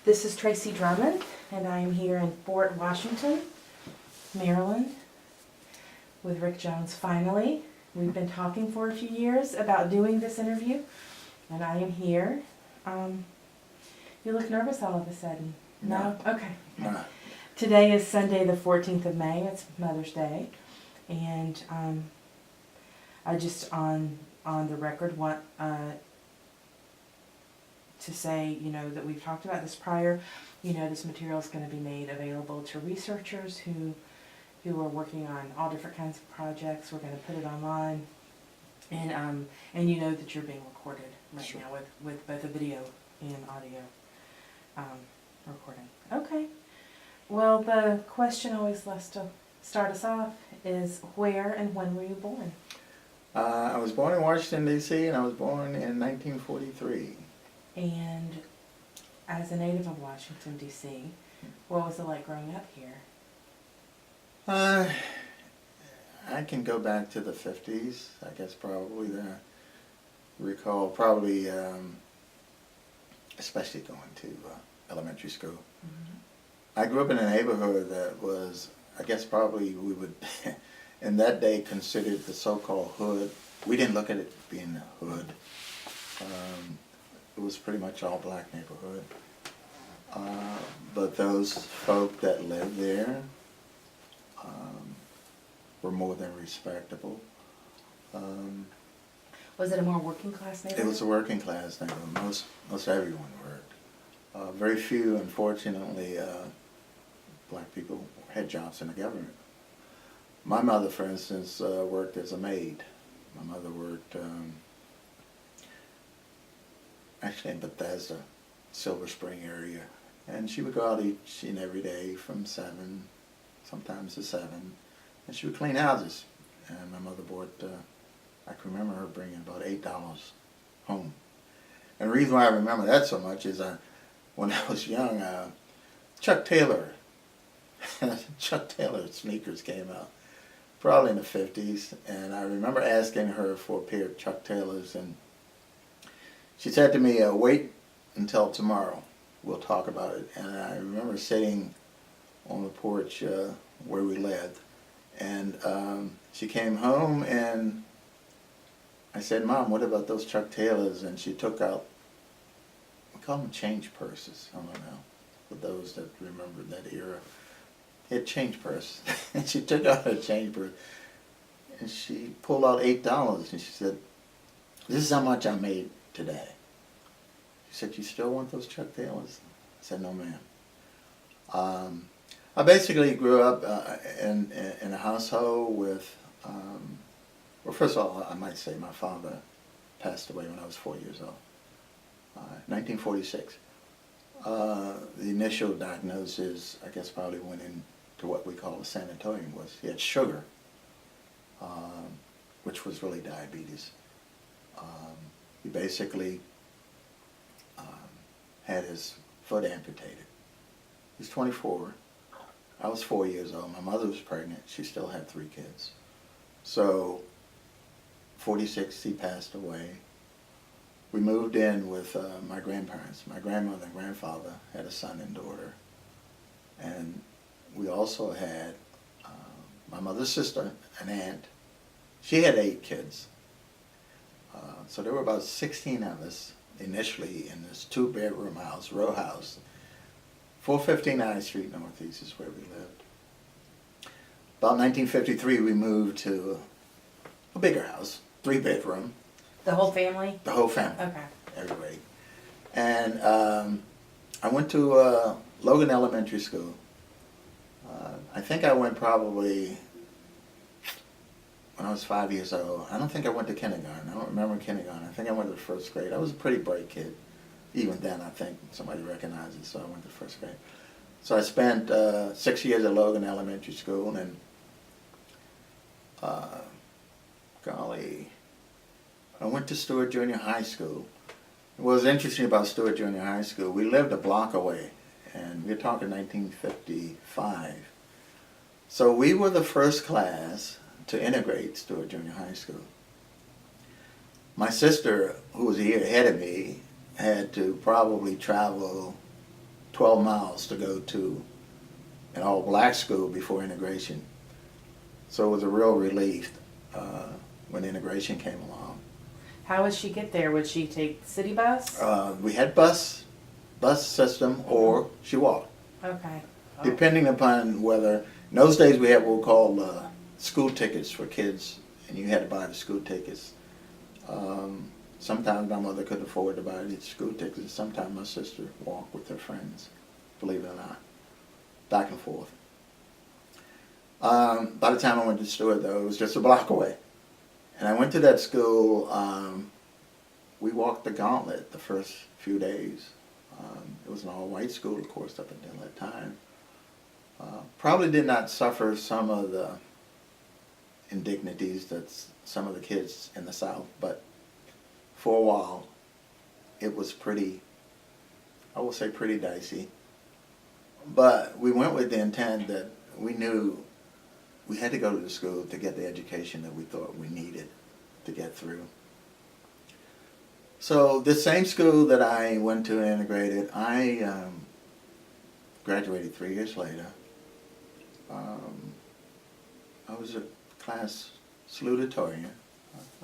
This is Tracy Drummond, and I am here in Fort Washington, Maryland, with Rick Jones. Finally, we've been talking for a few years about doing this interview, and I am here. You look nervous all of a sudden. No? Okay. No. Today is Sunday the 14th of May. It's Mother's Day. And I just on the record want to say, that we've talked about this prior. This material is going to be made available to researchers who are working on all different kinds of projects. We're going to put it online. And you know that you're being recorded right Sure. now with both a video and audio recording. Okay. Well, the question always loves to start us off is where and when were you born? I was born in Washington, D.C., and I was born in 1943. And as a native of Washington, D.C., what was it like growing up here? I can go back to the 50s, I guess probably. Recall probably, especially going to elementary school. Mm-hmm. I grew up in a neighborhood that was, I guess probably we would, in that day, considered the so-called hood. We didn't look at it being a hood. It was pretty much all black neighborhood. But those folk that lived there were more than respectable. Was it a more working class neighborhood? It was a working class neighborhood. Most everyone worked. Very few, unfortunately, black people had jobs in the government. My mother, for instance, worked as a maid. My mother worked actually in Bethesda, Silver Spring area. And she would go out each and every day from 7, sometimes to 7. And she would clean houses. And my mother bought, I can remember her bringing about $8 home. And the reason why I remember that so much is when I was young, Chuck Taylor sneakers came out, probably in the 50s. And I remember asking her for a pair of Chuck Taylors, and she said to me, wait until tomorrow, we'll talk about it. And I remember sitting on the porch where we lived, and she came home, and I said, Mom, what about those Chuck Taylors? And she took out, we call them change purses, I don't know, for those that remember that era. They had change purses. And she took out her change purse, and she pulled out $8, and she said, this is how much I made today. She said, you still want those Chuck Taylors? I said, no, ma'am. I basically grew up in a household with, well, first of all, I might say my father passed away when I was 4 years old, 1946. The initial diagnosis, I guess, probably went into what we call a sanatorium. Was he had sugar, which was really diabetes. He basically had his foot amputated. He was 24. I was 4 years old. My mother was pregnant. She still had 3 kids. So, 46, he passed away. We moved in with my grandparents. My grandmother and grandfather had a son and daughter. And we also had my mother's sister, an aunt. She had 8 kids. So there were about 16 of us initially in this 2-bedroom house, row house. 459th Street Northeast is where we lived. About 1953, we moved to a bigger house, 3-bedroom. The whole family? The whole family. Okay. Everybody. And I went to Logan Elementary School. I think I went probably when I was 5 years old. I don't think I went to kindergarten. I don't remember kindergarten. I think I went to the 1st grade. I was a pretty bright kid. Even then, I think somebody recognized it, so I went to 1st grade. So I spent 6 years at Logan Elementary School, and golly, I went to Stewart Junior High School. What was interesting about Stewart Junior High School, we lived a block away, and we're talking 1955. So we were the first class to integrate Stewart Junior High School. My sister, who was a year ahead of me, had to probably travel 12 miles to go to an all-black school before integration. So it was a real relief when integration came along. How would she get there? Would she take the city bus? We had bus system, or she walked, Okay. depending upon whether. In those days, we had what we called school tickets for kids, and you had to buy the school tickets. Sometimes my mother couldn't afford to buy the school tickets. Sometimes my sister walked with her friends, believe it or not, back and forth. By the time I went to Stewart, though, it was just a block away. And I went to that school. We walked the gauntlet the first few days. It was an all-white school, of course, up until that time. Probably did not suffer some of the indignities that some of the kids in the South, but for a while, it was pretty, I will say pretty dicey. But we went with the intent that we knew we had to go to the school to get the education that we thought we needed to get through. So this same school that I went to and integrated, I graduated 3 years later. I was a class salutatorian.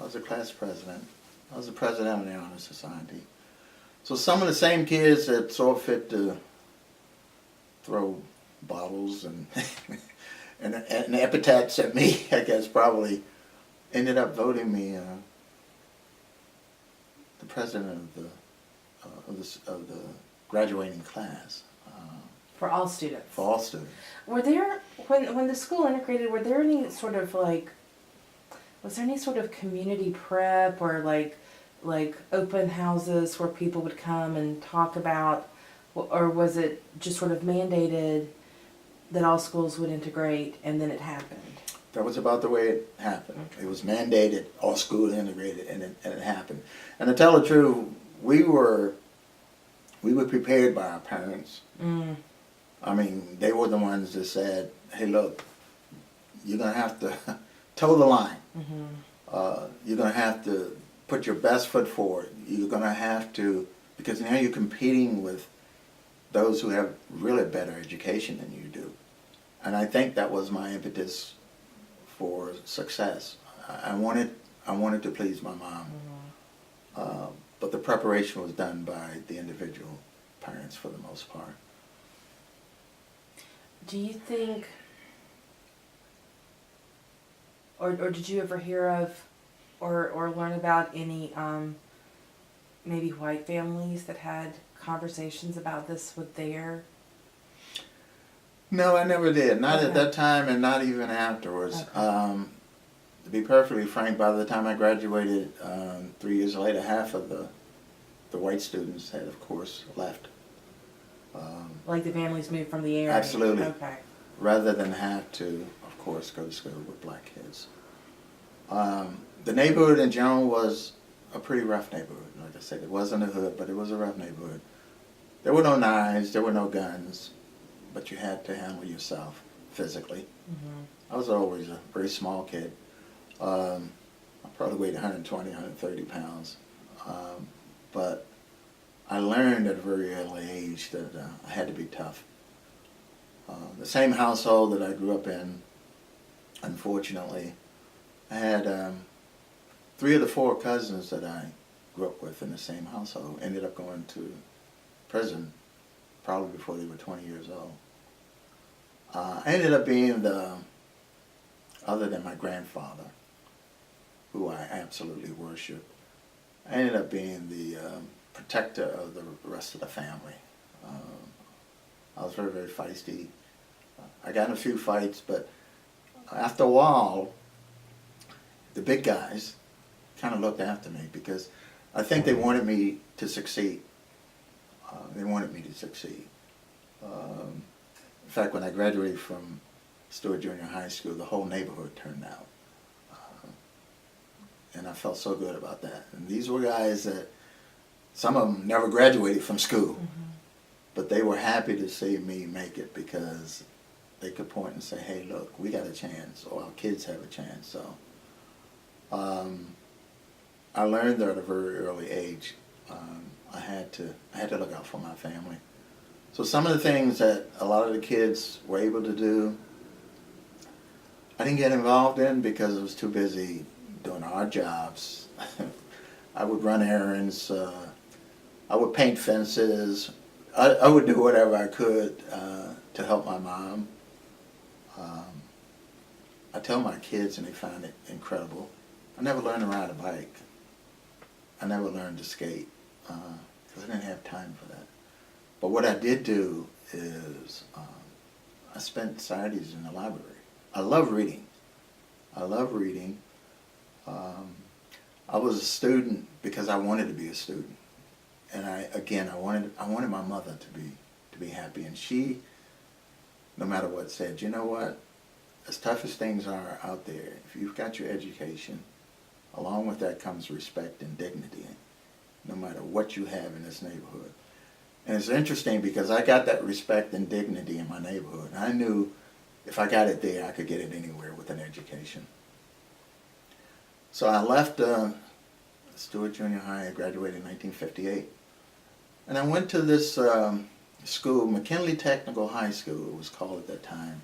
I was a class president. I was the president of the Honor Society. So some of the same kids that saw fit to throw bottles and and epithets at me, I guess, probably ended up voting me the president of the graduating class. For all students. For all students. Were there, when the school integrated, were there any sort of was there any sort of community prep or like open houses where people would come and talk about, or was it just sort of mandated that all schools would integrate and then it happened? That was about the way it happened. Okay. It was mandated, all schools integrated, and it happened. And to tell the truth, we were prepared by our parents. Mm. I mean, they were the ones that said, hey, look, you're going to have to toe the line. Mm-hmm. You're going to have to put your best foot forward. You're going to have to, because now you're competing with those who have really better education than you do. And I think that was my impetus for success. I wanted to please my mom. Mm-hmm. But the preparation was done by the individual parents for the most part. Do you think, or did you ever hear of, or learn about any maybe white families that had conversations about this with their? No, I never did. Not Okay. at that time, and not even afterwards. Okay. To be perfectly frank, by the time I graduated 3 years later, half of the white students had, of course, left. Like the families moved from the area? Absolutely. Okay. Rather than have to, of course, go to school with black kids. The neighborhood in general was a pretty rough neighborhood. Like I said, it wasn't a hood, but it was a rough neighborhood. There were no knives, there were no guns, but you had to handle yourself physically. Mm-hmm. I was always a very small kid. I probably weighed 120, 130 pounds. But I learned at a very early age that I had to be tough. The same household that I grew up in, unfortunately, I had 3 of the 4 cousins that I grew up with in the same household ended up going to prison probably before they were 20 years old. I ended up being other than my grandfather, who I absolutely worship, I ended up being the protector of the rest of the family. I was very, very feisty. I got in a few fights, but after a while, the big guys kind of looked after me because I think they wanted me to succeed. They wanted me to succeed. In fact, when I graduated from Stewart Junior High School, the whole neighborhood turned out. And I felt so good about that. And these were guys that, some of them never graduated from school, mm-hmm. but they were happy to see me make it because they could point and say, hey, look, we got a chance, or our kids have a chance. So I learned that at a very early age. I had to look out for my family. So some of the things that a lot of the kids were able to do, I didn't get involved in because I was too busy doing our jobs. I would run errands, I would paint fences, I would do whatever I could to help my mom. I tell my kids and they find it incredible. I never learned to ride a bike. I never learned to skate because I didn't have time for that. But what I did do is I spent Saturdays in the library. I love reading. I love reading. I was a student because I wanted to be a student, and I wanted my mother to be happy, and she, no matter what, said, you know what, as tough as things are out there, if you've got your education, along with that comes respect and dignity, no matter what you have in this neighborhood. And it's interesting because I got that respect and dignity in my neighborhood. I knew if I got it there, I could get it anywhere with an education. So I left Stewart Junior High. I graduated in 1958. And I went to this school, McKinley Technical High School, it was called at that time.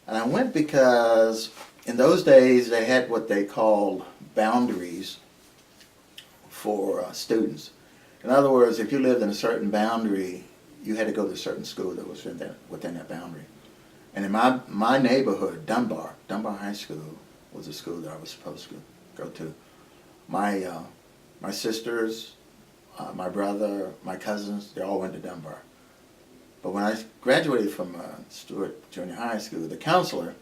And I went because in those days they had what they called boundaries for students. In other words, if you lived in a certain boundary, you had to go to a certain school that was within that boundary. And in my neighborhood, Dunbar High School was a school that I was supposed to go to. My sisters, my brother, my cousins, they all went to Dunbar. But when I graduated from Stewart Junior High School, the counselor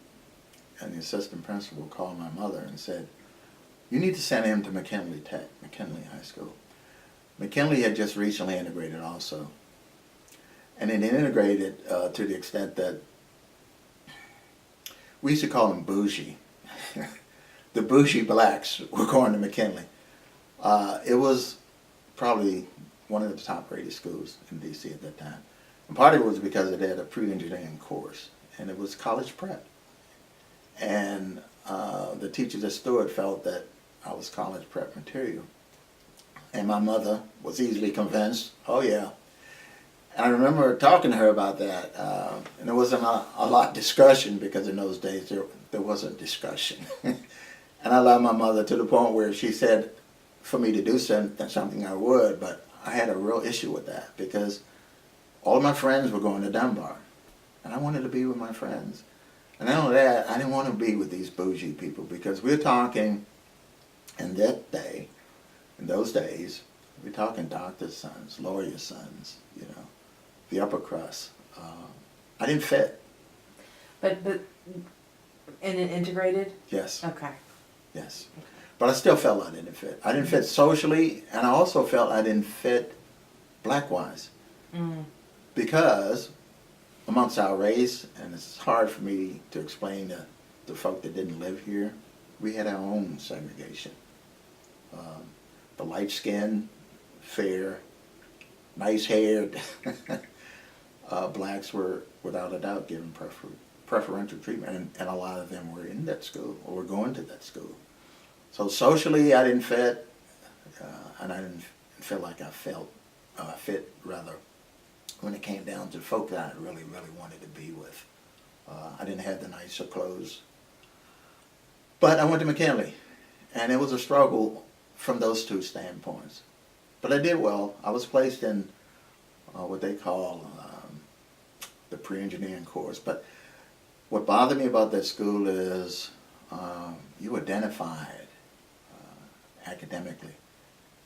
and the assistant principal called my mother and said, you need to send him to McKinley High School. McKinley had just recently integrated also. And it integrated to the extent that we used to call them bougie. The bougie blacks were going to McKinley. It was probably one of the top rated schools in D.C. at that time. And part of it was because it had a pre-engineering course, and it was college prep. And the teachers at Stewart felt that I was college prep material. And my mother was easily convinced, oh yeah. And I remember talking to her about that, and there wasn't a lot of discussion because in those days there wasn't discussion. And I loved my mother to the point where she said for me to do something I would, but I had a real issue with that because all of my friends were going to Dunbar, and I wanted to be with my friends. And not only that, I didn't want to be with these bougie people because we're talking in that day, in those days, we're talking doctors' sons, lawyers' sons, you know, the upper crust. I didn't fit. But and it integrated? Yes. Okay. Yes. But I still felt I didn't fit. I didn't fit socially, and I also felt I didn't fit black-wise. Mm. Because amongst our race, and it's hard for me to explain to the folk that didn't live here, we had our own segregation. The light-skinned, fair, nice-haired blacks were, without a doubt, given preferential treatment, and a lot of them were in that school or were going to that school. So socially, I didn't fit, and I didn't feel like I fit rather when it came down to folk that I really, really wanted to be with. I didn't have the nicer clothes. But I went to McKinley, and it was a struggle from those two standpoints. But I did well. I was placed in what they call the pre-engineering course. But what bothered me about that school is you identified academically.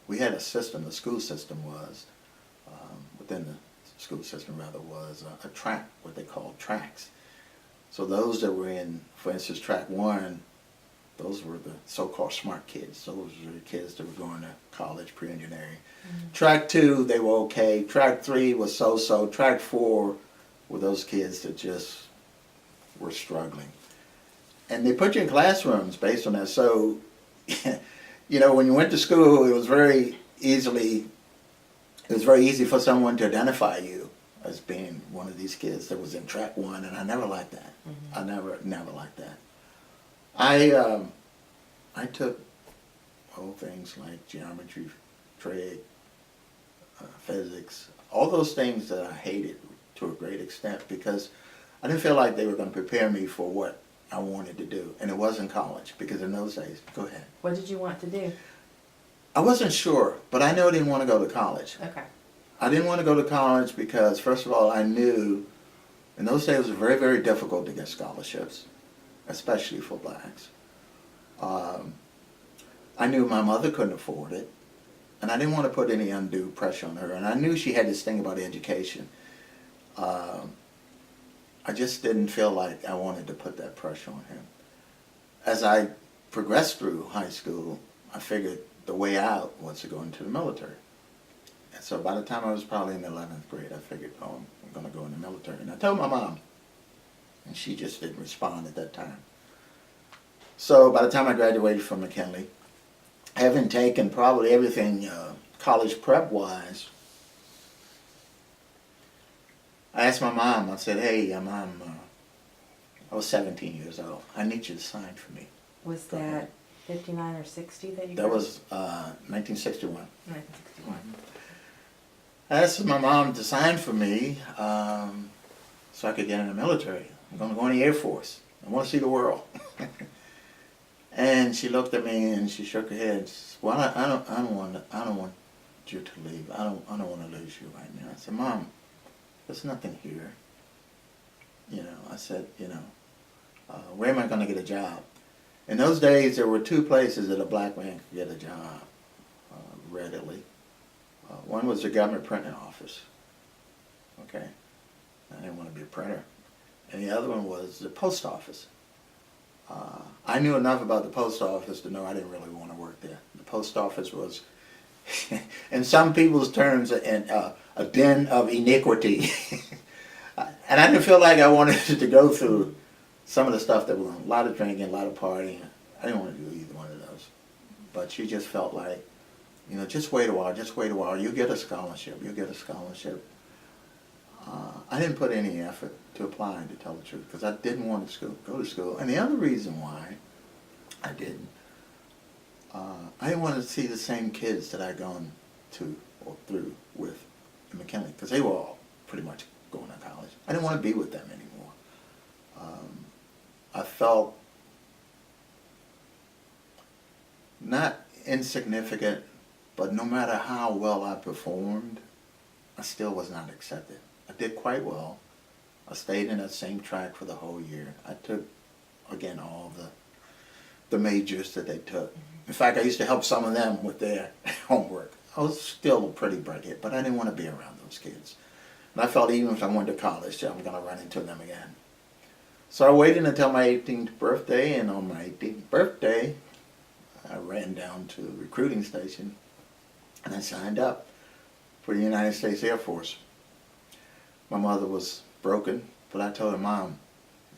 We had a system, the school system was, within the school system rather, was a track, what they called tracks. So those that were in, for instance, track 1, those were the so-called smart kids. Those were the kids that were going to college, pre-engineering. Mm-hmm. Track 2, they were okay. Track 3 was so-so. Track 4 were those kids that just were struggling. And they put you in classrooms based on that. So, you know, when you went to school, it was very easy for someone to identify you as being one of these kids that was in track 1, and I never liked that. Mm-hmm. I never liked that. I took things like geometry, trig, physics, all those things that I hated to a great extent because I didn't feel like they were going to prepare me for what I wanted to do. And it wasn't college because in those days, go ahead. What did you want to do? I wasn't sure, but I knew I didn't want to go to college. Okay. I didn't want to go to college because, first of all, I knew in those days it was very, very difficult to get scholarships, especially for blacks. I knew my mother couldn't afford it, and I didn't want to put any undue pressure on her. And I knew she had this thing about education. I just didn't feel like I wanted to put that pressure on him. As I progressed through high school, I figured the way out was to go into the military. And so by the time I was probably in the 11th grade, I figured, oh, I'm going to go in the military. And I told my mom, and she just didn't respond at that time. So by the time I graduated from McKinley, having taken probably everything college prep-wise, I asked my mom, I said, hey, Mom, I was 17 years old. I need you to sign for me. Was that 59 or 60 that you That was 1961. 1961. I asked my mom to sign for me so I could get in the military. I'm going to go in the Air Force. I want to see the world. And she looked at me and she shook her head. And she said, well, I don't want you to leave. I don't want to lose you right now. I said, Mom, there's nothing here. You know, I said, you know, where am I going to get a job? In those days, there were two places that a black man could get a job readily. One was the government printing office. Okay, I didn't want to be a printer. And the other one was the post office. I knew enough about the post office to know I didn't really want to work there. The post office was, in some people's terms, a den of iniquity. And I didn't feel like I wanted to go through some of the stuff that was a lot of drinking, a lot of partying. I didn't want to do either one of those. But she just felt like, you know, just wait a while, you'll get a scholarship, I didn't put any effort to apply, to tell the truth, because I didn't want to go to school. And the other reason why I didn't, I didn't want to see the same kids that I'd gone to or through with in McKinley, because they were all pretty much going to college. I didn't want to be with them anymore. I felt not insignificant, but no matter how well I performed, I still was not accepted. I did quite well. I stayed in that same track for the whole year. I took, again, all the majors that they took. In fact, I used to help some of them with their homework. I was still a pretty bright kid, but I didn't want to be around those kids. And I felt even if I went to college, I'm going to run into them again. So I waited until my 18th birthday, and on my 18th birthday, I ran down to the recruiting station, and I signed up for the United States Air Force. My mother was broken, but I told her, Mom,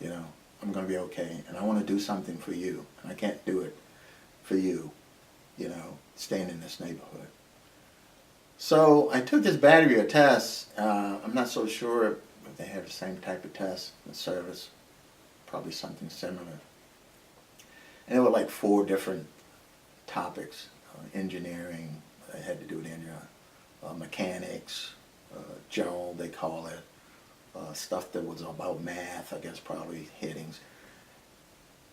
you know, I'm going to be okay, and I want to do something for you, and I can't do it for you, you know, staying in this neighborhood. So I took this battery of tests. I'm not so sure if they have the same type of test in the service, probably something similar. And there were like 4 different topics: engineering, I had to do with engineering, mechanics, general, they call it, stuff that was about math, I guess probably headings.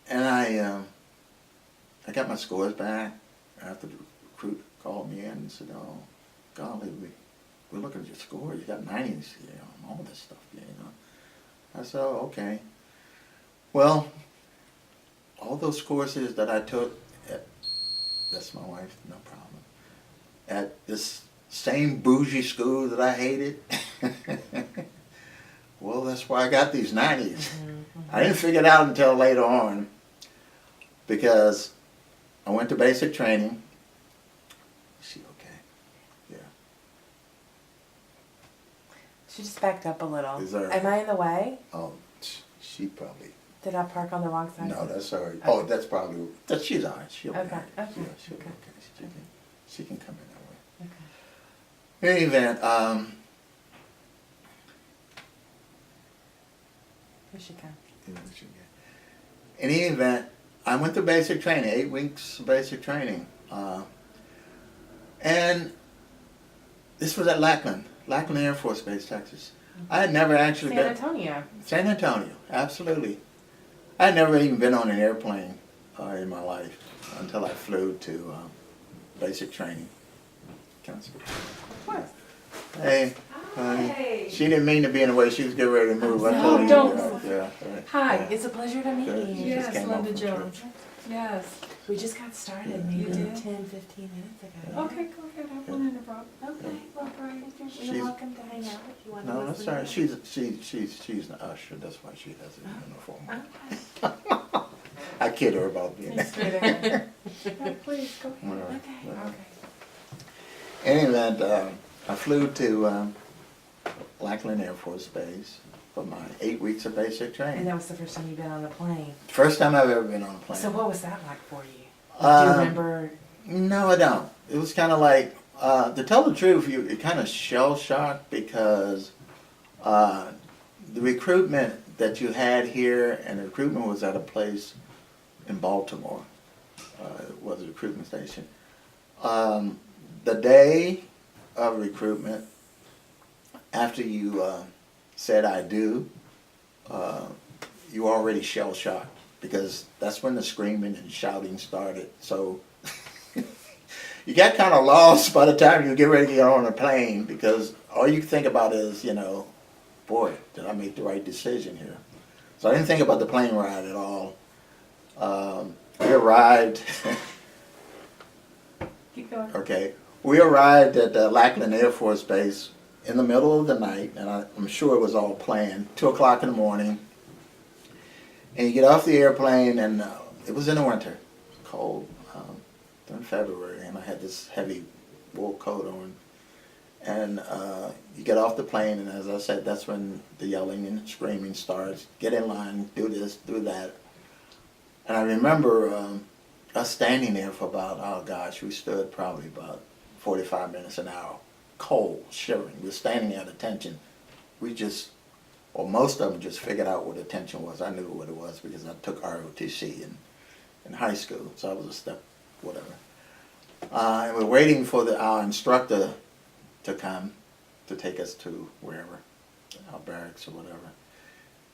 And I got my scores back after the recruit called me in and said, oh, golly, we're looking at your score. You got 90s here on all this stuff, you know. I said, oh, okay. Well, all those courses that I took at, that's my wife, no problem, at this same bougie school that I hated, well, that's why I got these 90s. I didn't figure it out until later on, because I went to basic training. Is she okay? Yeah. She just backed up a little. Is there- Am I in the way? Oh, she probably. Did I park on the wrong side? No, that's all right. Okay. Oh, that's probably. She's all right. She'll be Okay, all right. okay, Yeah, she'll be okay. okay. She can come in that way. Okay. In any event, Here she comes. in any event, I went to basic training, 8 weeks of basic training. And this was at Lackland. Lackland Air Force Base, Texas. I had never actually San been. Antonio. San Antonio, absolutely. I had never even been on an airplane in my life until I flew to basic training. Can I speak? Of course. Hey, honey. She didn't mean to be in the way. She was getting ready to move. I No, told her. don't. Yeah, right. Hi, Yeah. it's a pleasure to meet Good. you. She just Yes, came Linda off from Jones. church. Yes. We just got started Yeah. maybe You did? 10, 15 minutes ago. Okay, go ahead. I won't interrupt. Okay, well, Brian, you're She's- welcome to hang out if you want to No, listen. that's all right. in. She's an usher. That's why she has a uniform. Okay. I kid her about being. Just kidding. No, please, go ahead. Whatever. Okay. Okay. In any event, I flew to Lackland Air Force Base for my 8 weeks of basic And training. that was the first time you've been on a plane. First time I've ever been on a plane. So what was that like for you? Do you Um, remember? No, I don't. It was kind of like, to tell the truth, you're kind of shell shocked because the recruitment that you had here, and the recruitment was at a place in Baltimore. It was a recruitment station. The day of recruitment, after you said I do, you were already shell shocked because that's when the screaming and shouting started. So you got kind of lost by the time you get ready to get on a plane because all you think about is, boy, did I make the right decision here? So I didn't think about the plane ride at all. We arrived, Keep going. okay, we arrived at Lackland Air Force Base in the middle of the night, and I'm sure it was all planned, 2 o'clock in the morning. And you get off the airplane, and it was in the winter, cold, during February, and I had this heavy wool coat on. And you get off the plane, and as I said, that's when the yelling and screaming starts. Get in line, do this, do that. And I remember us standing there for about, oh gosh, we stood probably about 45 minutes an hour, cold, shivering. We were standing there at attention. We just, or most of them just figured out what attention was. I knew what it was because I took ROTC in high school, so I was a step, whatever. And we're waiting for our instructor to come to take us to wherever, our barracks or whatever.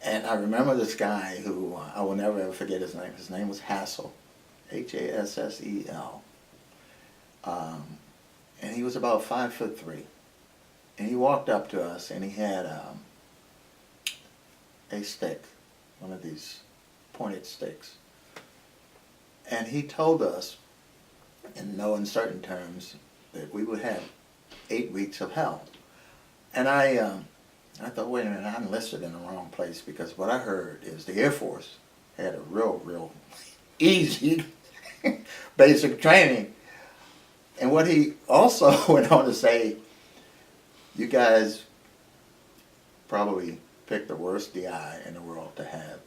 And I remember this guy who, I will never ever forget his name. His name was Hassel, Hassel. And he was about 5'3". And he walked up to us and he had a stick, one of these pointed sticks. And he told us, in no uncertain terms, that we would have 8 weeks of hell. And I thought, wait a minute, I enlisted in the wrong place because what I heard is the Air Force had a real easy basic training. And what he also went on to say, you guys probably picked the worst DI in the world to have.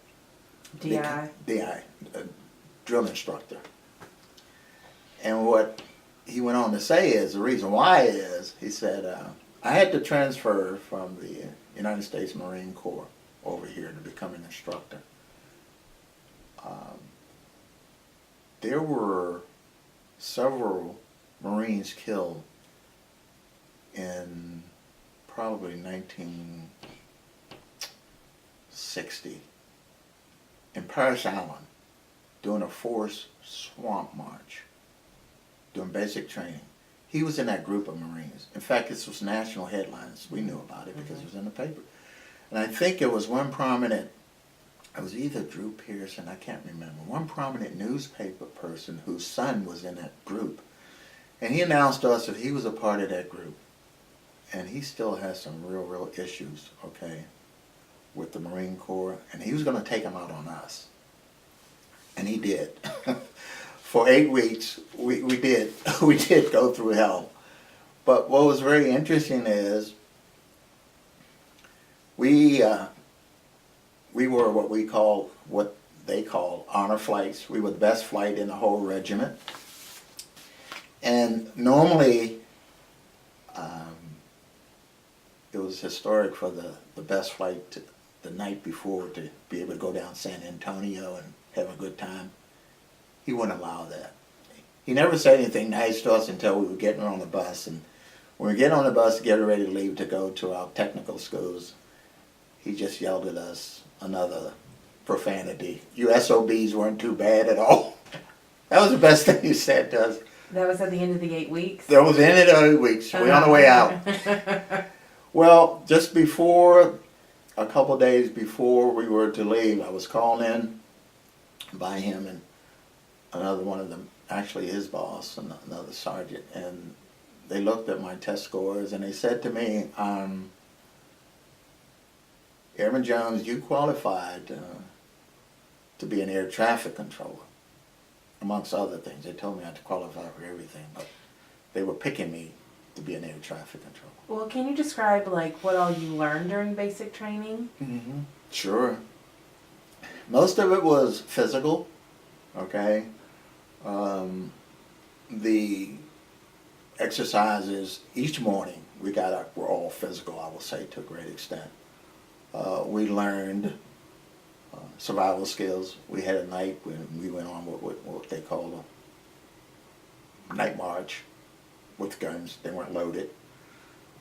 DI. DI, drill instructor. And what he went on to say is, the reason why is, he said, I had to transfer from the United States Marine Corps over here to become an instructor. There were several Marines killed in probably 1960 in Parris Island doing a forced swamp march, doing basic training. He was in that group of Marines. In fact, this was national headlines. We knew about it because it was in the paper. And I think it was one prominent, it was either Drew Pearson, I can't remember, one prominent newspaper person whose son was in that group. And he announced to us that he was a part of that group. And he still has some real issues, okay, with the Marine Corps. And he was going to take them out on us. And he did. For 8 weeks, we did go through hell. But what was very interesting is we were what they call honor flights. We were the best flight in the whole regiment. And normally, it was historic for the best flight the night before to be able to go down San Antonio and have a good time. He wouldn't allow that. He never said anything nice to us until we were getting on the bus, and When we get on the bus to get ready to leave to go to our technical schools, he just yelled at us another profanity. You SOBs weren't too bad at all. That was the best thing he said to us. That was at the end of the 8 weeks. That was the end of the 8 weeks. We're on the way out. Well, just before, a couple days before we were to leave, I was called in by him and another one of them, actually his boss, and another sergeant, and they looked at my test scores and they said to me, Airman Jones, you qualified to be an air traffic controller, amongst other things. They told me I had to qualify for everything, but they were picking me to be an air traffic controller. Well, can you describe like what all you learned during basic training? Mm-hmm. Sure. Most of it was physical, okay? The exercises each morning we got up were all physical, I will say, to a great extent. We learned survival skills. We had a night when we went on what they call a night march with guns. They weren't loaded.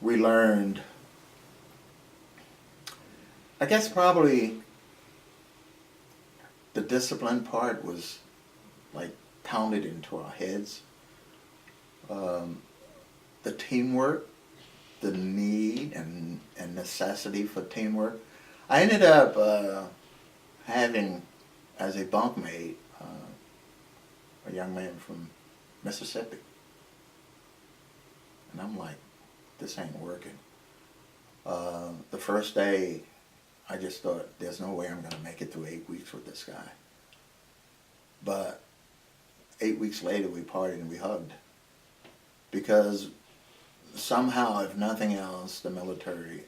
We learned, I guess probably the discipline part was like pounded into our heads. The teamwork, the need and necessity for teamwork. I ended up having as a bunkmate a young man from Mississippi. And I'm like, this ain't working. The first day, I just thought, there's no way I'm going to make it through 8 weeks with this guy. But 8 weeks later, we partied and we hugged. Because somehow, if nothing else, the military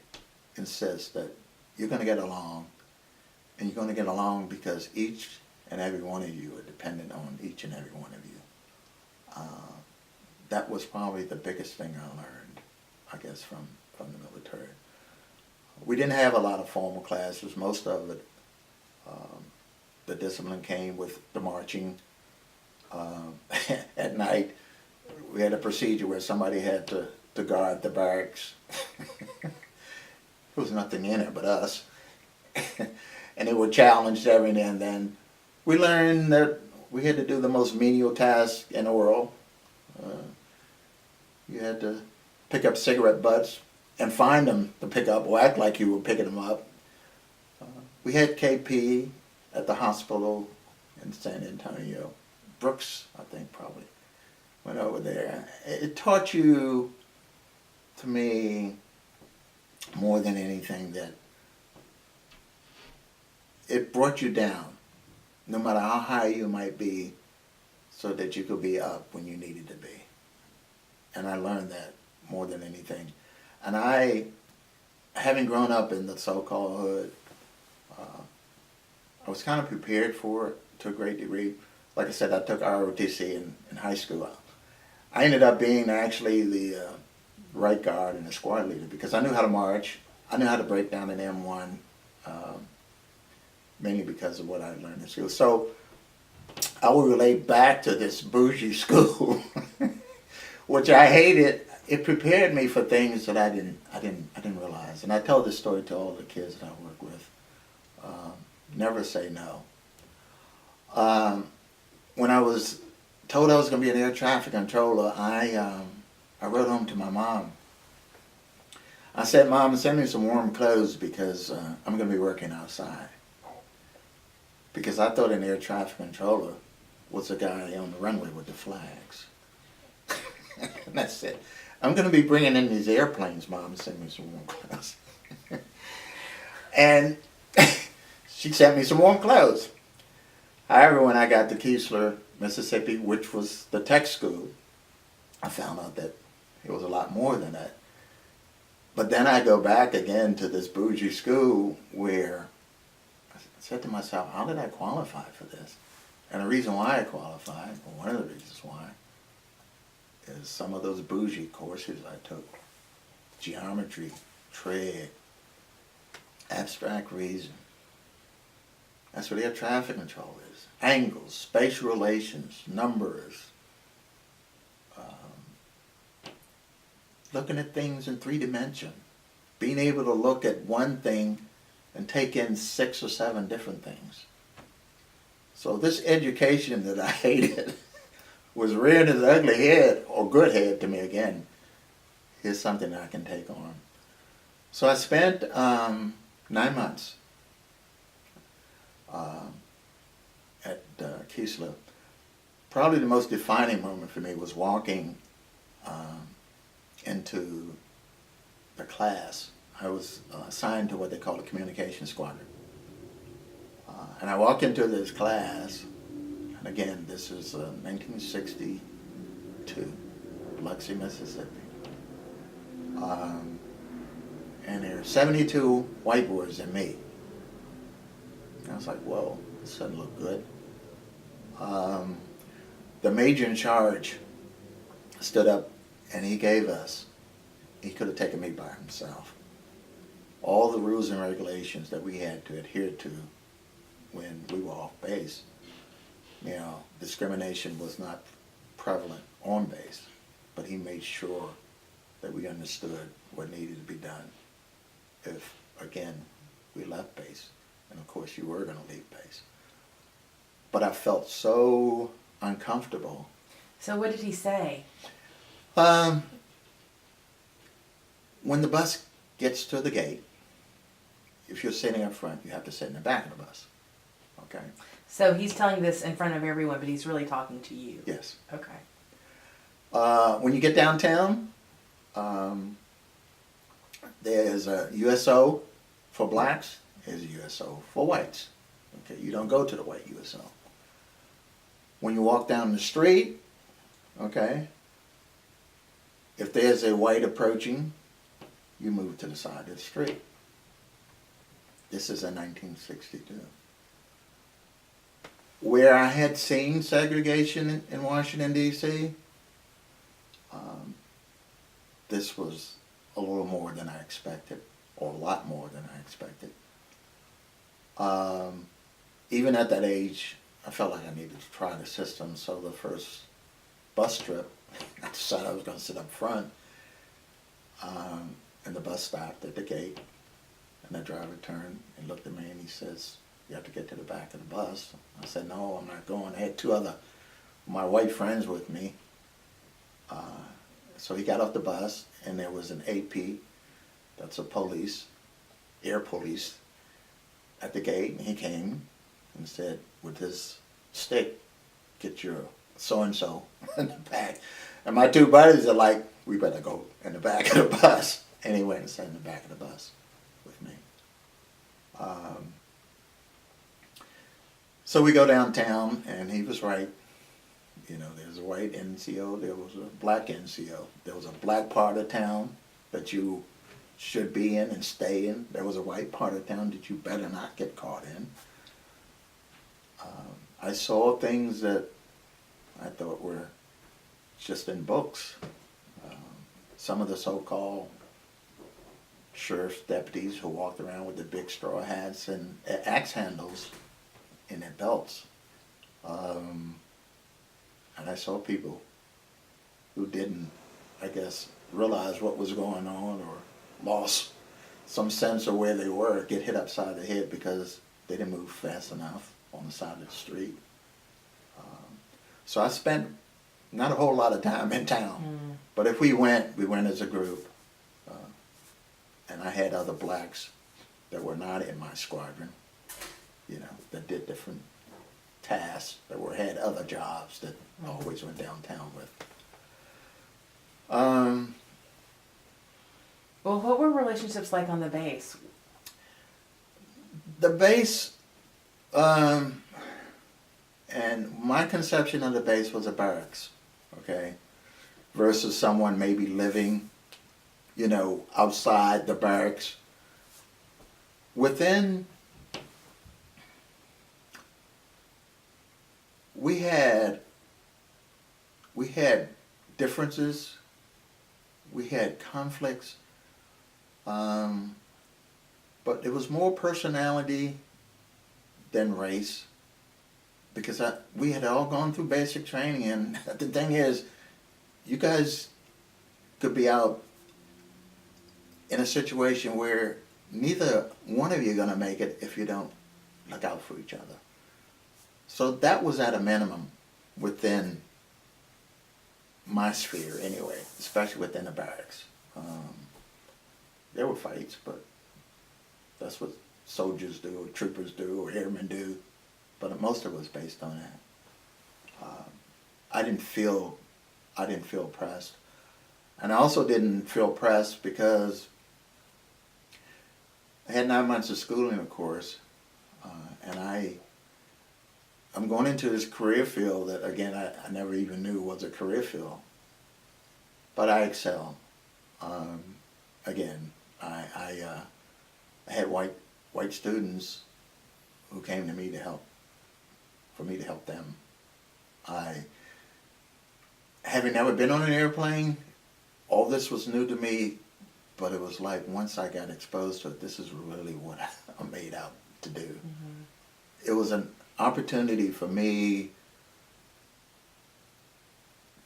insists that you're going to get along. And you're going to get along because each and every one of you are dependent on each and every one of you. That was probably the biggest thing I learned, I guess, from the military. We didn't have a lot of formal classes. Most of it, the discipline came with the marching. At night, we had a procedure where somebody had to guard the barracks. There was nothing in it but us. And they were challenged every now and then. We learned that we had to do the most menial task in the world. You had to pick up cigarette butts and find them to pick up or act like you were picking them up. We had KP at the hospital in San Antonio. Brooks, I think, probably went over there. It taught you, to me, more than anything, that it brought you down, no matter how high you might be, so that you could be up when you needed to be. And I learned that more than anything. And I, having grown up in the so-called hood, I was kind of prepared for it to a great degree. Like I said, I took ROTC in high school. I ended up being actually the right guard and the squad leader because I knew how to march. I knew how to break down an M1, mainly because of what I learned in school. So I will relate back to this bougie school, which I hated. It prepared me for things that I didn't realize. And I tell this story to all the kids that I work with. Never say no. When I was told I was going to be an air traffic controller, I wrote home to my mom. I said, Mom, send me some warm clothes because I'm going to be working outside. Because I thought an air traffic controller was the guy on the runway with the flags. And that's it. I'm going to be bringing in these airplanes, Mom, send me some warm clothes. And she sent me some warm clothes. However, when I got to Keesler, Mississippi, which was the tech school, I found out that it was a lot more than that. But then I go back again to this bougie school where I said to myself, how did I qualify for this? And the reason why I qualified, or one of the reasons why, is some of those bougie courses I took. Geometry, trig, abstract reason. That's what air traffic control is. Angles, spatial relations, numbers. looking at things in 3 dimension, being able to look at one thing and take in 6 or 7 different things. So this education that I hated was rearing its ugly head, or good head to me again. Here's something that I can take on. So I spent 9 months at Keesler. Probably the most defining moment for me was walking into the class. I was assigned to what they call a communication squadron. And I walked into this class, and again, this is 1962, Biloxi, Mississippi. And there are 72 white boys and me. And I was like, whoa, this doesn't look good. The major in charge stood up and he could have taken me by himself, all the rules and regulations that we had to adhere to when we were off base. You know, discrimination was not prevalent on base, but he made sure that we understood what needed to be done if, again, we left base. And of course you were going to leave base. But I felt so uncomfortable. So what did he say? When the bus gets to the gate, if you're sitting up front, you have to sit in the back of the bus. Okay? So he's telling this in front of everyone, but he's really talking to you. Yes. Okay. When you get downtown, there's a USO for blacks, there's a USO for whites. Okay, you don't go to the white USO. When you walk down the street, okay, if there's a white approaching, you move to the side of the street. This is in 1962. Where I had seen segregation in Washington, D.C., this was a little more than I expected, or a lot more than I expected. Even at that age, I felt like I needed to try the system, so the first bus trip, I decided I was going to sit up front, and the bus stopped at the gate, and the driver turned and looked at me and he says, "You have to get to the back of the bus." I said, "No, I'm not going." I had 2 other my white friends with me. So he got off the bus, and there was an AP, that's a police, air police, at the gate, and he came and said, with his stick, "Get your so-and-so in the back." And my 2 buddies are like, "We better go in the back of the bus." And he went and sat in the back of the bus with me. So we go downtown, and he was right. You know, there's a white NCO, there was a black NCO. There was a black part of town that you should be in and stay in. There was a white part of town that you better not get caught in. I saw things that I thought were just in books. Some of the so-called sheriff's deputies who walked around with the big straw hats and axe handles in their belts. And I saw people who didn't, I guess, realize what was going on or lost some sense of where they were, get hit upside the head because they didn't move fast enough on the side of the street. So I spent not a whole lot of time in town, but if we went as a group. And I had other blacks that were not in my squadron, you know, that did different tasks, that had other jobs that I always went downtown with. Well, what were relationships like on the base? The base, and my conception of the base was a barracks, okay, versus someone maybe living, you know, outside the barracks. Within, we had differences, we had conflicts, but it was more personality than race, because we had all gone through basic training, and the thing is, you guys could be out in a situation where neither one of you are going to make it if you don't look out for each other. So that was at a minimum within my sphere anyway, especially within the barracks. There were fights, but that's what soldiers do, or troopers do, or airmen do. But most of it was based on that. I didn't feel oppressed. And I also didn't feel oppressed because I had 9 months of schooling, of course, and I'm going into this career field that, again, I never even knew was a career field. But I excel. Again, I had white students who came to me for me to help them. Having never been on an airplane, all this was new to me, but it was like once I got exposed to it, this is really what I'm made out to do. Mm-hmm. It was an opportunity for me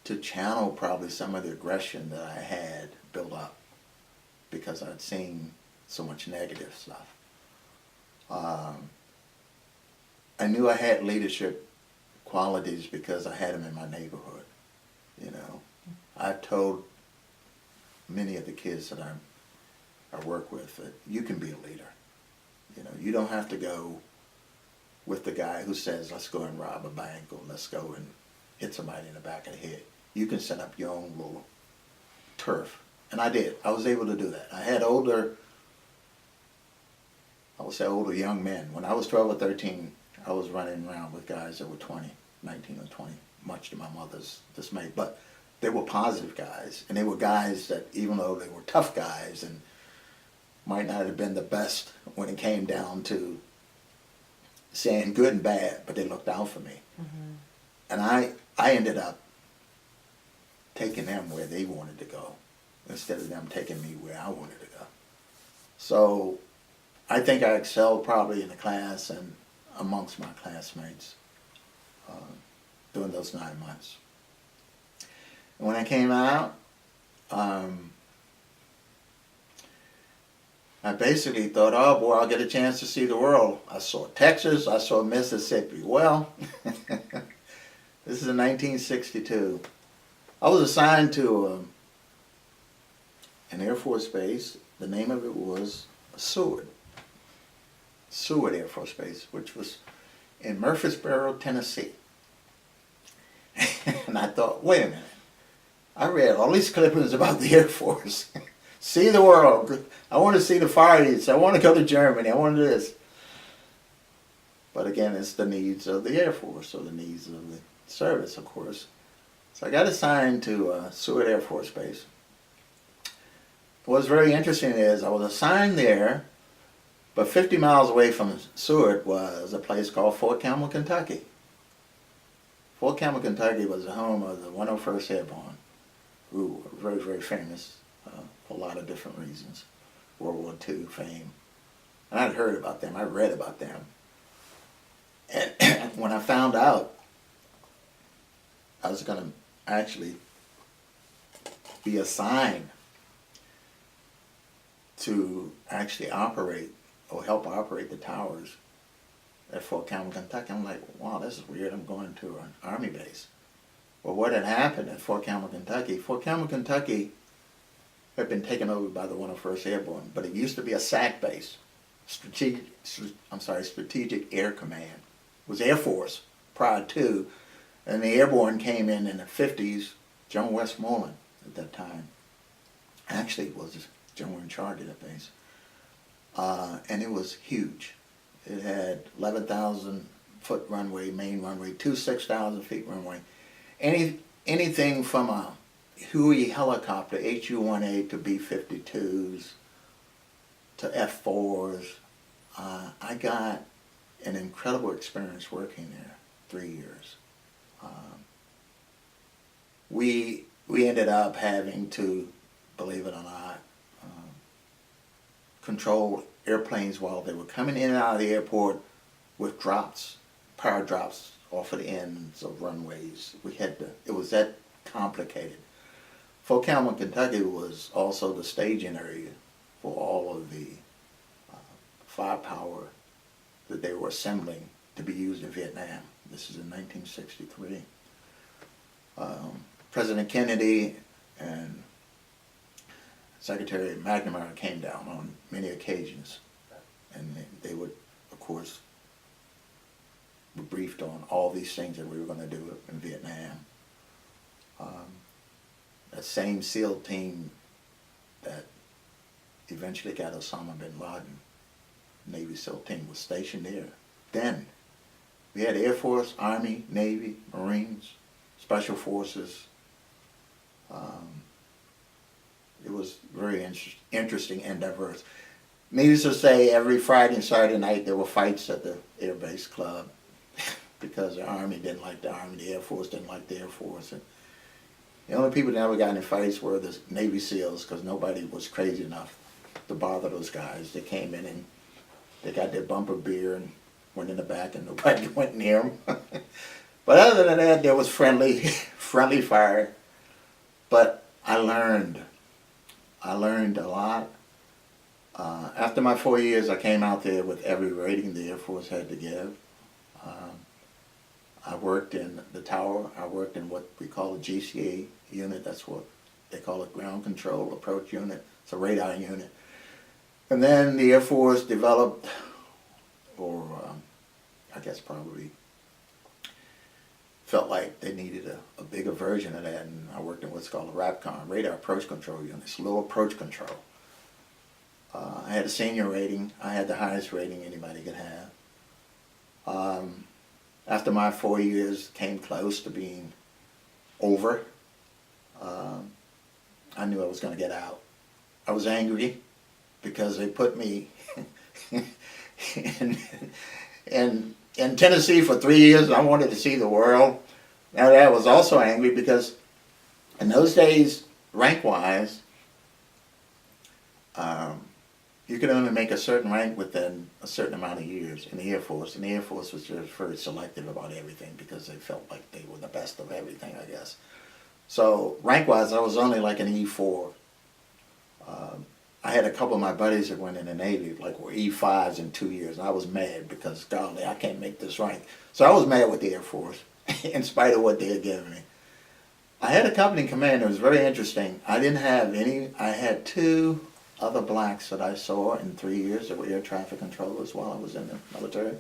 to channel probably some of the aggression that I had built up because I'd seen so much negative stuff. I knew I had leadership qualities because I had them in my neighborhood. You know, I've told many of the kids that I work with that you can be a leader. You know, you don't have to go with the guy who says, let's go and rob a bank, or let's go and hit somebody in the back of the head. You can set up your own little turf. And I did. I was able to do that. I had older young men. When I was 12 or 13, I was running around with guys that were 20, 19 or 20, much to my mother's dismay. But they were positive guys, and they were guys that, even though they were tough guys and might not have been the best when it came down to saying good and bad, but they looked out for me. Mm-hmm. And I ended up taking them where they wanted to go instead of them taking me where I wanted to go. So I think I excelled probably in the class and amongst my classmates during those 9 months. And when I came out, I basically thought, oh boy, I'll get a chance to see the world. I saw Texas, I saw Mississippi. Well, this is in 1962. I was assigned to an Air Force base. The name of it was Seward Air Force Base, which was in Murfreesboro, Tennessee. And I thought, wait a minute. I read all these clippings about the Air Force. See the world. I want to see the Far East. I want to go to Germany. I want to do this. But again, it's the needs of the Air Force, or the needs of the service, of course. So I got assigned to Seward Air Force Base. What's very interesting is I was assigned there, but 50 miles away from Seward was a place called Fort Campbell, Kentucky. Fort Campbell, Kentucky was the home of the 101st Airborne, who were very, very famous for a lot of different reasons. World War II fame. And I'd heard about them. I read about them. And when I found out I was going to actually be assigned to actually operate or help operate the towers at Fort Campbell, Kentucky, I'm like, wow, this is weird. I'm going to an Army base. Well, what had happened at Fort Campbell, Kentucky had been taken over by the 101st Airborne, but it used to be a SAC base, Strategic Air Command. It was Air Force prior to, and the Airborne came in the 50s. General Westmoreland at that time actually was the general in charge of that base. And it was huge. It had 11,000-foot runway, main runway, 6,000-feet runway. Anything from a Huey helicopter, HU-1A, to B-52s, to F-4s. I got an incredible experience working there, 3 years. We ended up having to, believe it or not, control airplanes while they were coming in and out of the airport with drops, power drops off of the ends of runways. It was that complicated. Fort Campbell, Kentucky was also the staging area for all of the firepower that they were assembling to be used in Vietnam. This is in 1963. President Kennedy and Secretary McNamara came down on many occasions, and they would, of course, were briefed on all these things that we were going to do in Vietnam. That same SEAL team that eventually got Osama bin Laden, Navy SEAL team, was stationed there. Then we had Air Force, Army, Navy, Marines, Special Forces. It was very interesting and diverse. Needless to say, every Friday and Saturday night there were fights at the Air Base Club because the Army didn't like the Army, the Air Force didn't like the Air Force. And the only people that never got in fights were the Navy SEALs, because nobody was crazy enough to bother those guys. They came in and they got their bumper beer and went in the back, and nobody went near them. But other than that, there was friendly fire. But I learned a lot. After my 4 years, I came out there with every rating the Air Force had to give. I worked in the tower. I worked in what we call a GCA unit. That's what they call it, Ground Control Approach Unit. It's a radar unit. And then the Air Force developed, or I guess probably felt like they needed a bigger version of that, and I worked in what's called a RAPCON, Radar Approach Control Unit. It's low approach control. I had a senior rating. I had the highest rating anybody could have. After my 4 years came close to being over, I knew I was going to get out. I was angry because they put me in Tennessee for 3 years, and I wanted to see the world. Now I was also angry because in those days, rank-wise, you could only make a certain rank within a certain amount of years in the Air Force. And the Air Force was just very selective about everything because they felt like they were the best of everything, I guess. So rank-wise, I was only like an E4. I had a couple of my buddies that went in the Navy, like were E5s in 2 years, and I was mad because, golly, I can't make this rank. So I was mad with the Air Force, in spite of what they had given me. I had a company commander. It was very interesting. I didn't have any. I had two other blacks that I saw in 3 years that were air traffic controllers while I was in the military.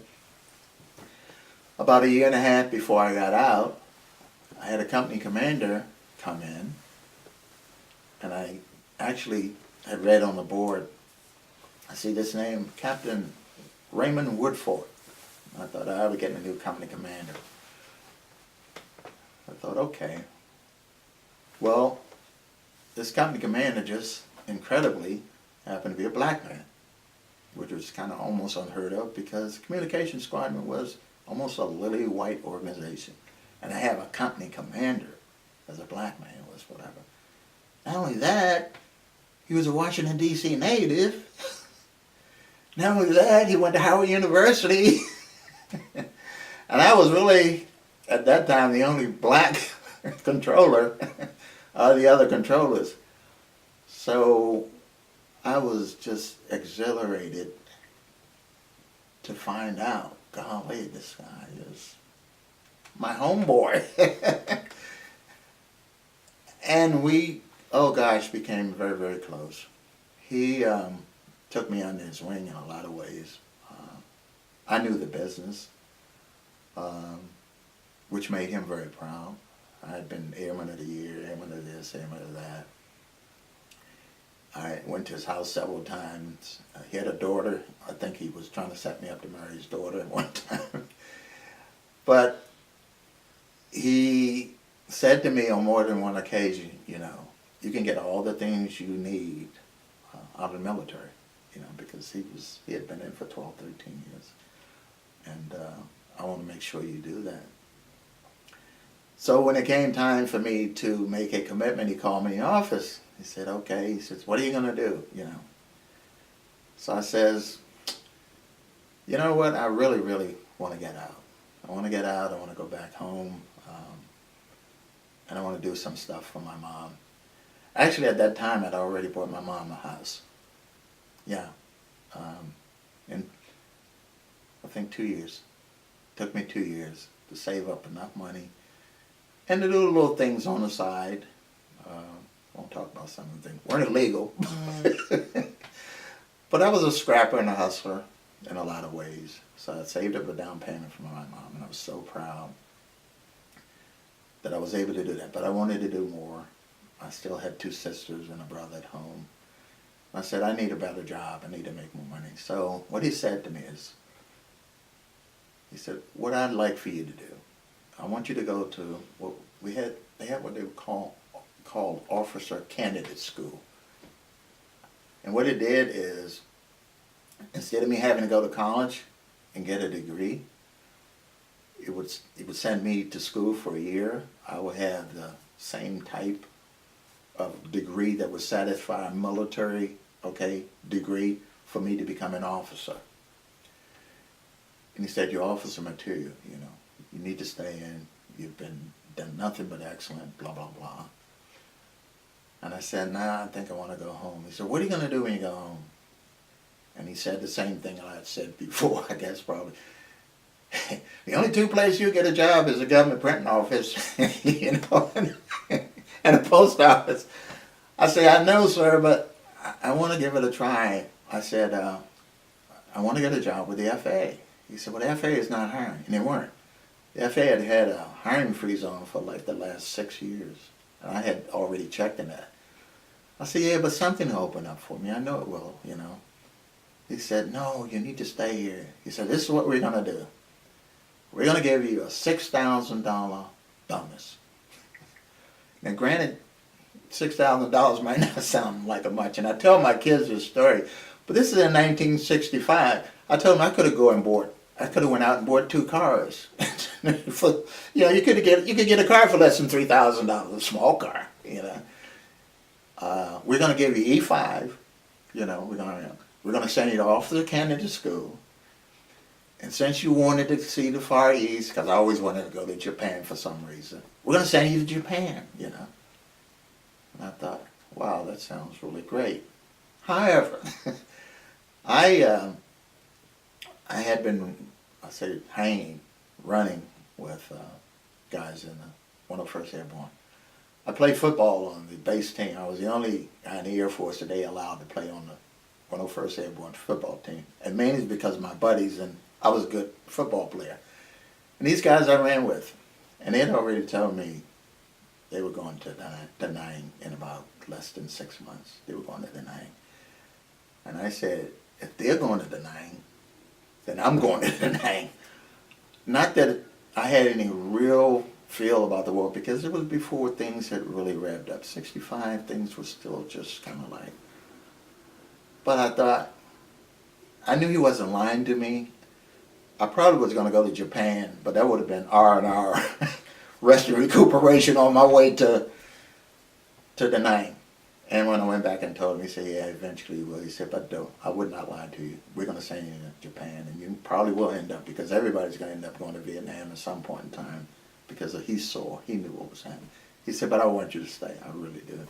About a year and a half before I got out, I had a company commander come in, and I actually had read on the board, I see this name, Captain Raymond Woodford. I thought I would get a new company commander. I thought, okay. Well, this company commander just incredibly happened to be a black man, which was kind of almost unheard of because the communication squadron was almost a lily white organization. And to have a company commander as a black man was whatever. Not only that, he was a Washington, D.C. native. Not only that, he went to Howard University. And I was really, at that time, the only black controller of the other controllers. So I was just exhilarated to find out, golly, this guy is my homeboy. And we, oh gosh, became very, very close. He took me under his wing in a lot of ways. I knew the business, which made him very proud. I had been Airman of the Year, Airman of this, Airman of that. I went to his house several times. He had a daughter. I think he was trying to set me up to marry his daughter at one time. But he said to me on more than one occasion, you know, you can get all the things you need out of the military, you know, because he had been in for 12, 13 years. And I want to make sure you do that. So when it came time for me to make a commitment, he called me in the office. He said, okay, he says, what are you going to do, you know? So I says, you know what, I really, really want to get out. I want to get out, I want to go back home, and I want to do some stuff for my mom. Actually, at that time, I'd already bought my mom a house. Yeah. And I think 2 years. Took me 2 years to save up enough money and to do little things on the side. Won't talk about some of the things. Weren't illegal. But I was a scrapper and a hustler in a lot of ways. So I saved up a down payment from my mom, and I was so proud that I was able to do that. But I wanted to do more. I still had 2 sisters and a brother at home. I said, I need a better job. I need to make more money. So what he said to me is, he said, what I'd like for you to do, I want you to go to what they had what they would called officer candidate school. And what it did is, instead of me having to go to college and get a degree, it would send me to school for a year. I would have the same type of degree that would satisfy a military, degree for me to become an officer. And he said, your officer material, you need to stay in. You've done nothing but excellent, blah, blah, blah. And I said, nah, I think I want to go home. He said, what are you going to do when you go home? And he said the same thing I had said before, I guess probably. The only 2 places you get a job is a government printing office, and a post office. I said, I know, sir, but I want to give it a try. I said, I want to get a job with the FAA. He said, well, the FAA is not hiring. And they weren't. The FAA had had a hiring freeze on for like the last 6 years. And I had already checked in that. I said, yeah, but something will open up for me. I know it will, He said, no, you need to stay here. He said, this is what we're going to do. We're going to give you a $6,000 bonus. Now, granted, $6,000 might not sound like a much, and I tell my kids this story, but this is in 1965. I told them I could have went out and bought 2 cars. You could get a car for less than $3,000, a small car. We're going to give you E5. We're going to send you to Officer Candidate School. And since you wanted to see the Far East, because I always wanted to go to Japan for some reason, we're going to send you to Japan. And I thought, wow, that sounds really great. However, I had been, running with guys in the 101st Airborne. I played football on the base team. I was the only guy in the Air Force that they allowed to play on the 101st Airborne football team. And mainly because of my buddies, and I was a good football player. And these guys I ran with, and they had already told me they were going to Da Nang in about less than 6 months. They were going to Da Nang. And I said, if they're going to Da Nang, then I'm going to Da Nang. Not that I had any real feel about the war, because it was before things had really revved up. 65, things were still just kind of like. But I thought, I knew he wasn't lying to me. I probably was going to go to Japan, but that would have been R&R, rest and recuperation on my way to Da Nang. And when I went back and told him, he said, yeah, eventually you will. He said, but I would not lie to you. We're going to send you to Japan, and you probably will end up, because everybody's going to end up going to Vietnam at some point in time, because he knew what was happening. He said, but I want you to stay. I really do.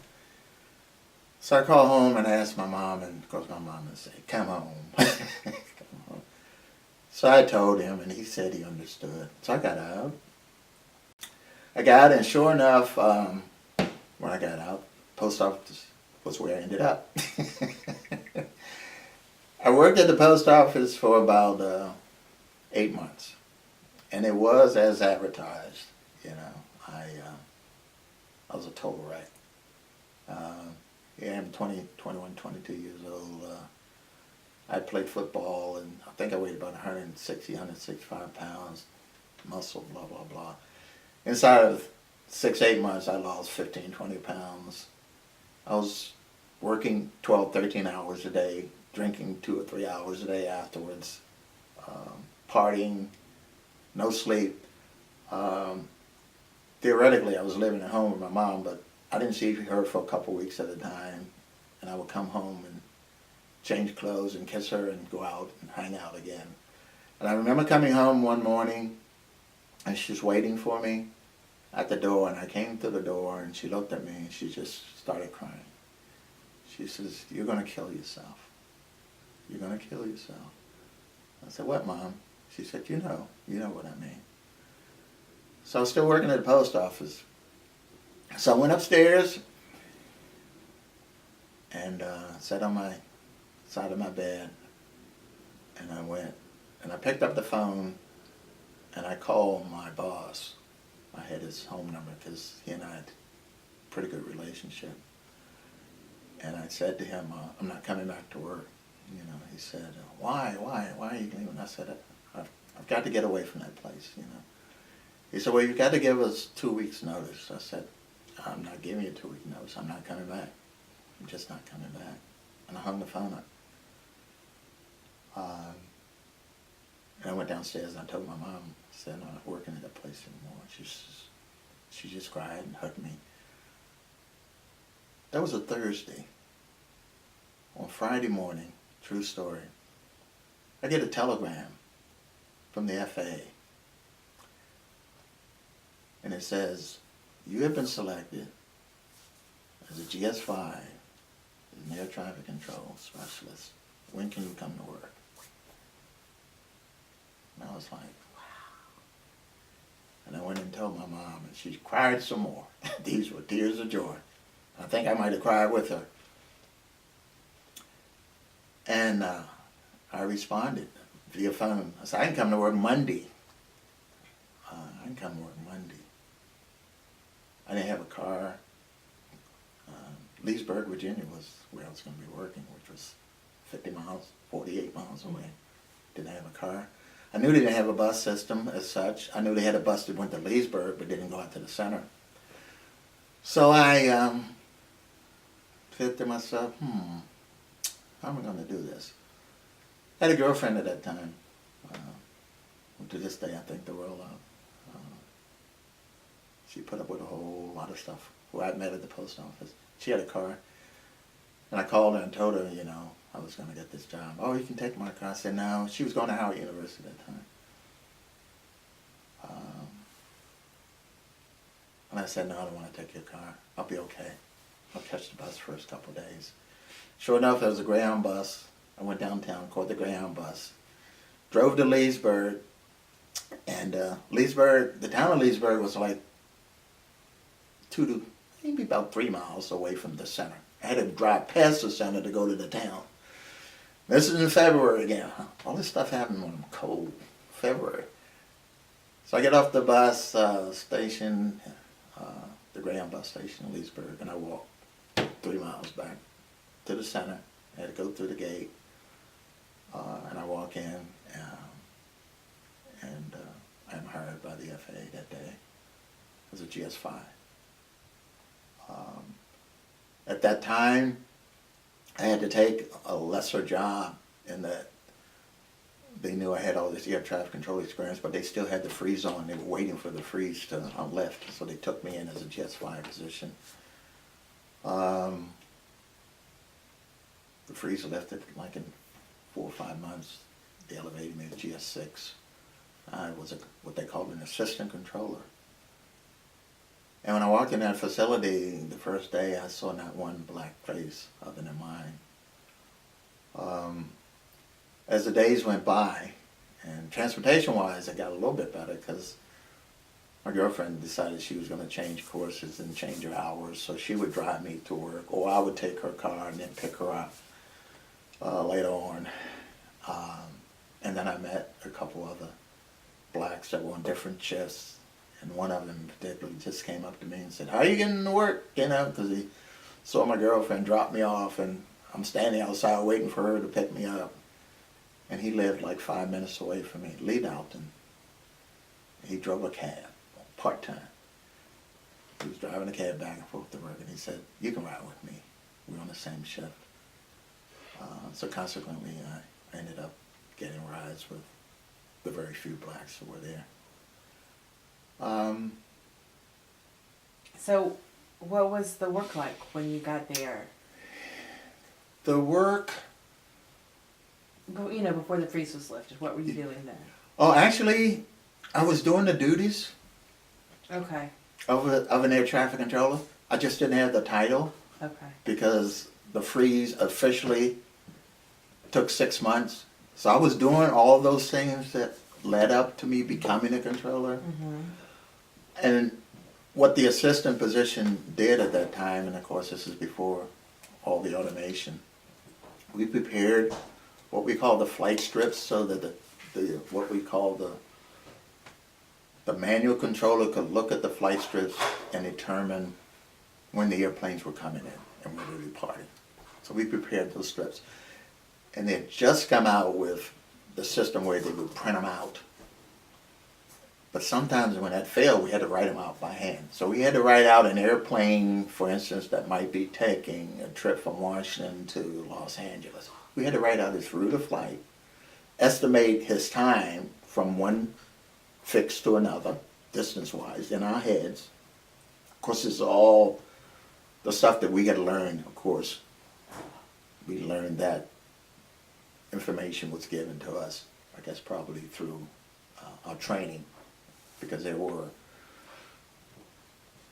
So I called home and asked my mom, and of course my mom would say, come home. Come home. So I told him, and he said he understood. So I got out. And sure enough, when I got out, post office was where I ended up. I worked at the post office for about 8 months, and it was as advertised. I was a total wreck. I'm 21, 22 years old. I played football, and I think I weighed about 160, 165 pounds, muscle, blah, blah, blah. Inside of 6, 8 months, I lost 15, 20 pounds. I was working 12, 13 hours a day, drinking 2 or 3 hours a day afterwards, partying, no sleep. Theoretically, I was living at home with my mom, but I didn't see her for a couple weeks at a time. And I would come home and change clothes and kiss her and go out and hang out again. And I remember coming home one morning, and she was waiting for me at the door, and I came to the door, and she looked at me, and she just started crying. She says, you're going to kill yourself. you're gonna kill yourself. I said, what, Mom? She said, you know what I mean. So I was still working at the post office. So I went upstairs and sat on my side of my bed, and I picked up the phone and I called my boss. I had his home number because he and I had a pretty good relationship. And I said to him, I'm not coming back to work. You know, he said, why are you leaving? I said, I've got to get away from that place, you know. He said, well, you've got to give us 2 weeks notice. I said, I'm not giving you a 2 week notice. I'm not coming back. I'm just not coming back. And I hung the phone up. And I went downstairs and I told my mom, I said, I'm not working at that place anymore. She just cried and hugged me. That was a Thursday. On Friday morning, true story, I get a telegram from the FAA. And it says, you have been selected as a GS5, as an air traffic control specialist. When can you come to work? And I was like, wow. And I went and told my mom, and she cried some more. These were tears of joy. I think I might have cried with her. And I responded via phone. I said, I can come to work Monday. I can come to work Monday. I didn't have a car. Leesburg, Virginia was where I was going to be working, which was 50 miles, 48 miles away. Didn't have a car. I knew they didn't have a bus system as such. I knew they had a bus that went to Leesburg but didn't go out to the center. So I said to myself, how am I going to do this? I had a girlfriend at that time, who to this day I think the world of. She put up with a whole lot of stuff, who I met at the post office. She had a car, and I called her and told her, you know, I was going to get this job. Oh, you can take my car. I said, no. She was going to Howard University at that time. And I said, no, I don't want to take your car. I'll be okay. I'll catch the bus the first couple of days. Sure enough, there was a Greyhound bus. I went downtown, caught the Greyhound bus, drove to Leesburg, and Leesburg, the town of Leesburg was like 2 to maybe about 3 miles away from the center. I had to drive past the center to go to the town. This is in February again. All this stuff happened when I'm cold, February. So I get off the bus station, the Greyhound bus station in Leesburg, and I walk 3 miles back to the center. I had to go through the gate, and I walk in, and I'm hired by the FAA that day as a GS5. At that time, I had to take a lesser job in that they knew I had all this air traffic control experience, but they still had the freeze on. They were waiting for the freeze to lift, so they took me in as a GS5 position. The freeze lifted like in 4 or 5 months. They elevated me to GS6. I was what they called an assistant controller. And when I walked in that facility the first day, I saw not one black face other than mine. As the days went by, and transportation-wise, I got a little bit better because my girlfriend decided she was going to change courses and change her hours, so she would drive me to work, or I would take her car and then pick her up later on. And then I met a couple other blacks that were on different shifts. And one of them particularly just came up to me and said, how are you getting to work? You know, because he saw my girlfriend drop me off, and I'm standing outside waiting for her to pick me up. And he lived like 5 minutes away from me, Lee Dalton. He drove a cab, part-time. He was driving a cab back and forth to work, and he said, you can ride with me. We're on the same shift. So consequently, I ended up getting rides with the very few blacks that were there. So, what was the work like when you got there? The work, You know, before the freeze was lifted, what were you doing then? oh, actually, I was doing the duties Okay, of an air traffic controller. I just didn't have the title okay. because the freeze officially took 6 months. So I was doing all those things that led up to me becoming a controller. And what the assistant position did at that time, and of course this is before all the automation, we prepared what we call the flight strips so that what we call the manual controller could look at the flight strips and determine when the airplanes were coming in and when they were departing. So we prepared those strips. And they had just come out with the system where they would print them out. But sometimes when that failed, we had to write them out by hand. So we had to write out an airplane, for instance, that might be taking a trip from Washington to Los Angeles. We had to write out his route of flight, estimate his time from one fix to another, distance-wise, in our heads. Of course, it's all the stuff that we had to learn, of course. We learned that information was given to us, I guess probably through our training, because there were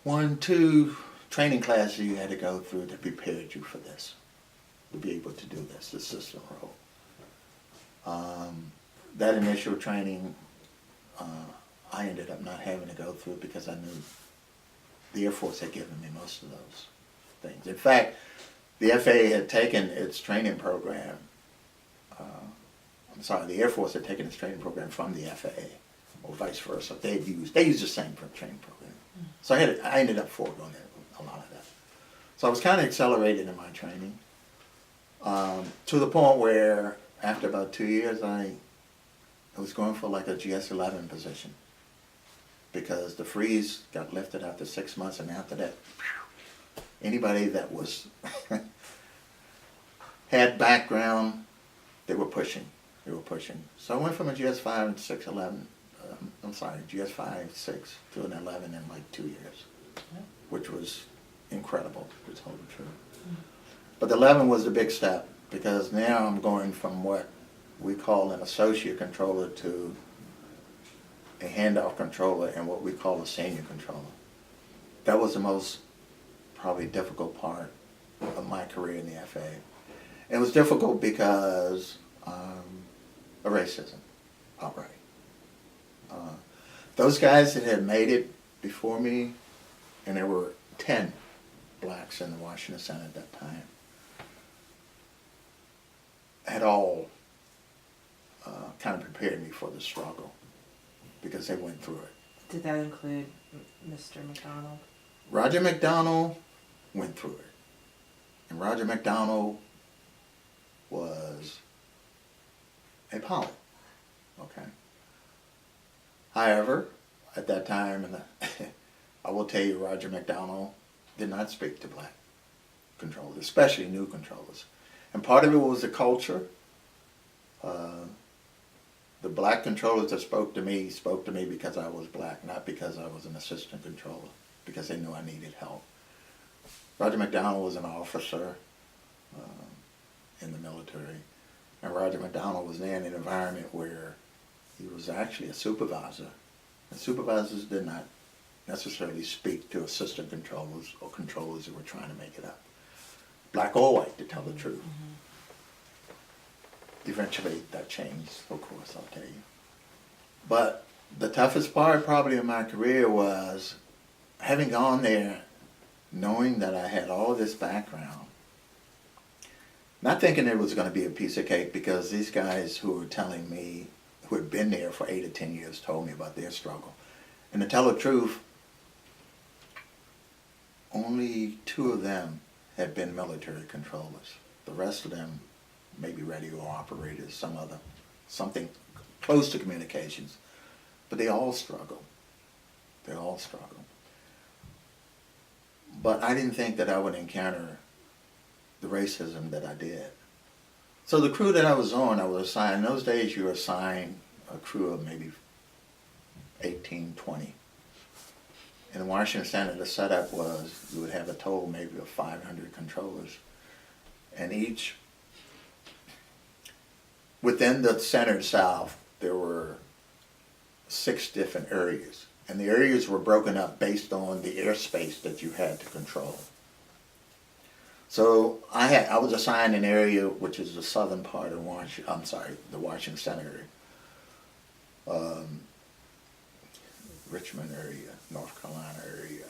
2 training classes you had to go through that prepared you for this, to be able to do this system role. That initial training, I ended up not having to go through because I knew the Air Force had given me most of those things. In fact, the FAA had taken its training program, the Air Force had taken its training program from the FAA, or vice versa. They used the same training program. So I ended up foregoing a lot of that. So I was kind of accelerated in my training, to the point where after about 2 years, I was going for like a GS-11 position, because the freeze got lifted after 6 months, and after that, anybody that was had background, they were pushing. So I went from a GS-5 611, GS-5 6 to an 11 in like 2 years, which was incredible, to tell the truth. But the 11 was the big step, because now I'm going from what we call an associate controller to a handoff controller and what we call a senior controller. That was the most probably difficult part of my career in the FAA. It was difficult because of racism, outright. Those guys that had made it before me, and there were 10 blacks in the Washington Senate at that time, had all kind of prepared me for the struggle, because they went through it. Did that include Mr. McDonald? Roger McDonald went through it. And Roger McDonald was a pilot, okay? However, at that time, I will tell you, Roger McDonald did not speak to black controllers, especially new controllers. And part of it was the culture. The black controllers that spoke to me because I was black, not because I was an assistant controller, because they knew I needed help. Roger McDonald was an officer in the military, and Roger McDonald was in an environment where he was actually a supervisor, and supervisors did not necessarily speak to assistant controllers or controllers who were trying to make it up, black or white, to tell the truth. Eventually that changed, of course, I'll tell you. But the toughest part probably of my career was having gone there, knowing that I had all this background, not thinking it was going to be a piece of cake, because these guys who were telling me, who had been there for 8 or 10 years, told me about their struggle. And to tell the truth, only 2 of them had been military controllers. The rest of them maybe radio operators, something close to communications. But they all struggle. But I didn't think that I would encounter the racism that I did. So the crew that I was on, I was assigned, in those days you were assigned a crew of maybe 18, 20. In the Washington Senate, the setup was you would have a total maybe of 500 controllers. And each, within the center south, there were 6 different areas. And the areas were broken up based on the airspace that you had to control. So I was assigned an area which is the southern part of the Washington Center area, Richmond area, North Carolina area,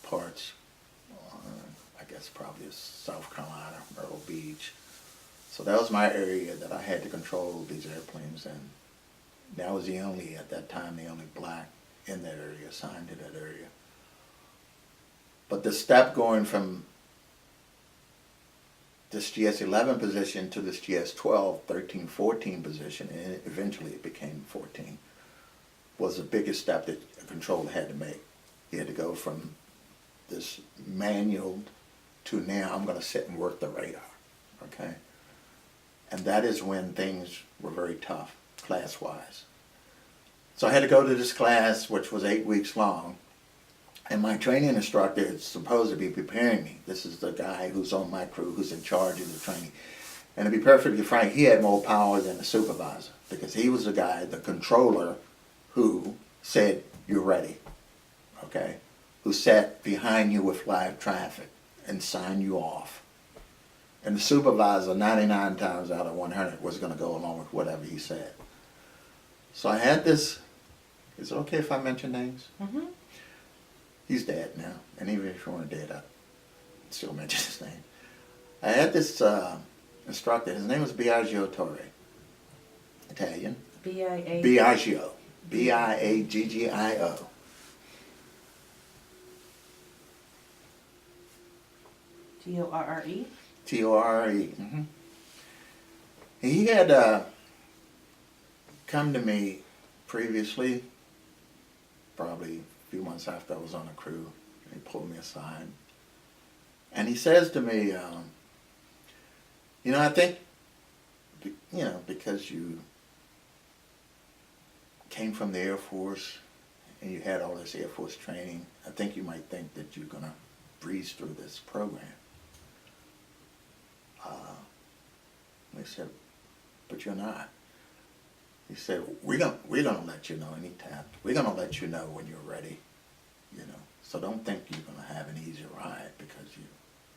parts, I guess probably South Carolina, Myrtle Beach. So that was my area that I had to control these airplanes in. That was at that time, the only black in that area, assigned to that area. But the step going from this GS-11 position to this GS-12, 13, 14 position, and eventually it became 14, was the biggest step that a controller had to make. He had to go from this manual to now I'm going to sit and work the radar, okay? And that is when things were very tough, class-wise. So I had to go to this class, which was 8 weeks long, and my training instructor is supposed to be preparing me. This is the guy who's on my crew, who's in charge of the training. And to be perfectly frank, he had more power than the supervisor, because he was the guy, the controller, who said, "You're ready," okay? Who sat behind you with live traffic and signed you off. And the supervisor, 99 times out of 100, was going to go along with whatever he said. So I had this, is it okay if I mention names? Mm-hmm. He's dead now, and even if you weren't dead, I'd still mention his name. I had this instructor, his name was Biagio Torre, Italian. BIA. Biagio, Biaggio. Torre. Torre. He had come to me previously, probably a few months after I was on the crew, and he pulled me aside. And he says to me, I think, because you came from the Air Force and you had all this Air Force training, I think you might think that you're going to breeze through this program. I said, but you're not. He said, we're gonna let you know anytime. We're gonna let you know when you're ready, So don't think you're gonna have an easy ride because you're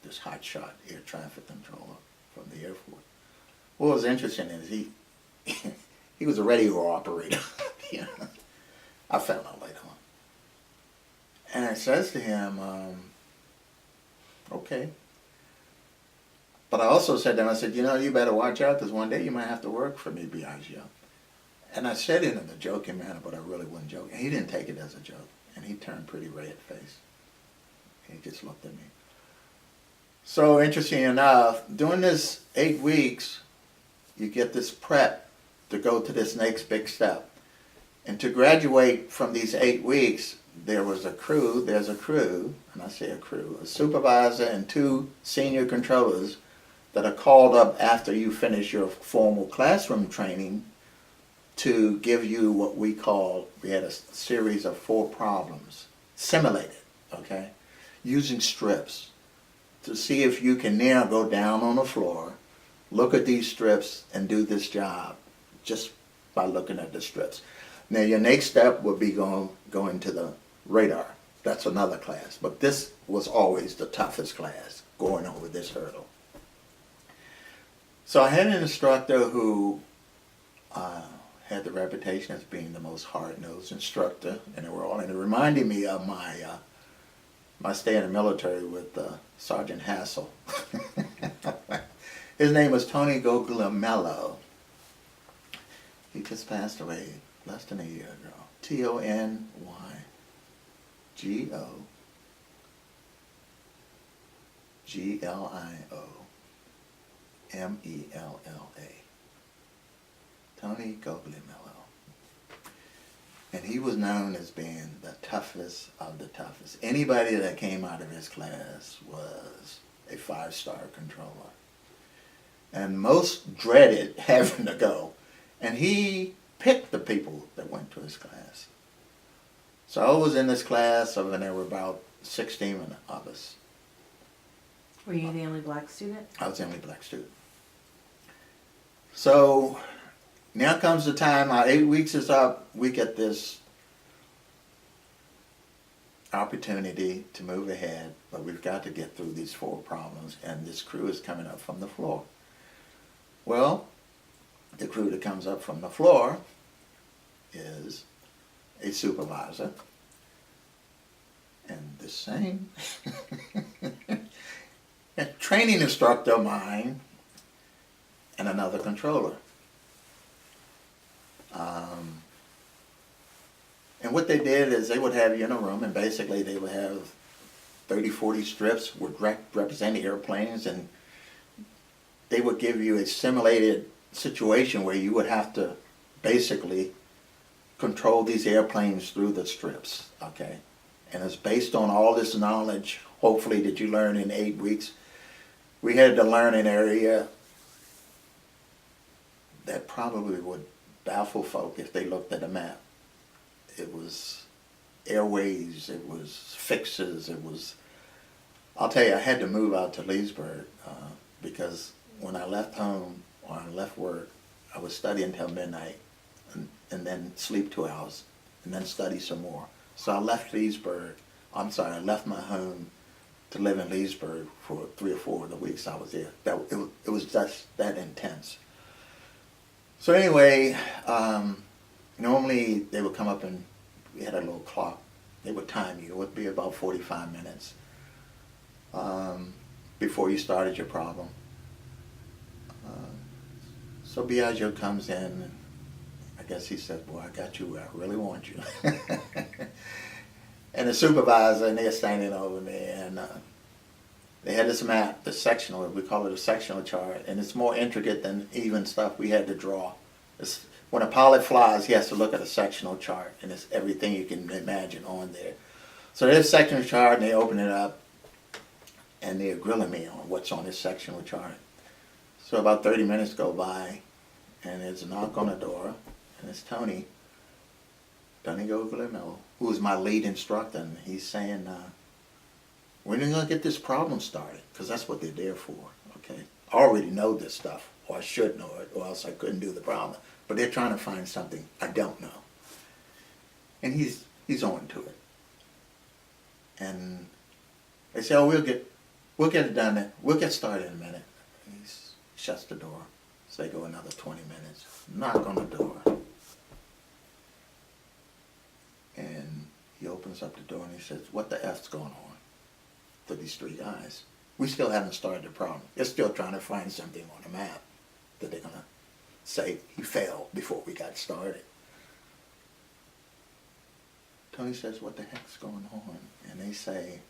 this hotshot air traffic controller from the Air Force. What was interesting is he was a radio operator. I found out later on. And I says to him, okay. But I also said to him, I said, you better watch out because one day you might have to work for me, Biagio. And I said it in a joking manner, but I really wasn't joking. He didn't take it as a joke. And he turned pretty red-faced. He just looked at me. So interesting enough, during this 8 weeks, you get this prep to go to this next big step. And to graduate from these 8 weeks, there's a crew, and I say a crew, a supervisor and 2 senior controllers that are called up after you finish your formal classroom training to give you what we had a series of 4 problems, simulated, okay, using strips to see if you can now go down on the floor, look at these strips and do this job just by looking at the strips. Now your next step would be go into the radar. That's another class, but this was always the toughest class, going over this hurdle. So I had an instructor who had the reputation as being the most hard-nosed instructor in the world, and it reminded me of my stay in the military with Sergeant Hassel. His name was Tony Guglielmello. He just passed away less than a year ago. TonyGoglielmella. Tony Guglielmello. And he was known as being the toughest of the toughest. Anybody that came out of his class was a 5-star controller. And most dreaded having to go. And he picked the people that went to his class. So I was in this class, and there were about 16 of us. Were you the only black student? I was the only black student. So now comes the time, our 8 weeks is up, we get this opportunity to move ahead, but we've got to get through these 4 problems, and this crew is coming up from the floor. Well, the crew that comes up from the floor is a supervisor, and the same a training instructor of mine, and another controller. And what they did is they would have you in a room, and basically they would have 30, 40 strips would represent airplanes, and they would give you a simulated situation where you would have to basically control these airplanes through the strips, okay? And it's based on all this knowledge, hopefully, that you learn in 8 weeks. We had to learn an area that probably would baffle folk if they looked at a map. It was airways, it was fixes, it was... I'll tell you, I had to move out to Leesburg because when I left home or I left work, I would study until midnight and then sleep 2 hours and then study some more. So I left I left my home to live in Leesburg for 3 or 4 of the weeks I was there. It was just that intense. So anyway, normally they would come up and we had a little clock. They would time you. It would be about 45 minutes before you started your problem. So Biagio comes in, and I guess he said, "Boy, I got you where I really want you." And the supervisor, and they're standing over me, and they had this map, the sectional, we call it a sectional chart, and it's more intricate than even stuff we had to draw. When a pilot flies, he has to look at a sectional chart, and it's everything you can imagine on there. So there's a sectional chart, and they open it up, and they're grilling me on what's on this sectional chart. So about 30 minutes go by, and there's a knock on the door, and it's Tony Guglielmo, who is my lead instructor, and he's saying, when are you going to get this problem started? Because that's what they're there for, okay? I already know this stuff, or I should know it, or else I couldn't do the problem. But they're trying to find something I don't know. And he's on to it. And they say, "Oh, we'll get it done. We'll get started in a minute." And he shuts the door. So they go another 20 minutes. Knock on the door. And he opens up the door and he says, "What the F's going on for these 3 guys? We still haven't started the problem. They're still trying to find something on the map that they're going to say he failed before we got started." Tony says, "What the heck's going on?" And they say,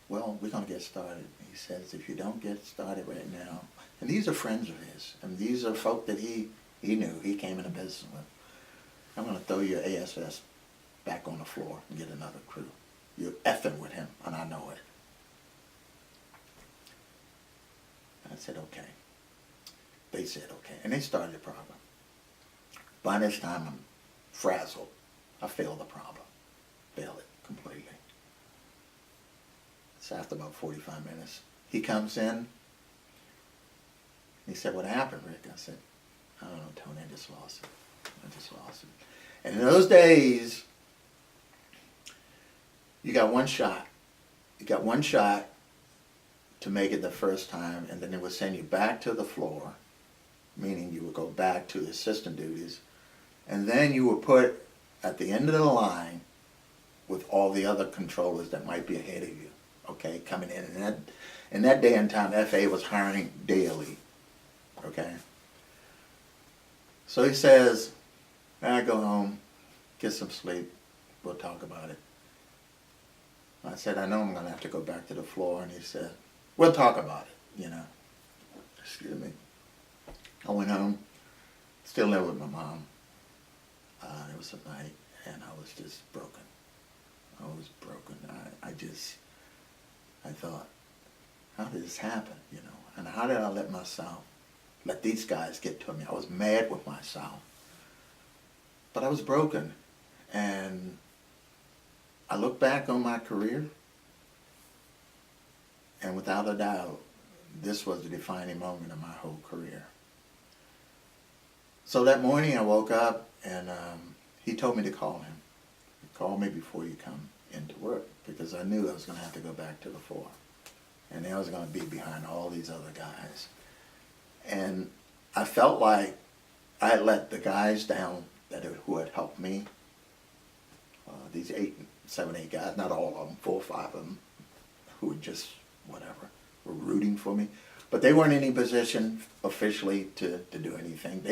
"Well, we're going to get started." He says, "If you don't get started right now," and these are friends of his, and these are folk that he knew, he came into business with, "I'm going to throw your ASS back on the floor and get another crew. You're effing with him, and I know it." And I said, "Okay." They said, "Okay." And they started the problem. By this time, I'm frazzled. I failed the problem. Failed it completely. So after about 45 minutes, he comes in. He said, "What happened, Rick?" I said, "I don't know, Tony, I just lost it. And in those days, you got one shot. You got one shot to make it the first time, and then they would send you back to the floor, meaning you would go back to the assistant duties, and then you were put at the end of the line with all the other controllers that might be ahead of you, okay, coming in. And in that day and time, FAA was hiring daily, okay? So he says, "I go home, get some sleep, we'll talk about it." I said, "I know I'm going to have to go back to the floor." And he said, "We'll talk about it, you know." Excuse me. I went home, still there with my mom. It was a night, and I was just broken. I was broken. I thought, how did this happen, you know? And how did I let these guys get to me? I was mad with myself. But I was broken. And I look back on my career, and without a doubt, this was the defining moment of my whole career. So that morning I woke up, and he told me to call him. "Call me before you come into work because I knew I was going to have to go back to the floor. And I was going to be behind all these other guys. And I felt like I had let the guys down who had helped me. These 7, 8 guys, not all of them, 4 or 5 of them, who were just whatever, were rooting for me. But they weren't in any position officially to do anything.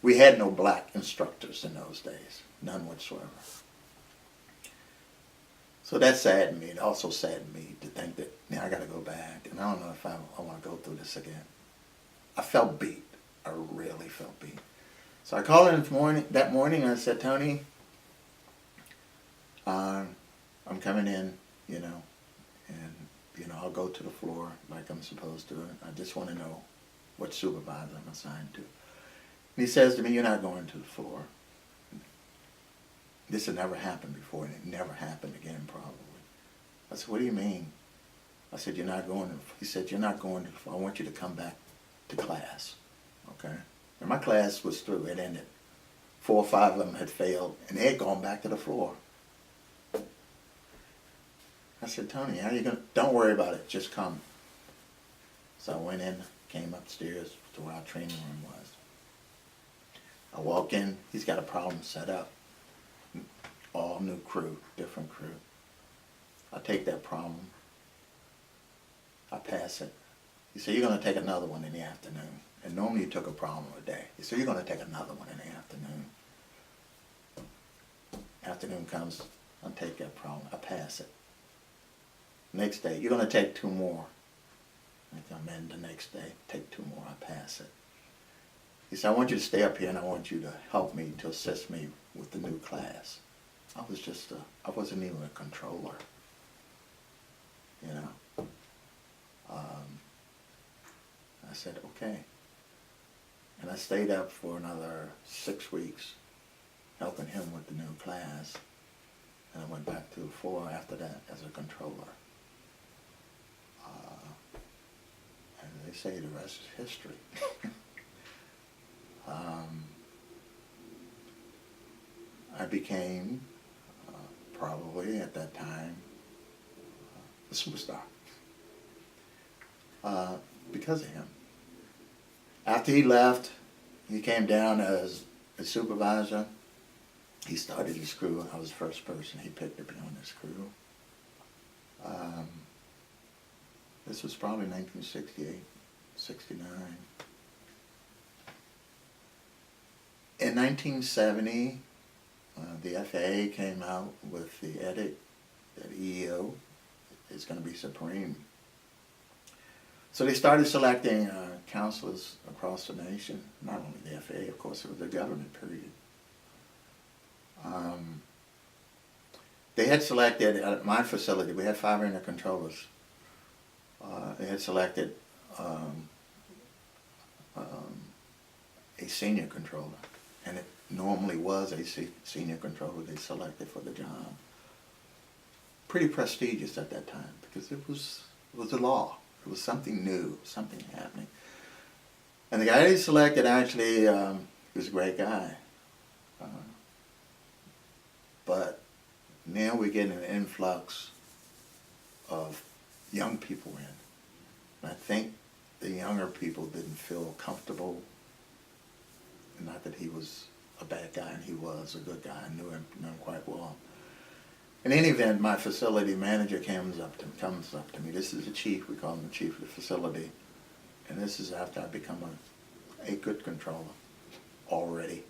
We had no black instructors in those days, none whatsoever. So that saddened me. It also saddened me to think that now I got to go back, and I don't know if I want to go through this again. I felt beat. I really felt beat. So I called him that morning, and I said, Tony, I'm coming in, and I'll go to the floor like I'm supposed to. I just want to know what supervisor I'm assigned to. And he says to me, you're not going to the floor. This had never happened before, and it never happened again, probably. I said, what do you mean? I said, you're not going to, he said, you're not going to the floor. I want you to come back to class, okay? And my class was through, it ended. 4 or 5 of them had failed, and they had gone back to the floor. I said, Tony, how are you going to, don't worry about it, just come. So I went in, came upstairs to where our training room was. I walk in, he's got a problem set up. All new crew, different crew. I take that problem, I pass it. He said, you're going to take another one in the afternoon. And normally you took a problem a day. He said, you're going to take another one in the afternoon. Afternoon comes, I take that problem, I pass it. Next day, you're going to take 2 more. I come in the next day, take 2 more, I pass it. He said, I want you to stay up here and I want you to help me, to assist me with the new class. I wasn't even a controller, I said, okay. And I stayed up for another 6 weeks, helping him with the new class. And I went back to the floor after that as a controller. And they say the rest is history. I became, probably at that time, a superstar. Because of him. After he left, he came down as a supervisor. He started his crew. I was the first person he picked to be on his crew. This was probably 1968, 69. In 1970, the FAA came out with the edict that EEO is going to be supreme. So they started selecting counselors across the nation, not only the FAA, of course, it was the government, period. They had selected, at my facility, we had 500 controllers. They had selected a senior controller, and it normally was a senior controller they selected for the job. Pretty prestigious at that time, because it was the law. It was something new, something happening. And the guy they selected actually, he was a great guy. But now we're getting an influx of young people in. And I think the younger people didn't feel comfortable. Not that he was a bad guy, and he was a good guy. I knew him quite well. In any event, my facility manager comes up to me. This is the chief, we call him the chief of the facility. And this is after I become a good controller already.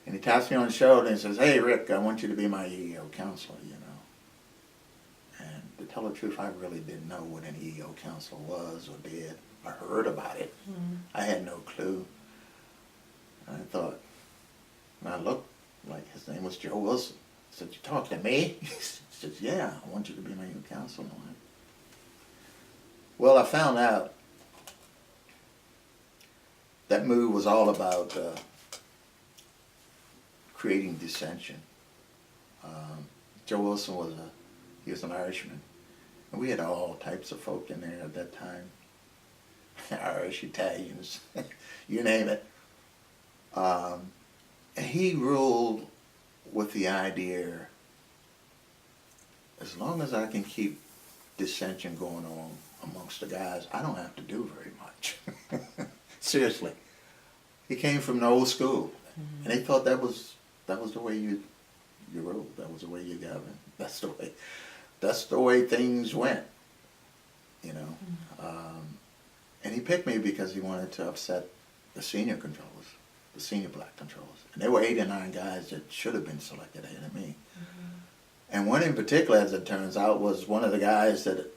And he taps me on the shoulder and says, hey Rick, I want you to be my EEO counselor, And to tell the truth, I really didn't know what an EEO counselor was or did. I heard about it. I had no clue. And I thought, and I looked like his name was Joe Wilson. I said, you talking to me? He says, yeah, I want you to be my new counselor. Well, I found out that move was all about creating dissension. Joe Wilson he was an Irishman. And we had all types of folk in there at that time. Irish, Italians, you name it. And he ruled with the idea as long as I can keep dissension going on amongst the guys, I don't have to do very much. Seriously. He came from the old school, and he thought that was the way you ruled. That was the way you governed. That's the way things went. You know, and he picked me because he wanted to upset the senior controllers, the senior black controllers, and there were 8 or 9 guys that should have been selected ahead of me. And one in particular, as it turns out, was one of the guys that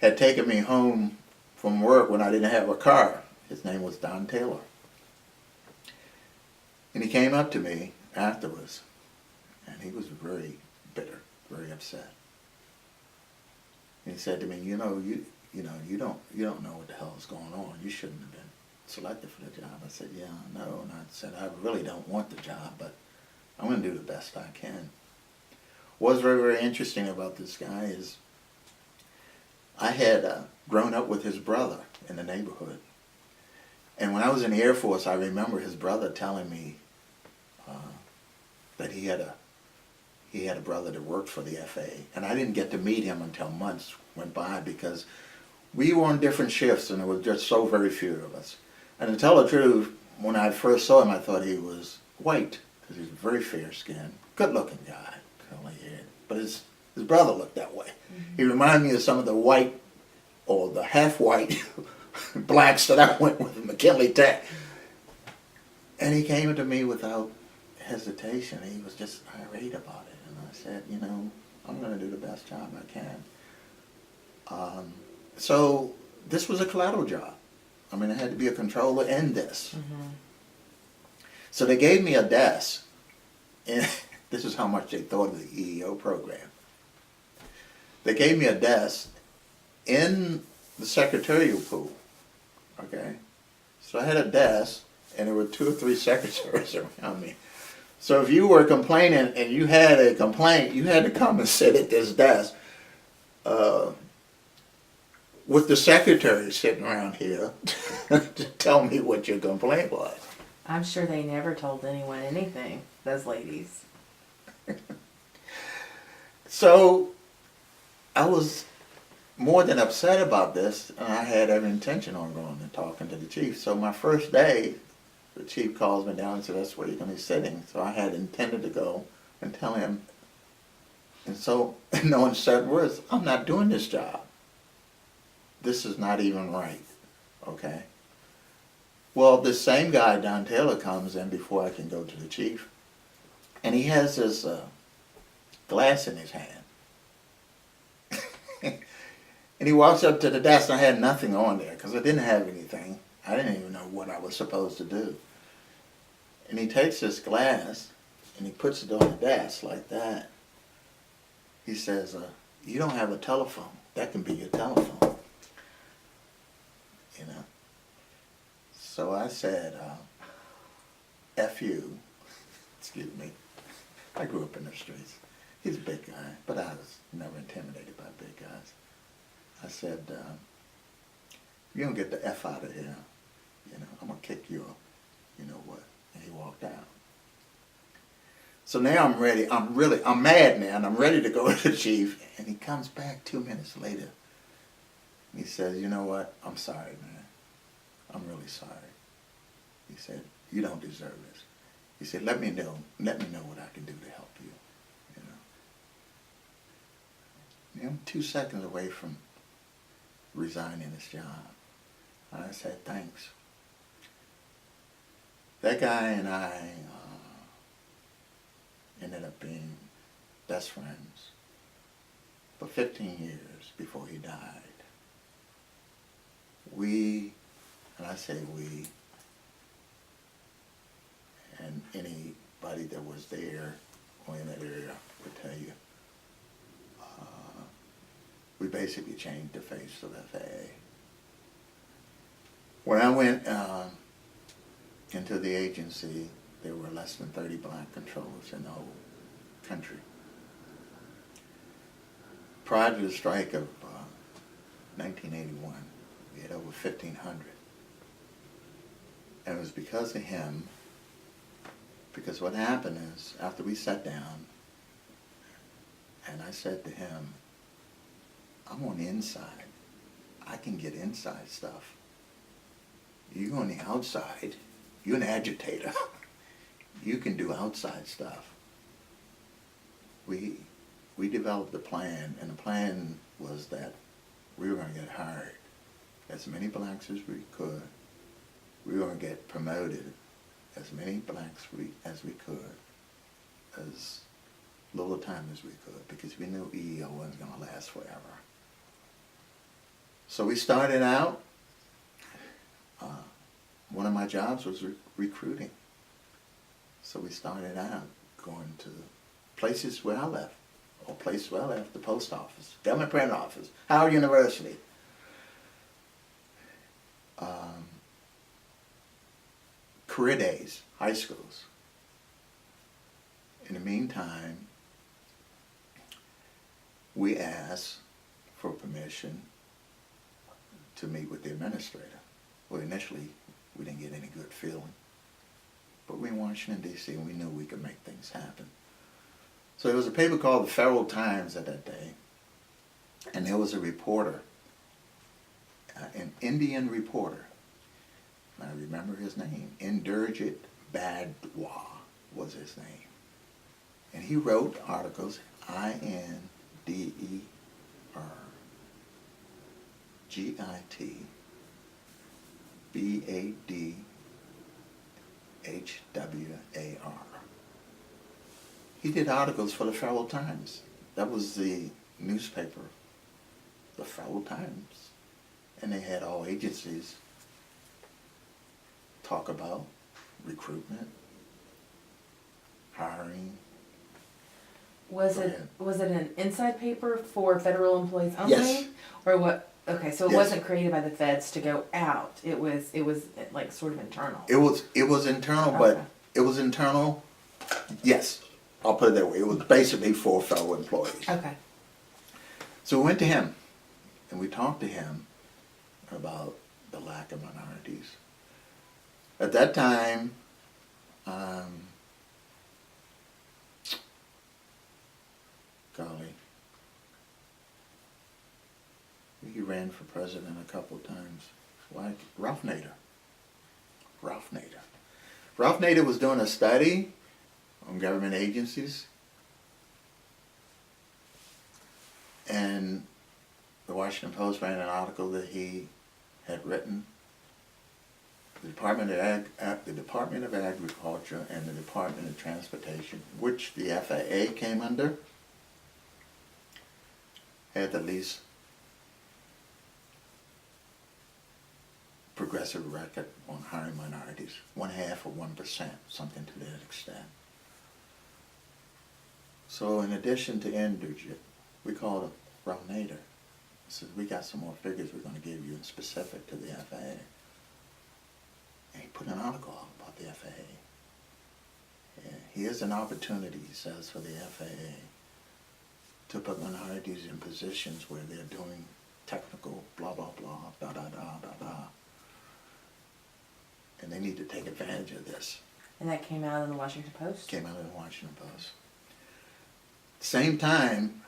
had taken me home from work when I didn't have a car. His name was Don Taylor. And he came up to me afterwards, and he was very bitter, very upset. And he said to me, you don't know what the hell is going on. You shouldn't have been selected for the job. I said, yeah, I know. And I said, I really don't want the job, but I'm going to do the best I can. What's very, very interesting about this guy is I had grown up with his brother in the neighborhood. And when I was in the Air Force, I remember his brother telling me that he had a brother that worked for the FAA. And I didn't get to meet him until months went by because we were on different shifts and there was just so very few of us. And to tell the truth, when I first saw him, I thought he was white because he was very fair-skinned, good-looking guy, curly haired. But his brother looked that way. He reminded me of some of the white or the half-white blacks that I went with at McKinley Tech. And he came to me without hesitation. He was just irate about it. And I said, I'm going to do the best job I can. So this was a collateral job. I mean, I had to be a controller in this. So they gave me a desk. And this is how much they thought of the EEO program. They gave me a desk in the secretarial pool. Okay? So I had a desk, and there were 2 or 3 secretaries around me. So if you were complaining and you had a complaint, you had to come and sit at this desk with the secretary sitting around here to tell me what your complaint was. I'm sure they never told anyone anything, those ladies. So I was more than upset about this, and I had every intention on going and talking to the chief. So my first day, the chief calls me down and said, that's where you're going to be sitting. So I had intended to go and tell him. And so, no uncertain words, I'm not doing this job. This is not even right. Okay? Well, this same guy, Don Taylor, comes in before I can go to the chief. And he has this glass in his hand. And he walks up to the desk, and I had nothing on there because I didn't have anything. I didn't even know what I was supposed to do. And he takes this glass and he puts it on the desk like that. He says, you don't have a telephone. That can be your telephone. So I said, F you. Excuse me. I grew up in the streets. He's a big guy, but I was never intimidated by big guys. I said, you don't get the F out of here. I'm going to kick you up. You know what? And he walked out. So now I'm ready. I'm mad now, and I'm ready to go to the chief. And he comes back 2 minutes later. And he says, you know what? I'm sorry, man. I'm really sorry. He said, you don't deserve this. He said, let me know what I can do to help you. I'm 2 seconds away from resigning this job. And I said, thanks. That guy and I ended up being best friends for 15 years before he died. And I say we, and anybody that was there or in that area would tell you, we basically changed the face of FAA. When I went into the agency, there were less than 30 black controllers in the whole country. Prior to the strike of 1981, we had over 1,500. And it was because of him, because what happened is, after we sat down And I said to him, I'm on the inside. I can get inside stuff. You on the outside, you're an agitator. You can do outside stuff. We developed a plan, and the plan was that we were going to get hired as many blacks as we could. We were going to get promoted as many blacks as we could, as little time as we could, because we knew EEO wasn't going to last forever. So we started out, one of my jobs was recruiting. So we started out going to places where I left, or places where I left, the post office, government print office, Howard University. Career days, high schools. In the meantime, we asked for permission to meet with the administrator. Well, initially, we didn't get any good feeling. But we in Washington, D.C., and we knew we could make things happen. So there was a paper called the Federal Times at that day, and there was a reporter, an Indian reporter. I remember his name. Inderjit Badwa was his name. And he wrote articles, INDERGITBADHWAR. He did articles for the Federal Times. That was the newspaper, the Federal Times. And they had all agencies talk about recruitment, hiring. Was Go it ahead. was it an inside paper for federal employees only? Yes. Or what? Okay, so it Yes. wasn't created by the feds to go out. It was like sort of internal. It was internal, but Okay. it was internal. Yes, I'll put it that way. It was basically for federal employees. Okay. So we went to him, and we talked to him about the lack of minorities. At that time, golly, he ran for president a couple of times. Like Ralph Nader. Ralph Nader. Ralph Nader was doing a study on government agencies, and the Washington Post ran an article that he had written. The Department of Agriculture and the Department of Transportation, which the FAA came under, had the least progressive record on hiring minorities, 1/2 of 1%, something to that extent. So in addition to Inderjit, we called up Ralph Nader. I said, we got some more figures we're going to give you in specific to the FAA. And he put an article out about the FAA. And here's an opportunity, he says, for the FAA to put minorities in positions where they're doing technical blah, blah, blah, da, da, da, da, da. And they need to take advantage of this. And that came out in the Washington Post? Came out of the Washington Post. Same time,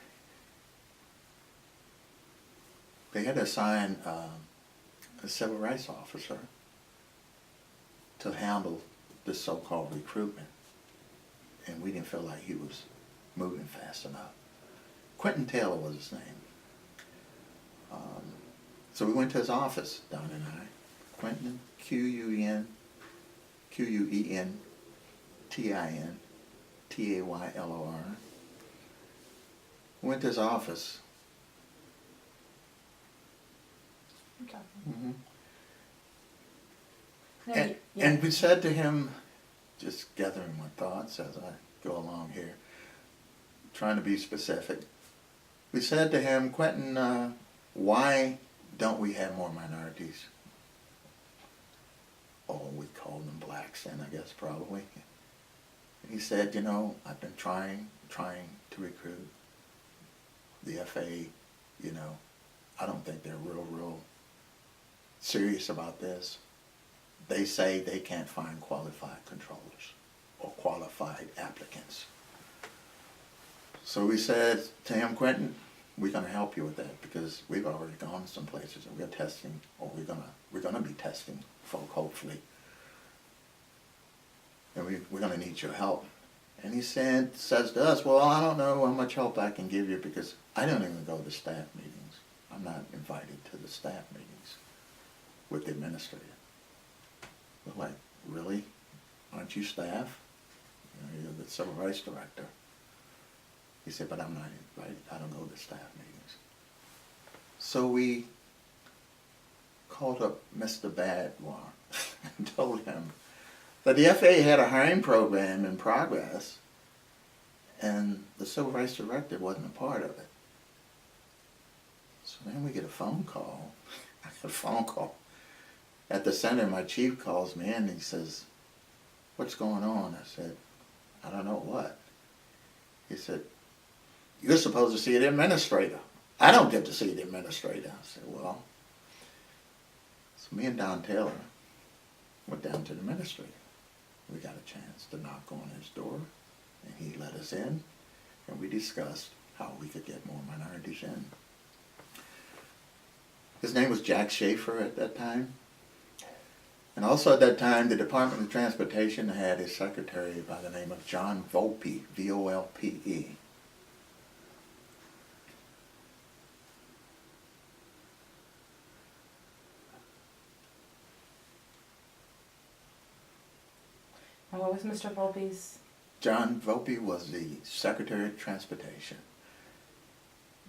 they had to assign a civil rights officer to handle this so-called recruitment. And we didn't feel like he was moving fast enough. Quentin Taylor was his name. So we went to his office, Don and I. Quentin, Quentin went to his office. Okay. Mm-hmm. No, And we said to him, just gathering my thoughts as I go along here, trying to be specific. We said to him, Quentin, why don't we have more minorities? Oh, we called them blacks then, I guess, probably. And he said, you know, I've been trying to recruit the FAA, you know, I don't think they're real serious about this. They say they can't find qualified controllers or qualified applicants. So we said to him, Quentin, we're gonna help you with that because we've already gone some places and we're testing, or we're gonna be testing folk, hopefully. And we're gonna need your help. And he says to us, well, I don't know how much help I can give you because I don't even go to staff meetings. I'm not invited to the staff meetings with the administrator. We're like, really? Aren't you staff? You know, you're the civil rights director. He said, but I'm not invited. I don't go to staff meetings. So we called up Mr. Badwar and told him that the FAA had a hiring program in progress and the civil rights director wasn't a part of it. So then we get a phone call. I get a phone call. At the center, my chief calls me in and he says, what's going on? I said, I don't know what. He said, you're supposed to see the administrator. I don't get to see the administrator. I said, well. So me and Don Taylor went down to the administrator. We got a chance to knock on his door, and he let us in, and we discussed how we could get more minorities in. His name was Jack Schaefer at that time. And also at that time, the Department of Transportation had a secretary by the name of John Volpe, V-O-L-P-E. And what was Mr. Volpe's? John Volpe was the Secretary of Transportation.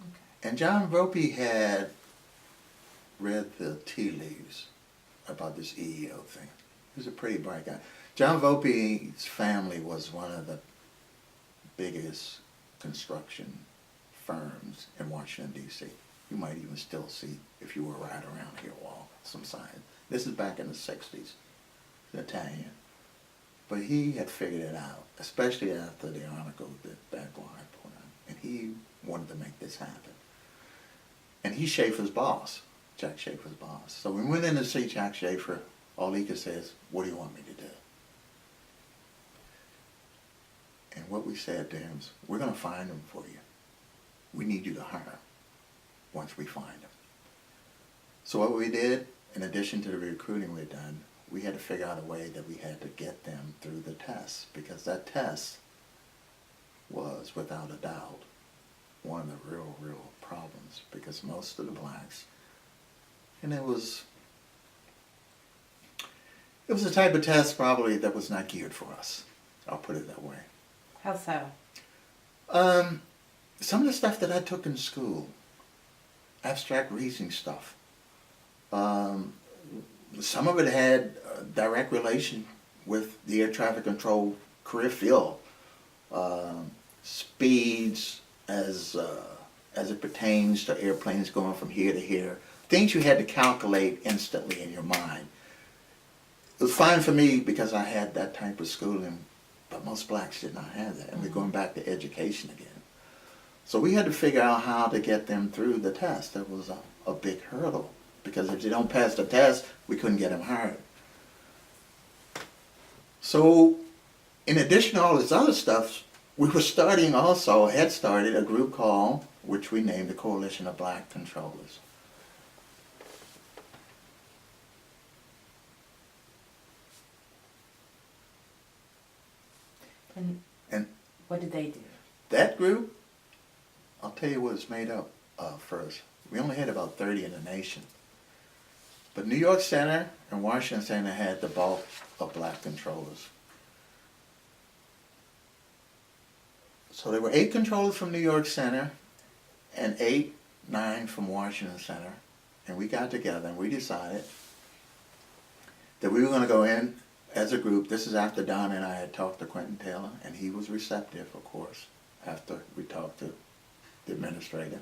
Okay. And John Volpe had read the tea leaves about this EEO thing. He was a pretty bright guy. John Volpe's family was one of the biggest construction firms in Washington, D.C. You might even still see, if you were right around here, some signs. This is back in the 60s. He's Italian. But he had figured it out, especially after the article that Badwar had put on. And he wanted to make this happen. And he's Schaefer's boss, Jack Schaefer's boss. So we went in to see Jack Schaefer. All he could say is, what do you want me to do? And what we said to him is, we're going to find them for you. We need you to hire them once we find them. So what we did, in addition to the recruiting we had done, we had to figure out a way that we had to get them through the test, because that test was, without a doubt, one of the real problems, because most of the blacks, and it was the type of test probably that was not geared for us. I'll put it that way. How so? Some of the stuff that I took in school, abstract reasoning stuff, some of it had direct relation with the air traffic control career field. Speeds as it pertains to airplanes going from here to here. Things you had to calculate instantly in your mind. It was fine for me because I had that type of schooling, but most blacks did not have that. And we're going back to education again. So we had to figure out how to get them through the test. That was a big hurdle, because if they don't pass the test, we couldn't get them hired. So in addition to all this other stuff, we were starting also, had started a group called, which we named the Coalition of Black Controllers. And what did they do? That group, I'll tell you what it's made up of first. We only had about 30 in the nation. But New York Center and Washington Center had the bulk of black controllers. So there were 8 controllers from New York Center and 9 from Washington Center. And we got together and we decided that we were going to go in as a group. This is after Don and I had talked to Quentin Taylor, and he was receptive, of course, after we talked to the administrator.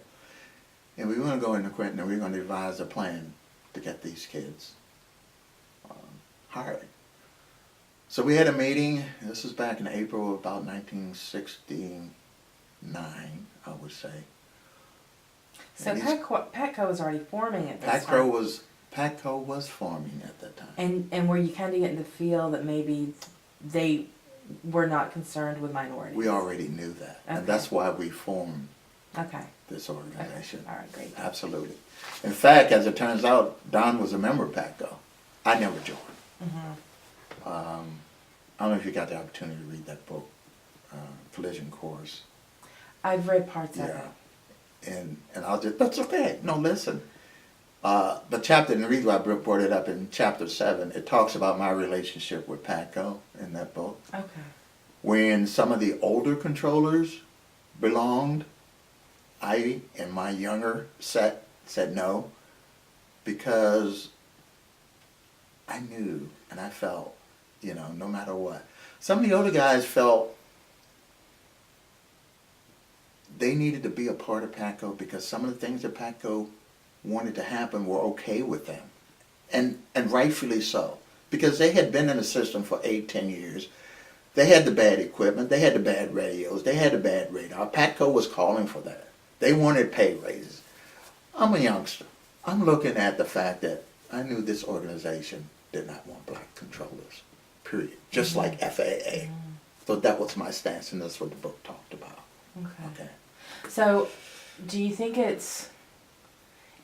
And we were going to go into Quentin and we were going to devise a plan to get these kids hired. So we had a meeting. This was back in April of about 1969, I would say. So And PATCO was already forming at this time. PATCO was forming at that time. And were you kind of getting the feel that maybe they we're not concerned with minorities? We already knew that, Okay. and that's why we formed Okay. this Okay. organization. All right, great. Absolutely. In fact, as it turns out, Don was a member of PATCO. I never joined. I don't know if you got the opportunity to read that book, Collision Course. I've read parts of Yeah. it. And I'll just, that's okay. No, listen. The chapter, and the reason why I brought it up in chapter 7, it talks about my relationship with PATCO in that book. Okay. When some of the older controllers belonged, I and my younger set said no, because I knew and I felt, no matter what. Some of the older guys felt they needed to be a part of PATCO because some of the things that PATCO wanted to happen were okay with them. And rightfully so. Because they had been in the system for 8-10 years. They had the bad equipment, they had the bad radios, they had the bad radar. PATCO was calling for that. They wanted pay raises. I'm a youngster. I'm looking at the fact that I knew this organization did not want black controllers. Period. Just like FAA. So that was my stance, and that's what the book talked about. Okay. So, do you think it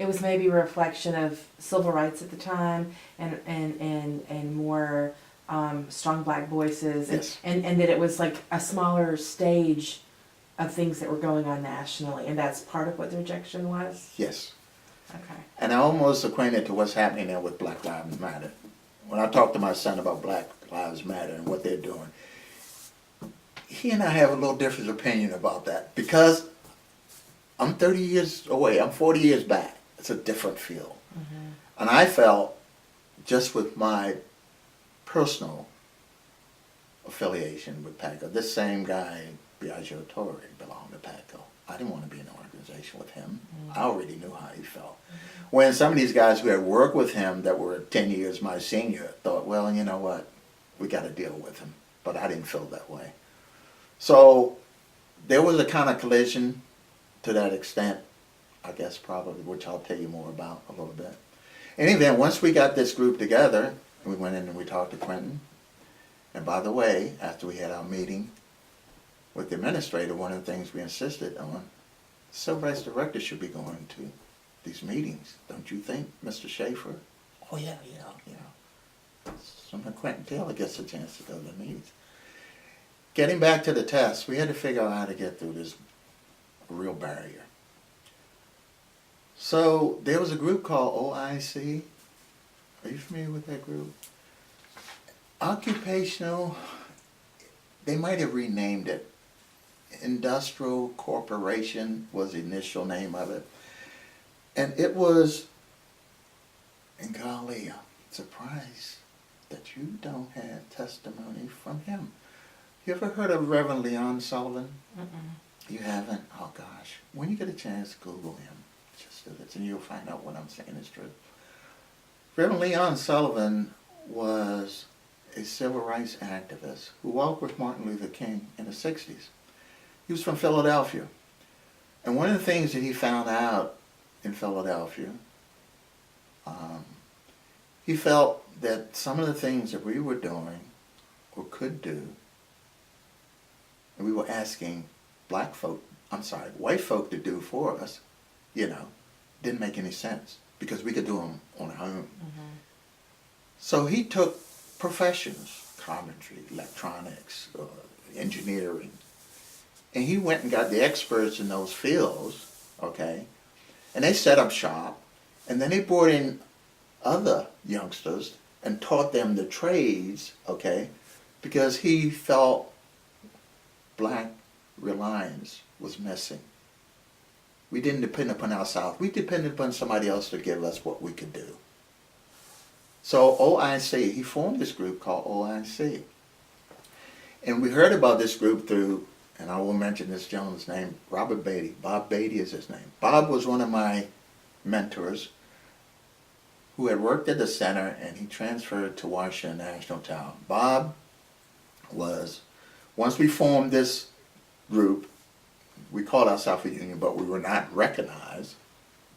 was maybe a reflection of civil rights at the time and more strong black voices, Yes. and that it was like a smaller stage of things that were going on nationally, and that's part of what the rejection was? Yes. Okay. And I almost acquainted to what's happening there with Black Lives Matter. When I talked to my son about Black Lives Matter and what they're doing, he and I have a little different opinion about that because I'm 30 years away. I'm 40 years back. It's a different feel. And I felt, just with my personal affiliation with PATCO, this same guy, Biagio Torre, belonged to PATCO. I didn't want to be in an organization with him. I already knew how he felt. When some of these guys who had worked with him that were 10 years my senior thought, well, you know what, we got to deal with him. But I didn't feel that way. So there was a kind of collision to that extent, I guess probably, which I'll tell you more about a little bit. In any event, once we got this group together, we went in and we talked to Quentin. And by the way, after we had our meeting with the administrator, one of the things we insisted on, civil rights director should be going to these meetings, don't you think, Mr. Schaefer? Oh yeah. So when Quentin Taylor gets a chance to go to the meetings. Getting back to the test, we had to figure out how to get through this real barrier. So there was a group called OIC. Are you familiar with that group? Occupational, they might have renamed it. Industrial Corporation was the initial name of it. And it was, and golly, I'm surprised that you don't have testimony from him. You ever heard of Reverend Leon Sullivan? You haven't? Oh gosh. When you get a chance, Google him. Just do this and you'll find out what I'm saying is true. Reverend Leon Sullivan was a civil rights activist who walked with Martin Luther King in the 60s. He was from Philadelphia. And one of the things that he found out in Philadelphia, he felt that some of the things that we were doing or could do, and we were asking white folk to do for us, didn't make any sense because we could do them on our own. So he took professions, carpentry, electronics, engineering, and he went and got the experts in those fields, okay, and they set up shop, and then they brought in other youngsters and taught them the trades, okay, because he felt black reliance was missing. We didn't depend upon ourselves. We depended upon somebody else to give us what we could do. So OIC, he formed this group called OIC. And we heard about this group through, and I will mention this gentleman's name, Robert Beatty. Bob Beatty is his name. Bob was one of my mentors who had worked at the center, and he transferred to Washington National Tower. Bob was, once we formed this group, we called ourselves a union, but we were not recognized.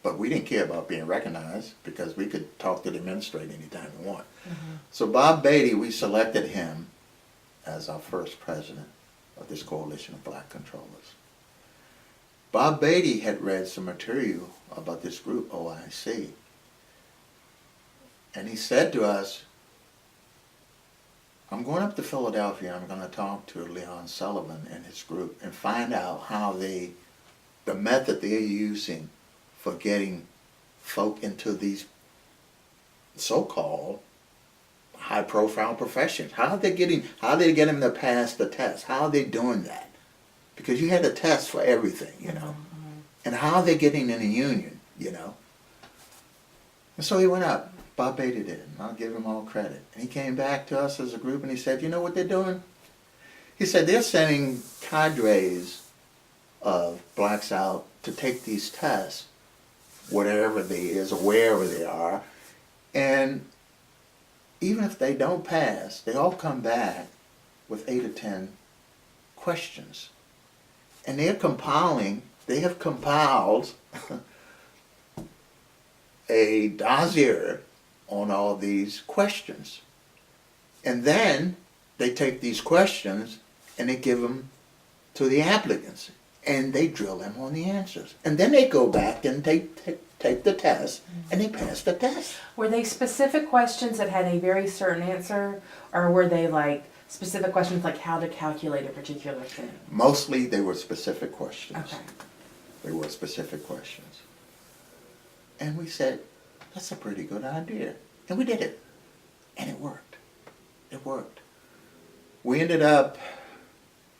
But we didn't care about being recognized because we could talk to the administrator anytime we want. So Bob Beatty, we selected him as our first president of this coalition of black controllers. Bob Beatty had read some material about this group, OIC, and he said to us, I'm going up to Philadelphia, I'm going to talk to Leon Sullivan and his group and find out how the method they're using for getting folk into these so-called high-profile professions. How are they getting them to pass the test? How are they doing that? Because you had a test for everything, you know. And how are they getting in a union, you know? And so he went up. Bob Beatty did, and I'll give him all credit. And he came back to us as a group and he said, you know what they're doing? He said they're sending cadres of blacks out to take these tests, whatever they is or wherever they are, and even if they don't pass, they all come back with 8 or 10 questions. And they have compiled a dossier on all these questions. And then they take these questions and they give them to the applicants. And they drill them on the answers. And then they go back and take the test, and they pass the test. Were they specific questions that had a very certain answer, or were they like specific questions like how to calculate a particular thing? Mostly they were specific questions. Okay. They were specific questions. And we said, that's a pretty good idea. And we did it. And it worked. It worked. We ended up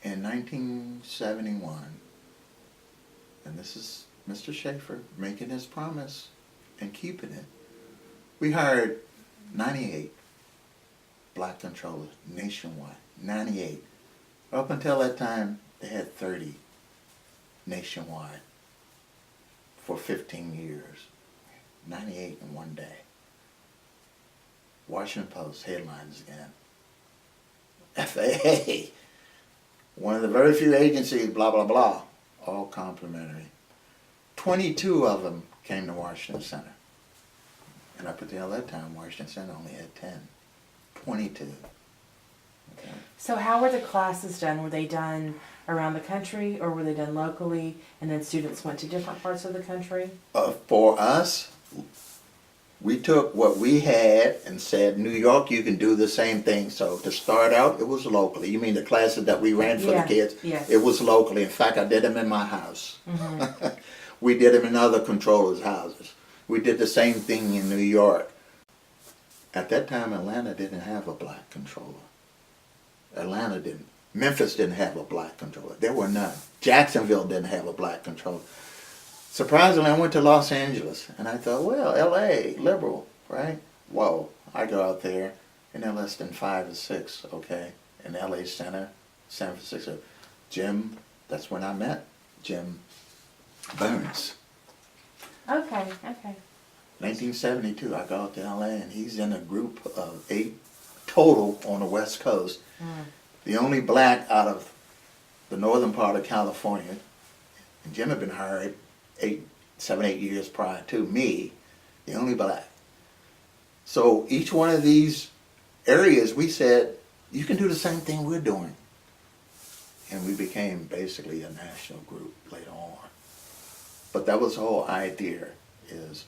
in 1971, and this is Mr. Schaefer making his promise and keeping it. We hired 98 black controllers nationwide. 98. Up until that time, they had 30 nationwide for 15 years. 98 in one day. Washington Post headlines again. FAA, one of the very few agencies, blah, blah, blah, all complimentary. 22 of them came to Washington Center. And up until that time, Washington Center only had 10. 22. Okay. So how were the classes done? Were they done around the country, or were they done locally, and then students went to different parts of the country? For us, we took what we had and said, New York, you can do the same thing. So to start out, it was locally. You mean the classes that we ran for the kids? Yes. It was locally. In fact, I did them in my house. Mm-hmm. We did them in other controllers' houses. We did the same thing in New York. At that time, Atlanta didn't have a black controller. Atlanta didn't. Memphis didn't have a black controller. There were none. Jacksonville didn't have a black controller. Surprisingly, I went to Los Angeles, and I thought, well, L.A., liberal, right? Whoa, I go out there, and they're less than 5 or 6, okay? In L.A. Center, San Francisco. Jim, that's when I met Jim Burns. Okay. 1972, I go out to L.A., and he's in a group of 8 total on the West Coast. The only black out of the northern part of California, and Jim had been hired 7, 8 years prior to me, the only black. So each one of these areas, we said, you can do the same thing we're doing. And we became basically a national group later on. But that was the whole idea, is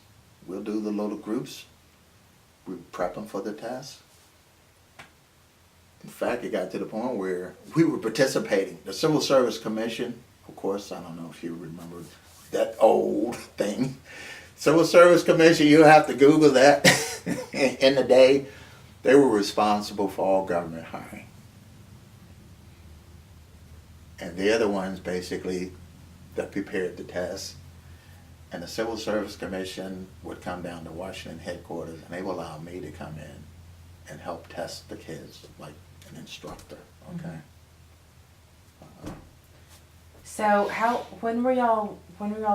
we'll do the little groups, we prep them for the test. In fact, it got to the point where we were participating. The Civil Service Commission, of course, I don't know if you remember that old thing. Civil Service Commission, you have to Google that. In the day, they were responsible for all government hiring. And they're the ones basically that prepared the test. And the Civil Service Commission would come down to Washington headquarters, and they would allow me to come in and help test the kids like an instructor, okay? So when were y'all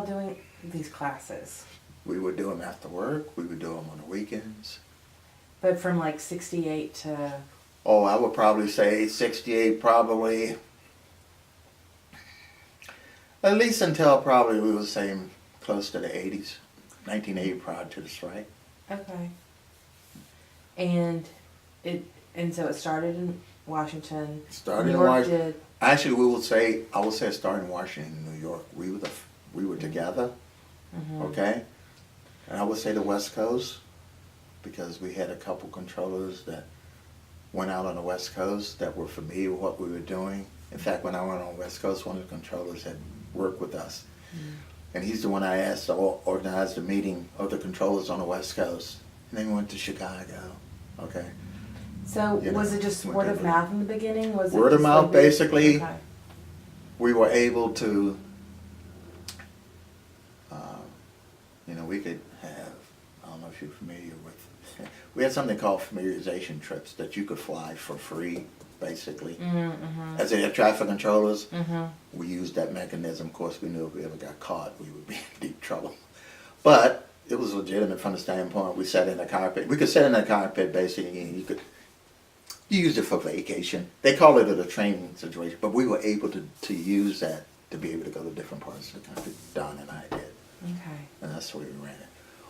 doing these classes? We would do them after work, we would do them on the weekends. But from like 68 to... Oh, I would probably say 68 probably, at least until probably we were saying close to the 80s, 1980 prior to the strike. Okay. And so it started Washington. Started New in York Washington. did. Actually, I would say it started in Washington and New York. We were together, okay? And I would say the West Coast, because we had a couple controllers that went out on the West Coast that were familiar with what we were doing. In fact, when I went on the West Coast, one of the controllers had worked with us. And he's the one I asked to organize the meeting of the controllers on the West Coast. And then we went to Chicago, okay? So You was know, it just what word they of were- mouth in the beginning? Was it Word of just mouth, like basically. Okay. We were able to, we could have, I don't know if you're familiar with, we had something called familiarization trips that you could fly for free, basically. As air traffic controllers, we used that mechanism. Of course, we knew if we ever got caught, we would be in deep trouble. But it was legitimate from the standpoint, we sat in the cockpit. We could sit in the cockpit, basically, and you used it for vacation. They call it a training situation, but we were able to use that to be able to go to different parts of the country. Don and I did. Okay. And that's the way we ran it.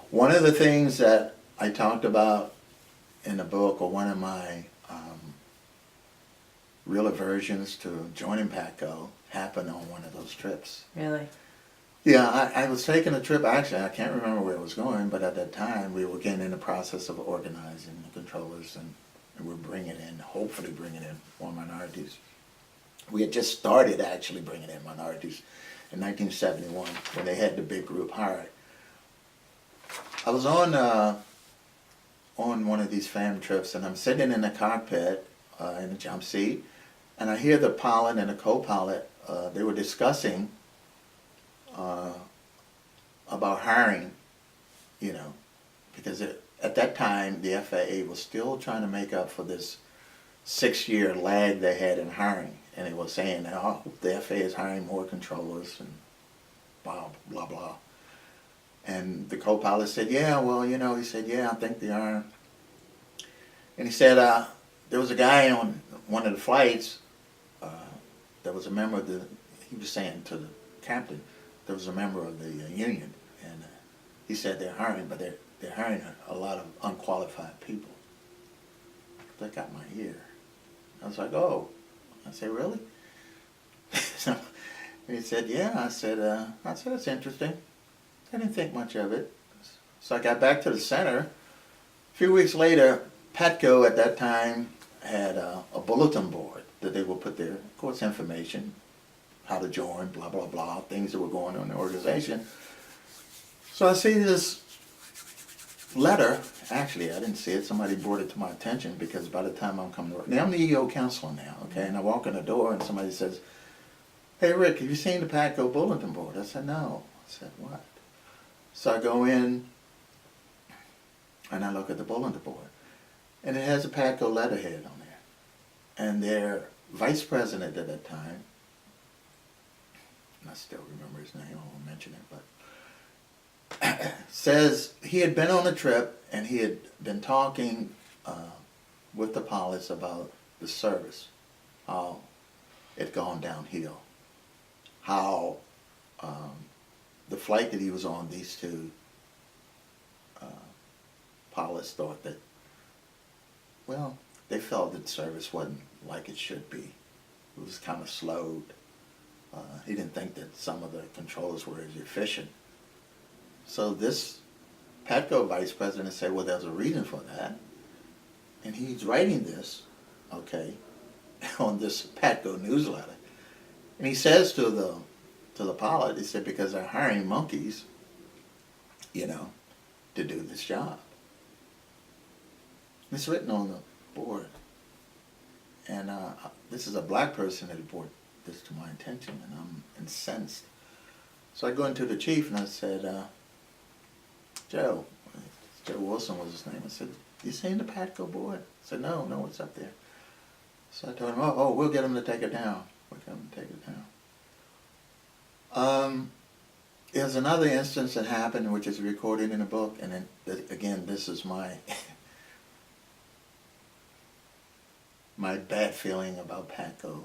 One of the things that I talked about in the book, or one of my real aversions to joining PATCO, happened on one of those trips. Really? Yeah, I was taking a trip, actually, I can't remember where I was going, but at that time, we were getting in the process of organizing the controllers, and we're hopefully bringing in more minorities. We had just started actually bringing in minorities in 1971 when they had the big group hired. I was on one of these fam trips, and I'm sitting in the cockpit in the jump seat, and I hear the pilot and the co-pilot, they were discussing about hiring, because at that time the FAA was still trying to make up for this 6-year lag they had in hiring, and they were saying, oh, the FAA is hiring more controllers and blah, blah, blah. And the co-pilot said, yeah, well, he said, yeah, I think they are. And he said, there was a guy on one of the flights that was a member of he was saying to the captain, there was a member of the union, and he said they're hiring, but they're hiring a lot of unqualified people. That got my ear. I was like, oh. I said, really? So he said, yeah. I said, that's interesting. I didn't think much of it. So I got back to the center. A few weeks later, PATCO at that time had a bulletin board that they would put their, of course, information, how to join, blah, blah, blah, things that were going on in the organization. So I see this letter. Actually, I didn't see it. Somebody brought it to my attention, because by the time I'm coming to work, now I'm the EO counselor now, okay? And I walk in the door and somebody says, hey, Rick, have you seen the PATCO bulletin board? I said, no. I said, what? So I go in and I look at the bulletin board, and it has a PATCO letterhead on there. And their vice president at that time, and I still remember his name, I won't mention it, but says he had been on a trip and he had been talking with the pilots about the service, how it had gone downhill, how the flight that he was on, these two pilots thought that, well, they felt that service wasn't like it should be. It was kind of slowed. He didn't think that some of the controllers were as efficient. So this PATCO vice president said, well, there's a reason for that. And he's writing this, okay, on this PATCO newsletter. And he says to the pilot, he said, because they're hiring monkeys, to do this job. It's written on the board. And this is a black person that brought this to my attention, and I'm incensed. So I go into the chief and I said, Joe Wilson was his name. I said, you seen the PATCO board? I said, no, it's up there. So I told him, oh, we'll get him to take it down. There's another instance that happened, which is recorded in the book, and then, again, this is my my bad feeling about PATCO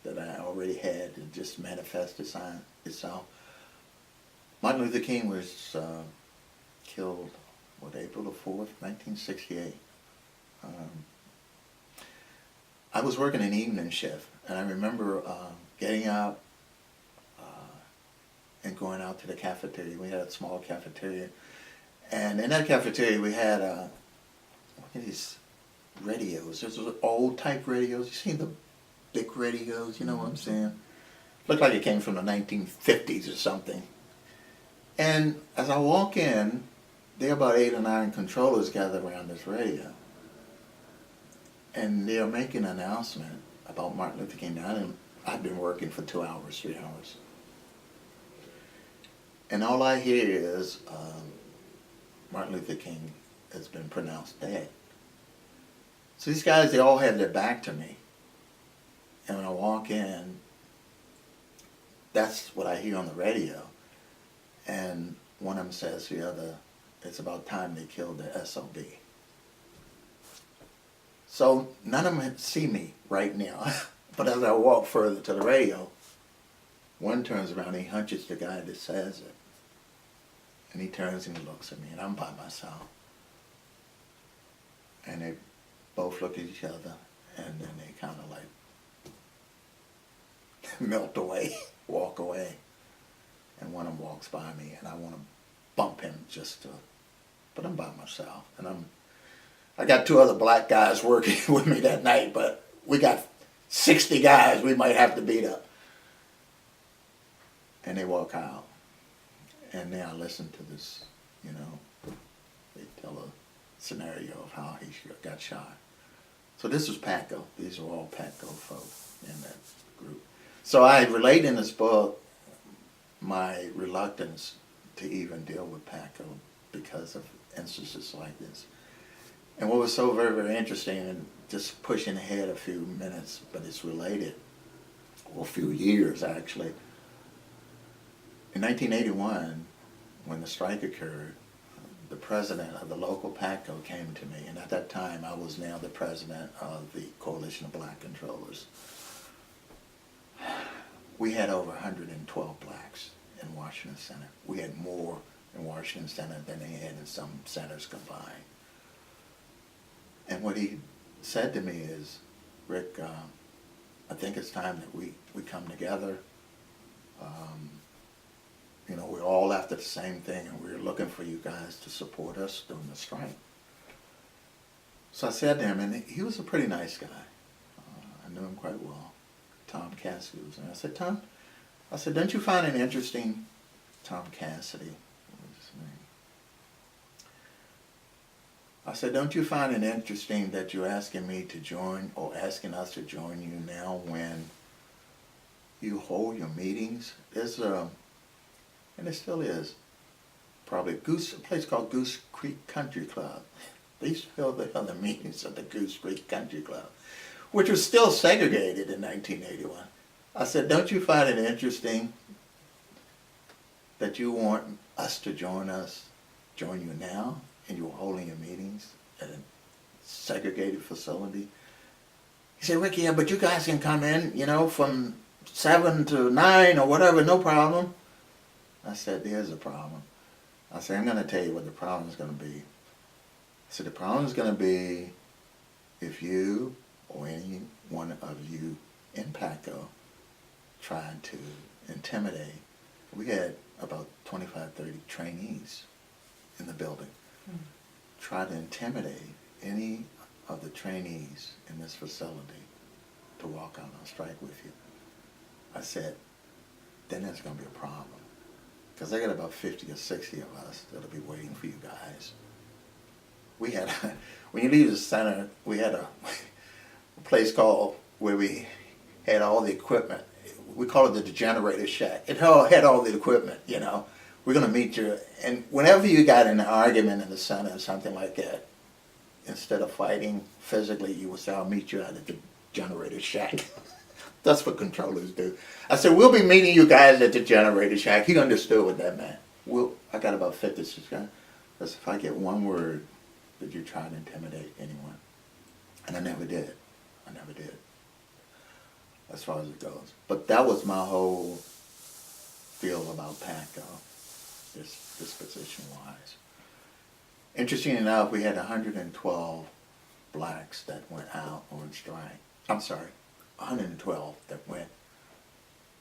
that I already had. It just manifested itself. Martin Luther King was killed, April the 4th, 1968. I was working an evening shift, and I remember getting up and going out to the cafeteria. We had a small cafeteria, and in that cafeteria we had what are these radios. Those were old type radios. You seen the big radios? You know what I'm saying? Looked like it came from the 1950s or something. And as I walk in, there are about 8 or 9 controllers gathered around this radio. And they're making an announcement about Martin Luther King. I've been working for 2 hours, 3 hours. And all I hear is Martin Luther King has been pronounced dead. So these guys, they all have their back to me. And when I walk in, that's what I hear on the radio. And one of them says to the other, it's about time they killed the SOB. So none of them see me right now. But as I walk further to the radio, one turns around and he hunches the guy that says it. And he turns and he looks at me, and I'm by myself. And they both look at each other, and then they kind of like melt away, walk away. And one of them walks by me, and I want to bump him but I'm by myself. And I got 2 other black guys working with me that night, but we got 60 guys we might have to beat up. And they walk out. And then I listen to this, they tell a scenario of how he got shot. So this was Patco. These are all Patco folk in that group. So I relate in this book my reluctance to even deal with Patco because of instances like this. And what was so very, very interesting, and just pushing ahead a few minutes, but it's related, or a few years actually. In 1981, when the strike occurred, the president of the local Patco came to me, and at that time I was now the president of the Coalition of Black Controllers. We had over 112 blacks in Washington Center. We had more in Washington Center than they had in some centers combined. And what he said to me is, Rick, I think it's time that we come together. We're all after the same thing, and we're looking for you guys to support us during the strike. So I said to him, and he was a pretty nice guy. I knew him quite well. Tom Cassidy was there. I said, Tom, don't you find it interesting, Tom Cassidy, what was his name? I said, don't you find it interesting that you're asking me to join, or asking us to join you now when you hold your meetings? There's and it still is, probably a place called Goose Creek Country Club. They used to hold the other meetings at the Goose Creek Country Club, which was still segregated in 1981. I said, don't you find it interesting that you want us to join you now, and you're holding your meetings at a segregated facility? He said, Rick, yeah, but you guys can come in, from 7 to 9 or whatever, no problem. I said, there's a problem. I said, I'm going to tell you what the problem is going to be. I said, the problem is going to be if you or any one of you in Patco tried to intimidate. We had about 25, 30 trainees in the building. Try to intimidate any of the trainees in this facility to walk out on strike with you. I said, then there's going to be a problem. Because I got about 50 or 60 of us that'll be waiting for you guys. We had, when you leave the center, we had a place called where we had all the equipment. We call it the generator shack. It had all the equipment, We're going to meet you. And whenever you got in an argument in the center or something like that, instead of fighting physically, you would say, I'll meet you at the generator shack. That's what controllers do. I said, we'll be meeting you guys at the generator shack. He understood what that meant. I got about 56 guys. That's if I get one word that you try to intimidate anyone. And I never did. As far as it goes. But that was my whole feel about Patco, disposition-wise. Interesting enough, we had 112 blacks that went out on strike. I'm sorry, 112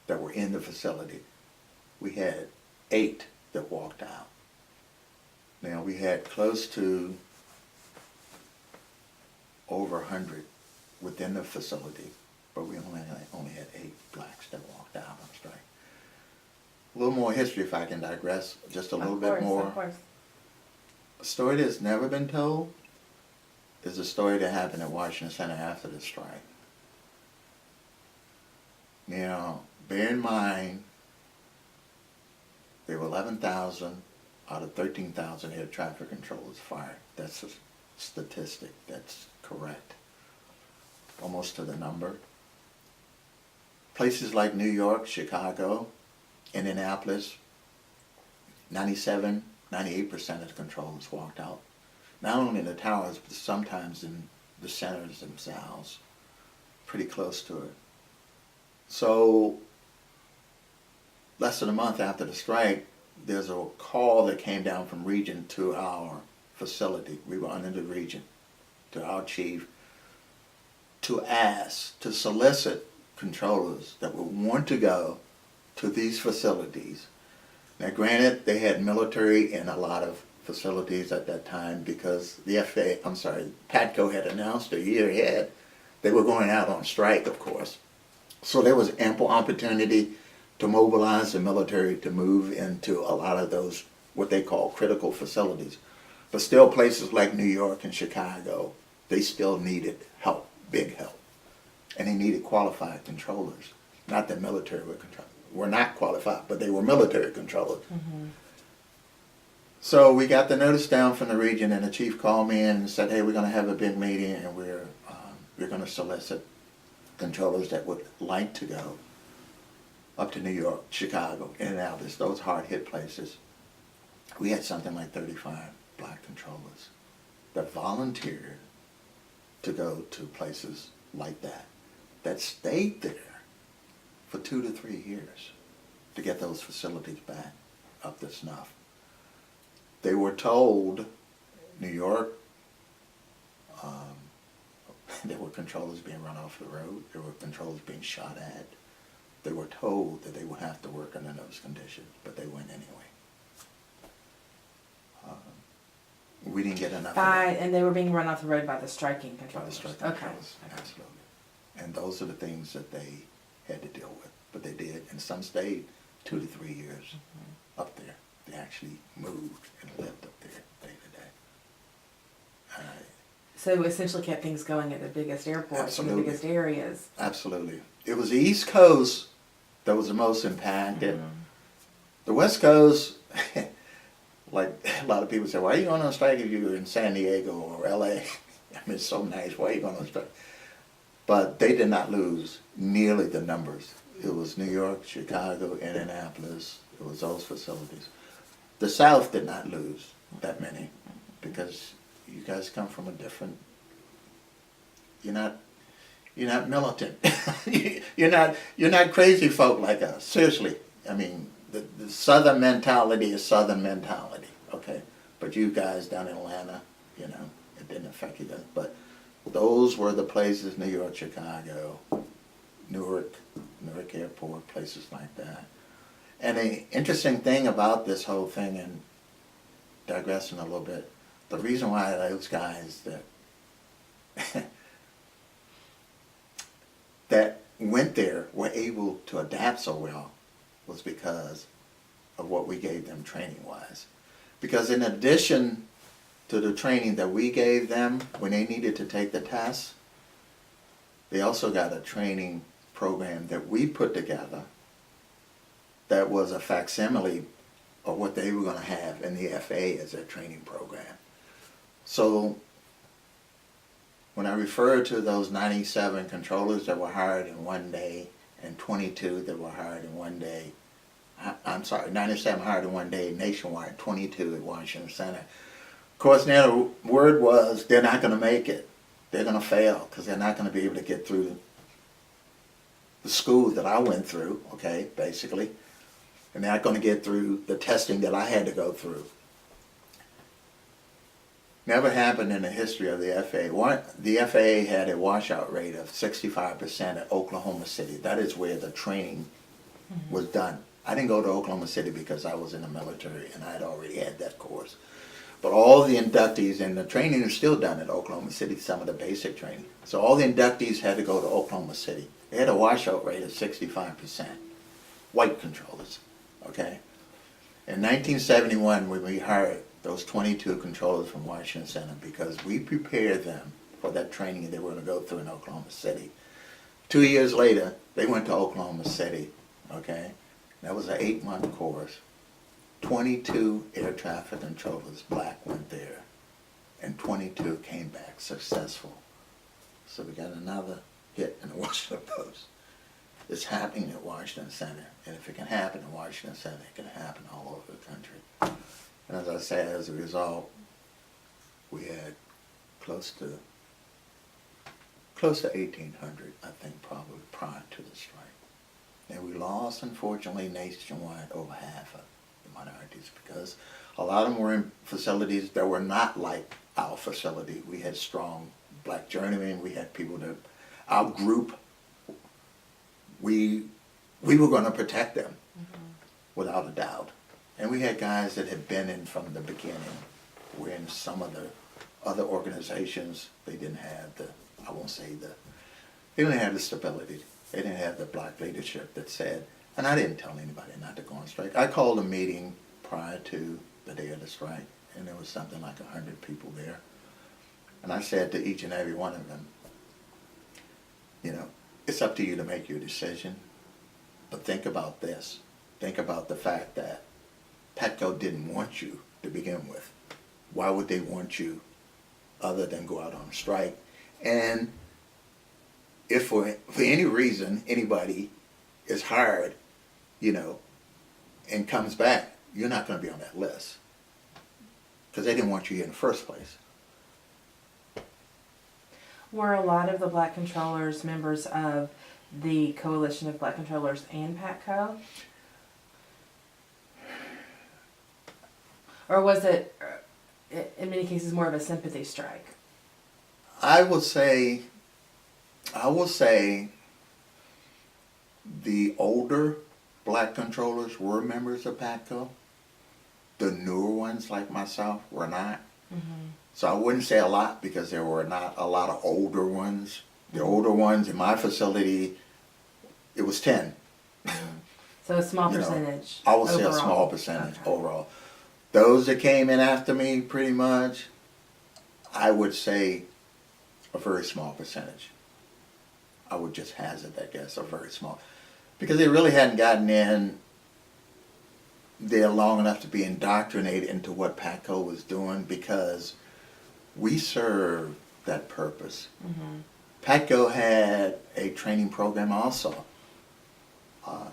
that were in the facility. We had 8 that walked out. Now, we had close to over 100 within the facility, but we only had 8 blacks that walked out on strike. A little more history, if I can digress just a little bit more. Of course. A story that's never been told is a story that happened at Washington Center after the strike. You know, bear in mind, there were 11,000 out of 13,000 air traffic controllers fired. That's a statistic that's correct, almost to the number. Places like New York, Chicago, Indianapolis, 97, 98% of the controllers walked out. Not only in the towers, but sometimes in the centers themselves, pretty close to it. So, less than a month after the strike, there's a call that came down from Region to our facility. We were under the Region, to our chief, to ask, to solicit controllers that would want to go to these facilities. Now granted, they had military in a lot of facilities at that time because the PATCO had announced a year ahead they were going out on strike, of course. So there was ample opportunity to mobilize the military to move into a lot of those, what they call critical facilities. But still places like New York and Chicago, they still needed help, big help. And they needed qualified controllers. Not that military were not qualified, but they were military controllers. Mm-hmm. So we got the notice down from the Region, and the chief called me in and said, hey, we're going to have a big meeting, and we're going to solicit controllers that would like to go up to New York, Chicago, Indianapolis, those hard-hit places. We had something like 35 black controllers that volunteered to go to places like that stayed there for 2 to 3 years to get those facilities back up to snuff. They were told, New York, there were controllers being run off the road, there were controllers being shot at. They were told that they would have to work under those conditions, but they went anyway. We didn't get enough of that. And they were being run off the road by the striking By the controllers. strike Okay. controllers, absolutely. And those are the things that they had to deal with, but they did, and some stayed 2 to 3 years up there. They actually moved and lived up there day to day. So essentially kept things going at the biggest airports and the Absolutely. biggest areas. Absolutely. It was the East Coast that was the most impacted. The West Coast, like a lot of people say, why are you going on strike if you're in San Diego or LA? I mean, it's so nice. Why are you going on strike? But they did not lose nearly the numbers. It was New York, Chicago, Indianapolis. It was those facilities. The South did not lose that many because you guys come from a different, you're not militant. you're not crazy folk like us. Seriously. I mean, the Southern mentality is Southern mentality, okay? But you guys down in Atlanta, it didn't affect you guys. But those were the places, New York, Chicago, Newark Airport, places like that. And the interesting thing about this whole thing, and digressing a little bit, the reason why those guys that went there were able to adapt so well was because of what we gave them training-wise. Because in addition to the training that we gave them when they needed to take the tests, they also got a training program that we put together that was a facsimile of what they were going to have in the FAA as their training program. So when I refer to those 97 controllers that were hired in one day and 22 that were hired in one day, I'm sorry, 97 hired in one day nationwide, 22 at Washington Center. Of course, now the word was they're not going to make it. They're going to fail because they're not going to be able to get through the school that I went through, okay, basically. And they're not going to get through the testing that I had to go through. Never happened in the history of the FAA. The FAA had a washout rate of 65% at Oklahoma City. That is where the training was done. I didn't go to Oklahoma City because I was in the military and I had already had that course. But all the inductees, and the training is still done at Oklahoma City, some of the basic training. So all the inductees had to go to Oklahoma City. They had a washout rate of 65%. White controllers, okay? In 1971, when we hired those 22 controllers from Washington Center, because we prepared them for that training they were going to go through in Oklahoma City. 2 years later, they went to Oklahoma City, okay? That was an 8-month course. 22 air traffic controllers, black, went there, and 22 came back successful. So we got another hit in the Washington Post. It's happening at Washington Center, and if it can happen in Washington Center, it can happen all over the country. And as I said, as a result, we had close to 1,800, I think, probably prior to the strike. And we lost, unfortunately, nationwide over half of the minorities because a lot of them were in facilities that were not like our facility. We had strong black journeymen. We had people that, our group, we were going to protect them without a doubt. And we had guys that had been in from the beginning. Where in some of the other organizations, they didn't have the, I won't say the, they didn't have the stability. They didn't have the black leadership that said, and I didn't tell anybody not to go on strike. I called a meeting prior to the day of the strike, and there was something like 100 people there. And I said to each and every one of them, you know, it's up to you to make your decision, but think about this. Think about the fact that Petco didn't want you to begin with. Why would they want you other than go out on strike? And if for any reason anybody is hired, you know, and comes back, you're not going to be on that list because they didn't want you here in the first place. Were a lot of the black controllers members of the Coalition of Black Controllers and PATCO? Or was it, in many cases, more of a sympathy strike? I will say the older black controllers were members of PATCO. The newer ones, like myself, were not. Mm-hmm. So I wouldn't say a lot because there were not a lot of older ones. The older ones in my facility, it was 10. So a small You know, percentage. I would say a overall. small percentage Okay. overall. Those that came in after me, pretty much, I would say a very small percentage. I would just hazard that guess, a very small. Because they really hadn't gotten in there long enough to be indoctrinated into what PATCO was doing because we served that purpose. Mm-hmm. PATCO had a training program also.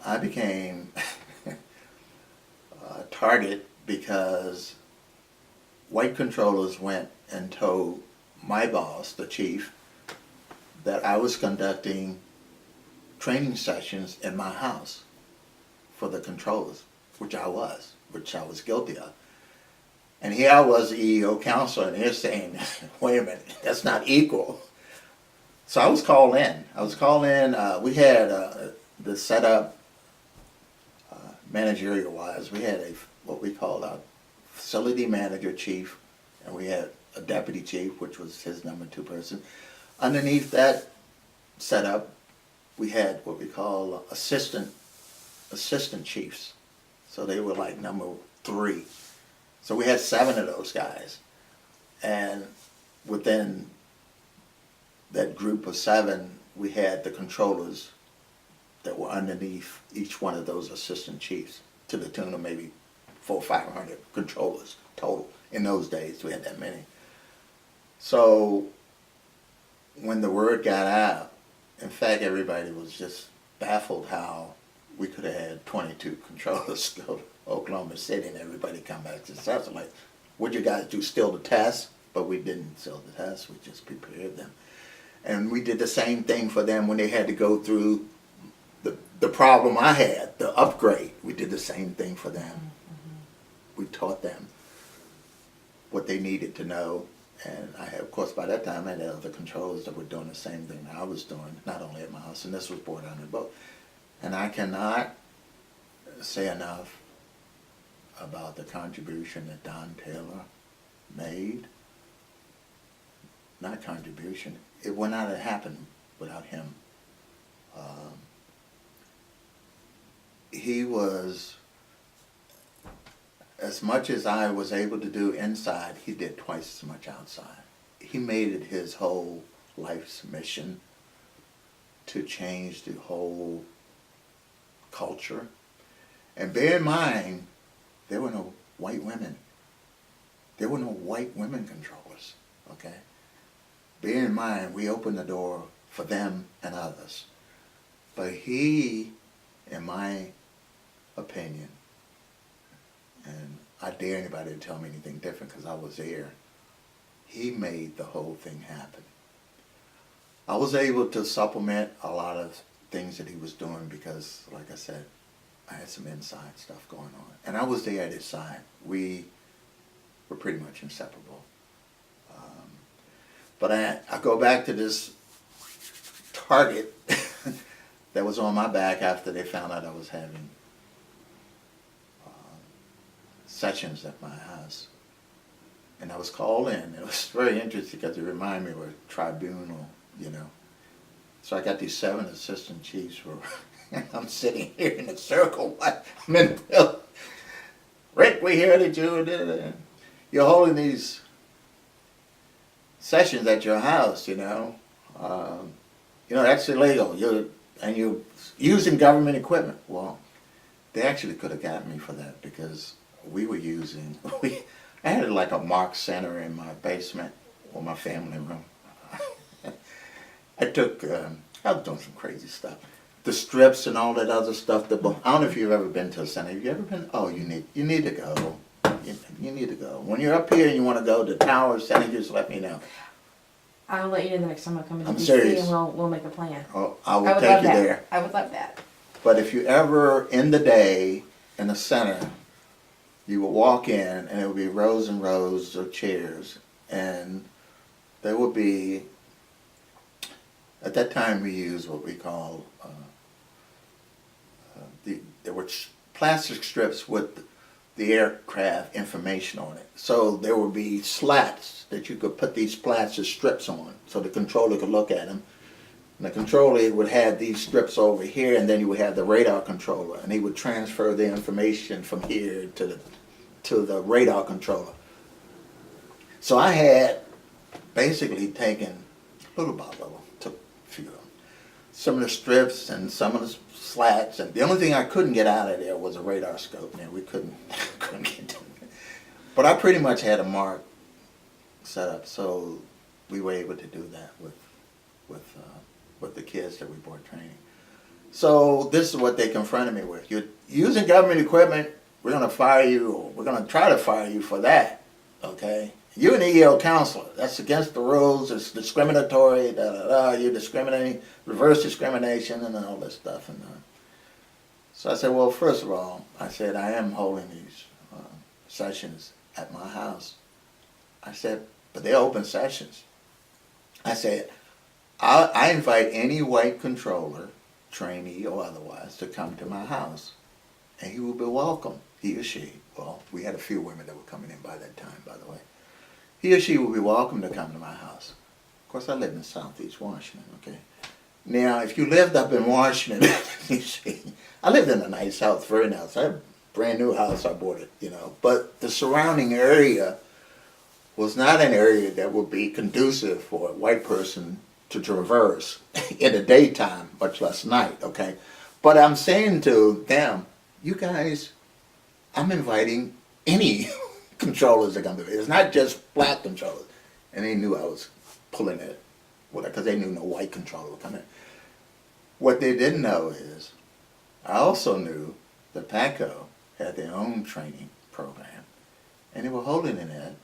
I became a target because white controllers went and told my boss, the chief, that I was conducting training sessions in my house for the controllers, which I was guilty of. And here I was, the EEO counselor, and they're saying, wait a minute, that's not equal. So I was called in. We had the setup managerial-wise. We had what we called a facility manager chief, and we had a deputy chief, which was his number 2 person. Underneath that setup, we had what we call assistant chiefs. So they were like number 3. So we had 7 of those guys. And within that group of 7, we had the controllers that were underneath each one of those assistant chiefs to the tune of maybe 400 or 500 controllers total. In those days, we had that many. So when the word got out, in fact, everybody was just baffled how we could have had 22 controllers go to Oklahoma City and everybody come back successful. Like, what'd you guys do, still the test? But we didn't still the test, we just prepared them. And we did the same thing for them when they had to go through the problem I had, the upgrade. We did the same thing for them. Mm-hmm. We taught them what they needed to know And I had, of course, by that time, I had other controllers that were doing the same thing that I was doing, not only at my house, and this was brought under both. And I cannot say enough about the contribution that Don Taylor made. Not contribution, it would not have happened without him. He was, as much as I was able to do inside, he did twice as much outside. He made it his whole life's mission to change the whole culture. And bear in mind, there were no white women. There were no white women controllers, okay? Bear in mind, we opened the door for them and others. But he, in my opinion, and I dare anybody to tell me anything different because I was there, he made the whole thing happen. I was able to supplement a lot of things that he was doing because, like I said, I had some inside stuff going on. And I was there at his side. We were pretty much inseparable. But I go back to this target that was on my back after they found out I was having sessions at my house. And I was called in. It was very interesting because it reminded me of a tribunal, you know. So I got these 7 assistant chiefs and I'm sitting here in a circle. I'm in the middle. Rick, we hear that you're holding these sessions at your house, you know. That's illegal. You're using government equipment. Well, they actually could have gotten me for that because we were using, I had like a Mark Center in my basement or my family room. I was doing some crazy stuff. The strips and all that other stuff. I don't know if you've ever been to a center. Have you ever been? Oh, you need to go. You need to go. When you're up here and you want to go to Tower Center, just let me know. I'll let you know the next time I come into I'm DC serious. and we'll make a plan. Oh, I I will would take love you that. there. I would love that. But if you ever, in the day, in the center, you will walk in and there will be rows and rows of chairs. And there will be, at that time we used what we call, there were plastic strips with the aircraft information on it. So there would be slats that you could put these plastic strips on so the controller could look at them. And the controller would have these strips over here, and then you would have the radar controller, and he would transfer the information from here to the radar controller. So I had basically taken little by little, took a few of them, some of the strips and some of the slats, and the only thing I couldn't get out of there was a radar scope. Man, we couldn't get to it. But I pretty much had a mark set up, so we were able to do that with the kids that we brought training. So this is what they confronted me with. You're using government equipment, we're going to fire you, or we're going to try to fire you for that, okay? You're an EEO counselor. That's against the rules. It's discriminatory. You're discriminating, reverse discrimination, and all this stuff. And so I said, well, first of all, I said I am holding these sessions at my house. I said, but they're open sessions. I said, I invite any white controller, trainee or otherwise, to come to my house, and he will be welcome. He or she. Well, we had a few women that were coming in by that time, by the way. He or she will be welcome to come to my house. Of course, I live in Southeast Washington, okay? Now, if you lived up in Washington, you see, I lived in a nice house, very nice. I had a brand new house, I bought it, you know. But the surrounding area was not an area that would be conducive for a white person to traverse in the daytime, much less night, okay? But I'm saying to them, you guys, I'm inviting any controllers that come to me. It's not just black controllers. And they knew I was pulling it, because they knew no white controller would come in. What they didn't know is, I also knew that PATCO had their own training program, and they were holding it at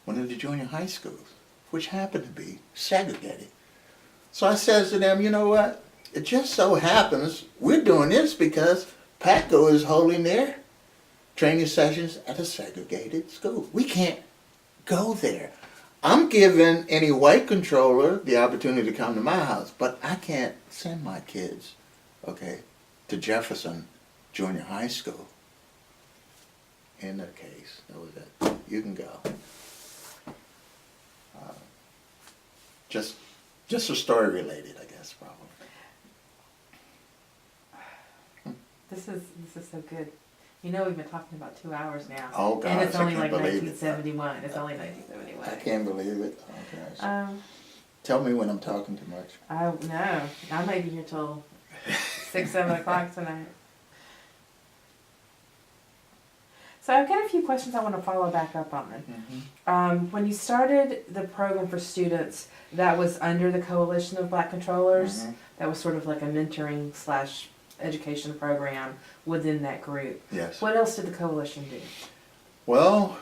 one of the junior high schools, which happened to be segregated. So I says to them, you know what? It just so happens we're doing this because PATCO is holding their training sessions at a segregated school. We can't go there. I'm giving any white controller the opportunity to come to my house, but I can't send my kids, okay, to Jefferson Junior High School. In that case, that was it. You can go. Just a story related, I guess, probably. This is so good. You know, we've been talking about 2 hours now. Oh, And it's gosh, only I like can't believe it. 1971. It's only 1971. I can't believe it. Oh, gosh. Um, Tell me when I'm talking too much. no, I might be here till 6, 7 o'clock tonight. So I've got a few questions I want to follow back up on. When you started the program for students, that was under the Coalition of Black Controllers. Mhm. That was sort of like a mentoring / education program within that group. Yes. What else did the coalition do? Well,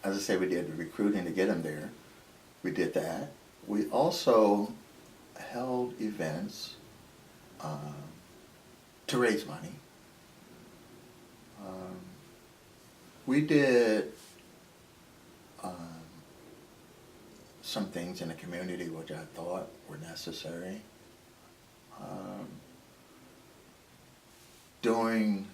as I say, we did the recruiting to get them there. We did that. We also held events to raise money. We did some things in the community which I thought were necessary. During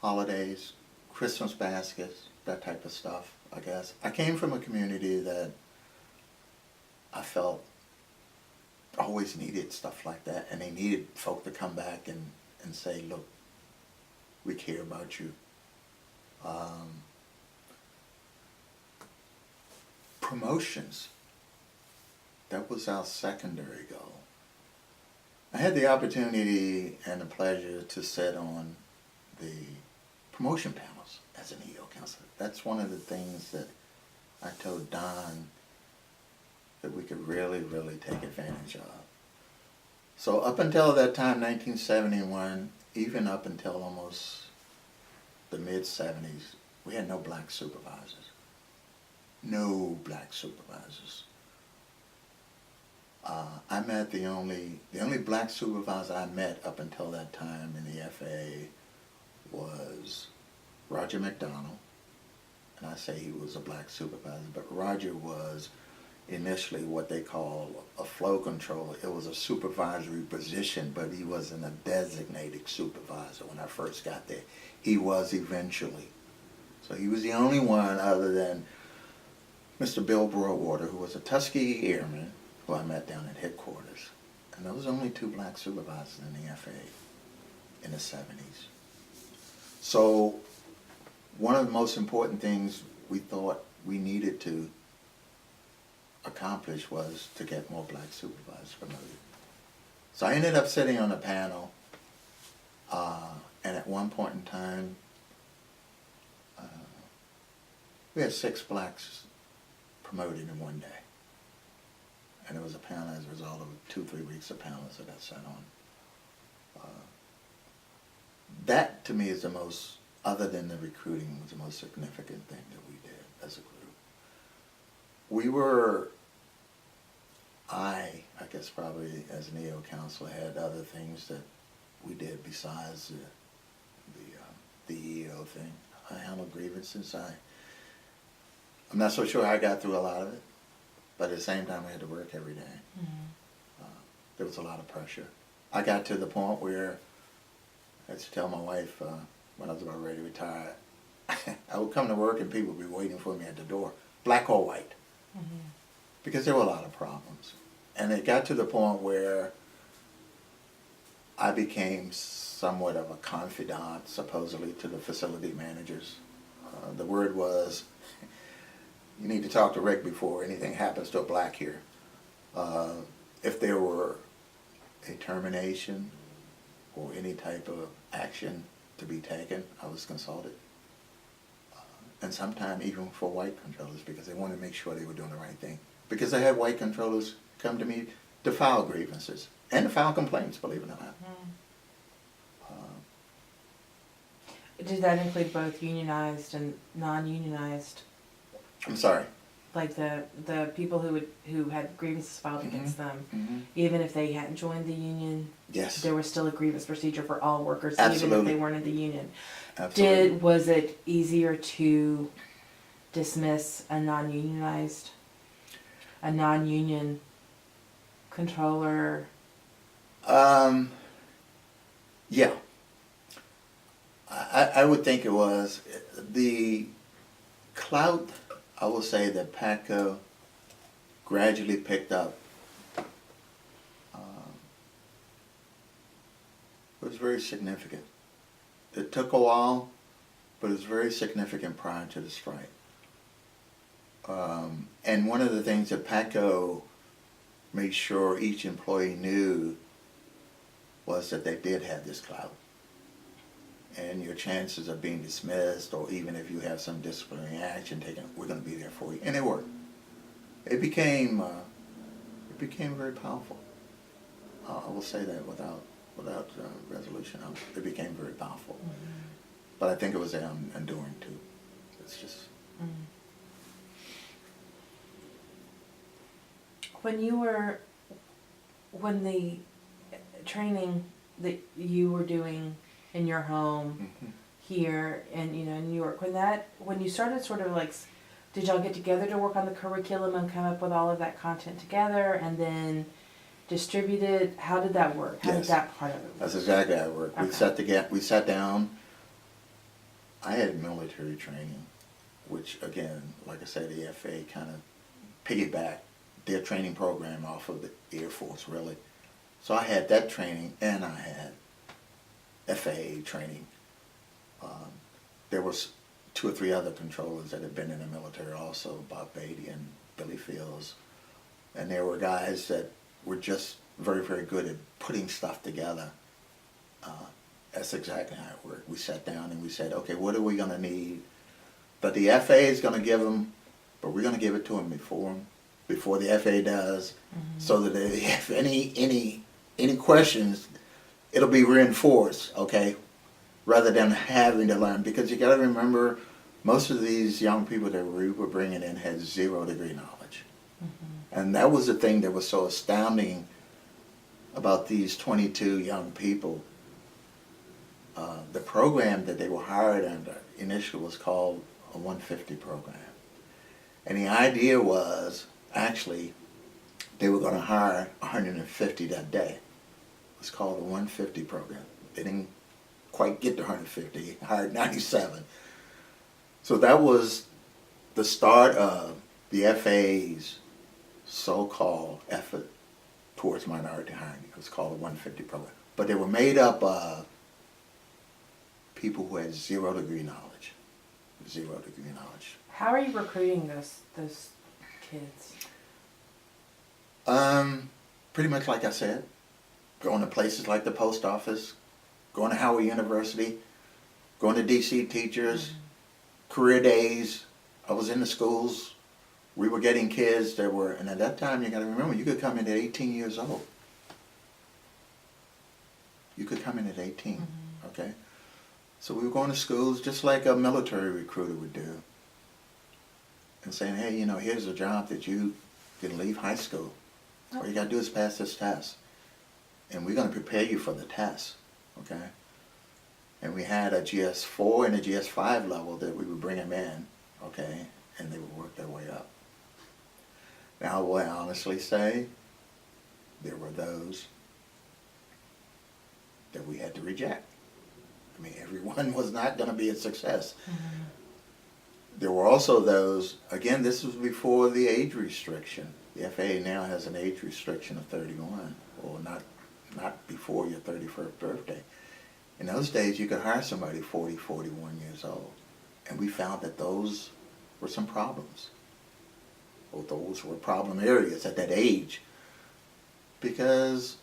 holidays, Christmas baskets, that type of stuff, I guess. I came from a community that I felt always needed stuff like that, and they needed folk to come back and say, look, we care about you. Promotions, that was our secondary goal. I had the opportunity and the pleasure to sit on the promotion panels as an EO counselor. That's one of the things that I told Don that we could really, really take advantage of. So up until that time, 1971, even up until almost the mid-70s, we had no black supervisors. No black supervisors. I met the only black supervisor I met up until that time in the FAA was Roger McDonald. And I say he was a black supervisor, but Roger was initially what they call a flow controller. It was a supervisory position, but he wasn't a designated supervisor when I first got there. He was eventually. So he was the only one other than Mr. Bill Broadwater, who was a Tuskegee Airman, who I met down at headquarters. And there was only 2 black supervisors in the FAA in the 70s. So one of the most important things we thought we needed to accomplish was to get more black supervisors promoted. So I ended up sitting on a panel, and at one point in time, we had 6 blacks promoted in one day. And it was a panel as a result of 2-3 weeks of panels that I sat on. That to me is the most, other than the recruiting, was the most significant thing that we did as a group. We were, I guess probably as an EO counselor, had other things that we did besides the EO thing. I handled grievances. I'm not so sure I got through a lot of it, but at the same time I had to work every day. Mm-hmm. There was a lot of pressure. I got to the point where I had to tell my wife when I was about ready to retire, I would come to work and people would be waiting for me at the door, black or white, mm-hmm. because there were a lot of problems. And it got to the point where I became somewhat of a confidant, supposedly, to the facility managers. The word was, you need to talk to Rick before anything happens to a black here. If there were a termination or any type of action to be taken, I was consulted. And sometimes even for white controllers, because they wanted to make sure they were doing the right thing. Because I had white controllers come to me to file grievances and to file complaints, believe it or not. Did that include both unionized and non-unionized? I'm sorry. Like the people who had grievances filed Mm-hmm. against them, Mm-hmm. even if they hadn't joined the union, Yes. there was still a grievance procedure for all workers, Absolutely. even if they weren't in the union. Absolutely. Was it easier to dismiss a non-union controller? Yeah. I would think it was. The clout, I will say that Patco gradually picked up. It was very significant. It took a while, but it was very significant prior to the strike. And one of the things that Patco made sure each employee knew was that they did have this clout. And your chances of being dismissed, or even if you have some disciplinary action taken, we're going to be there for you. And it worked. It became very powerful. I will say that without resolution. It became very powerful. Mm-hmm. But I think it was enduring too. It's just. Mm-hmm. When the training that you were doing in your home here and in New York, when you started sort of like, did y'all get together to work on the curriculum and come up with all of that content together and then distribute it? How did that work? How did Yes. that part of it work? That's exactly how it worked. Okay. We sat down. I had military training, which again, like I said, the FA kind of piggybacked their training program off of the Air Force, really. So I had that training, and I had FAA training. There was 2 or 3 other controllers that had been in the military also, Bob Beatty and Billy Fields. And there were guys that were just very, very good at putting stuff together. That's exactly how it worked. We sat down and we said, okay, what are we going to need? But the FAA is going to give them, but we're going to give it to them before the FAA does, so that if any questions, it'll be reinforced, okay, rather than having to learn. Because you got to remember, most of these young people that we were bringing in had 0 degree knowledge. And that was the thing that was so astounding about these 22 young people. The program that they were hired under initially was called a 150 program. And the idea was, actually, they were going to hire 150 that day. It was called the 150 program. They didn't quite get to 150, hired 97. So that was the start of the FAA's so-called effort towards minority hiring. It was called the 150 program. But they were made up of people who had 0 degree knowledge. 0 degree knowledge. How are you recruiting those kids? Pretty much like I said, going to places like the post office, going to Howard University, going to DC Teachers, career days. I was in the schools. We were getting kids that were, and at that time you got to remember, you could come in at 18 years old. You could come in at 18, okay? So we were going to schools just like a military recruiter would do, and saying, hey, here's a job that you can leave high school. All you got to do is pass this test. And we're going to prepare you for the test, okay? And we had a GS4 and a GS5 level that we would bring them in, okay? And they would work their way up. Now, will I honestly say, there were those that we had to reject. I mean, everyone was not going to be a success. There were also those, again, this was before the age restriction. The FAA now has an age restriction of 31, or not before your 31st birthday. In those days, you could hire somebody 40, 41 years old. And we found that those were some problems. Well, those were problem areas at that age, because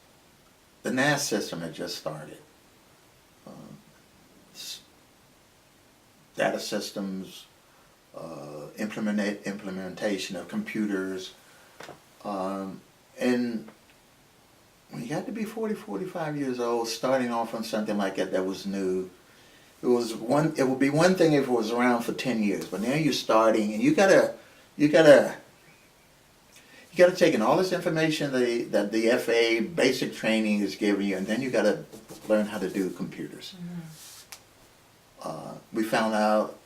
the NAS system had just started. Data systems, implementation of computers, and when you got to be 40, 45 years old, starting off on something like that was new, it would be one thing if it was around for 10 years, but now you're starting, and you gotta take in all this information that the FAA basic training is giving you, and then you gotta learn how to do computers. We found out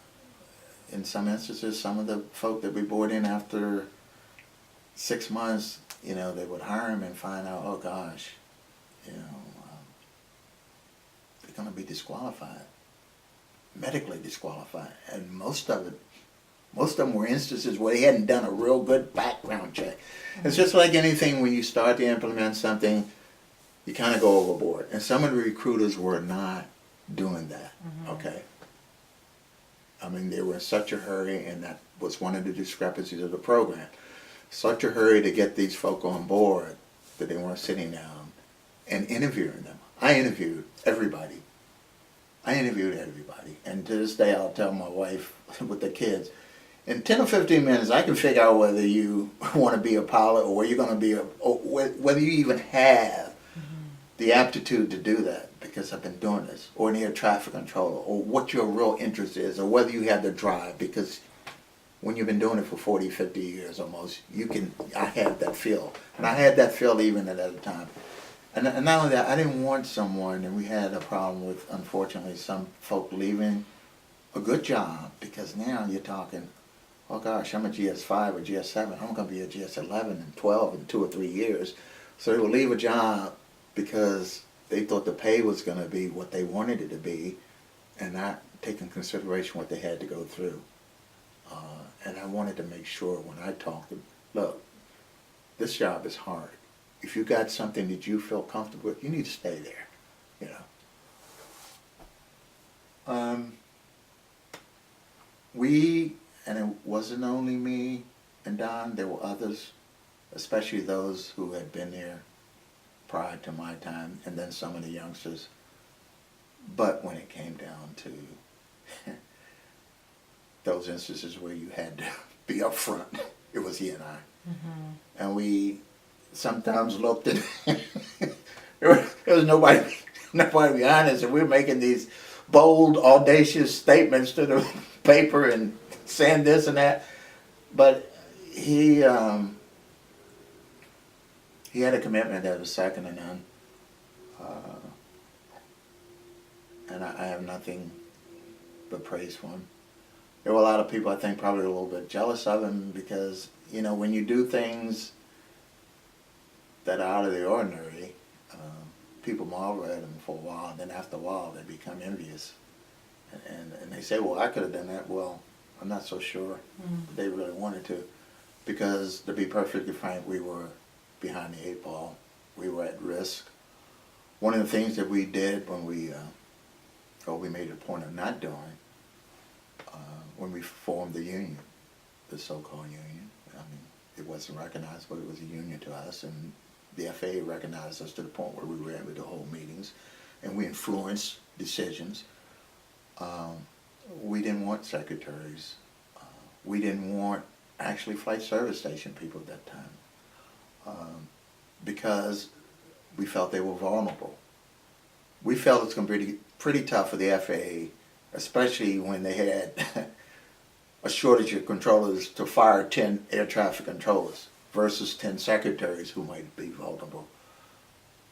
in some instances, some of the folk that we brought in after 6 months, you know, they would hire them and find out, oh gosh, you know, they're going to be disqualified, medically disqualified. And most of them were instances where they hadn't done a real good background check. It's just like anything, when you start to implement something, you kind of go overboard. And some of the recruiters were not doing that, okay? I mean, they were in such a hurry, and that was one of the discrepancies of the program. Such a hurry to get these folk on board that they weren't sitting down and interviewing them. I interviewed everybody. And to this day, I'll tell my wife with the kids, in 10 or 15 minutes, I can figure out whether you want to be a pilot or where you're going to be, or whether you even have the aptitude to do that, because I've been doing this, or an air traffic controller, or what your real interest is, or whether you have the drive, because when you've been doing it for 40, 50 years almost, I have that feel. And I had that feel even at that time. And not only that, I didn't want someone, and we had a problem with, unfortunately, some folk leaving a good job, because now you're talking, oh gosh, I'm a GS5 or GS7, I'm going to be a GS11 and 12 in 2 or 3 years. So they will leave a job because they thought the pay was going to be what they wanted it to be, and not take in consideration what they had to go through. And I wanted to make sure when I talked to them, look, this job is hard. If you got something that you feel comfortable with, you need to stay there, you know. And it wasn't only me and Don, there were others, especially those who had been there prior to my time, and then some of the youngsters. But when it came down to those instances where you had to be up front, it was he and I. And we sometimes looked at there was nobody behind us, and we were making these bold, audacious statements to the paper and saying this and that. But he had a commitment that was second to none. And I have nothing but praise for him. There were a lot of people, I think, probably a little bit jealous of him, because, you know, when you do things that are out of the ordinary, people marvel at him for a while, and then after a while they become envious. And they say, well, I could have done that. Well, I'm not so sure they really wanted to, because to be perfectly frank, we were behind the 8 ball. We were at risk. One of the things that we did when we made a point of not doing, when we formed the union, the so-called union. I mean, it wasn't recognized, but it was a union to us, and the FAA recognized us to the point where we were able to hold meetings, and we influenced decisions. We didn't want secretaries. We didn't want actually flight service station people at that time, because we felt they were vulnerable. We felt it's going to be pretty tough for the FAA, especially when they had a shortage of controllers, to fire 10 air traffic controllers versus 10 secretaries who might be vulnerable.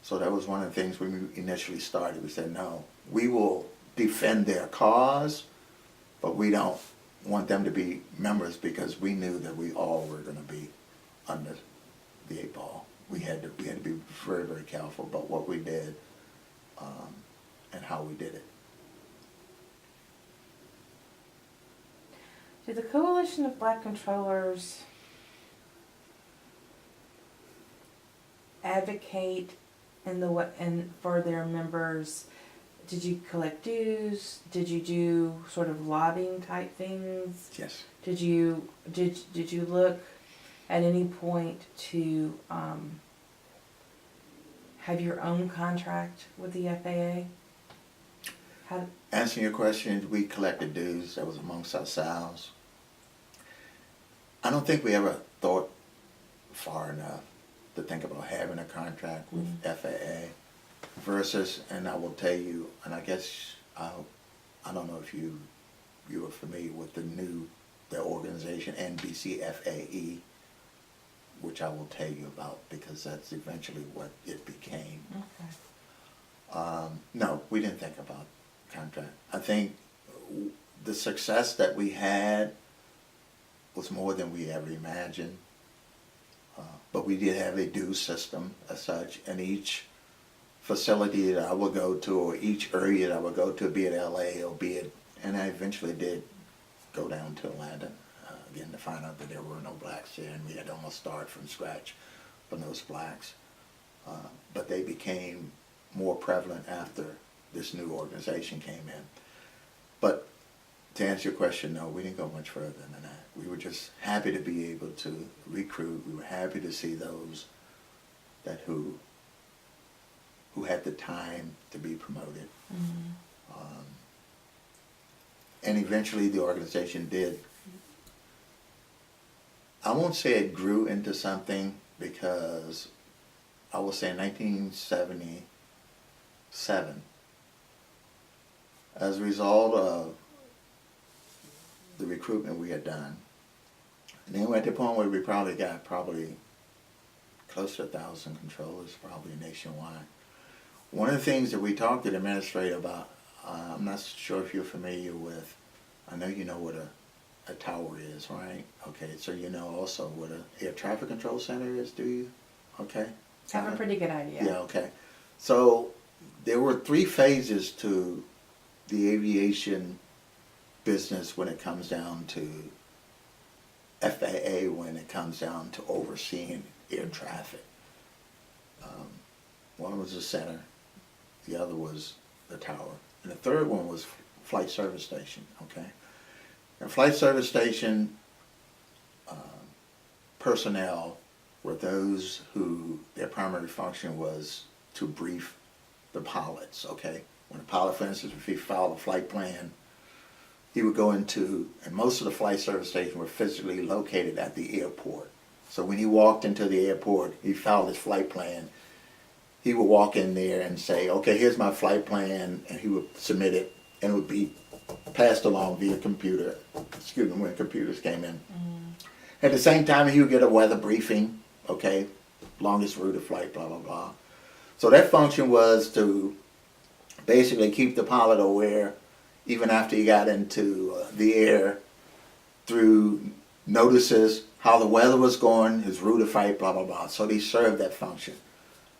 So that was one of the things when we initially started. We said, no, we will defend their cause, but we don't want them to be members, because we knew that we all were going to be under the 8 ball. We had to be very, very careful about what we did and how we did it. Did the Coalition of Black Controllers advocate for their members? Did you collect dues? Did you do sort of lobbying type things? Yes. Did you look at any point to have your own contract with the FAA? Answering your question, we collected dues. That was amongst ourselves. I don't think we ever thought far enough to think about having a contract with FAA versus, and I will tell you, and I guess I don't know if you are familiar with the organization NBCFAE, which I will tell you about, because that's eventually what it became. Okay. No, we didn't think about contract. I think the success that we had was more than we ever imagined. But we did have a dues system as such, and each facility that I would go to, or each area that I would go to, be it LA or be it, and I eventually did go down to Atlanta, again, to find out that there were no blacks there, and we had to almost start from scratch from those blacks. But they became more prevalent after this new organization came in. But to answer your question, no, we didn't go much further than that. We were just happy to be able to recruit. We were happy to see those that who had the time to be promoted. And eventually the organization did, I won't say it grew into something, because I will say in 1977, as a result of the recruitment we had done, and then we're at the point where we probably got close to 1,000 controllers, probably nationwide. One of the things that we talked to the administrator about, I'm not sure if you're familiar with, I know you know what a tower is, right? Okay, so you know also what a air traffic control center is, do you? Okay. I have a pretty good idea. Yeah, okay. So there were 3 phases to the aviation business when it comes down to FAA, when it comes down to overseeing air traffic. One was the center, the other was the tower, and the third one was flight service station, okay? And flight service station personnel were those who their primary function was to brief the pilots, okay? When a pilot, for instance, if he filed a flight plan, he would go into, and most of the flight service stations were physically located at the airport. So when he walked into the airport, he filed his flight plan, he would walk in there and say, okay, here's my flight plan, and he would submit it, and it would be passed along via computer, when computers came in. At the same time, he would get a weather briefing, okay, longest route of flight, blah, blah, blah. So that function was to basically keep the pilot aware, even after he got into the air, through notices, how the weather was going, his route of flight, blah, blah, blah. So they served that function.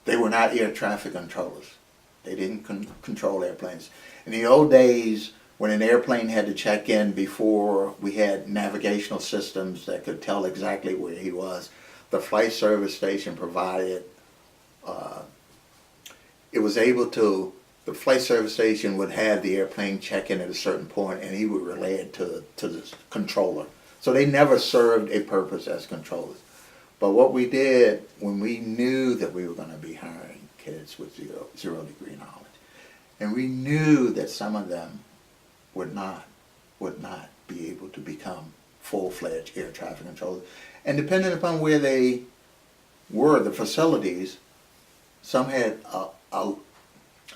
They were not air traffic controllers. They didn't control airplanes. In the old days, when an airplane had to check in before we had navigational systems that could tell exactly where he was, the flight service station provided, it was able to, the flight service station would have the airplane check in at a certain point, and he would relay it to the controller. So they never served a purpose as controllers. But what we did, when we knew that we were going to be hiring kids with zero degree knowledge, and we knew that some of them would not be able to become full-fledged air traffic controllers, and depending upon where they were, the facilities, some had a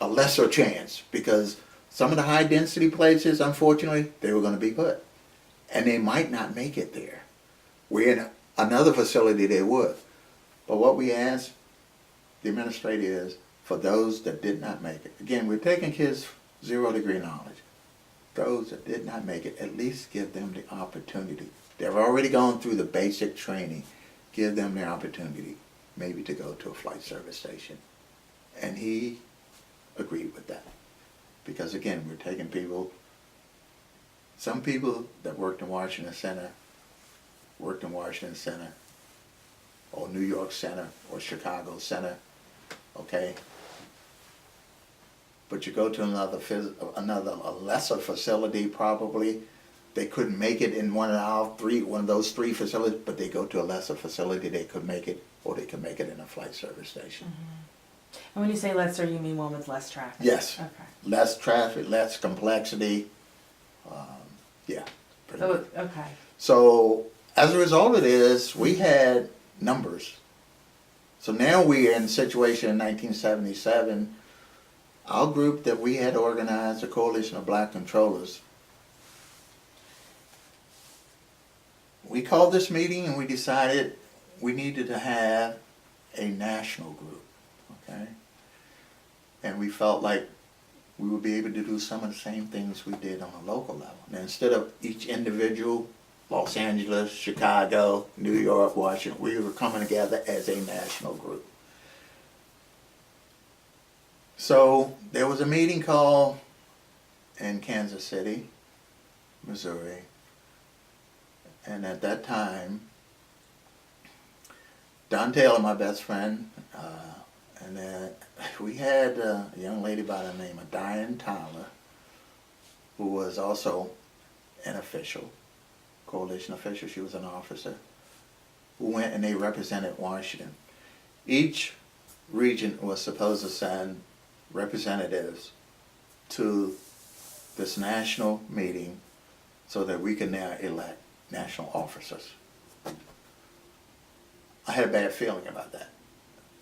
lesser chance, because some of the high-density places, unfortunately, they were going to be put, and they might not make it there. We're in another facility they would. But what we asked the administrator is, for those that did not make it, again, we're taking kids 0 degree knowledge. Those that did not make it, at least give them the opportunity. They've already gone through the basic training. Give them the opportunity maybe to go to a flight service station. And he agreed with that. Because again, we're taking people, some people that worked in Washington Center, or New York Center, or Chicago Center, okay? But you go to a lesser facility, probably, they couldn't make it in one of those three facilities, but they go to a lesser facility, they could make it, or they could make it in a flight service station. And when you say lesser, you mean one with less traffic? Yes. Okay. Less traffic, less complexity. Yeah. pretty So, much. okay. So as a result of this, we had numbers. So now we are in a situation in 1977. Our group that we had organized, the Coalition of Black Controllers, we called this meeting and we decided we needed to have a national group, okay? And we felt like we would be able to do some of the same things we did on a local level. Now, instead of each individual, Los Angeles, Chicago, New York, Washington, we were coming together as a national group. So there was a meeting called in Kansas City, Missouri, and at that time, Don Taylor, my best friend, and then we had a young lady by the name of Diane Tyler, who was also an official, coalition official. She was an officer, who went and they represented Washington. Each region was supposed to send representatives to this national meeting so that we could now elect national officers. I had a bad feeling about that.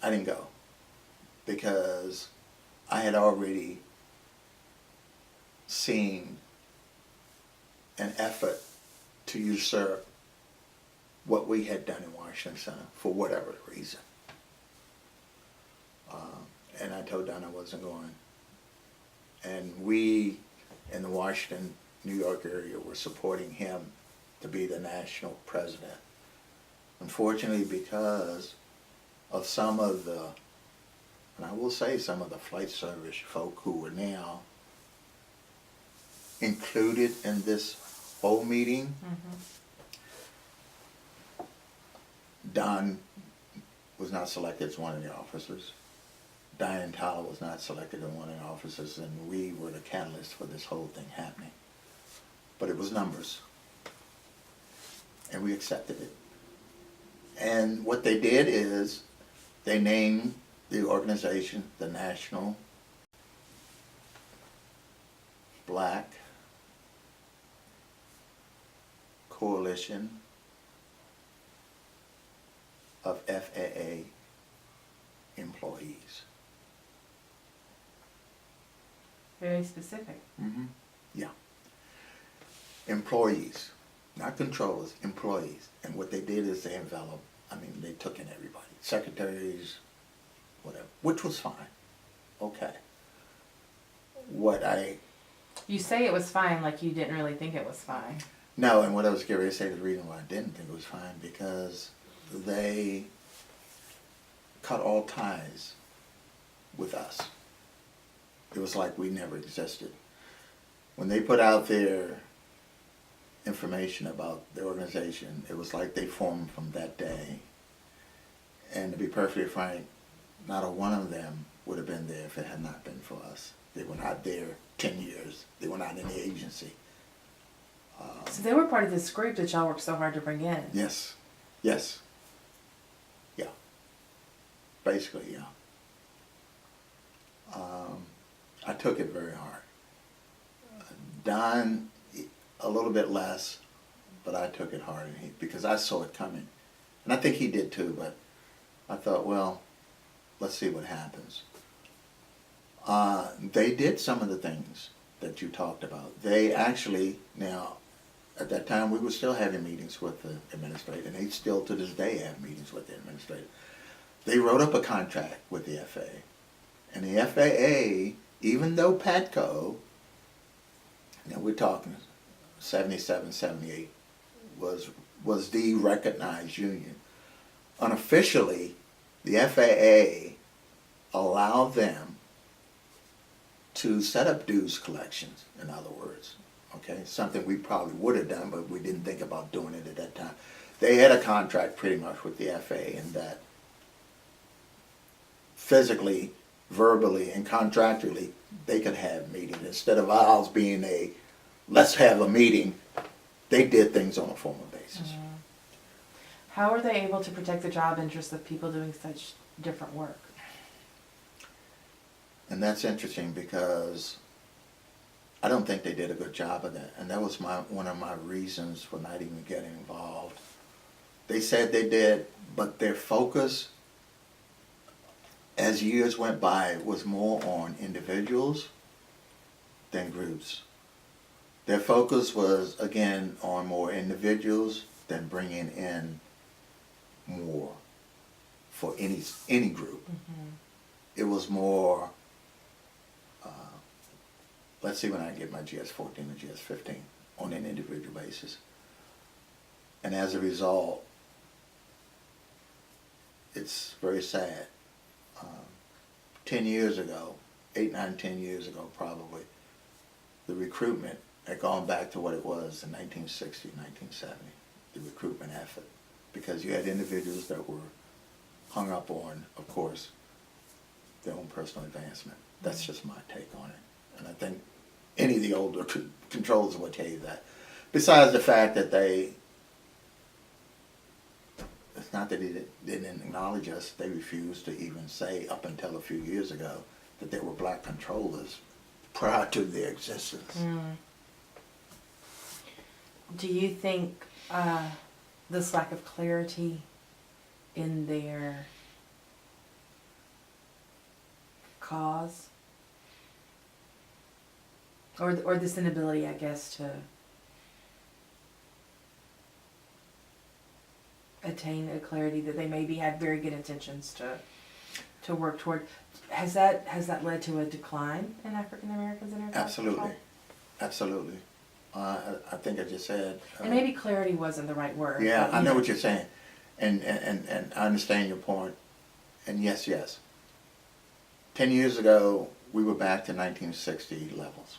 I didn't go because I had already seen an effort to usurp what we had done in Washington Center for whatever reason. And I told Don I wasn't going. And we in the Washington, New York area were supporting him to be the national president. Unfortunately, because of some of the, and I will say some of the flight service folk who were now included in this whole meeting, Don was not selected as one of the officers. Diane Tyler was not selected as one of the officers, and we were the catalyst for this whole thing happening. But it was numbers, and we accepted it. And what they did is they named the organization the National Black Coalition of FAA employees. Very specific. Yeah. Employees, not controllers, employees. And what they did is they enveloped, they took in everybody. Secretaries, whatever, which was fine. Okay. You say it was fine like you didn't really think it was fine. No, and what I was getting ready to say, the reason why I didn't think it was fine, because they cut all ties with us. It was like we never existed. When they put out their information about the organization, it was like they formed from that day. And to be perfectly frank, not a one of them would have been there if it had not been for us. They were not there 10 years. They were not in the agency. So they were part of this group that y'all worked so hard to bring in. Yes. Yes. Yeah. Basically, yeah. I took it very hard. Don, a little bit less, but I took it hard because I saw it coming. And I think he did too, but I thought, well, let's see what happens. They did some of the things that you talked about. They actually, now, at that time, we were still having meetings with the administrator, and they still to this day have meetings with the administrator. They wrote up a contract with the FAA. And the FAA, even though PATCO, we're talking 77, 78, was the recognized union. Unofficially, the FAA allowed them to set up dues collections, in other words. Okay, something we probably would have done, but we didn't think about doing it at that time. They had a contract pretty much with the FAA in that physically, verbally, and contractually, they could have meetings. Instead of ours being let's have a meeting, they did things on a formal basis. How are they able to protect the job interests of people doing such different work? And that's interesting because I don't think they did a good job of that. And that was one of my reasons for not even getting involved. They said they did, but their focus as years went by was more on individuals than groups. Their focus was, again, on more individuals than bringing in more for any group. It was more let's see when I get my GS-14 and GS-15 on an individual basis. And as a result, it's very sad. 10 years ago, 8, 9, 10 years ago probably, the recruitment had gone back to what it was in 1960, 1970, the recruitment effort. Because you had individuals that were hung up on, of course, their own personal advancement. That's just my take on it. And I think any of the older controllers will tell you that. Besides the fact that it's not that they didn't acknowledge us, they refused to even say, up until a few years ago, that there were black controllers prior to their existence. Do you think this lack of clarity in their cause, or this inability, I guess, to attain a clarity that they maybe had very good intentions to work toward, has that led to a decline in African Americans in our Absolutely, absolutely. I think I just said. And maybe clarity wasn't the right word. Yeah, but, I know what you're saying, and I understand your point. And yes. 10 years ago, we were back to 1960 levels.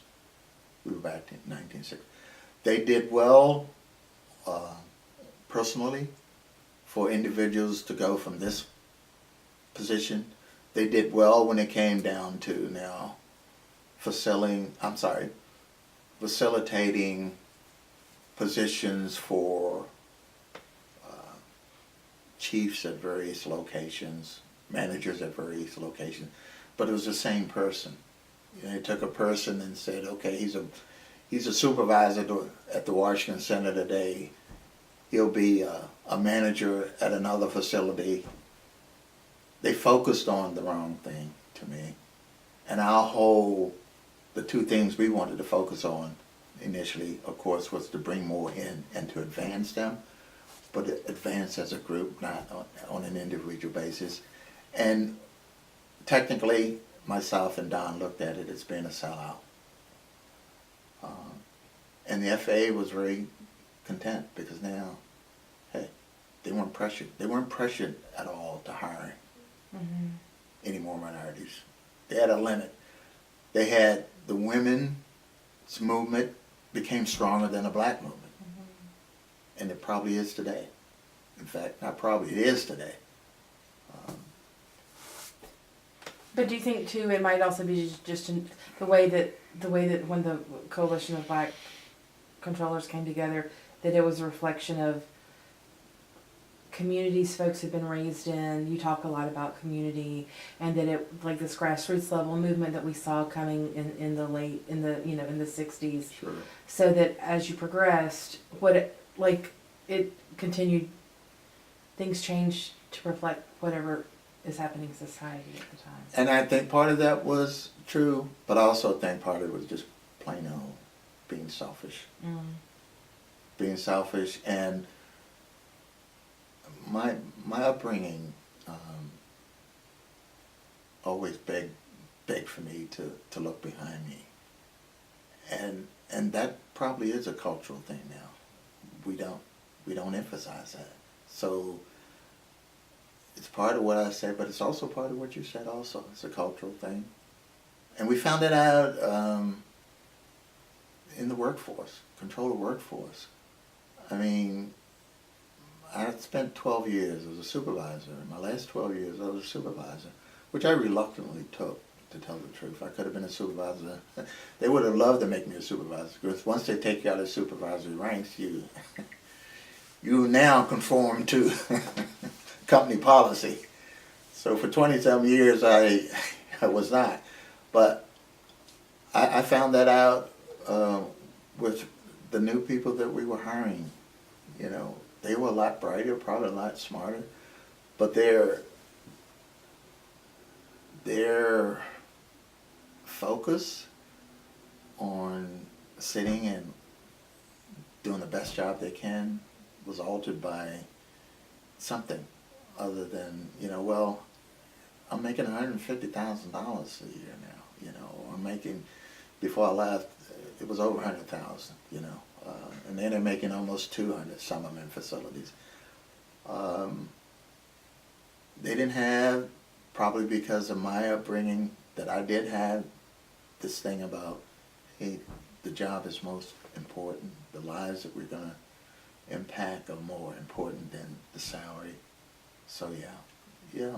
We were back to 1960. They did well, personally, for individuals to go from this position. They did well when it came down to now facilitating positions for chiefs at various locations, managers at various locations, but it was the same person. You know, they took a person and said, okay, he's a supervisor at the Washington Center today. He'll be a manager at another facility. They focused on the wrong thing to me. And the two things we wanted to focus on initially, of course, was to bring more in and to advance them, but advance as a group, not on an individual basis. And technically, myself and Don looked at it as being a sellout. And the FAA was very content because now, hey, they weren't pressured. They weren't pressured at all to hire any more minorities. They had a limit. They had the women's movement became stronger than the black movement. And it probably is today. In fact, not probably, it is today. But do you think too it might also be just in the way that when the coalition of black controllers came together, that it was a reflection of communities folks have been raised in. You talk a lot about community, and that it like this grassroots level movement that we saw coming in the 60s. Sure. So that as you progressed, it continued, things changed to reflect whatever is happening in society at the time. And I think part of that was true, but I also think part of it was just plain old being selfish. Being selfish, and my upbringing always begged for me to look behind me. And that probably is a cultural thing now. We don't emphasize that. So it's part of what I said, but it's also part of what you said also. It's a cultural thing. And we found it out in the workforce, controller workforce. I mean, I spent 12 years as a supervisor. In my last 12 years, I was a supervisor, which I reluctantly took, to tell the truth. I could have been a supervisor. They would have loved to make me a supervisor, because once they take you out of supervisory ranks, you now conform to company policy. So for 20-some years, I was not. But I found that out with the new people that we were hiring. You know, they were a lot brighter, probably a lot smarter, but their focus on sitting and doing the best job they can was altered by something other than, I'm making $150,000 a year now, or I'm making before I left, it was over 100,000, you know. And then they're making almost 200, some of them in facilities. They didn't have, probably because of my upbringing, that I did have this thing about, hey, the job is most important. The lives that we're going to impact are more important than the salary. So yeah,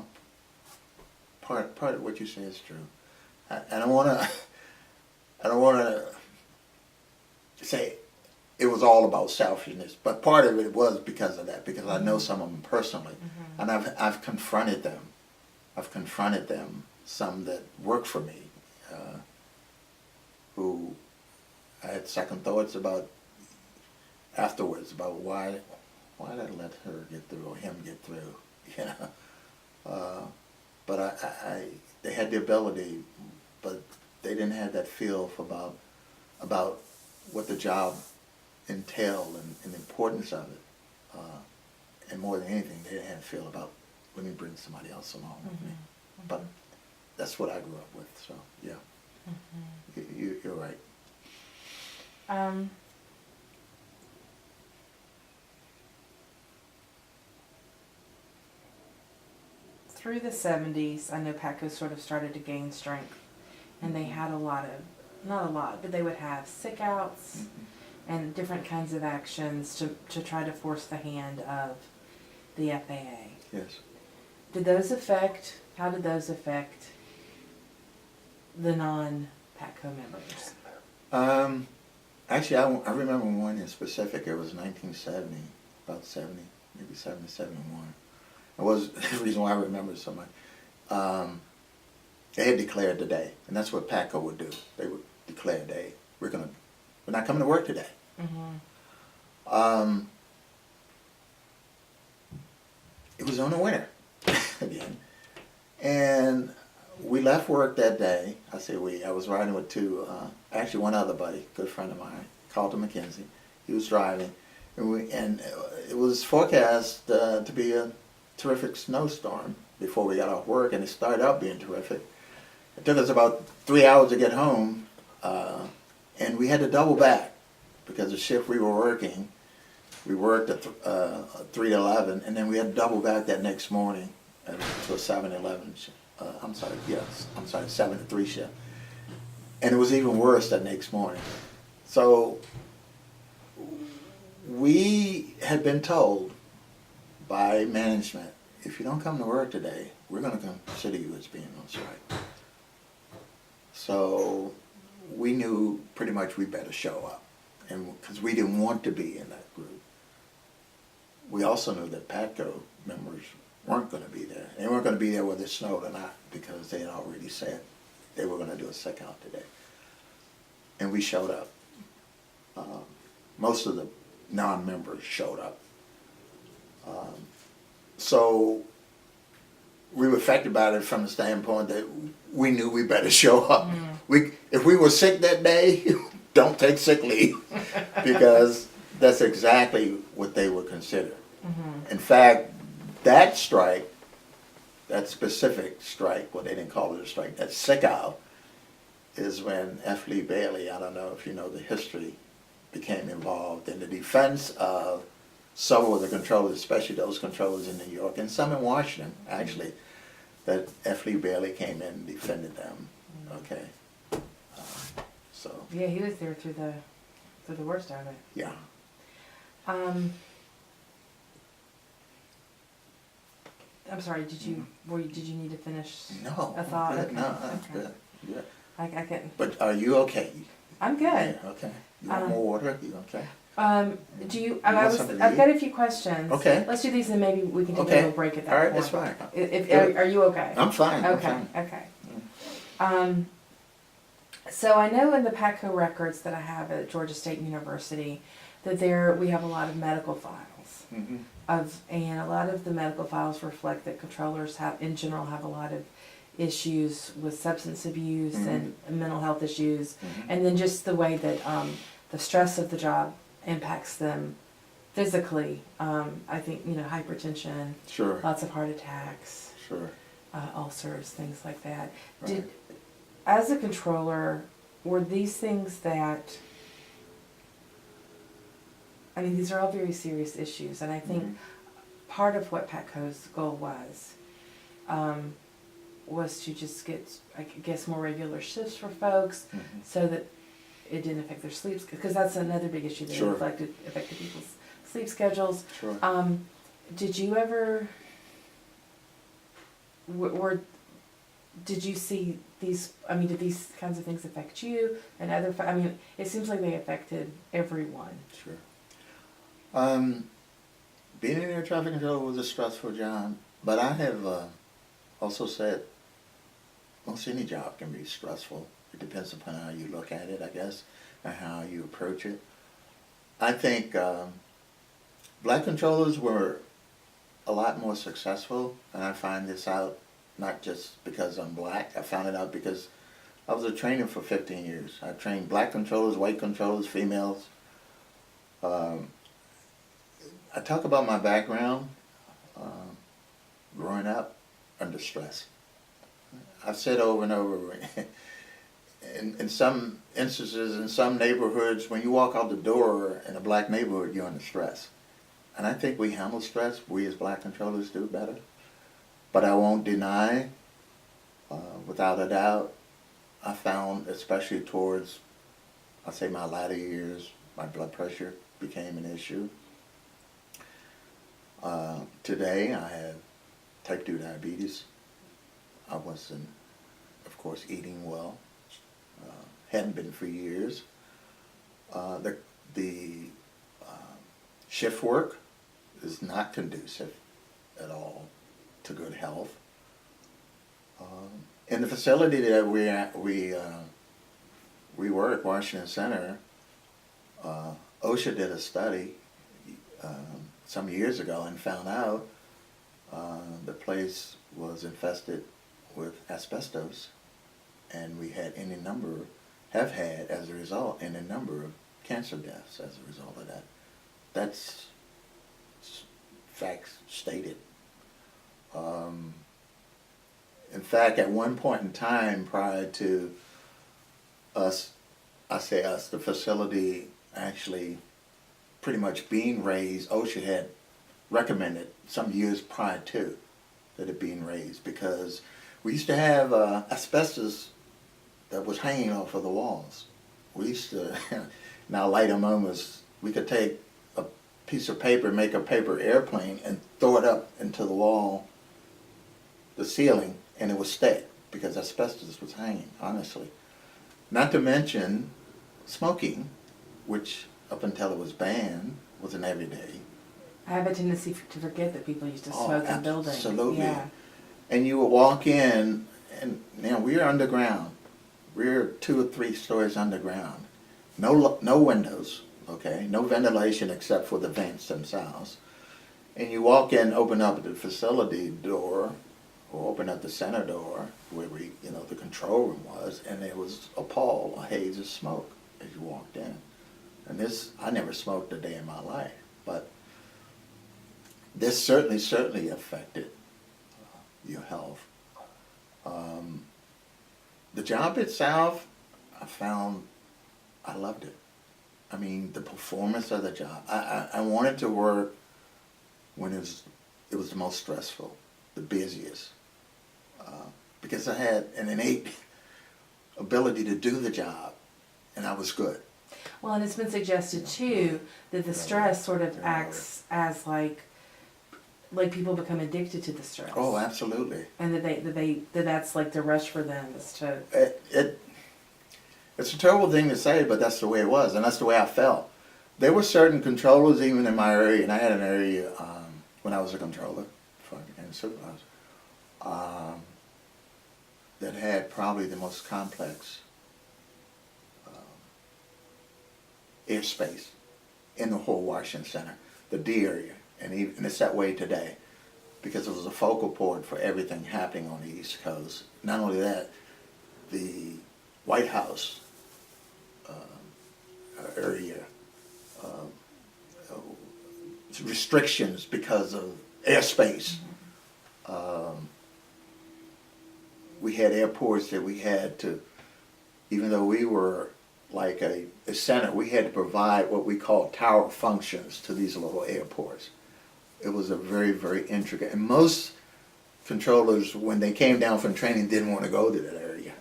part of what you say is true. I don't want to say it was all about selfishness, but part of it was because of that, because I know some of them personally, and I've confronted them. I've confronted them, some that work for me, who I had second thoughts about afterwards, about why did I let her get through or him get through, you know. But they had the ability, but they didn't have that feel for about what the job entailed and the importance of it. And more than anything, they didn't have a feel about, let me bring somebody else along with me. But that's what I grew up with, so yeah. You're right. Through the 70s, I know Patco sort of started to gain strength, and they had a lot of, not a lot, but they would have sick outs and different kinds of actions to try to force the hand of the FAA. Yes. How did those affect the non-Patco members? Actually, I remember one in specific. It was 1970, about 70, maybe 70, 71. It was the reason why I remember so much. They had declared the day, and that's what Patco would do. They would declare a day. We're not coming to work today. It was on the winter again, and we left work that day. I was riding with actually one other buddy, good friend of mine, Carlton McKenzie. He was driving, and it was forecast to be a terrific snowstorm before we got off work, and it started out being terrific. It took us about 3 hours to get home, and we had to double back because the shift we were working, we worked at 3 to 11, and then we had to double back that next morning to a 7-11 shift. 7 to 3 shift. And it was even worse that next morning. So we had been told by management, if you don't come to work today, we're going to consider you as being on strike. So we knew pretty much we better show up, and because we didn't want to be in that group. We also knew that Patco members weren't going to be there. They weren't going to be there whether it snowed or not, because they had already said they were going to do a sick out today. And we showed up. Most of the non-members showed up. So we were affected by it from the standpoint that we knew we better show up. If we were sick that day, don't take sick leave, because that's exactly what they would consider. In fact, that strike, that specific strike, well, they didn't call it a strike, that sick out, is when F. Lee Bailey, I don't know if you know the history, became involved in the defense of several of the controllers, especially those controllers in New York, and some in Washington, actually, that F. Lee Bailey came in and defended them. Okay. So. Yeah, he was there through the worst of it. Yeah. I'm sorry. Did you need to finish? No. A thought. Good. Okay. No, that's Okay. good. Yeah. I can. But are you okay? I'm good. Yeah, okay. You want more water? You okay? Do you? want something to I've eat? got a few questions. Okay. Let's do these and maybe we can take Okay. a little break at that All right, point. that's fine. Are you okay? I'm fine. I'm Okay. fine. Okay. So I know in the Patco records that I have at Georgia State University that we have a lot of medical files and a lot of the medical files reflect that controllers in general have a lot of issues with substance abuse and mental health issues, and then just the way that the stress of the job impacts them physically. I think hypertension, Sure. lots of heart attacks, Sure. ulcers, things like that. Right. As a controller, were these things that, I mean, these are all very serious issues, and I think part of what Patco's goal was to just get, I guess, more regular shifts for folks, so that it didn't affect their sleep, because that's another big issue that Sure. affected people's sleep schedules. Sure. Did you ever, did you see these, I mean, did these kinds of things affect you and other, I mean, it seems like they affected everyone. Sure. Being an air traffic controller was a stressful job, but I have also said most any job can be stressful. It depends upon how you look at it, I guess, and how you approach it. I think black controllers were a lot more successful, and I find this out not just because I'm black. I found it out because I was a trainer for 15 years. I trained black controllers, white controllers, females. I talk about my background growing up under stress. I've said over and over, in some instances, in some neighborhoods, when you walk out the door in a black neighborhood, you're under stress. And I think we handle stress, we as black controllers do better. But I won't deny, without a doubt, I found, especially towards, I'll say my latter years, my blood pressure became an issue. Today I have type 2 diabetes. I wasn't, of course, eating well. Hadn't been for years. The shift work is not conducive at all to good health. In the facility that we were at Washington Center, OSHA did a study some years ago and found out the place was infested with asbestos, and we had have had as a result any number of cancer deaths as a result of that. That's facts stated. In fact, at one point in time prior to us, I say us, the facility actually pretty much being raised, OSHA had recommended some years prior to that it being raised, because we used to have asbestos that was hanging off of the walls. We used to, now light among us, we could take a piece of paper, make a paper airplane, and throw it up into the wall, the ceiling, and it would stay because asbestos was hanging, honestly. Not to mention smoking, which up until it was banned was an everyday. I have a tendency to forget that people used to smoke in buildings. Absolutely. Yeah. And you would walk in, and now we're underground. We're 2 or 3 stories underground. No windows, okay? No ventilation except for the vents themselves. And you walk in, open up the facility door, or open up the center door where the control room was, and there was a pall, a haze of smoke as you walked in. And this, I never smoked a day in my life, but this certainly affected your health. The job itself, I found I loved it. I mean, the performance of the job. I wanted to work when it was the most stressful, the busiest, because I had an innate ability to do the job, and I was good. Well, and it's been suggested too that the stress sort of acts as like people become addicted to the stress. Oh, absolutely. And that's like the rush for them is to. It's a terrible thing to say, but that's the way it was, and that's the way I felt. There were certain controllers even in my area, and I had an area when I was a controller before I became a supervisor, that had probably the most complex airspace in the whole Washington Center, the D area, and it's that way today, because it was a focal point for everything happening on the East Coast. Not only that, the White House area, restrictions because of airspace. We had airports that we had to even though we were like a center, we had to provide what we call tower functions to these little airports. It was a very, very intricate, and most controllers, when they came down from training, didn't want to go to that area.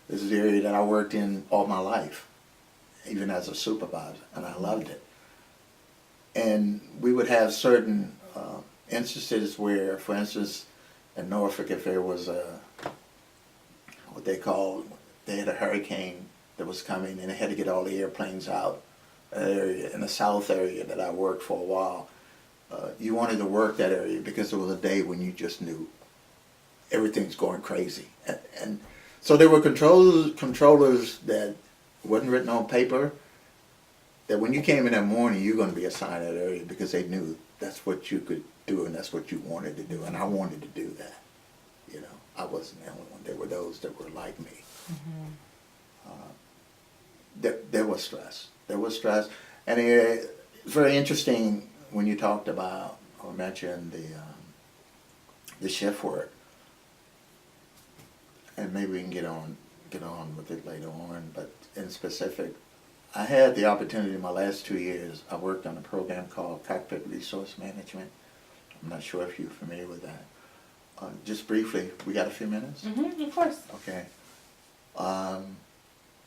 This is the area that I worked in all my life, even as a supervisor, and I loved it. And we would have certain instances where, for instance, in Norfolk, if there was what they called, they had a hurricane that was coming, and they had to get all the airplanes out area in the south area that I worked for a while. You wanted to work that area because it was a day when you just knew everything's going crazy. And so there were controllers that wasn't written on paper, that when you came in that morning, you're going to be assigned that area because they knew that's what you could do and that's what you wanted to do. And I wanted to do that. You know, I wasn't the only one. There were those that were like me. There was stress. There was stress. And it's very interesting when you talked about or mentioned the shift work. And maybe we can get on with it later on, but in specific, I had the opportunity in my last 2 years, I worked on a program called Cockpit Resource Management. I'm not sure if you're familiar with that. Just briefly, we got a few minutes? Mm-hmm, of course. Okay.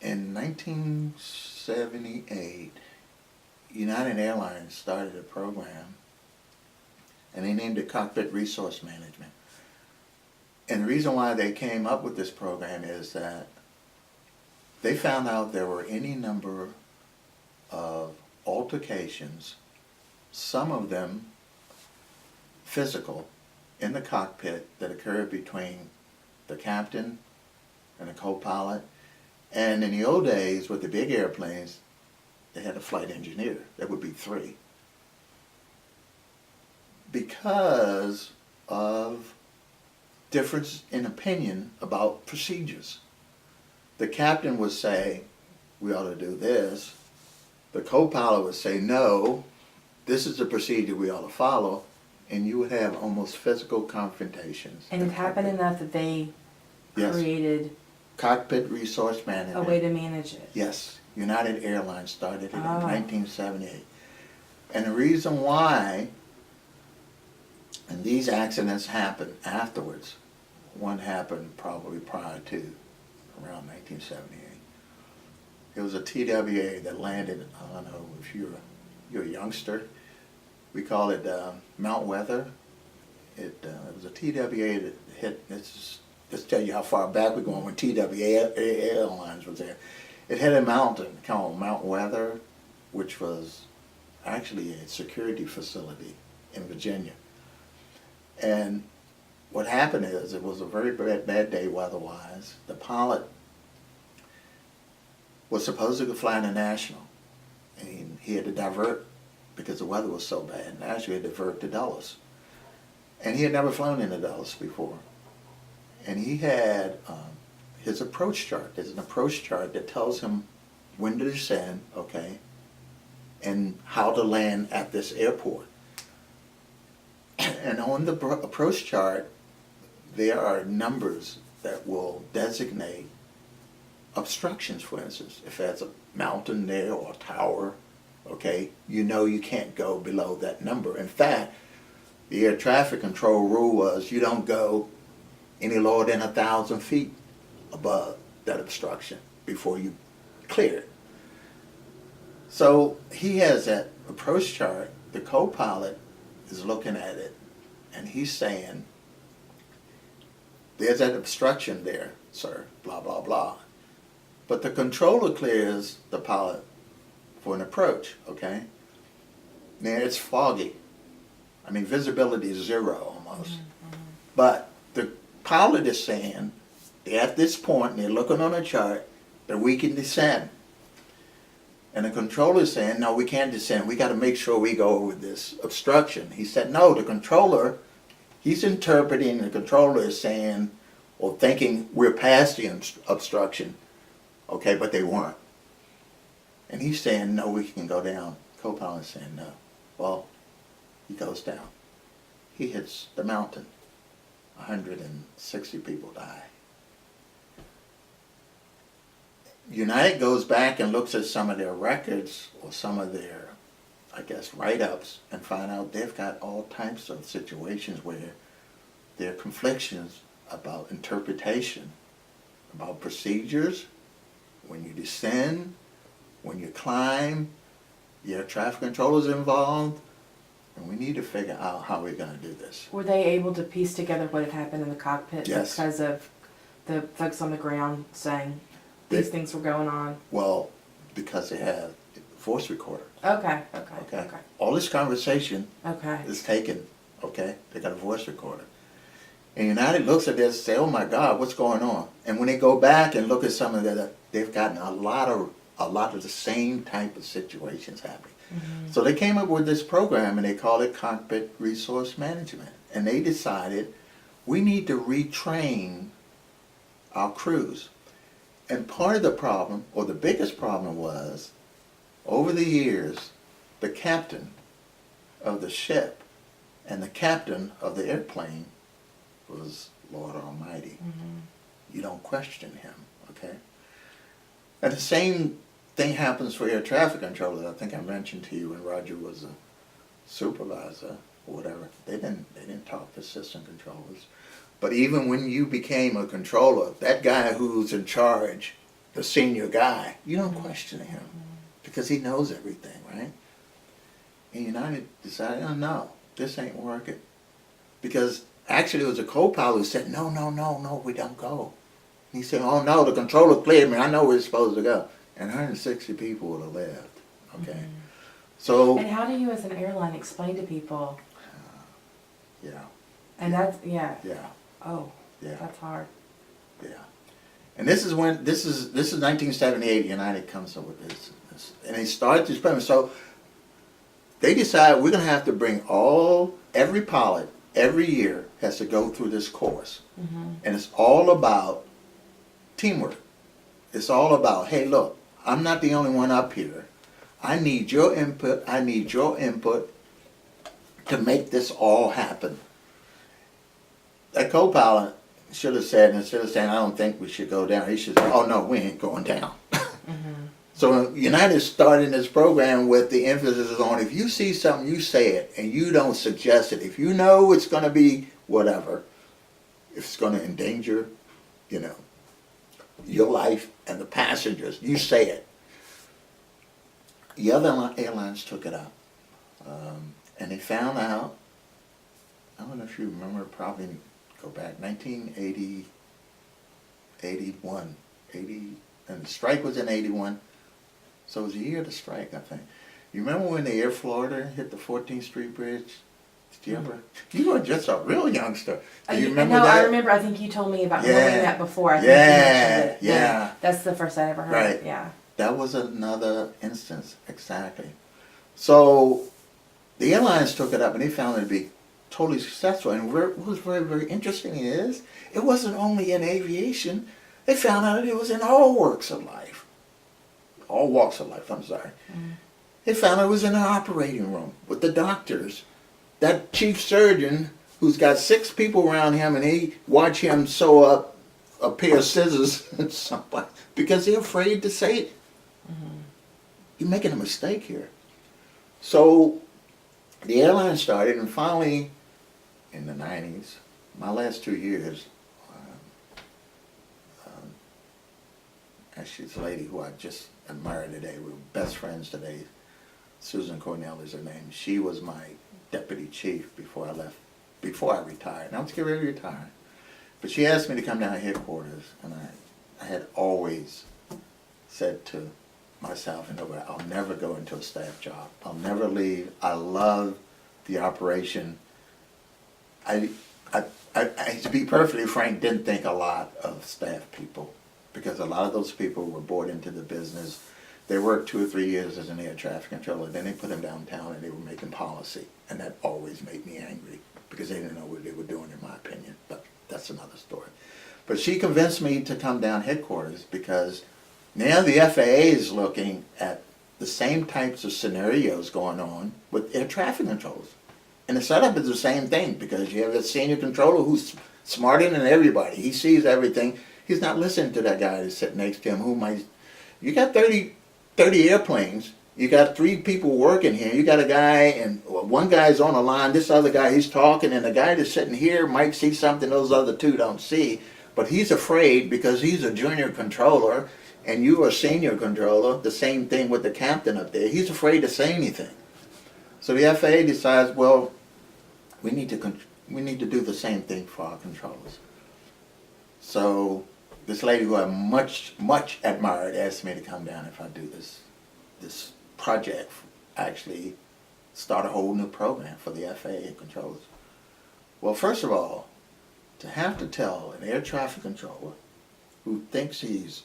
In 1978, United Airlines started a program, and they named it Cockpit Resource Management. And the reason why they came up with this program is that they found out there were any number of altercations, some of them physical, in the cockpit that occurred between the captain and the co-pilot. And in the old days, with the big airplanes, they had a flight engineer. There would be 3. Because of difference in opinion about procedures. The captain would say, we ought to do this. The co-pilot would say, no, this is the procedure we ought to follow. And you would have almost physical confrontations. And it happened enough that they Yes. created Cockpit Resource a Management. way to manage it. Yes. United Airlines started it in Oh. 1978. And the reason why, and these accidents happened afterwards, one happened probably prior to around 1978. It was a TWA that landed, I don't know if you're a youngster, we call it Mount Weather. It was a TWA that hit, let's tell you how far back we're going when TWA Airlines was there. It hit a mountain called Mount Weather, which was actually a security facility in Virginia. And what happened is, it was a very bad day weather-wise. The pilot was supposed to fly international, and he had to divert because the weather was so bad. Naturally, he had to divert to Dulles. And he had never flown into Dulles before. And he had his approach chart. There's an approach chart that tells him when to descend, okay, and how to land at this airport. And on the approach chart, there are numbers that will designate obstructions, for instance. If there's a mountain there or a tower, okay, you know you can't go below that number. In fact, the air traffic control rule was you don't go any lower than 1,000 feet above that obstruction before you clear it. So he has that approach chart. The co-pilot is looking at it, and he's saying, there's that obstruction there, sir, blah, blah, blah. But the controller clears the pilot for an approach, okay? Now it's foggy. I mean, visibility is 0 almost. But the pilot is saying, they're at this point, and they're looking on a chart, that we can descend. And the controller is saying, no, we can't descend. We got to make sure we go over this obstruction. He said, no, the controller, he's interpreting, the controller is saying, or thinking we're past the obstruction, okay, but they weren't. And he's saying, no, we can go down. Co-pilot is saying, no. Well, he goes down. He hits the mountain. 160 people die. United goes back and looks at some of their records or some of their, I guess, write-ups and find out they've got all types of situations where there are conflictions about interpretation, about procedures, when you descend, when you climb, your traffic controllers involved, and we need to figure out how we're going to do this. Were they able to piece together what had happened in the cockpit Yes. because of the folks on the ground saying these things were going on? Well, because they have a voice recorder. Okay. Okay. All this conversation Okay. is taken, okay? They got a voice recorder. And United looks at this and say, oh my God, what's going on? And when they go back and look at some of that, they've gotten a lot of the same type of situations happening. Mm-hmm. So they came up with this program and they called it Cockpit Resource Management. And they decided we need to retrain our crews. And part of the problem, or the biggest problem, was over the years, the captain of the ship and the captain of the airplane was Lord Almighty. Mm-hmm. You don't question him, okay? And the same thing happens for air traffic controllers. I think I mentioned to you when Roger was a supervisor or whatever, they didn't talk to system controllers. But even when you became a controller, that guy who's in charge, the senior guy, you don't question him because he knows everything, right? And United decided, oh no, this ain't working. Because actually it was a co-pilot who said, no, we don't go. He said, oh no, the controller cleared me, I know we're supposed to go. And 160 people would have left, okay? So, And how do you as an airline explain to people? yeah, And that's, yeah. yeah, Oh, yeah. that's hard. Yeah, and this is 1978. United comes up with this and they start this program. So they decide we're going to have to bring every pilot every year has to go through this course, and it's all about teamwork. It's all about, hey, look, I'm not the only one up here. I need your input. I need your input to make this all happen. That co-pilot should have said, instead of saying, I don't think we should go down, he should say, oh no, we ain't going down. So United started this program with the emphasis on, if you see something, you say it, and you don't suggest it. If you know it's going to be whatever, if it's going to endanger, your life and the passengers, you say it. The other airlines took it up. And they found out, I don't know if you remember, probably go back, 1980, 81, and the strike was in 81, so it was a year of the strike, I think. You remember when the Air Florida hit the 14th Street Bridge? Did you ever? You were just a real youngster. Do you remember no, that? I remember. I think you told me about knowing Yeah. that before. I think Yeah, you mentioned it. yeah. That's the first I ever heard. Right. Yeah. That was another instance, exactly. So the airlines took it up and they found it to be totally successful. And what was very, very interesting is it wasn't only in aviation. They found out it was in all walks of life. All walks of life, I'm sorry. They found it was in the operating room with the doctors. That chief surgeon who's got 6 people around him and they watch him sew up a pair of scissors and somebody because they're afraid to say it. You're making a mistake here. So the airline started, and finally in the 90s, my last 2 years, actually this lady who I just admire today, we're best friends today, Susan Cornell is her name. She was my deputy chief before I left, before I retired. And I was getting ready to retire. But she asked me to come down to headquarters, and I had always said to myself and nobody, I'll never go into a staff job. I'll never leave. I love the operation. I to be perfectly frank, didn't think a lot of staff people because a lot of those people were brought into the business. They worked 2 or 3 years as an air traffic controller. Then they put them downtown and they were making policy. And that always made me angry because they didn't know what they were doing, in my opinion. But that's another story. But she convinced me to come down headquarters because now the FAA is looking at the same types of scenarios going on with air traffic controllers. And the setup is the same thing because you have a senior controller who's smarter than everybody. He sees everything. He's not listening to that guy that's sitting next to him who might You got 30 airplanes. You got 3 people working here. You got a guy, and one guy's on the line. This other guy, he's talking, and the guy that's sitting here might see something those other 2 don't see. But he's afraid because he's a junior controller, and you are a senior controller. The same thing with the captain up there. He's afraid to say anything. So the FAA decides, well, we need to do the same thing for our controllers. So this lady who I much admired asked me to come down if I do this project, actually start a whole new program for the FAA controllers. Well, first of all, to have to tell an air traffic controller who thinks he's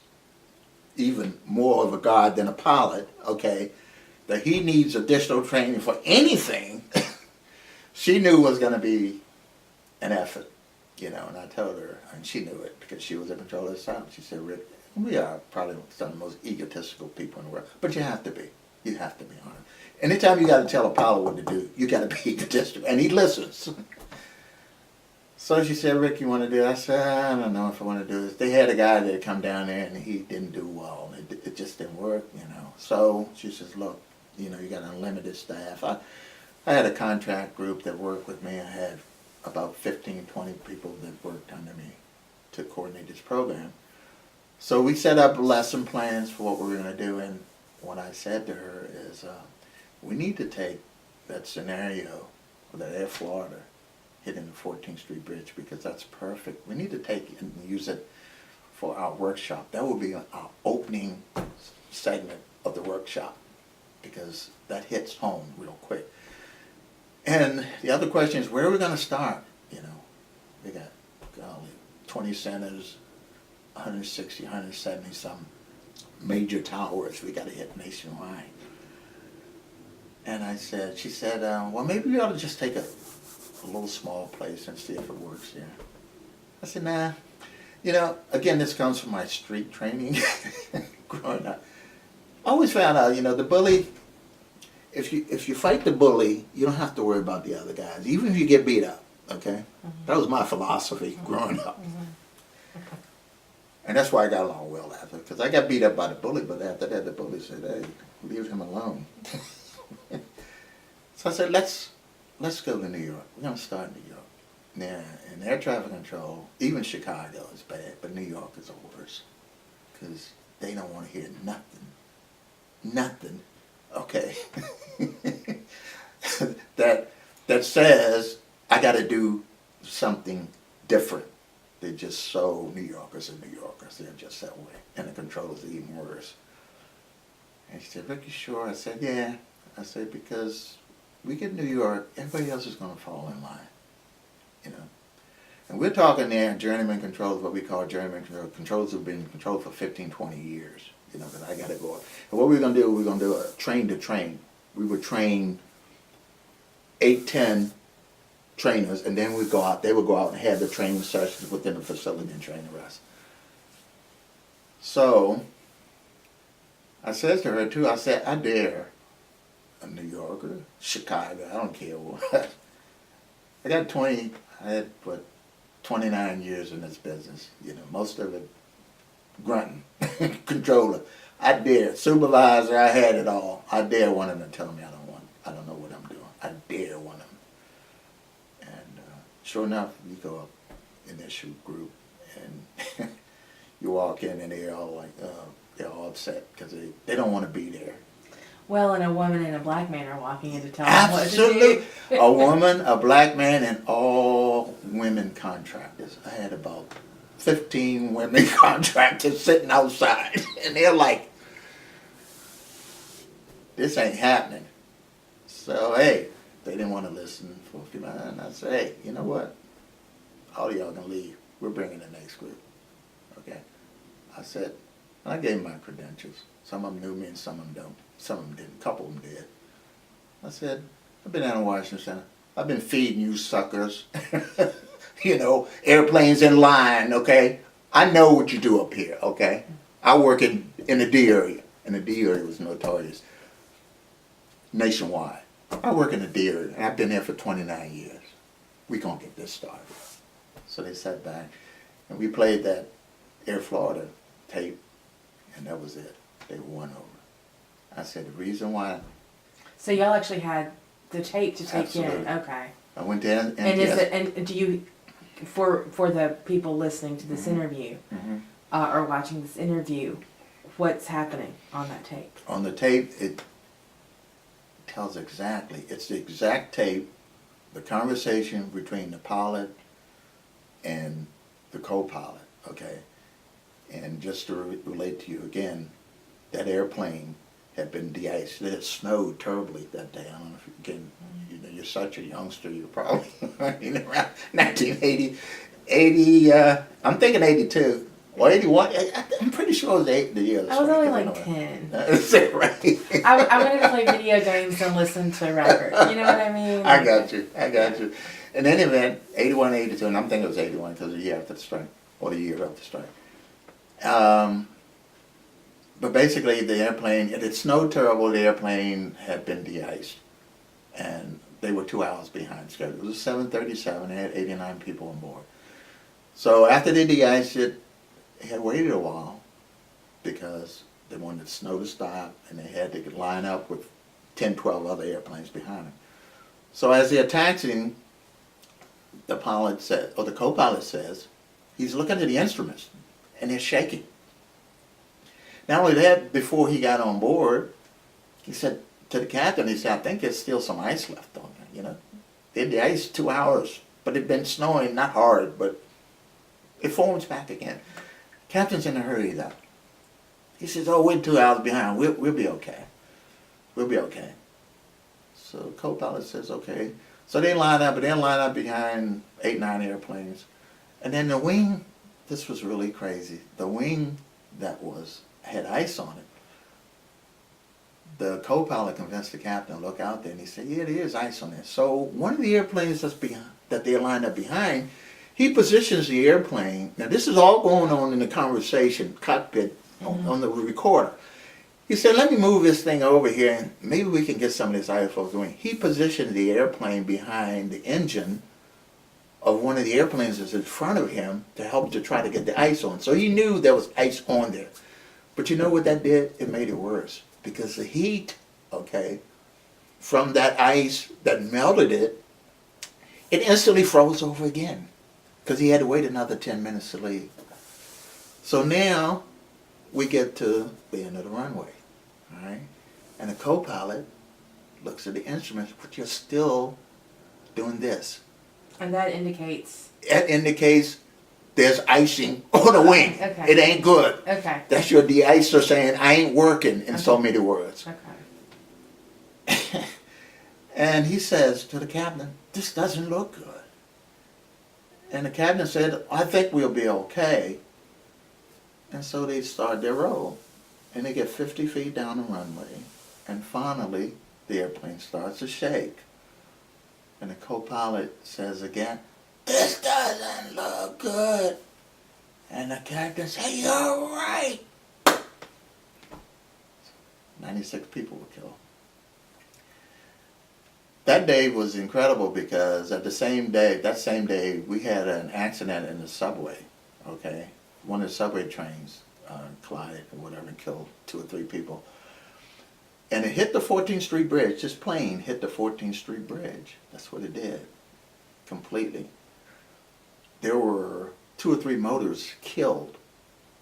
even more of a god than a pilot, okay, that he needs additional training for anything, she knew was going to be an effort, and I told her, and she knew it because she was a controller herself. She said, Rick, we are probably some of the most egotistical people in the world, but you have to be. You have to be on it. Anytime you got to tell a pilot what to do, you got to be egotistical, and he listens. So she said, Rick, you want to do it? I said, I don't know if I want to do this. They had a guy that had come down there, and he didn't do well. It just didn't work, So she says, look, you got unlimited staff. I had a contract group that worked with me. I had about 15, 20 people that worked under me to coordinate this program. So we set up lesson plans for what we were going to do, and what I said to her is, we need to take that scenario with that Air Florida hitting the 14th Street Bridge, because that's perfect. We need to take it and use it for our workshop. That will be our opening segment of the workshop, because that hits home real quick. And the other question is, where are we going to start? We got 20 centers, 160, 170 some major towers we got to hit nationwide. And she said, well, maybe we ought to just take a little small place and see if it works there. I said, nah. Again, this comes from my street training growing up. I always found out, the bully, if you fight the bully, you don't have to worry about the other guys, even if you get beat up, okay? That was my philosophy growing up. And that's why I got along well after, because I got beat up by the bully, but after that the bully said, hey, leave him alone. So I said, let's go to New York. We're going to start in New York. Now, in air traffic control, even Chicago is bad, but New York is the worst, because they don't want to hear nothing, okay, that says I got to do something different. They're just so New Yorkers are New Yorkers. They're just that way. And the controllers are even worse. And she said, Rick, you sure? I said, yeah. I said, because we get New York, everybody else is going to fall in line. And we're talking there journeyman controls, what we call journeyman controls. Controls have been controlled for 15, 20 years. That I got to go. And what we're going to do, we're going to do a train to train. We would train 8, 10 trainers, and then they would go out and have the training sessions within the facility and train the rest. So I said to her too, I said, I dare a New Yorker, Chicago, I don't care what. I had 29 years in this business, most of it grunting, controller. I dare, supervisor, I had it all. I dare one of them to tell me I don't know what I'm doing. I dare one of them. And sure enough, you go up in this shoot group, and you walk in, and they're all like, they're all upset because they don't want to be there. Well, and a woman and a black man are walking in to tell them what to do. Absolutely. A woman, a black man, and all women contractors. I had about 15 women contractors sitting outside, and they're like, this ain't happening. So, hey, they didn't want to listen for a few minutes, and I said, hey, you know what? All of y'all can leave. We're bringing the next group. Okay? I said, I gave them my credentials. Some of them knew me and some of them don't. Some of them didn't. A couple of them did. I said, I've been out in Washington Center. I've been feeding you suckers. Airplanes in line, okay? I know what you do up here, okay? I work in the D area, and the D area was notorious nationwide. I work in the D area, and I've been there for 29 years. We gonna get this started. So they sat back, and we played that Air Florida tape, and that was it. they were won over. I said, the reason why, So y'all actually had the tape to take in. Absolutely. Okay. I went to NTS. And is it? And do you, for the people listening to this interview Mhm. or watching this interview, what's happening on that tape? On the tape, it tells exactly, it's the exact tape, the conversation between the pilot and the co-pilot, okay? And just to relate to you again, that airplane had been de-iced. It had snowed terribly that day. I don't know if you can, you know, you're such a youngster, you're probably, you know, around 1980, I'm thinking 82, or 81, I'm pretty sure it was the year of the I was strike, only if I like know 10. Is that right? I wanted to play video games and listen to records. You know what I mean? I got you. In any event, 81, 82, and I'm thinking it was 81 because the year after the strike, or the year after the strike. But basically the airplane, it had snowed terrible, the airplane had been de-iced. And they were 2 hours behind schedule. It was a 737, they had 89 people on board. So after they de-iced it, they had waited a while because they wanted the snow to stop and they had to line up with 10, 12 other airplanes behind them. So as they're taxiing, the pilot said, or the co-pilot says, he's looking at the instruments and they're shaking. Not only that, before he got on board, he said to the captain, he said, I think there's still some ice left on there, you know. They had the ice 2 hours, but it'd been snowing, not hard, but it forms back again. Captain's in a hurry though. He says, oh, we're 2 hours behind, we'll be okay. We'll be okay. So the co-pilot says, okay. So they line up, but they line up behind 8, 9 airplanes. And then the wing, this was really crazy. The wing that had ice on it, the co-pilot convinced the captain to look out there and he said, yeah, there is ice on there. So one of the airplanes that they lined up behind, he positions the airplane. Now this is all going on in the conversation, cockpit, on the recorder. He said, let me move this thing over here and maybe we can get some of this ice off the wing. He positioned the airplane behind the engine of one of the airplanes that's in front of him to help to try to get the ice on. So he knew there was ice on there. But you know what that did? It made it worse. Because the heat, okay, from that ice that melted it, it instantly froze over again. Because he had to wait another 10 minutes to leave. So now we get to the end of the runway, all right? And the co-pilot looks at the instruments, but you're still doing this. And that indicates. That indicates there's icing on the wing. Okay. It ain't good. Okay. That's your de-icer saying, I ain't working, in so many words. Okay. And he says to the captain, this doesn't look good. And the captain said, I think we'll be okay. And so they start their roll. And they get 50 feet down the runway. And finally, the airplane starts to shake. And the co-pilot says again, this doesn't look good. And the captain says, you're right. 96 people were killed. That day was incredible because at that same day, we had an accident in the subway, okay? One of the subway trains collided or whatever and killed 2 or 3 people. And it hit the 14th Street Bridge, this plane hit the 14th Street Bridge. That's what it did, completely. There were 2 or 3 motors killed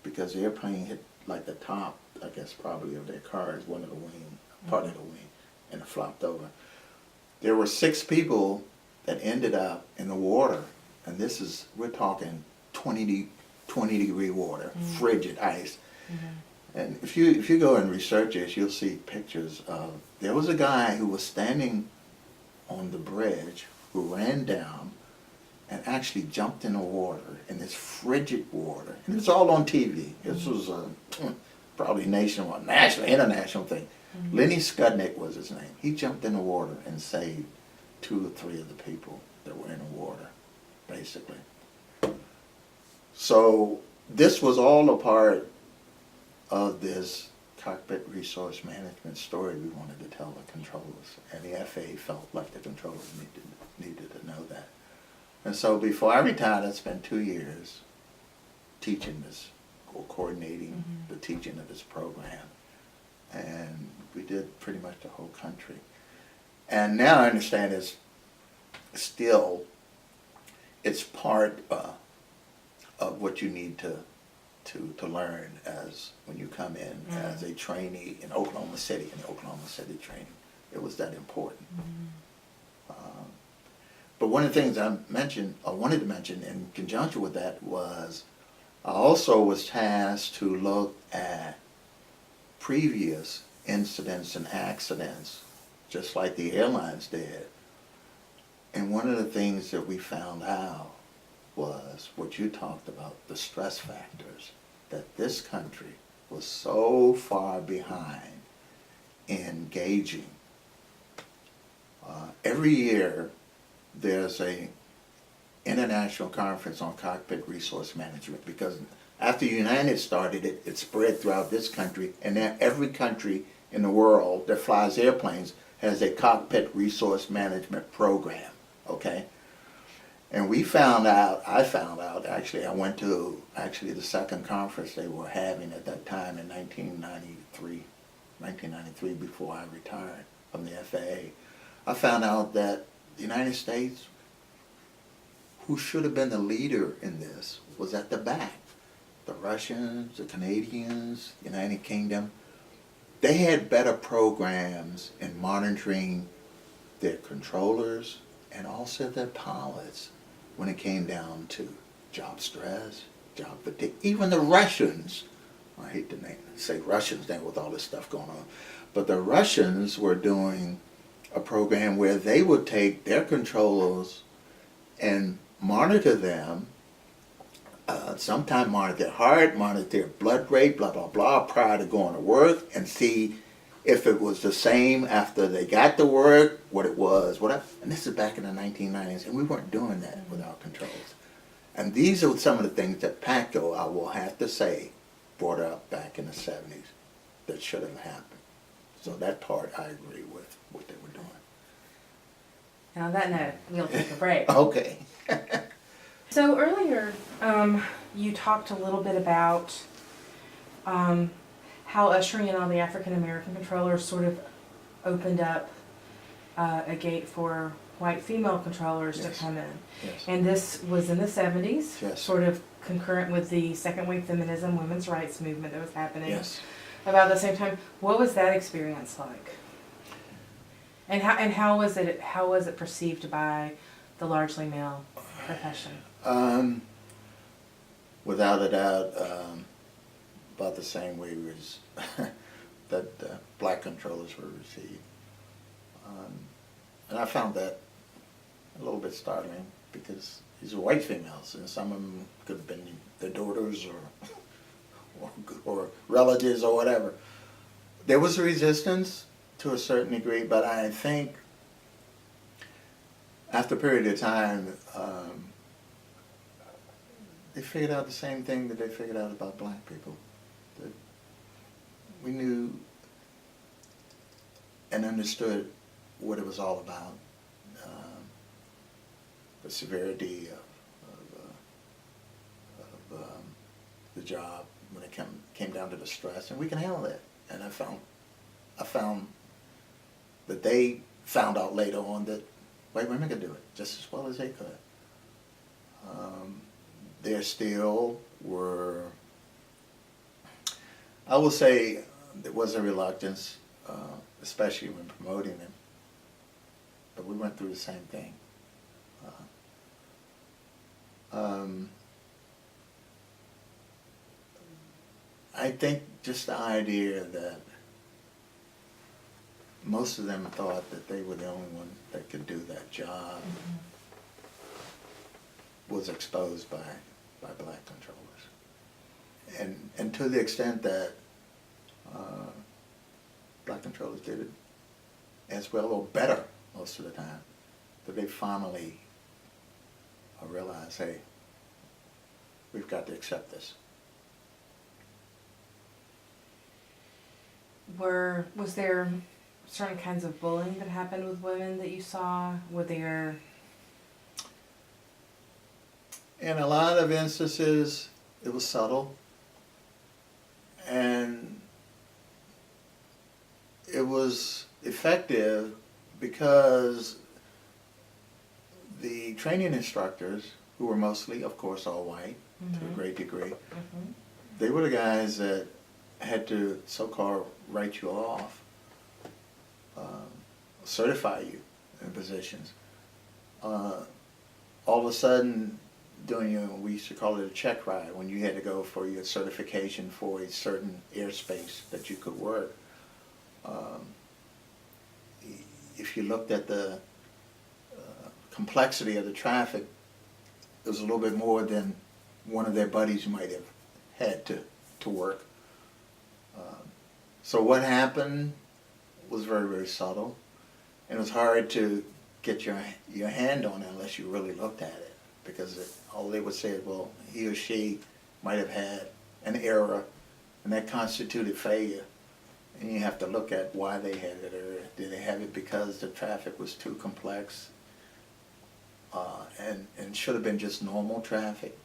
because the airplane hit like the top, I guess probably of their cars, one of the wing, part of the wing, and it flopped over. There were 6 people that ended up in the water, and this is, we're talking 20 degree water, frigid ice. And if you go and research this, you'll see pictures of, there was a guy who was standing on the bridge who ran down and actually jumped in the water, in this frigid water. And it's all on TV. This was probably nationwide, national, international thing. Lenny Skudnick was his name. He jumped in the water and saved 2 or 3 of the people that were in the water, basically. So this was all a part of this cockpit resource management story we wanted to tell the controllers. And the FAA felt like the controllers needed to know that. And so before I retired, I spent 2 years teaching this, or coordinating the teaching of this program. and we did pretty much the whole country. And now I understand it's still, it's part of what you need to learn as when you come in as a trainee in Oklahoma City, in the Oklahoma City training. It was that important. But one of the things I wanted to mention in conjunction with that was I also was tasked to look at previous incidents and accidents, just like the airlines did. And one of the things that we found out was what you talked about, the stress factors, that this country was so far behind in gauging. Every year, there's a international conference on cockpit resource management, because after United started it, it spread throughout this country, and now every country in the world that flies airplanes has a cockpit resource management program, okay? And I found out, actually, I went to the second conference they were having at that time in 1993, before I retired from the FAA. I found out that the United States, who should have been the leader in this, was at the back. The Russians, the Canadians, the United Kingdom, they had better programs in monitoring their controllers and also their pilots when it came down to job stress, job fatigue. Even the Russians, I hate to say Russians now with all this stuff going on, but the Russians were doing a program where they would take their controllers and monitor them, sometimes monitor their heart, monitor their blood rate, blah, blah, blah, prior to going to work, and see if it was the same after they got to work, what it was, whatever. And this is back in the 1990s, and we weren't doing that with our controls. And these are some of the things that PATCO, I will have to say, brought up back in the 70s that should have happened. So that part I agree with what they were doing. Now on that note, we'll take a break. Okay. So earlier, you talked a little bit about how ushering in all the African American controllers sort of opened up a gate for white female controllers to come in. Yes. And this was in the 70s, Yes. sort of concurrent with the second wave feminism, women's rights movement that was happening Yes. about the same time. What was that experience like? And how was it perceived by the largely male profession? Without a doubt, about the same way as that black controllers were received. And I found that a little bit startling, because these are white females, and some of them could have been their daughters or relatives or whatever. There was a resistance to a certain degree, but I think after a period of time, they figured out the same thing that they figured out about black people. That we knew and understood what it was all about, the severity of the job when it came down to the stress, and we can handle that. And I found that they found out later on that white women could do it just as well as they could. There still were, I will say, there was a reluctance, especially when promoting them, but we went through the same thing. I think just the idea that most of them thought that they were the only one that could do that job was exposed by black controllers. And to the extent that black controllers did it as well or better most of the time, that they finally realized, hey, we've got to accept this. Was there certain kinds of bullying that happened with women that you saw? Were there... In a lot of instances, it was subtle, and it was effective because the training instructors, who were mostly, of course, all white to a great degree, they were the guys that had to so-called write you off, certify you in positions. All of a sudden, doing we used to call it a check ride, when you had to go for your certification for a certain airspace that you could work. If you looked at the complexity of the traffic, it was a little bit more than one of their buddies might have had to work. So what happened was very, very subtle, and it was hard to get your hand on it unless you really looked at it, because all they would say is, well, he or she might have had an error, and that constituted failure. And you have to look at why they had that error. Did they have it because the traffic was too complex and should have been just normal traffic?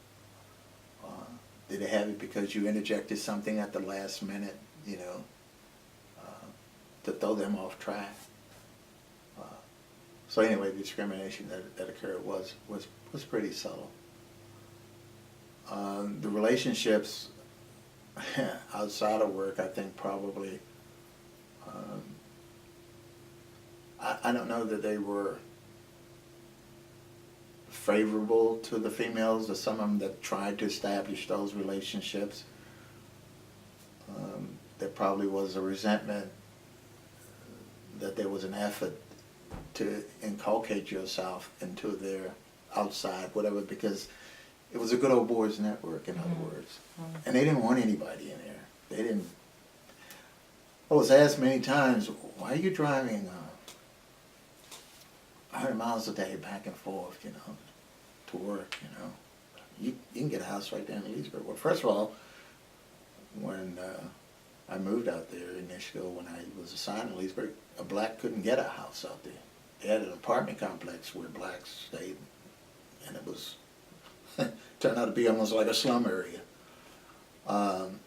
Did they have it because you interjected something at the last minute, to throw them off track? So anyway, the discrimination that occurred was pretty subtle. The relationships outside of work, I think probably, I don't know that they were favorable to the females. There's some of them that tried to establish those relationships. There probably was a resentment that there was an effort to inculcate yourself into their outside, whatever, because it was a good old boys network, in other words. And they didn't want anybody in there. They didn't. I was asked many times, why are you driving 100 miles a day back and forth, to work, You can get a house right there in Leesburg. Well, first of all, when I moved out there initially, when I was assigned to Leesburg, a black couldn't get a house out there. They had an apartment complex where blacks stayed, and it was turned out to be almost like a slum area. And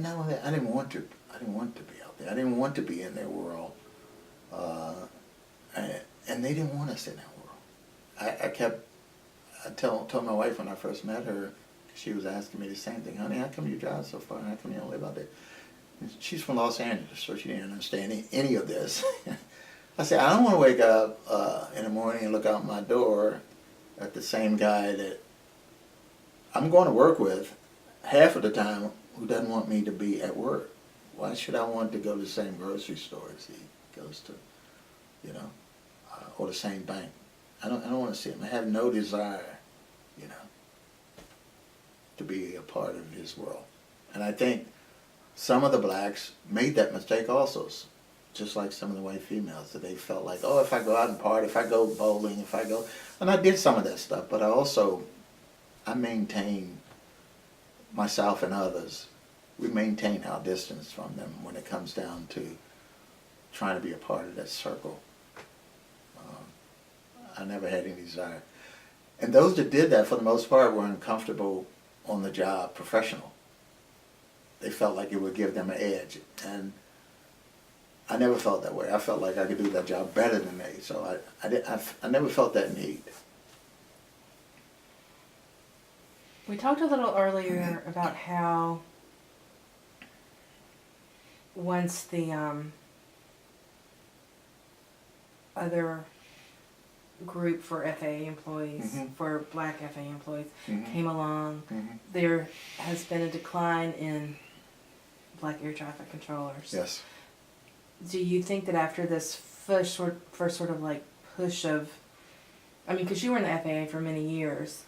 not only that, I didn't want to be out there. I didn't want to be in their world, and they didn't want us in that world. I told my wife when I first met her, she was asking me the same thing, honey, how come you drive so far? How come you don't live out there? And she's from Los Angeles, so she didn't understand any of this. I said, I don't want to wake up in the morning and look out my door at the same guy that I'm going to work with half of the time who doesn't want me to be at work. Why should I want to go to the same grocery store as he goes to, or the same bank? I don't want to see him. I have no desire, to be a part of his world. And I think some of the blacks made that mistake also, just like some of the white females, that they felt like, oh, if I go out and party, if I go bowling, and I did some of that stuff, but I maintained myself and others. We maintain our distance from them when it comes down to trying to be a part of that circle. I never had any desire. And those that did that, for the most part, were uncomfortable on the job, professional. They felt like it would give them an edge. And I never felt that way. I felt like I could do that job better than they. So I never felt that need. We talked a little earlier about how once the other group for FAA employees, for black FAA employees, came along, there has been a decline in black air traffic controllers. Yes. Do you think that after this first sort of like push of, because you were in the FAA for many years,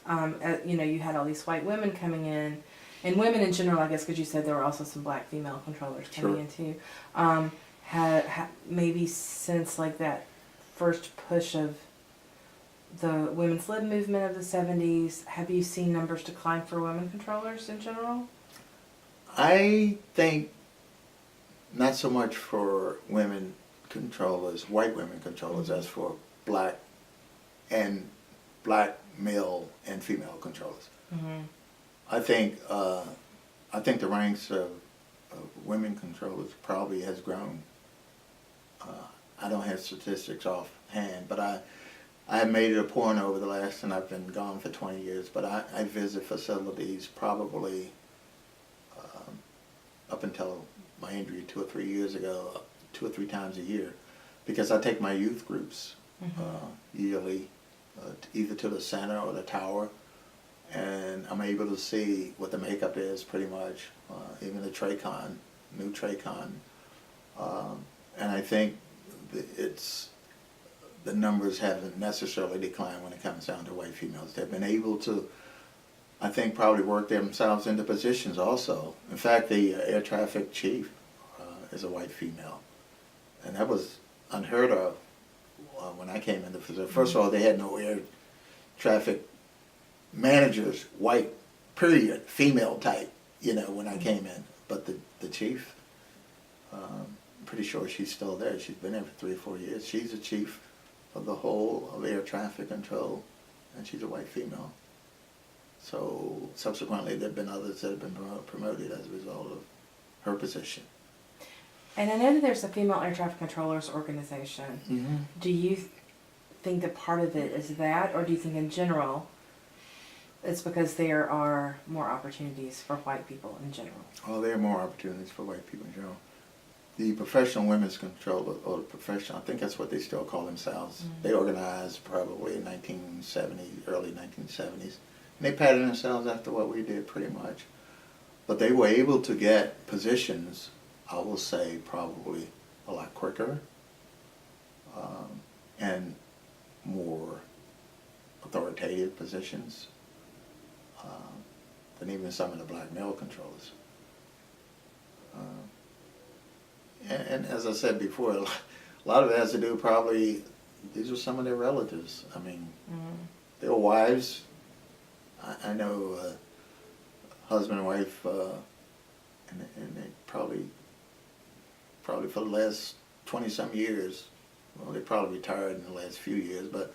you had all these white women coming in, and women in general, I guess, because you said there were also some black female controllers coming in too. Maybe since like that first push of the women's lib movement of the 70s, have you seen numbers decline for women controllers in general? I think not so much for women controllers, white women controllers, as for black male and female controllers. I think the ranks of women controllers probably has grown. I don't have statistics offhand, but I have made it a point over the last, and I've been gone for 20 years, but I visit facilities probably up until my injury 2 or 3 years ago, 2 or 3 times a year, because I take my youth groups yearly, either to the center or the tower, and I'm able to see what the makeup is pretty much, even the Tracon, new Tracon, and I think the numbers haven't necessarily declined when it comes down to white females. They've been able to, I think, probably work themselves into positions also. In fact, the air traffic chief is a white female, and that was unheard of when I came into the facility. First of all, they had no air traffic managers, white, period, female type, when I came in. But the chief, I'm pretty sure she's still there. She's been there for 3 or 4 years. She's the chief of the whole of air traffic control, and she's a white female. So subsequently, there have been others that have been promoted as a result of her position. And I know that there's a female air traffic controllers organization. Mm-hmm. Do you think that part of it is that, or do you think in general it's because there are more opportunities for white people in general? Well, there are more opportunities for white people in general. The Professional Women's Control, or the professional, I think that's what they still call themselves. Mm-hmm. They organized probably in 1970, early 1970s. And they patterned themselves after what we did pretty much. But they were able to get positions, I will say, probably a lot quicker and more authoritative positions than even some of the black male controllers. And as I said before, a lot of it has to do probably, these were some of their relatives. I mean, their wives, I know husband and wife, and they probably for the last 20-some years, well, they probably retired in the last few years, but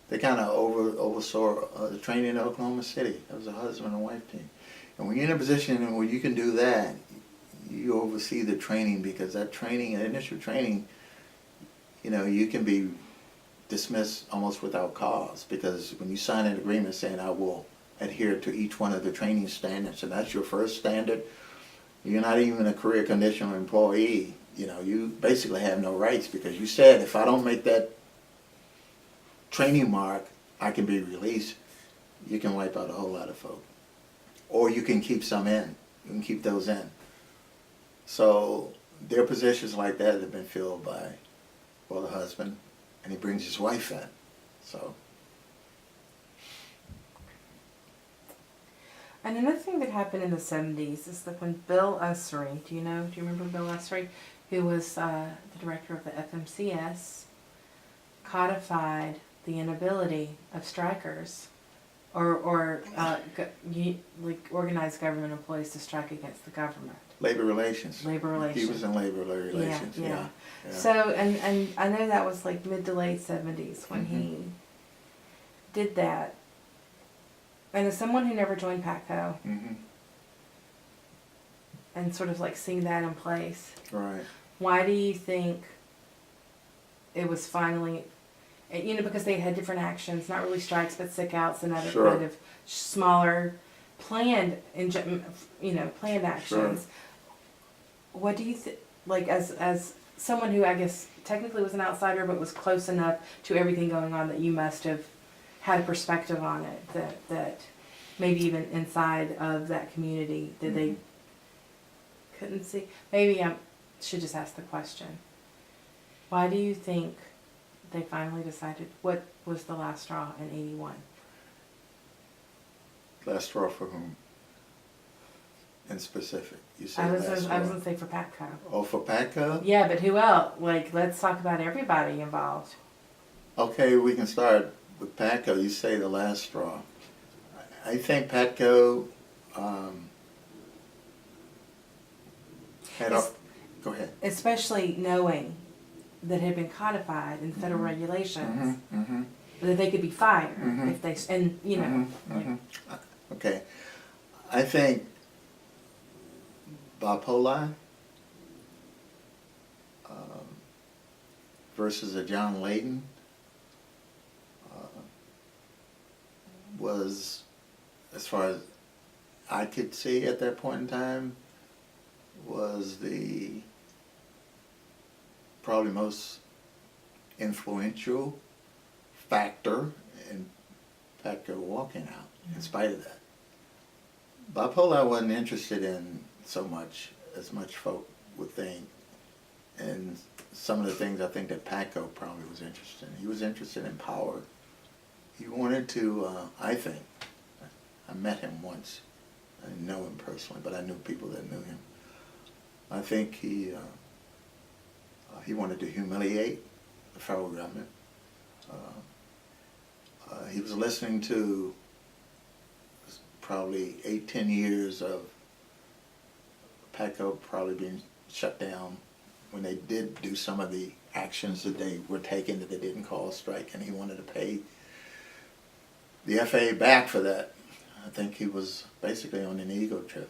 they kind of oversaw the training in Oklahoma City. That was a husband and wife team. And when you're in a position where you can do that, you oversee the training, because that training, initial training, you can be dismissed almost without cause, because when you sign an agreement saying I will adhere to each one of the training standards, and that's your first standard, you're not even a career conditional employee. You basically have no rights, because you said if I don't make that training mark, I can be released. You can wipe out a whole lot of folk. Or you can keep some in. You can keep those in. So there are positions like that have been filled by, well, the husband, and he brings his wife in. So. And another thing that happened in the 70s is that when Bill Usry, do you remember Bill Usry, who was the director of the FMCS, codified the inability of strikers or organized government employees to strike against the government. Labor relations. Labor relations. He was in labor relations, yeah. So, and I know that was like mid to late 70s when he did that. And as someone who never joined PATCO, and sort of like seeing that in place, right? Why do you think it was finally, because they had different actions, not really strikes, but sick outs and other kind of smaller planned actions. Sure. What do you think, like as someone who I guess technically was an outsider but was close enough to everything going on that you must have had a perspective on it, that maybe even inside of that community that they couldn't see? Maybe I should just ask the question. Why do you think they finally decided, what was the last straw in 81? Last straw for whom? In specific? You say I was going to say for PATCO. Oh, for PATCO? Yeah, but who else? Like, let's talk about everybody involved. Okay, we can start with PATCO. You say the last straw. I think PATCO go ahead. Especially knowing that it had been codified in federal regulations, that they could be fired if they, Okay. I think Bob Polai versus a John Layden was, as far as I could see at that point in time, was the probably most influential factor in Patco walking out, in spite of that. Bipolar I wasn't interested in so much as much folk would think, and some of the things I think that Patco probably was interested in. He was interested in power. He wanted to, I think, I met him once. I didn't know him personally, but I knew people that knew him. I think he wanted to humiliate the federal government. He was listening to probably 8-10 years of Patco probably being shut down when they did do some of the actions that they were taking that they didn't call a strike, and he wanted to pay the FAA back for that. I think he was basically on an ego trip.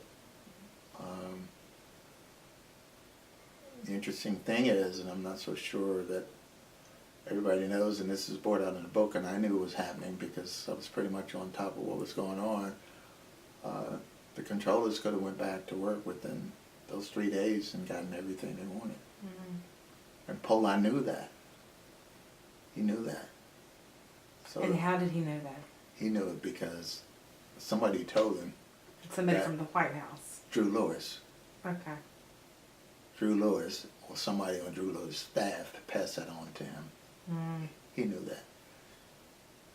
The interesting thing is, and I'm not so sure that everybody knows, and this is brought out in the book, and I knew it was happening because I was pretty much on top of what was going on. The controllers could have went back to work within those 3 days and gotten everything they wanted. Mm-hmm. And Pola knew that. He knew that. So And how did he know that? he knew it because somebody told him. Somebody that from the White House. Drew Lewis. Okay. Drew Lewis, or somebody on Drew Lewis' staff, passed that on to him. Mm. He knew that.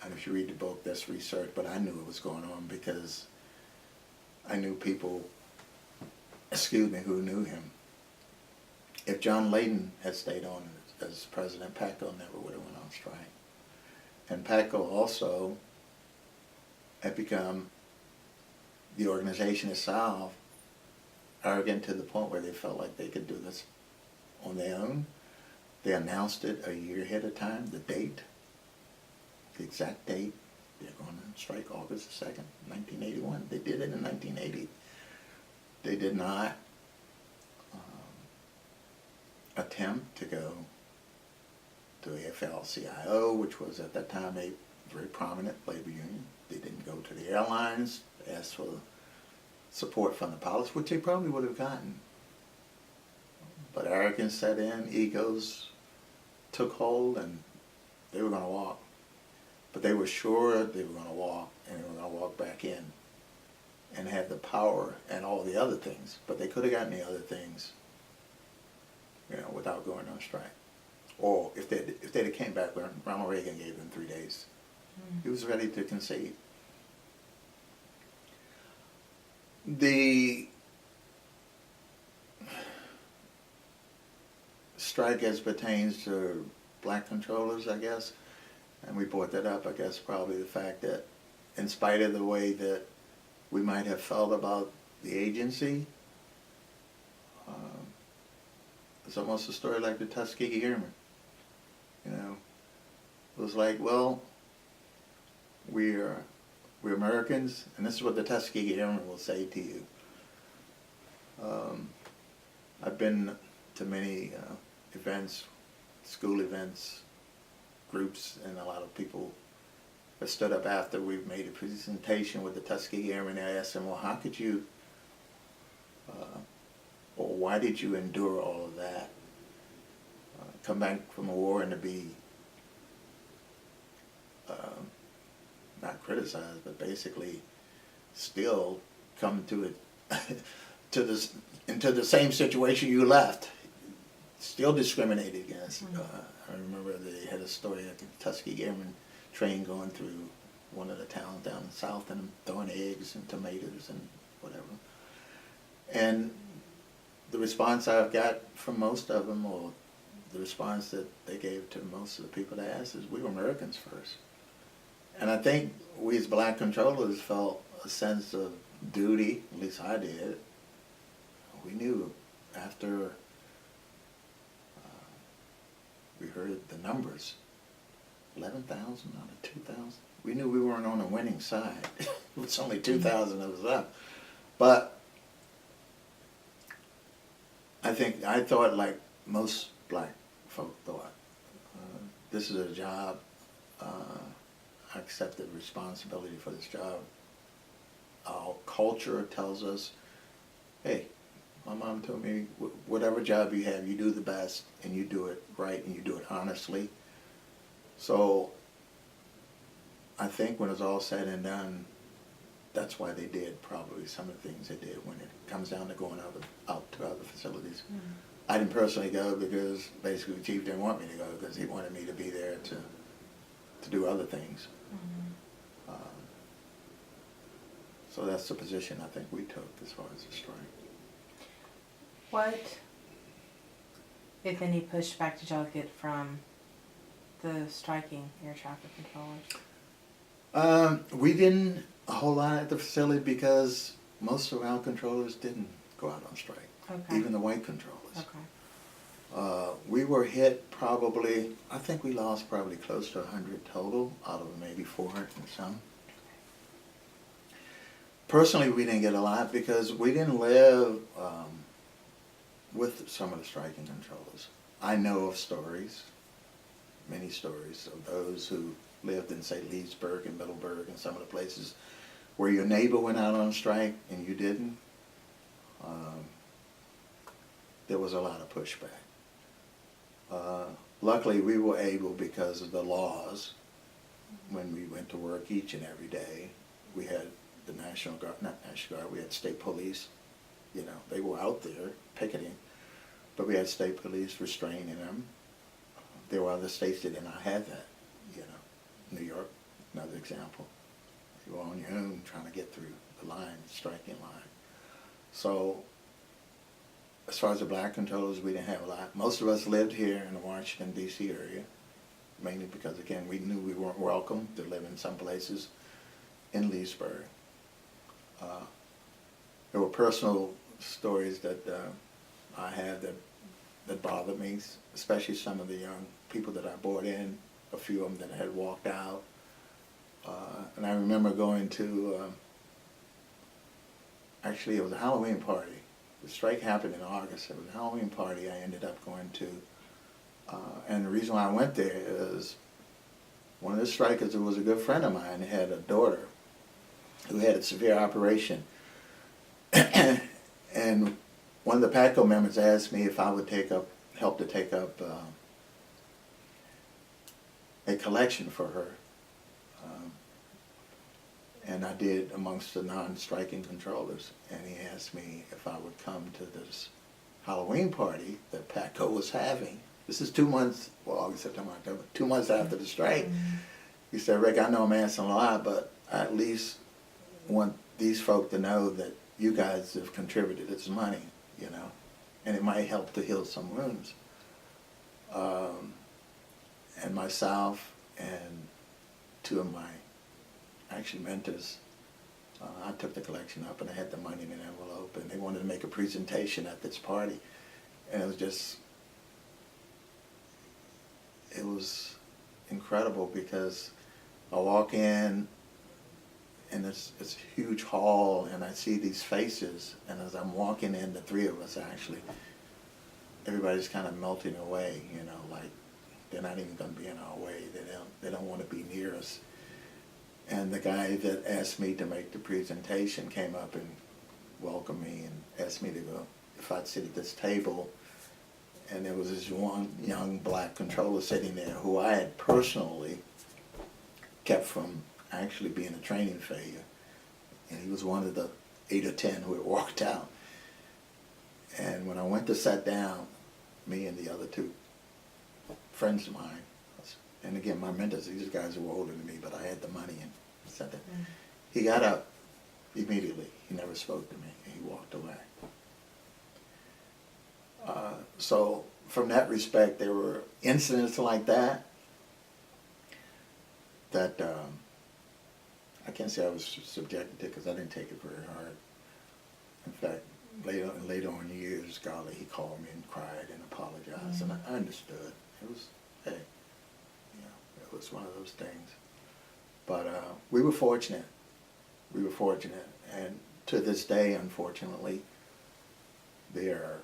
And if you read the book, that's research, but I knew it was going on because I knew people, who knew him. If John Layden had stayed on as president, Patco never would have went on strike. And Patco also had become, the organization itself, arrogant to the point where they felt like they could do this on their own. They announced it a year ahead of time, the date, the exact date. They're going to strike August 2nd, 1981. They did it in 1980. They did not attempt to go to AFL-CIO, which was at that time a very prominent labor union. They didn't go to the airlines, ask for support from the pilots, which they probably would have gotten. But arrogance set in, egos took hold, and they were going to walk. But they were sure they were going to walk, and they were going to walk back in and have the power and all the other things. But they could have gotten the other things, without going on strike. Or if they'd have came back, Ronald Reagan gave them 3 days. He was ready to concede. The strike as pertains to black controllers, I guess, and we brought that up, I guess, probably the fact that in spite of the way that we might have felt about the agency, it's almost a story like the Tuskegee Airmen. It was like, well, we're Americans, and this is what the Tuskegee Airmen will say to you. I've been to many events, school events, groups, and a lot of people have stood up after we've made a presentation with the Tuskegee Airmen. I asked them, well, how could you, or why did you endure all of that? Come back from a war and to be not criticized, but basically still come to it into the same situation you left, still discriminated against. I remember they had a story at the Tuskegee Airmen train going through one of the towns down south and throwing eggs and tomatoes and whatever. And the response I've got from most of them, or the response that they gave to most of the people that asked, is we were Americans first. And I think we as black controllers felt a sense of duty, at least I did. We knew after we heard the numbers, 11,000 out of 2,000. We knew we weren't on the winning side. It was only 2,000 that was up. But I thought like most black folk thought, this is a job. I accepted responsibility for this job. Our culture tells us, hey, my mom told me, whatever job you have, you do the best, and you do it right, and you do it honestly. So I think when it's all said and done, that's why they did probably some of the things they did when it comes down to going out to other facilities. Mm. I didn't personally go because basically the chief didn't want me to go because he wanted me to be there to do other things. Mhm. So that's the position I think we took as far as the strike. What, if any, pushback did y'all get from the striking air traffic controllers? We didn't a whole lot at the facility because most of our controllers didn't go out on strike, Okay. even the white controllers. Okay. We were hit probably, I think we lost probably close to 100 total out of maybe 400 and some. Personally, we didn't get a lot because we didn't live with some of the striking controllers. I know of stories, many stories of those who lived in, say, Leesburg and Middleburg and some of the places where your neighbor went out on strike and you didn't. There was a lot of pushback. Luckily, we were able, because of the laws, when we went to work each and every day, we had the National Guard, not National Guard, we had state police. You know, they were out there picketing, but we had state police restraining them. There were other states that did not have that, you know. New York, another example. You were on your own trying to get through the line, striking line. So, as far as the black controllers, we didn't have a lot. Most of us lived here in the Washington, D.C. area, mainly because, again, we knew we weren't welcome to live in some places in Leesburg. There were personal stories that I had that bothered me, especially some of the young people that I brought in, a few of them that had walked out. And I remember going to, actually it was a Halloween party. The strike happened in August. It was a Halloween party I ended up going to. And the reason why I went there is one of the strikers, who was a good friend of mine, had a daughter who had a severe operation. And one of the PATCO members asked me if I would help to take up a collection for her. And I did amongst the non-striking controllers. And he asked me if I would come to this Halloween party that PATCO was having. This is 2 months, well, August, September, October, 2 months after the strike. Mm-hmm. He said, Rick, I know I'm asking a lot, but I at least want these folk to know that you guys have contributed this money, you know, and it might help to heal some wounds. And myself and two of my actually mentors, I took the collection up and I had the money in an envelope, and they wanted to make a presentation at this party. And it was just, it was incredible because I walk in and it's a huge hall and I see these faces, and as I'm walking in, the three of us actually, everybody's kind of melting away, you know, like they're not even going to be in our way. They don't want to be near us. And the guy that asked me to make the presentation came up and welcomed me and asked me to go, if I'd sit at this table. And there was this one young black controller sitting there who I had personally kept from actually being a training failure. And he was one of the 8 or 10 who had walked out. And when I went to sit down, me and the other two friends of mine, and again, my mentors, these guys were older than me, but I had the money and sat there. Mm-hmm. He got up immediately. He never spoke to me, and he walked away. So from that respect, there were incidents like that I can't say I was subjected to, because I didn't take it very hard. In fact, later on in years, golly, he called me and cried and apologized, and I understood. It was, hey, you know, it was one of those things. But we were fortunate. We were fortunate, and to this day, unfortunately, there are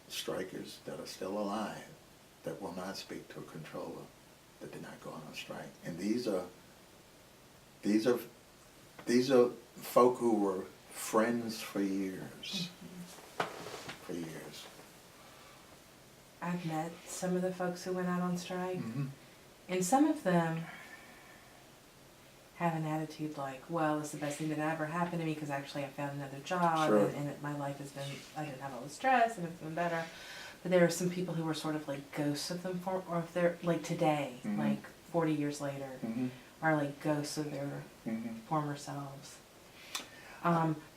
strikers that are still alive that will not speak to a controller that did not go on strike. And these are folk who were friends for years. For years. I've met some of the folks who went out on strike, Mm-hmm. and some of them have an attitude like, well, it's the best thing that ever happened to me because actually I found another job Sure. and my life has been, I didn't have all the stress and it's been better. But there are some people who were sort of like ghosts of them, or if they're like today, Mhm. like 40 years later, Mm-hmm. are like ghosts of their Mm-hmm. former selves.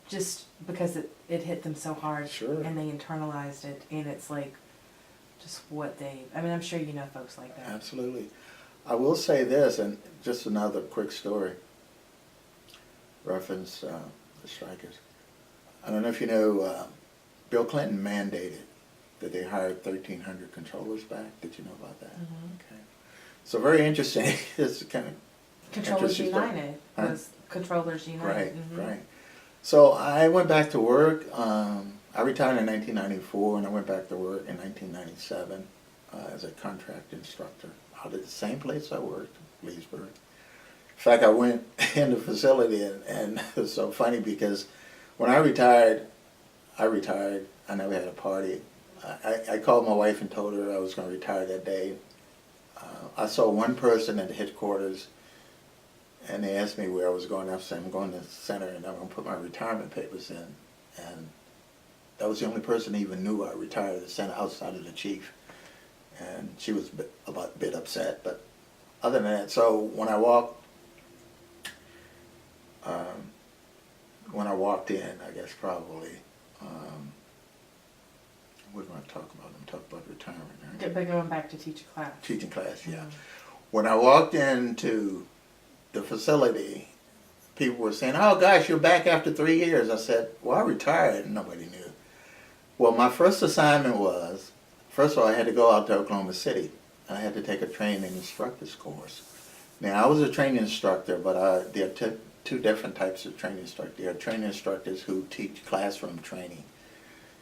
Just because it hit them so hard Sure. and they internalized it, and it's like just what they, I mean, I'm sure you know folks like that. Absolutely. I will say this, and just another quick story, reference the strikers. I don't know if you know, Bill Clinton mandated that they hired 1,300 controllers back. Did you know about that? Mhm. Okay. So very interesting. It's kind of Controllers interesting stuff. United Huh? was Controllers United. right, Mhm. right. So I went back to work. I retired in 1994, and I went back to work in 1997 as a contract instructor out at the same place I worked, Leesburg. In fact, I went in the facility, and it was so funny because when I retired, I never had a party. I called my wife and told her I was going to retire that day. I saw one person at the headquarters, and they asked me where I was going. I said, I'm going to the center, and I'm going to put my retirement papers in. And that was the only person that even knew I retired at the center outside of the chief. And she was a bit upset, but other than that, so when I walked in, I guess probably, what do I talk about? I'm talking about retirement, right? But going back to teach a class. Teaching class, yeah. Mhm. When I walked into the facility, people were saying, oh gosh, you're back after 3 years. I said, well, I retired, and nobody knew. Well, my first assignment was, first of all, I had to go out to Oklahoma City. I had to take a training instructor's course. Now, I was a training instructor, but there are two different types of training instructors. There are training instructors who teach classroom training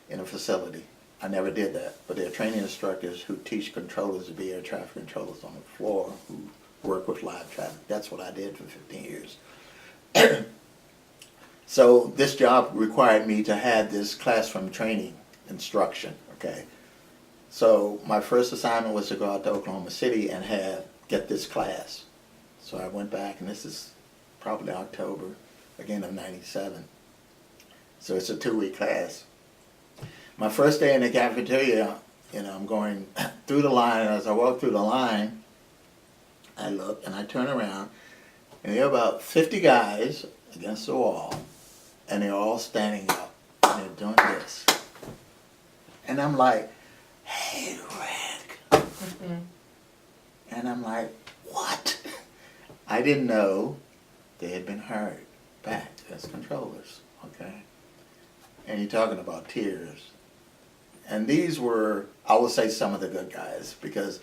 in a facility. I never did that, but there are training instructors who teach controllers to be air traffic controllers on the floor who work with live traffic. That's what I did for 15 years. So this job required me to have this classroom training instruction, okay? So my first assignment was to go out to Oklahoma City and get this class. So I went back, and this is probably October, again, of 97. So it's a 2-week class. My first day in the cafeteria, I'm going through the line, and as I walk through the line, I look and I turn around, and there are about 50 guys against the wall, and they're all standing up, and they're doing this. And I'm like, hey, Rick. Mhm. And I'm like, what? I didn't know they had been hired back as controllers, okay? And you're talking about tears. And these were, I would say, some of the good guys, because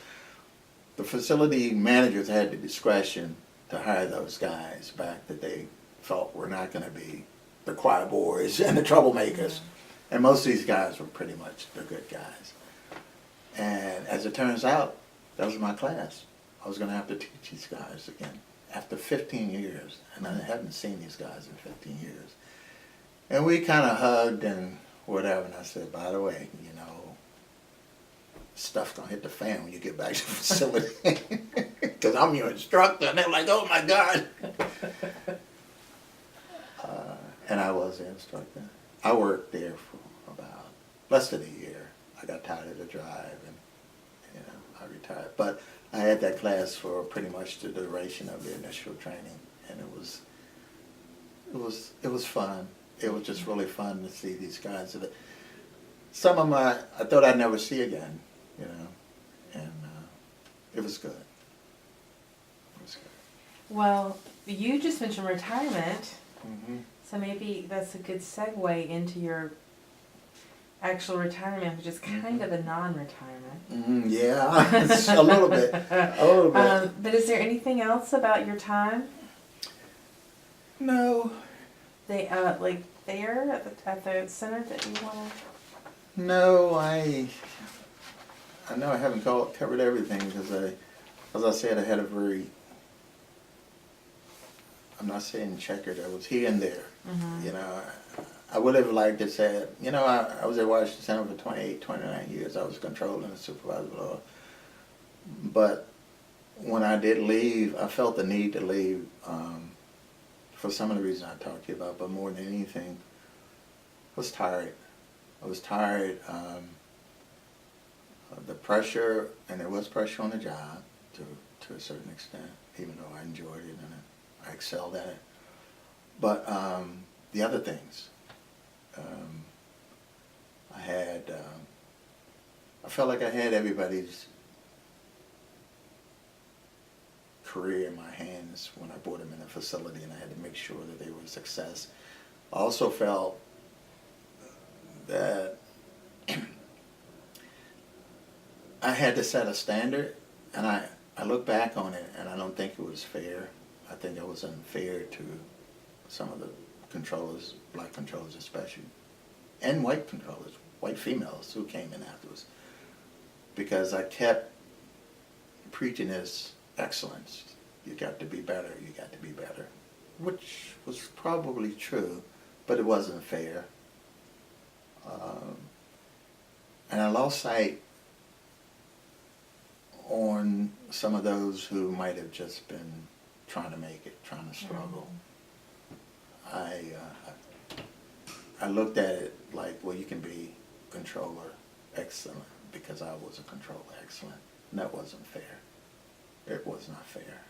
the facility managers had the discretion to hire those guys back that they felt were not going to be the choir boys and the troublemakers. And most of these guys were pretty much the good guys. And as it turns out, that was my class. I was going to have to teach these guys again after 15 years. And I haven't seen these guys in 15 years. And we kind of hugged and whatever. And I said, by the way, stuff's going to hit the fan when you get back to the facility. Because I'm your instructor. And they're like, oh my God. And I was the instructor. I worked there for about less than a year. I got tired of the drive, and I retired. But I had that class for pretty much the duration of the initial training, and it was fun. It was just really fun to see these guys. Some of them I thought I'd never see again, and it was good. It was good. Well, you just mentioned retirement, Mm-hmm. so maybe that's a good segue into your actual retirement, which is kind of a non-retirement. Mm-hmm. Yeah, it's a little bit. A little bit. But is there anything else about your time? No. They like there at the center that you want to? No, I I know I haven't covered everything because as I said, I had a very, I'm not saying checkered, I was here and there. You know, I would have liked to say, you know, I was at Washington Center for 28, 29 years. I was controlling and supervisor law. But when I did leave, I felt the need to leave for some of the reasons I talked to you about, but more than anything, I was tired. I was tired. The pressure, and there was pressure on the job to a certain extent, even though I enjoyed it and I excelled at it. But the other things, I felt like I had everybody's career in my hands when I brought them in the facility, and I had to make sure that they were a success. I also felt that I had to set a standard, and I look back on it, and I don't think it was fair. I think it was unfair to some of the controllers, black controllers especially, and white controllers, white females who came in afterwards, because I kept preaching this excellence. You got to be better, you got to be better, which was probably true, but it wasn't fair. And I lost sight on some of those who might have just been trying to make it, trying to struggle. I looked at it like, well, you can be controller excellent because I was a controller excellent. And that wasn't fair. It was not fair.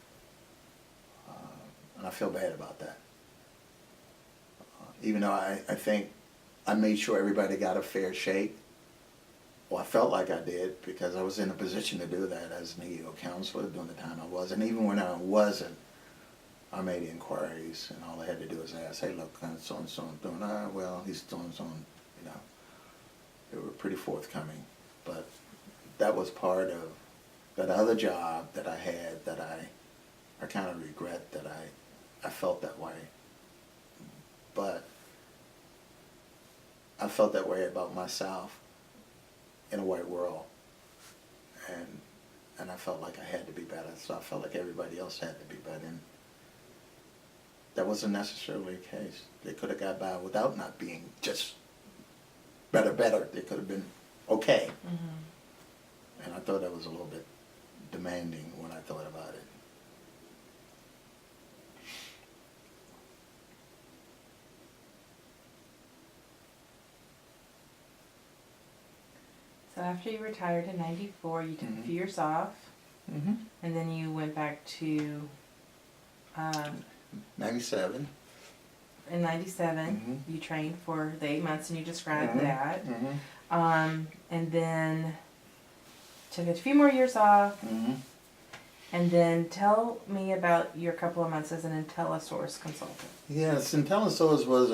And I feel bad about that. Even though I think I made sure everybody got a fair shake. Well, I felt like I did because I was in a position to do that as an EEO counselor during the time I was. And even when I wasn't, I made inquiries, and all I had to do was ask, hey, look, so-and-so doing, well, he's doing so, you know. They were pretty forthcoming. But that was part of that other job that I had that I kind of regret that I felt that way. But I felt that way about myself in a white world. And I felt like I had to be better, so I felt like everybody else had to be better. And that wasn't necessarily the case. They could have got by without not being just better. They could have been okay. And I thought that was a little bit demanding when I thought about it. So after you retired in '94, you took a few years off, and then you went back to 97. in '97. You trained for the 8 months, and you described that. And then took a few more years off, and then tell me about your couple of months as an IntelliSource consultant. Yes, IntelliSource was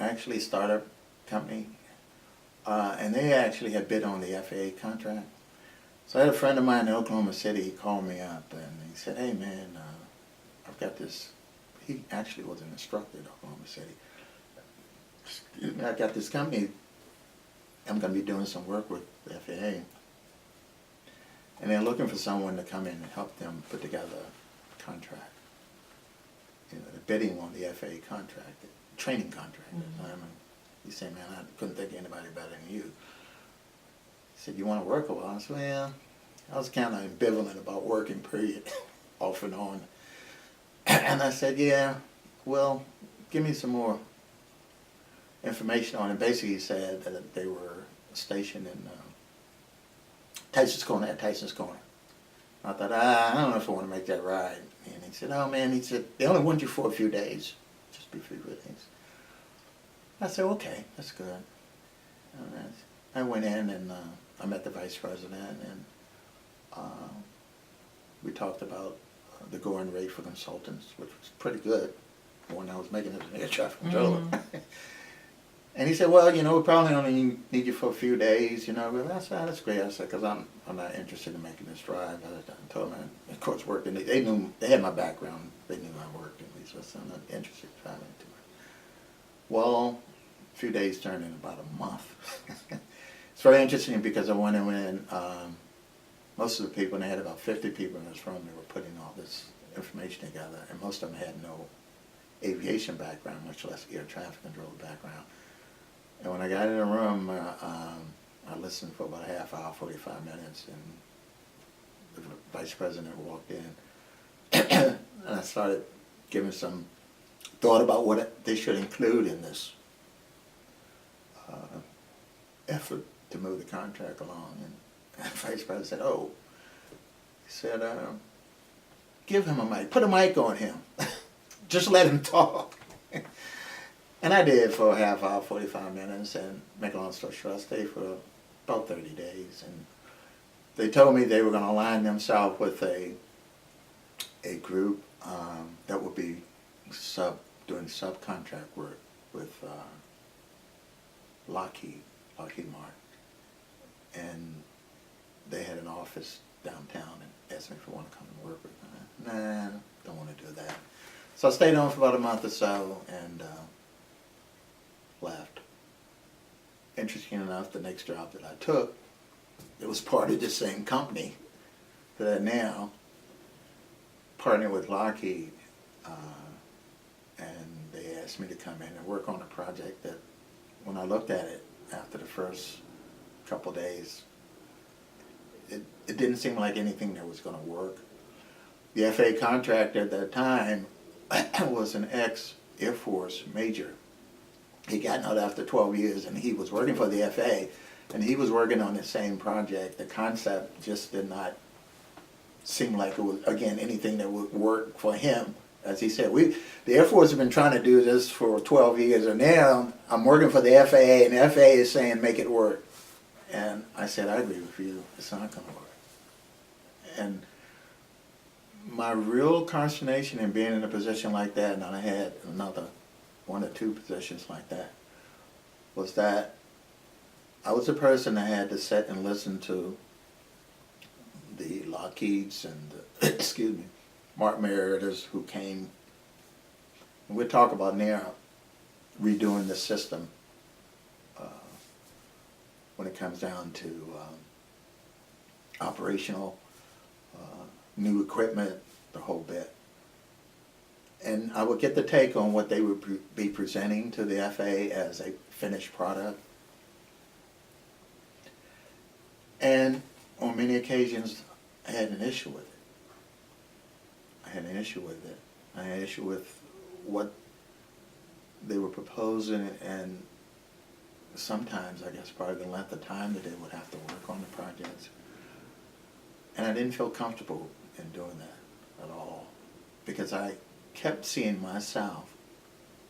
actually a startup company, and they actually had bid on the FAA contract. So I had a friend of mine in Oklahoma City. He called me up and he said, hey man, I've got this. He actually was an instructor at Oklahoma City. Excuse me, I got this company. I'm going to be doing some work with the FAA. And they're looking for someone to come in and help them put together a contract. You know, they're bidding on the FAA contract, the training contract. He said, man, I couldn't think of anybody better than you. He said, you want to work a while? I said, well, I was kind of ambivalent about working, period, off and on. And I said, yeah, well, give me some more information on it. Basically, he said that they were stationed in Tyson's Corner, at Tyson's Corner. I thought, I don't know if I want to make that ride. And he said, oh man, he said, they only want you for a few days, just be a few days. I said, okay, that's good. And I went in and I met the vice president, and we talked about the going rate for consultants, which was pretty good when I was making it as an air traffic controller. And he said, well, you know, we probably only need you for a few days, you know. But I said, that's great. I said, because I'm not interested in making this drive. I told them, of course, working. They knew, they had my background. They knew I worked at least. I said, I'm not interested in driving to it. Well, a few days turned into about a month. it's very interesting because I went in, most of the people, and they had about 50 people in this room, they were putting all this information together, and most of them had no aviation background, much less air traffic control background. And when I got in the room, I listened for about a half hour, 45 minutes, and the vice president walked in, and I started giving some thought about what they should include in this effort to move the contract along. And the vice president said, "Oh," he said, "give him a mic, put a mic on him, just let him talk." And I did for a half hour, 45 minutes, and make a long story short, I stayed for about 30 days. And they told me they were going to align themselves with a group that would be doing subcontract work with Lockheed Martin. And they had an office downtown and asked me if I want to come and work with them. Nah, don't want to do that. So I stayed on for about a month or so and left. Interesting enough, the next job that I took, it was part of the same company that I now partner with Lockheed, and they asked me to come in and work on a project that, when I looked at it after the first couple days, it didn't seem like anything that was going to work. The FAA contractor at that time was an ex-Air Force major. He got out after 12 years, and he was working for the FAA, and he was working on the same project. The concept just did not seem like it was, again, anything that would work for him. As he said, the Air Force has been trying to do this for 12 years, and now I'm working for the FAA, and the FAA is saying, make it work. And I said, I agree with you, it's not going to work. And my real consternation in being in a position like that, and I had another 1 or 2 positions like that, was that I was the person that had to sit and listen to the Lockheeds and the, excuse me, Mark Merediths who came. And we'll talk about now redoing the system when it comes down to operational, new equipment, the whole bit. And I would get the take on what they would be presenting to the FAA as a finished product. And on many occasions, I had an issue with it. I had an issue with what they were proposing, and sometimes, I guess, probably the length of time that they would have to work on the projects. And I didn't feel comfortable in doing that at all, because I kept seeing myself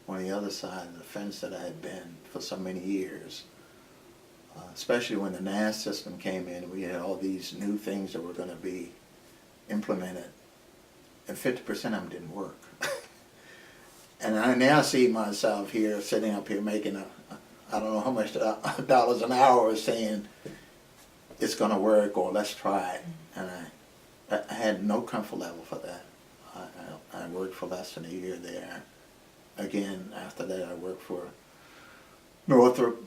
on the other side of the fence that I had been for so many years. Especially when the NAS system came in, we had all these new things that were going to be implemented, and 50% of them didn't work. And I now see myself here, sitting up here making I don't know how much dollars an hour, saying it's going to work or let's try it. And I had no comfort level for that. I worked for less than a year there. Again, after that I worked for Northrop,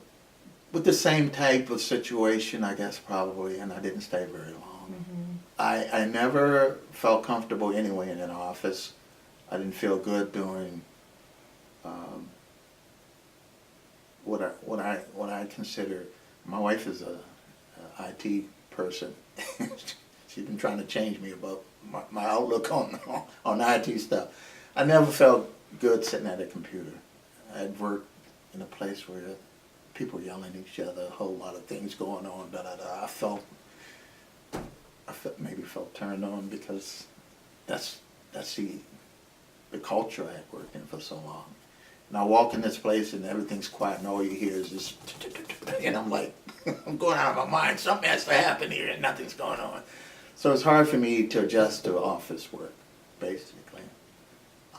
with the same type of situation, I guess, probably, and I didn't stay very long. Mm-hmm. I never felt comfortable anyway in an office. I didn't feel good doing what I consider. My wife is a IT person. She's been trying to change me about my outlook on IT stuff. I never felt good sitting at a computer. I'd worked in a place where people yelling at each other, a whole lot of things going on, da-da-da. Maybe felt turned on because that's the culture I had worked in for so long. And I walk in this place and everything's quiet and all you hear is this, and I'm like, I'm going out of my mind. Something has to happen here and nothing's going on. So it's hard for me to adjust to office work, basically.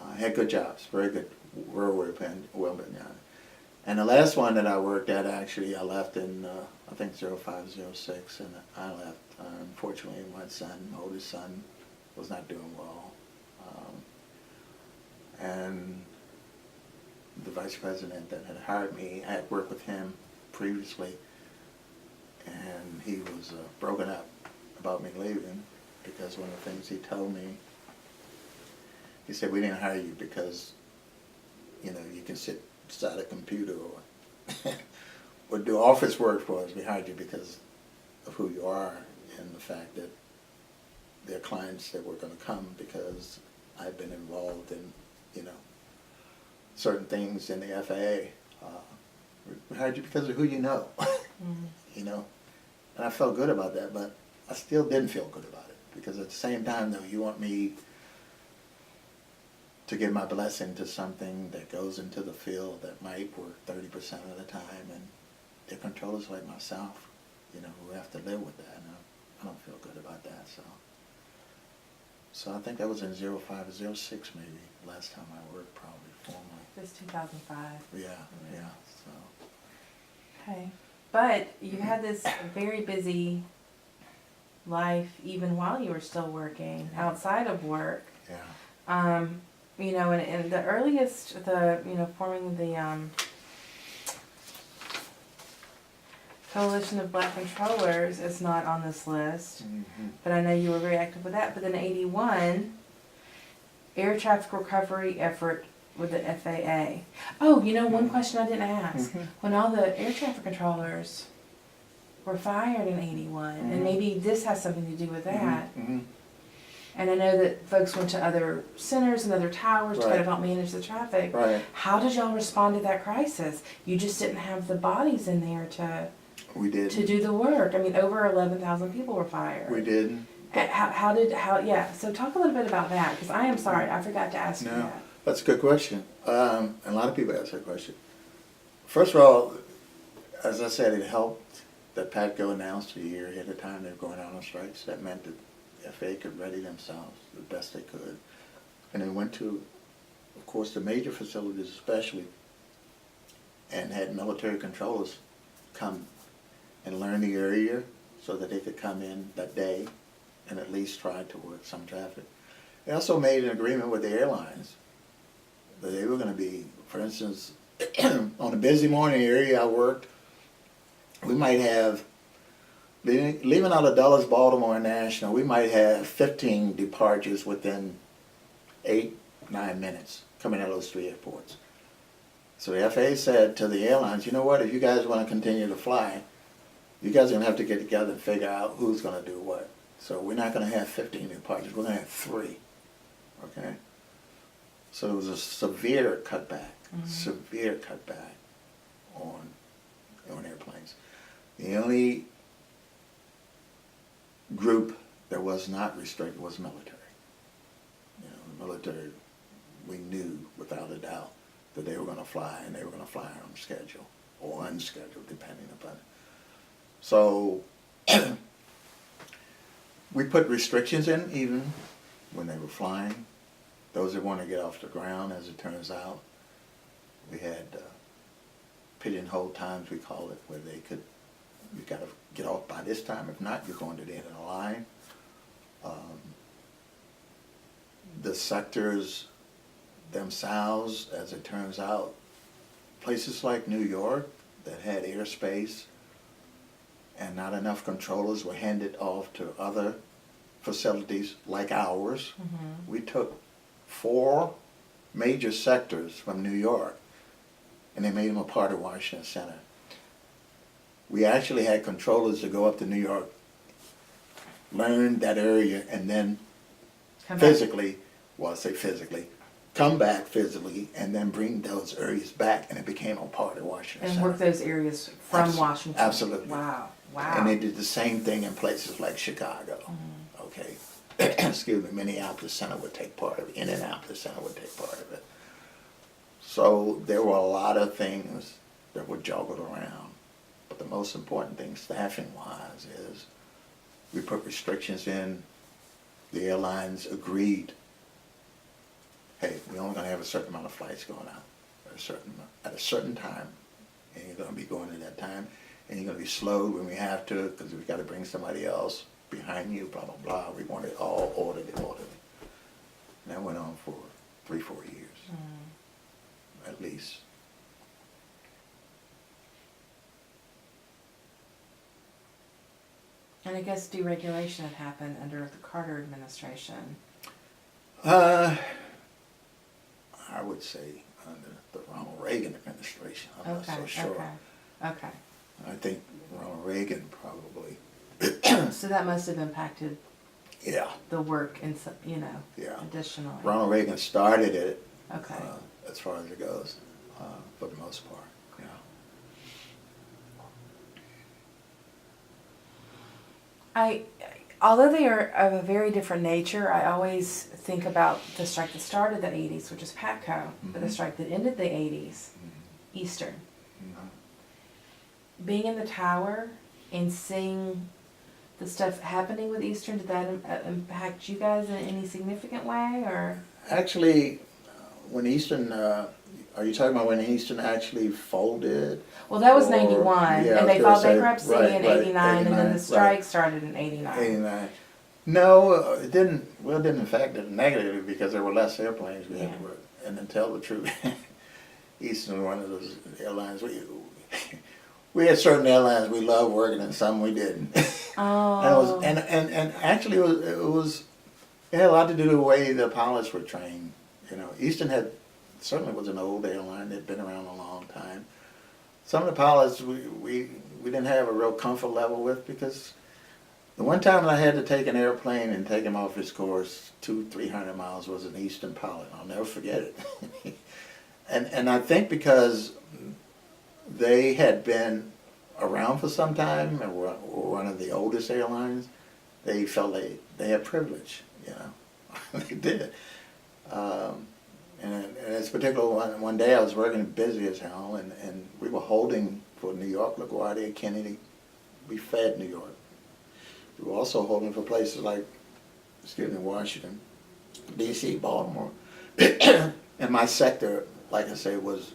I had good jobs, very good, well done. And the last one that I worked at, actually, I left in, I think, 0506, and I left. Unfortunately, my oldest son, was not doing well. And the vice president that had hired me, I had worked with him previously, and he was broken up about me leaving because one of the things he told me, he said, we didn't hire you because, you know, you can sit beside a computer or do office work for us. We hired you because of who you are and the fact that there are clients that were going to come because I've been involved in, you know, certain things in the FAA. We hired you because of who you know, you know. And I felt good about that, but I still didn't feel good about it because at the same time, though, you want me to give my blessing to something that goes into the field that might work 30% of the time, and they're controllers like myself, you know, who have to live with that, and I don't feel good about that, so I think that was in 05 or 06 maybe, last time I worked probably formally. It was 2005. Yeah, so. Okay. But you had this very busy life even while you were still working, outside of work. Yeah. You know, and the earliest, you know, forming the Coalition of Black Controllers is not on this list, but I know you were very active with that. But then 81, air traffic recovery effort with the FAA. Oh, you know, one question I didn't ask. When all the air traffic controllers were fired in 81, and maybe this has something to do with that. And I know that folks went to other centers and other towers to kind of help manage the traffic. Right. How did y'all respond to that crisis? You just didn't have the bodies in there to We did. to do the work. I mean, over 11,000 people were fired. We did. Yeah, so talk a little bit about that, because I am sorry, I forgot to ask you No, that. that's a good question. And a lot of people ask that question. First of all, as I said, it helped that PATCO announced a year ahead of time they were going out on strikes. That meant that FAA could ready themselves the best they could. And they went to, of course, the major facilities especially, and had military controllers come and learn the area so that they could come in that day and at least try to work some traffic. They also made an agreement with the airlines that they were going to be, for instance, on a busy morning area I worked, we might have, leaving out of Dulles, Baltimore National, we might have 15 departures within 8-9 minutes coming out of those three airports. So the FAA said to the airlines, you know what, if you guys want to continue to fly, you guys are going to have to get together and figure out who's going to do what. So we're not going to have 15 departures, we're going to have 3, okay? So it was a severe cutback on airplanes. The only group that was not restricted was military. You know, the military, we knew without a doubt that they were going to fly, and they were going to fly on schedule or unscheduled, depending upon it. So we put restrictions in even when they were flying. Those that want to get off the ground, as it turns out, we had pigeonhole times, we call it, where they could, you got to get off by this time. If not, you're going to the end of the line. The sectors themselves, as it turns out, places like New York that had airspace and not enough controllers were handed off to other facilities like ours. We took 4 major sectors from New York and they made them a part of Washington Center. We actually had controllers to go up to New York, learn that area, and then come back physically, and then bring those areas back, and it became a part of Washington And Center. work those areas from Washington. Absolutely. Wow. And they did the same thing in places like Chicago, okay? Excuse me, Minneapolis Center would take part of it, Indianapolis Center would take part of it. So there were a lot of things that were juggled around. But the most important thing, staffing-wise, is we put restrictions in. The airlines agreed, hey, we're only going to have a certain amount of flights going out at a certain time, and you're going to be going at that time, and you're going to be slowed when we have to, because we've got to bring somebody else behind you, blah, blah, blah. We want it all orderly. And that went on for 3-4 years, at least. And I guess deregulation had happened under the Carter administration. I would say under the Ronald Reagan administration. I'm not Okay, so sure. okay. I think Ronald Reagan probably. So that must have impacted Yeah, the work and, you know, yeah. additionally. Ronald Reagan started it. Okay. As far as it goes, for the most part. Yeah. Although they are of a very different nature, I always think about the strike that started the 80s, which is PATCO, but the Mhm. strike that ended the 80s, Eastern. Being in the tower and seeing the stuff happening with Eastern, did that impact you guys in any significant way, or? Actually, when Eastern, are you talking about when Eastern actually folded? Well, that was Or- 91, yeah, I and was they gonna filed say, bankruptcy right, in right, 89, and then 89, the strike right. started in 89. 89. No, it didn't. Well, it didn't affect it negatively because there were less airplanes we had to Yeah. work. And to tell the truth, Eastern was one of those airlines. We had certain airlines we loved working, and some we didn't. Oh. And actually it had a lot to do with the way the pilots were trained. You know, Eastern certainly was an old airline. They'd been around a long time. Some of the pilots we didn't have a real comfort level with, because the one time I had to take an airplane and take him off his course 200-300 miles was an Eastern pilot. I'll never forget it. and I think because they had been around for some time and were one of the oldest airlines, they felt they had privilege, you know. They did. And it's particular one day I was working busy as hell, and we were holding for New York, LaGuardia, Kennedy. We fed New York. We were also holding for places like, Washington, D.C., Baltimore. And my sector, like I say, was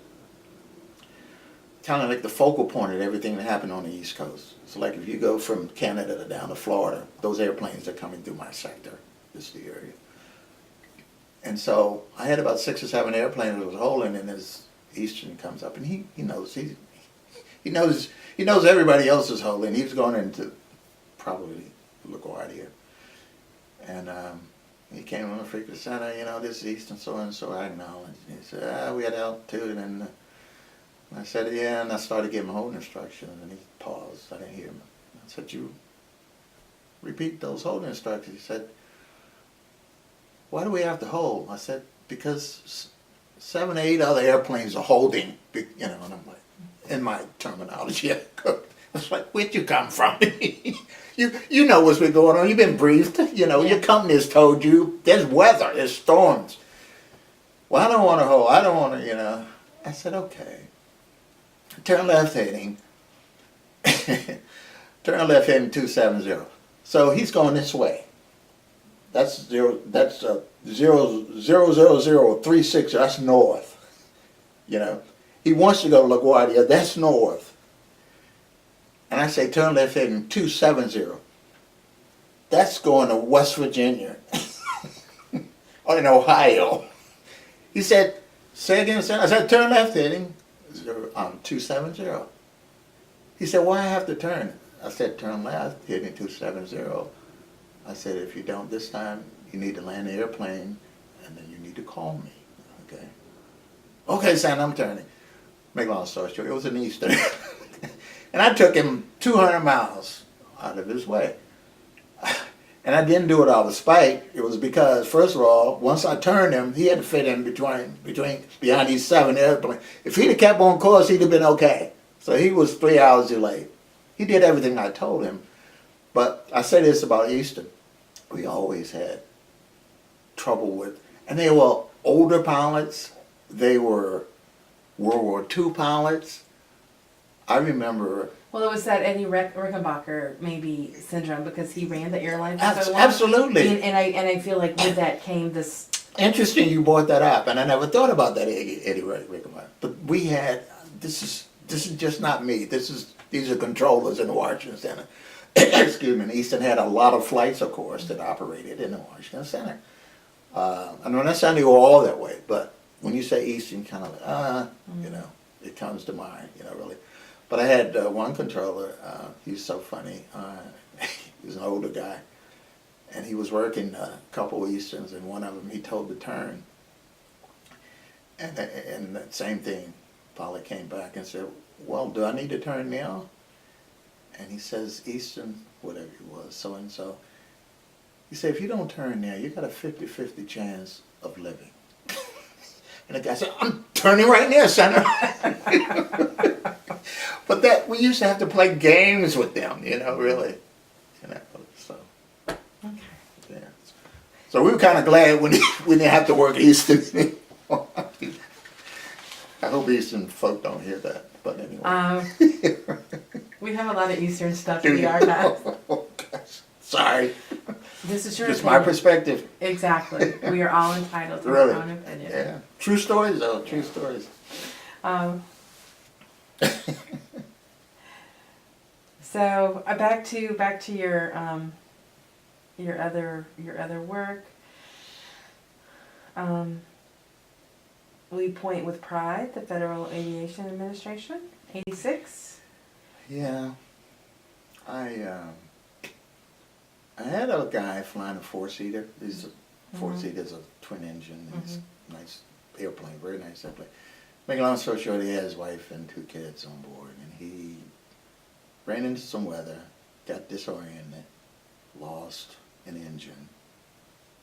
kind of like the focal point of everything that happened on the East Coast. So like if you go from Canada to down to Florida, those airplanes are coming through my sector, this is the area. And so I had about 6 or 7 airplanes I was holding, and this Eastern comes up, and he knows everybody else is holding. He was going into probably LaGuardia. And he came on the frequency center, this is Eastern so-and-so, I acknowledged. And he said, we had altitude, and I said, yeah, and I started giving him holding instructions, and he paused. I didn't hear him. I said, you repeat those holding instructions. He said, why do we have to hold? I said, because 7 or 8 other airplanes are holding, and I'm like, in my terminology, I was like, where'd you come from? you know what's been going on. You've been briefed. Your company has told you there's weather, there's storms. Well, I don't want to hold. I don't want to, I said, okay. Turn left heading. Turn left heading 270. So he's going this way. That's 00036. That's north. He wants to go to LaGuardia. That's north. And I say turn left heading 270. That's going to West Virginia or in Ohio. He said, say again, sir. I said turn left heading 270. He said, why I have to turn? I said turn left heading 270. I said, if you don't this time, you need to land the airplane, and then you need to call me, okay? Okay, son, I'm turning. Make a long story short, it was an Easter. And I took him 200 miles out of his way. And I didn't do it out of spite. It was because, first of all, once I turned him, he had to fit in behind these 7 airplanes. If he'd have kept on course, he'd have been okay. So he was 3 hours delayed. He did everything I told him. But I say this about Eastern. We always had trouble with, and they were older pilots. They were World War II pilots. I remember. Well, it was that Eddie Rickenbacker maybe syndrome, because he ran the airline for so long. Absolutely. And I feel like with that came this. Interesting you brought that up, and I never thought about that Eddie Rickenbacker. But we had, this is just not me. These are controllers in the Washington Center. Excuse me. And Eastern had a lot of flights, of course, that operated in the Washington Center. I'm not saying they were all that way, but when you say Eastern, kind of like, it comes to mind, really. But I had one controller, he's so funny. He was an older guy. And he was working a couple Easterns, and one of them he told to turn. And that same thing, Polly came back and said, well, do I need to turn now? And he says, Eastern, whatever it was, so-and-so. He said, if you don't turn now, you got a 50-50 chance of living. And the guy said, I'm turning right now, Senator. But that, we used to have to play games with them, really. So, Okay. yeah. So we were kind of glad when we didn't have to work Eastern anymore. I hope Eastern folk don't hear that, but anyway. We have a lot of Eastern stuff Do in the you? archives. Oh, gosh. Sorry. This is your Just my opinion. perspective. Exactly. We are all entitled to Really? our own opinion. Yeah. True stories, though. True stories. So back to your other work. We point with pride the Federal Aviation Administration, 86. Yeah. I had a guy flying a four-seater. These four-seaters, a twin engine. It's a nice airplane, very nice airplane. Make a long story short, he had his wife and 2 kids on board, and he ran into some weather, got disoriented, lost an engine,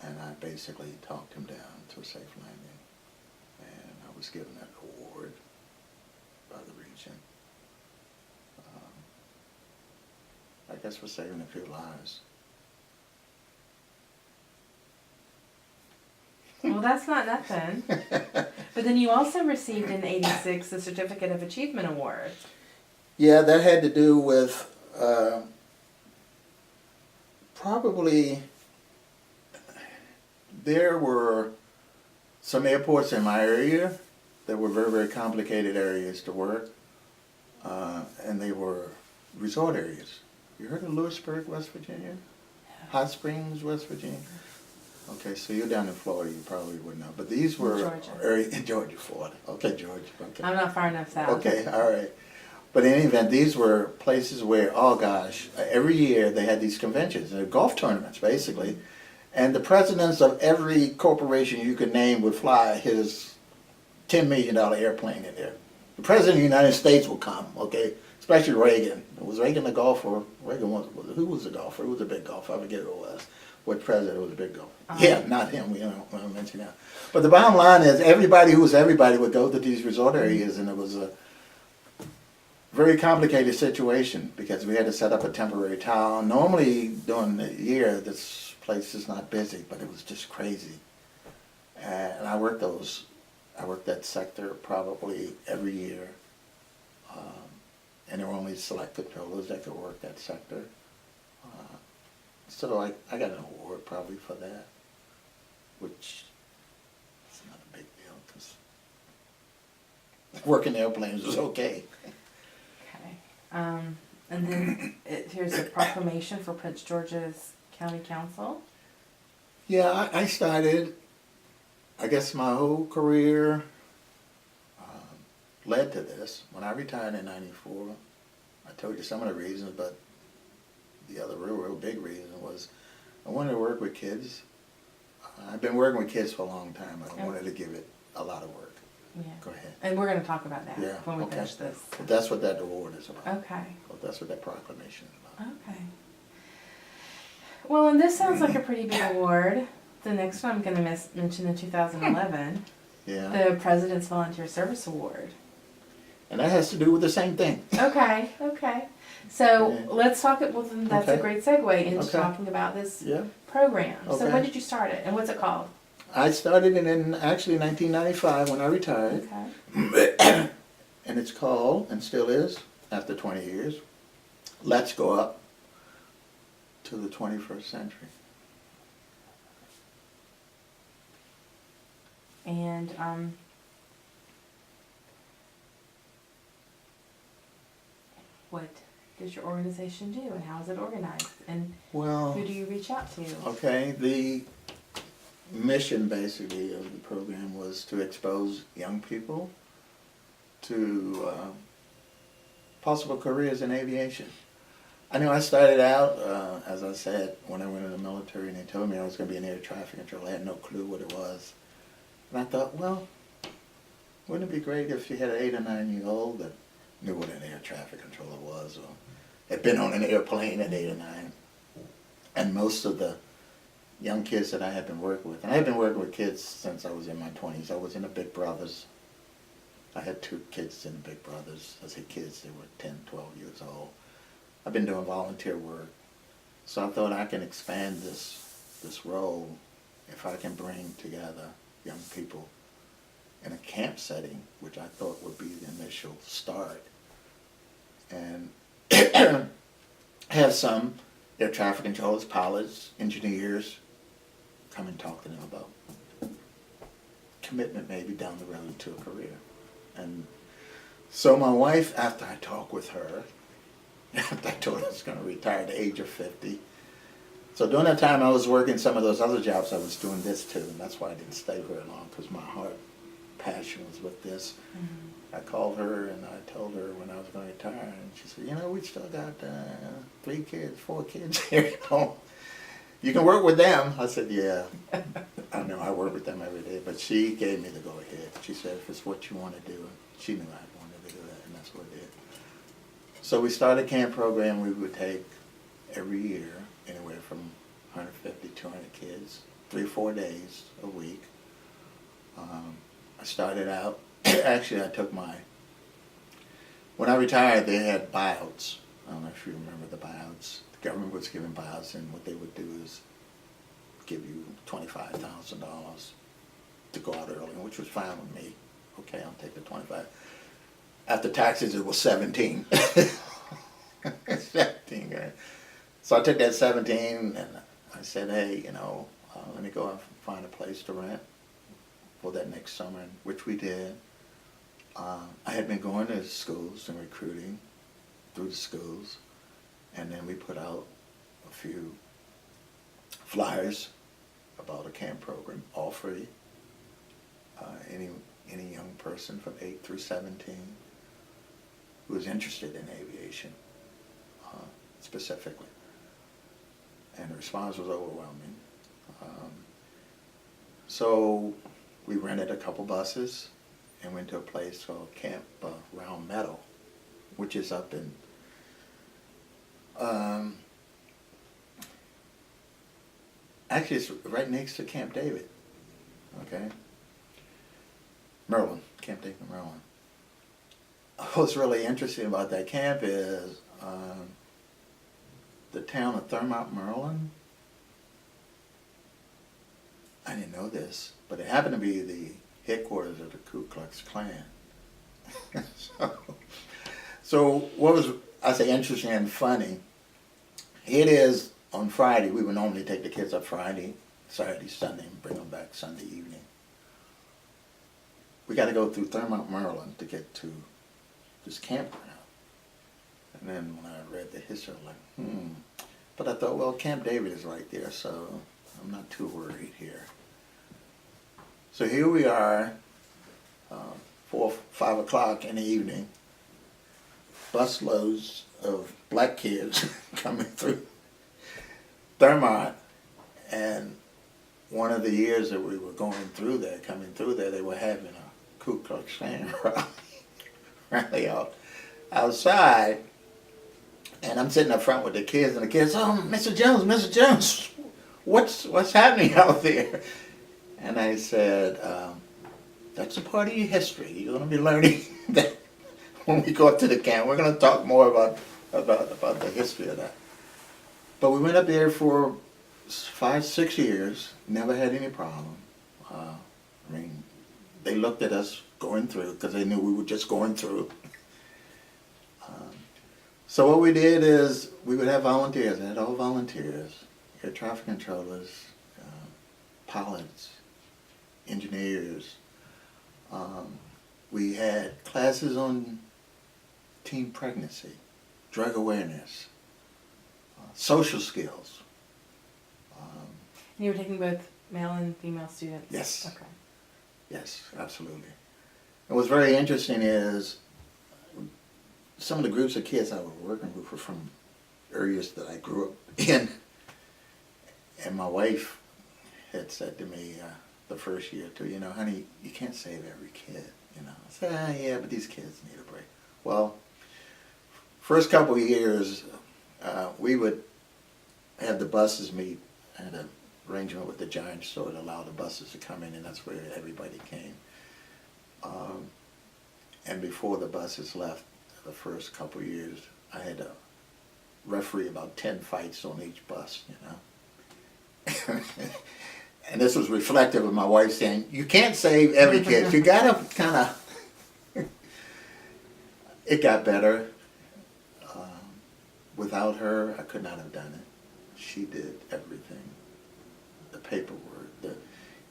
and I basically talked him down to a safe landing. And I was given that award by the region. I guess for saving a few lives. Well, that's not nothing. But then you also received in 86 the Certificate of Achievement Award. Yeah, that had to do with probably there were some airports in my area that were very, very complicated areas to work, and they were resort areas. You heard of Lewisburg, West Virginia? Hot Springs, West Virginia? Okay, so you're down in Florida, you probably wouldn't know. But these were Georgia. in Georgia, Florida. Okay, Georgia. Okay. I'm not far enough south. Okay, all right. But in any event, these were places where, oh gosh, every year they had these conventions, golf tournaments basically, and the presidents of every corporation you could name would fly his $10 million airplane in there. The president of the United States would come, okay, especially Reagan. Was Reagan a golfer? Reagan was, who was a golfer? Who was a big golfer? I forget who it was. What president was a big golfer? Yeah, not him, we don't mention that. But the bottom line is everybody who was everybody would go to these resort areas, and it was a very complicated situation because we had to set up a temporary town. Normally during the year this place is not busy, but it was just crazy. And I worked that sector probably every year. And there were only select controllers that could work that sector. So I got an award probably for that, which is not a big deal because working airplanes was okay. Okay. And then here's a proclamation for Prince George's County Council. Yeah, I started, I guess my whole career led to this. When I retired in '94, I told you some of the reasons, but the other real big reason was I wanted to work with kids. I've been working with kids for a long time. I wanted to give it a lot of work. Yeah. Go ahead. And we're going to talk about that Yeah, when we okay. finish this. But that's what that award is about. Okay. Well, that's what that proclamation is about. Okay. Well, and this sounds like a pretty big award. The next one I'm going to mention in 2011, Yeah. the President's Volunteer Service Award. And that has to do with the same thing. Okay, okay. So Okay. let's talk, well then that's a Okay. great segue into Okay. talking about this Yeah. program. So Okay. when did you start it and what's it called? I started it in actually 1995 when I retired. Okay. And it's called, and still is, after 20 years, Let's Go Up to the 21st Century. And what does your organization do and how is it organized and Well, who do you reach out to? okay, the mission basically of the program was to expose young people to possible careers in aviation. I know I started out, as I said, when I went in the military and they told me I was going to be an air traffic controller. I had no clue what it was. And I thought, well, wouldn't it be great if you had an 8 or 9-year-old that knew what an air traffic controller was or had been on an airplane at 8 or 9. And most of the young kids that I had been working with, and I had been working with kids since I was in my 20s. I was in the Big Brothers. I had 2 kids in the Big Brothers. I say kids, they were 10, 12 years old. I've been doing volunteer work. So I thought I can expand this role if I can bring together young people in a camp setting, which I thought would be the initial start. And have some air traffic controllers, pilots, engineers come and talk to them about commitment maybe down the road to a career. And so my wife, after I talked with her, after I told her I was going to retire at the age of 50, so during that time I was working some of those other jobs, I was doing this too, and that's why I didn't stay very long, because my heart passion was with this. Mm-hmm. I called her and I told her when I was going to retire, and she said, you know, we still got 3 kids, 4 kids here at home. You can work with them. I said, yeah, I know, I work with them every day, but she gave me the go ahead. She said, if it's what you want to do, she knew I wanted to do that, and that's what I did. So we started a camp program. We would take every year anywhere from 150, 200 kids, 3 or 4 days a week. I started out, actually I took when I retired they had buyouts. I don't know if you remember the buyouts. The government was giving buyouts, and what they would do is give you $25,000 to go out early, which was fine with me. Okay, I'll take the 25. After taxes it was 17. 17 grand. So I took that 17 and I said, hey, you know, let me go and find a place to rent for that next summer, which we did. I had been going to schools and recruiting through the schools, and then we put out a few flyers about a camp program, all free. Any young person from 8 through 17 who was interested in aviation, specifically. And the response was overwhelming. So we rented a couple buses and went to a place called Camp Round Meadow, which is up in actually it's right next to Camp David. Okay, Maryland, Camp David, Maryland. What's really interesting about that camp is the town of Thurmont, Maryland. I didn't know this, but it happened to be the headquarters of the Ku Klux Klan. So what was, I say, interesting and funny, it is on Friday. We would normally take the kids up Friday, Saturday, Sunday, and bring them back Sunday evening. We got to go through Thurmont, Maryland to get to this campground. And then when I read the history, I'm like, But I thought, well, Camp David is right there, so I'm not too worried here. So here we are, 4, 5 o'clock in the evening, busloads of black kids coming through Thurmont, and one of the years that we were coming through there, they were having a Ku Klux Klan rally outside, and I'm sitting up front with the kids, and the kids, oh, Mr. Jones, what's happening out there? And I said, that's a part of your history. You're going to be learning that when we go up to the camp. We're going to talk more about the history of that. But we went up there for 5, 6 years, never had any problem. I mean, they looked at us going through because they knew we were just going through. So what we did is we would have volunteers. I had all volunteers, air traffic controllers, pilots, engineers. We had classes on teen pregnancy, drug awareness, social skills. You were taking both male and female students? Yes. Okay. Yes, absolutely. And what's very interesting is some of the groups of kids I was working with were from areas that I grew up in. And my wife had said to me the first year or two, you know, honey, you can't save every kid, you know. I said, yeah, but these kids need a break. Well, first couple of years, we would have the buses meet. I had an arrangement with the Giant store to allow the buses to come in, and that's where everybody came. And before the buses left, the first couple of years, I had to referee about 10 fights on each bus, you know. And this was reflective of my wife saying, you can't save every kid. You gotta kind of, it got better. Without her, I could not have done it. She did everything. The paperwork,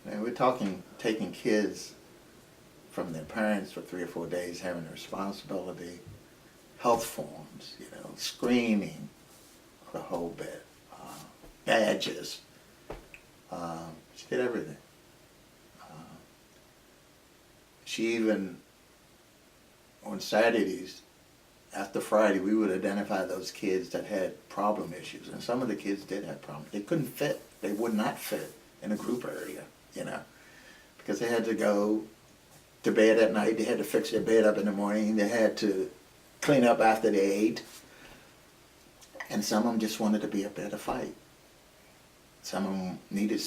we're talking taking kids from their parents for 3 or 4 days, having the responsibility, health forms, you know, screening, the whole bit, badges. She did everything. She even, on Saturdays, after Friday, we would identify those kids that had problem issues. And some of the kids did have problems. They couldn't fit. They would not fit in a group area, you know, because they had to go to bed at night. They had to fix their bed up in the morning. They had to clean up after they ate. And some of them just wanted to be up there to fight. Some of them needed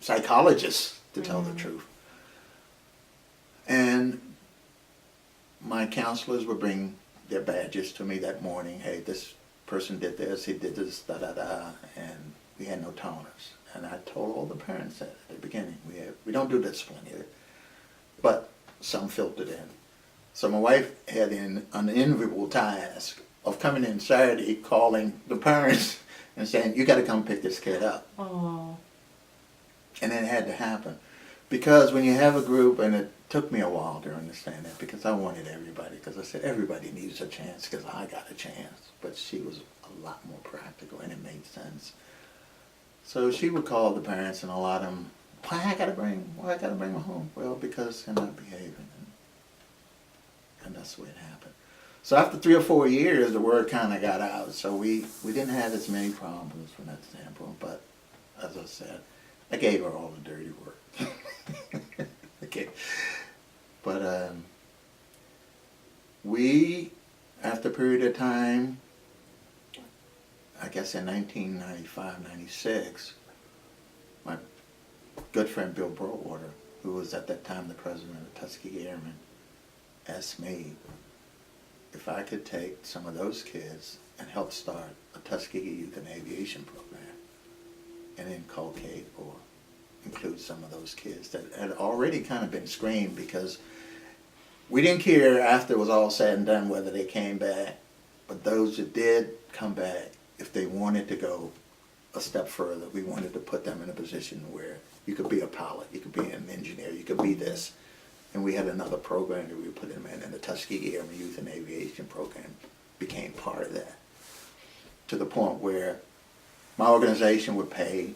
psychologists, to tell the truth. And my counselors would bring their badges to me that morning. Hey, this person did this, he did this, da-da-da, and we had no tolerance. And I told all the parents that at the beginning, we don't do discipline here, but some filtered in. So my wife had an unenviable task of coming in Saturday, calling the parents and saying, you gotta come pick this kid up. Oh. And it had to happen. Because when you have a group, and it took me a while to understand that, because I wanted everybody, because I said everybody needs a chance, because I got a chance. But she was a lot more practical, and it made sense. So she would call the parents, and a lot of them, why I gotta bring them home? Well, because they're not behaving, and that's the way it happened. So after 3 or 4 years, the word kind of got out. So we didn't have as many problems from that standpoint. But as I said, I gave her all the dirty work. Okay. But we, after a period of time, I guess in 1995, 96, my good friend Bill Broadwater, who was at that time the president of the Tuskegee Airmen, asked me if I could take some of those kids and help start a Tuskegee Youth and Aviation program and inculcate or include some of those kids that had already kind of been screened, because we didn't care after it was all said and done whether they came back, but those that did come back, if they wanted to go a step further, we wanted to put them in a position where you could be a pilot, you could be an engineer, you could be this. And we had another program that we would put them in, and the Tuskegee Airmen Youth and Aviation program became part of that. To the point where my organization would pay,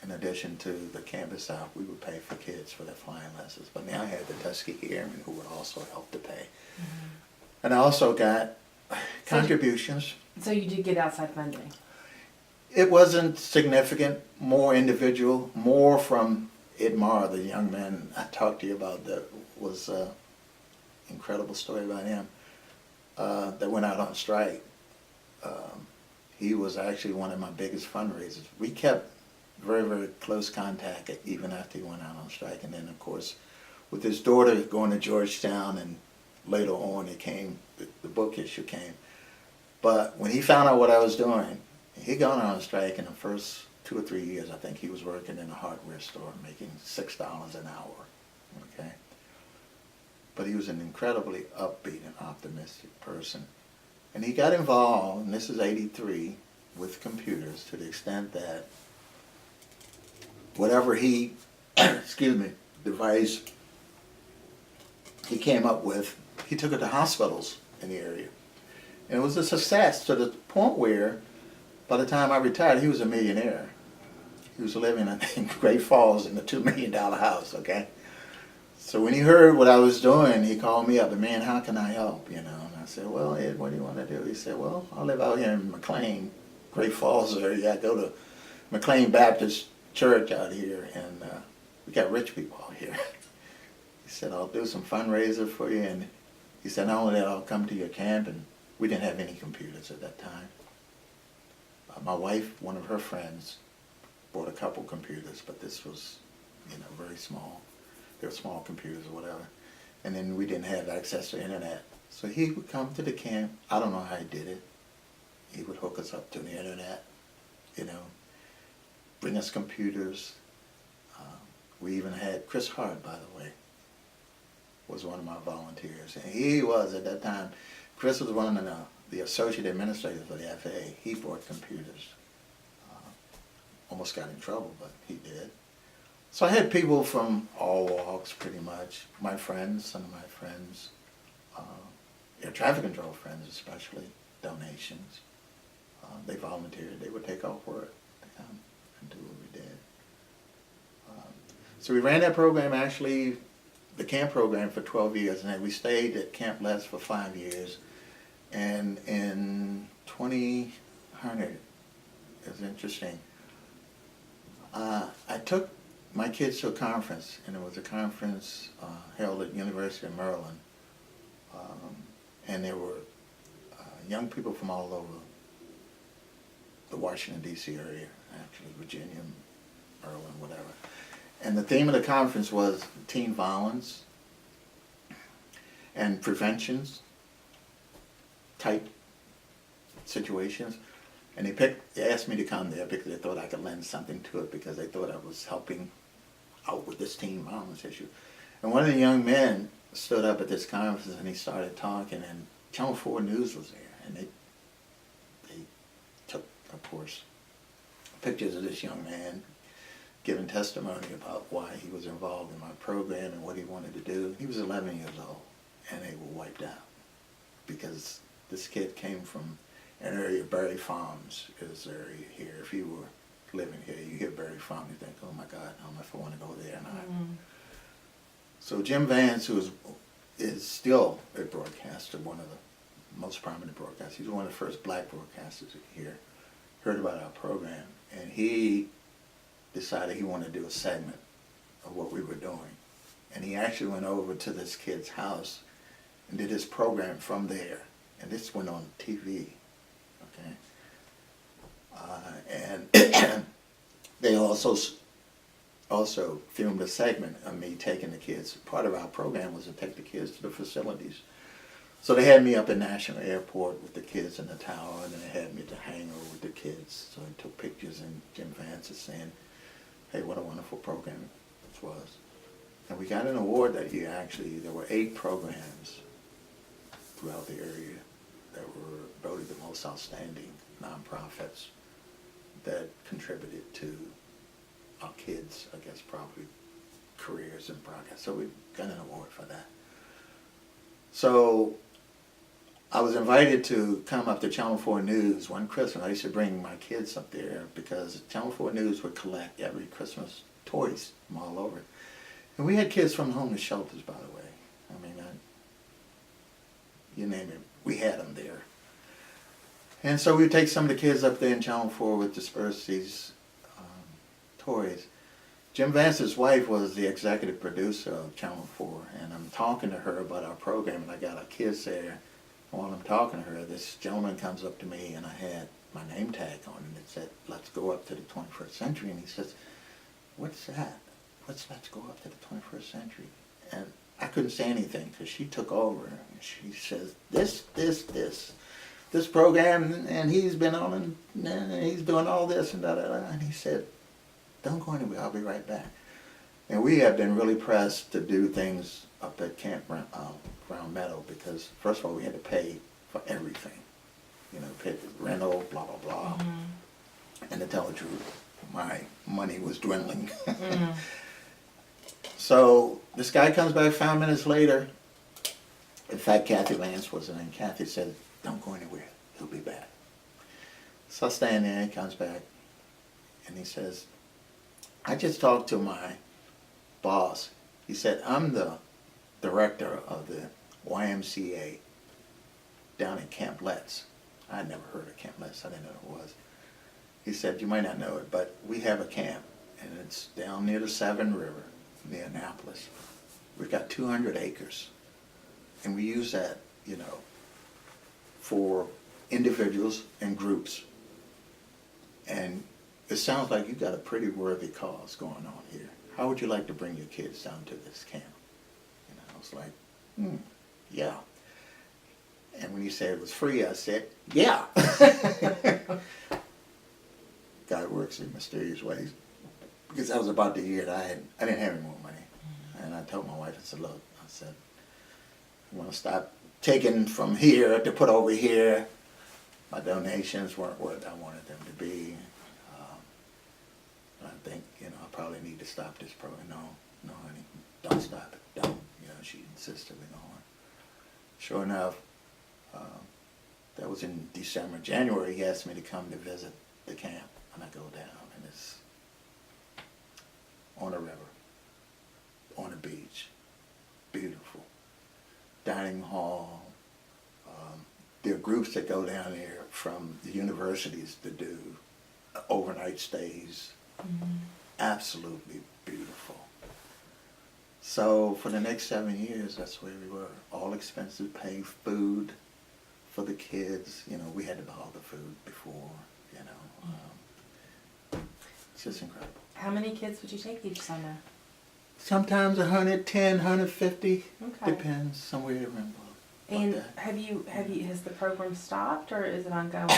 in addition to the campus out, we would pay for kids for their flying lessons. But now I had the Tuskegee Airmen who would also help to pay. Mm-hmm. And I also got contributions. So you did get outside funding? It wasn't significant, more individual, more from Ed Marr, the young man I talked to you about, that was an incredible story about him, that went out on strike. He was actually one of my biggest fundraisers. We kept very, very close contact even after he went out on strike. And then, of course, with his daughter going to Georgetown, and later on the book issue came. But when he found out what I was doing, he'd gone on strike in the first 2 or 3 years. I think he was working in a hardware store making $6 an hour, okay? But he was an incredibly upbeat and optimistic person. And he got involved, and this is '83, with computers to the extent that whatever he, device he came up with, he took it to hospitals in the area. And it was a success to the point where, by the time I retired, he was a millionaire. He was living in Great Falls in a $2 million house, okay? So when he heard what I was doing, he called me up, and man, how can I help, you know? And I said, well, Ed, what do you want to do? He said, well, I live out here in McLean, Great Falls area. I go to McLean Baptist Church out here, and we got rich people out here. He said, I'll do some fundraiser for you, and he said, not only that, I'll come to your camp, and we didn't have any computers at that time. My wife, one of her friends, bought a couple computers, but this was, very small. They were small computers or whatever. And then we didn't have access to internet. So he would come to the camp. I don't know how he did it. He would hook us up to the internet, bring us computers. We even had Chris Hart, by the way, was one of my volunteers. And he was, at that time, Chris was one of the associate administrators for the FAA. He brought computers. Almost got in trouble, but he did. So I had people from all walks, pretty much. My friends, some of my friends, air traffic control friends especially, donations. They volunteered. They would take off work to come and do what we did. So we ran that program, actually, the camp program, for 12 years, and then we stayed at Camp Les for 5 years. And in 2000, it was interesting, I took my kids to a conference, and it was a conference held at University of Maryland. And there were young people from all over the Washington, D.C. area, actually, Virginia, Maryland, whatever. And the theme of the conference was teen violence and preventions type situations. And they asked me to come there because they thought I could lend something to it, because they thought I was helping out with this teen violence issue. And one of the young men stood up at this conference and he started talking, and Channel 4 News was there, and they took, of course, pictures of this young man giving testimony about why he was involved in my program and what he wanted to do. He was 11 years old, and they were wiped out because this kid came from an area, Berry Farms is area here. If you were living here, you hear Berry Farms, you think, oh my God, I don't know if I want to go there or not. Mm-hmm. So Jim Vance, who is still a broadcaster, one of the most prominent broadcasters, he's one of the first black broadcasters here, heard about our program, and he decided he wanted to do a segment of what we were doing. And he actually went over to this kid's house and did his program from there. And this went on TV, okay? And they also filmed a segment of me taking the kids. Part of our program was to take the kids to the facilities. So they had me up at National Airport with the kids in the tower, and then they had me at the hangar with the kids. So I took pictures, and Jim Vance is saying, hey, what a wonderful program this was. And we got an award that year, actually. There were 8 programs throughout the area that were voted the most outstanding nonprofits that contributed to our kids, I guess, probably careers in broadcast. So we got an award for that. So I was invited to come up to Channel 4 News one Christmas. I used to bring my kids up there because Channel 4 News would collect every Christmas toys from all over. And we had kids from homeless shelters, by the way. I mean, you name it, we had them there. And so we'd take some of the kids up there in Channel 4 with disperse these toys. Jim Vance's wife was the executive producer of Channel 4, and I'm talking to her about our program, and I got our kids there. And while I'm talking to her, this gentleman comes up to me, and I had my name tag on, and it said, let's go up to the 21st century. And he says, what's that? What's let's go up to the 21st century? And I couldn't say anything because she took over, and she says, this program, and he's been on, and he's doing all this, and da-da-da. And he said, don't go anywhere, I'll be right back. And we have been really pressed to do things up at Camp Round Meadow because, first of all, we had to pay for everything. Pay the rental, blah, blah, blah. Mm-hmm. And to tell the truth, my money was dwindling. Mm-hmm. So this guy comes back 5 minutes later. In fact, Kathy Lance was in, and Kathy said, don't go anywhere, he'll be back. So I stand there, he comes back, and he says, I just talked to my boss. He said, I'm the director of the YMCA down in Camp Letts. I had never heard of Camp Letts. I didn't know what it was. He said, you might not know it, but we have a camp, and it's down near the Severn River, near Annapolis. We've got 200 acres, and we use that, you know, for individuals and groups. And it sounds like you've got a pretty worthy cause going on here. How would you like to bring your kids down to this camp? And I was like, yeah. And when he said it was free, I said, yeah. God works in mysterious ways. Because that was about the year that I didn't have any more money. And I told my wife, I said, look, I said, I want to stop taking from here to put over here. My donations weren't what I wanted them to be. I think, you know, I probably need to stop this program. No, honey, don't stop it. Don't. You know, she insisted we go on. Sure enough, that was in December. January, he asked me to come to visit the camp. And I go down, and it's on a river, on a beach, beautiful. Dining hall. There are groups that go down there from the universities to do overnight stays. Absolutely beautiful. So for the next 7 years, that's where we were. All expenses paid, food for the kids. You know, we had to buy all the food before, you know. It's just incredible. How many kids would you take each summer? Sometimes 110, 150, Okay. depends, somewhere around. And that. has the program stopped or is it ongoing?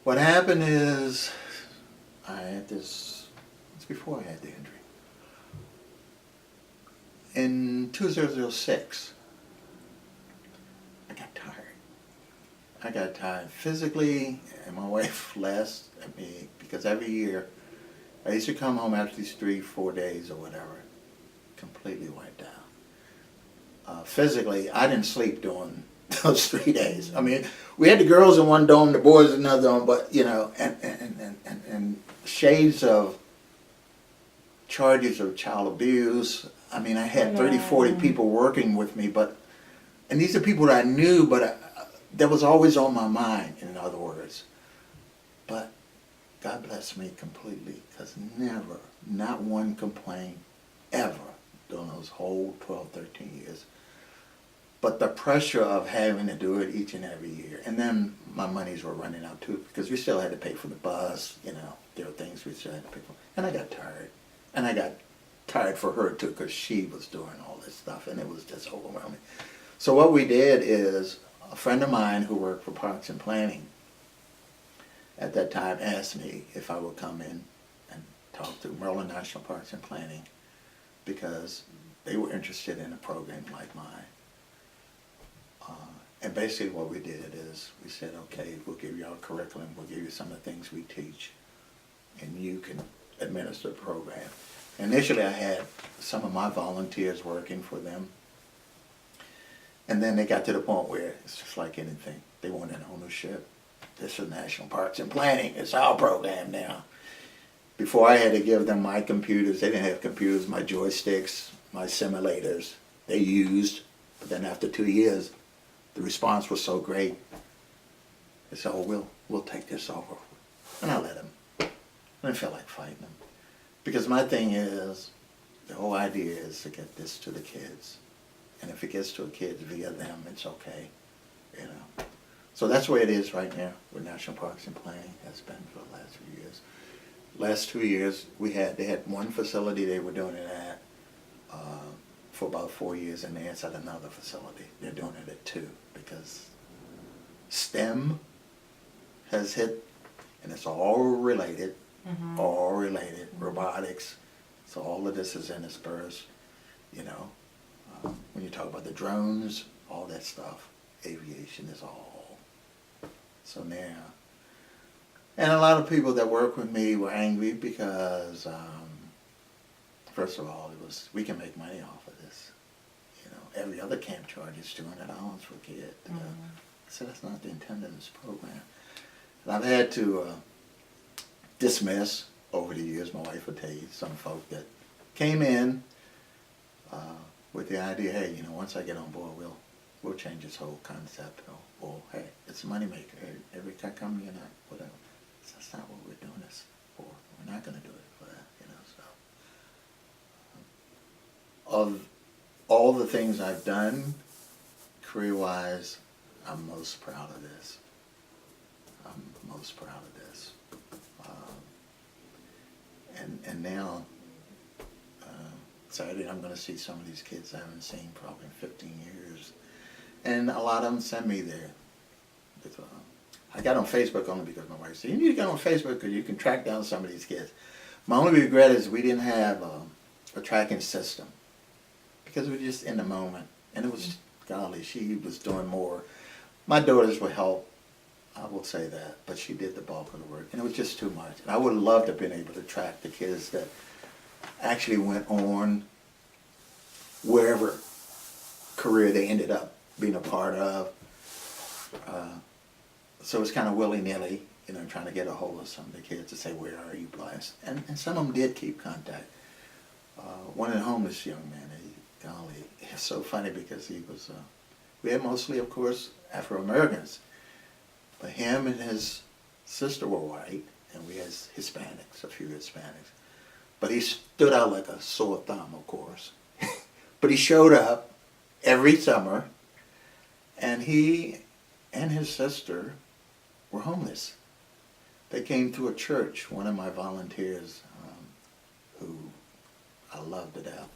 What happened is, I had this, it's before I had the injury. In 2006, I got tired. I got tired physically, and my wife last at me, because every year, I used to come home after these 3-4 days or whatever, completely wiped out. Physically, I didn't sleep during those 3 days. I mean, we had the girls in one dome, the boys in another dome, but, you know, and shades of charges of child abuse. I mean, I had 30, 40 people working with me, and these are people that I knew, but that was always on my mind, in other words. But God bless me completely, because never, not one complaint, ever, during those whole 12, 13 years. But the pressure of having to do it each and every year. And then my monies were running out too, because we still had to pay for the bus, you know, there were things we still had to pay for. And I got tired. And I got tired for her too, because she was doing all this stuff, and it was just overwhelming. So what we did is, a friend of mine who worked for Parks and Planning at that time asked me if I would come in and talk to Maryland National Parks and Planning, because they were interested in a program like mine. And basically what we did is, we said, okay, we'll give you our curriculum, we'll give you some of the things we teach, and you can administer the program. Initially I had some of my volunteers working for them, and then they got to the point where it's just like anything. They wanted ownership. This is National Parks and Planning, it's our program now. Before I had to give them my computers, they didn't have computers, my joysticks, my simulators, they used, but then after 2 years, the response was so great. They said, oh, we'll take this over. And I let them. I didn't feel like fighting them. Because my thing is, the whole idea is to get this to the kids. And if it gets to a kid via them, it's okay. You know. So that's where it is right now with National Parks and Planning. Has been for the last few years. Last 2 years, they had one facility they were doing it at for about 4 years, and they at another facility. They're doing it at 2, because STEM has hit, and it's all related, robotics. So all of this is interspersed, you know. When you talk about the drones, all that stuff, aviation is all. So now, and a lot of people that work with me were angry because, first of all, it was, we can make money off of this. You know, every other camp charges $200 for a kid. I said, that's not the intent of this program. And I've had to dismiss over the years, my wife will tell you, some folk that came in with the idea, hey, you know, once I get on board, we'll change this whole concept. Or hey, it's a moneymaker. Every company, whatever. That's not what we're doing this for. We're not going to do it for that, So, of all the things I've done, career-wise, I'm most proud of this. I'm most proud of this. And now, Saturday, I'm going to see some of these kids I haven't seen probably in 15 years. And a lot of them send me there. I got on Facebook only because my wife said, you need to get on Facebook because you can track down some of these kids. My only regret is we didn't have a tracking system because we were just in the moment. And it was, golly, she was doing more. My daughters would help, I will say that, but she did the bulk of the work. And it was just too much. And I would have loved to have been able to track the kids that actually went on wherever career they ended up being a part of. So it's kind of willy-nilly, trying to get a hold of some of the kids to say, where are you, Blythe? And some of them did keep contact. One of the homeless young men, golly, it's so funny because he was, we had mostly, of course, Afro-Americans. But him and his sister were white, and we had Hispanics, a few Hispanics. But he stood out like a sore thumb, of course. But he showed up every summer, and he and his sister were homeless. They came to a church. One of my volunteers, who I love to death,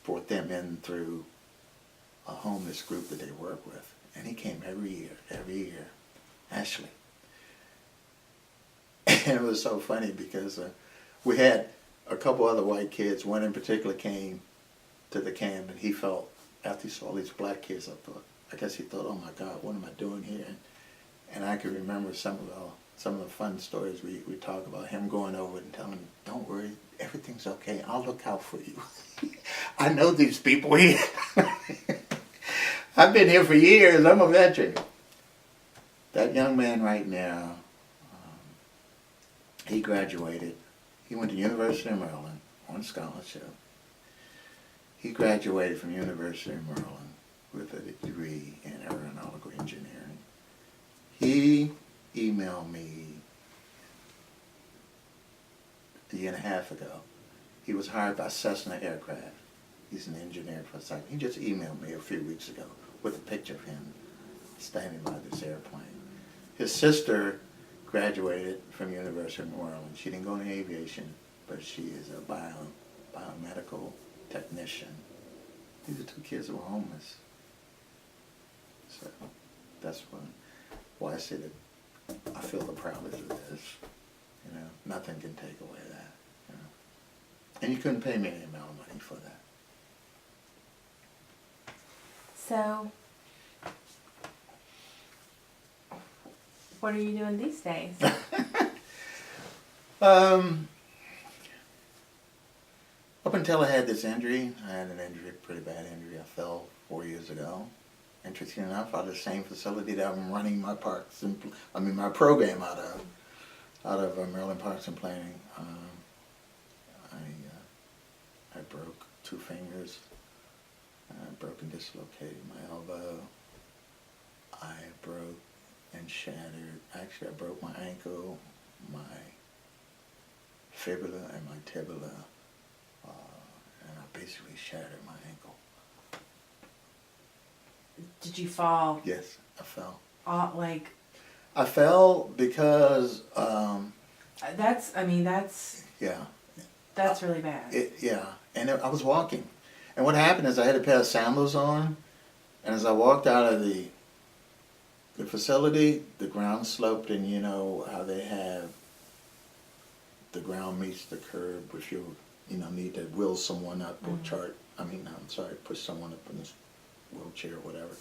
brought them in through a homeless group that they work with. And he came every year, Ashley. And it was so funny because we had a couple other white kids. One in particular came to the camp, and he felt, after he saw these black kids, I guess he thought, oh my God, what am I doing here? And I can remember some of the fun stories we talk about, him going over and telling me, don't worry, everything's okay, I'll look out for you. I know these people here. I've been here for years, I'm a veteran. That young man right now, he graduated. He went to University of Maryland on scholarship. He graduated from University of Maryland with a degree in aeronautical engineering. He emailed me a year and a half ago. He was hired by Cessna Aircraft. He's an engineer for Cessna. He just emailed me a few weeks ago with a picture of him standing by this airplane. His sister graduated from University of Maryland. She didn't go into aviation, but she is a biomedical technician. These are two kids who were homeless. So that's why I say that I feel the proudest of this. Nothing can take away that. And you couldn't pay me any amount of money for that. So, what are you doing these days? Up until I had this injury, I had an injury, pretty bad injury. I fell 4 years ago. Interesting enough, out of the same facility that I'm running my my program out of Maryland Parks and Planning. I broke 2 fingers. I broke and dislocated my elbow. I broke and shattered. Actually, I broke my ankle, my fibula, and my tibia. And I basically shattered my ankle. Did you fall? Yes, I fell. I I fell because, that's yeah. that's really bad. And I was walking. And what happened is I had a pair of sandals on, and as I walked out of the facility, the ground sloped, and you know how they have the ground meets the curb if you need to wheel someone up or push someone up in this wheelchair or whatever.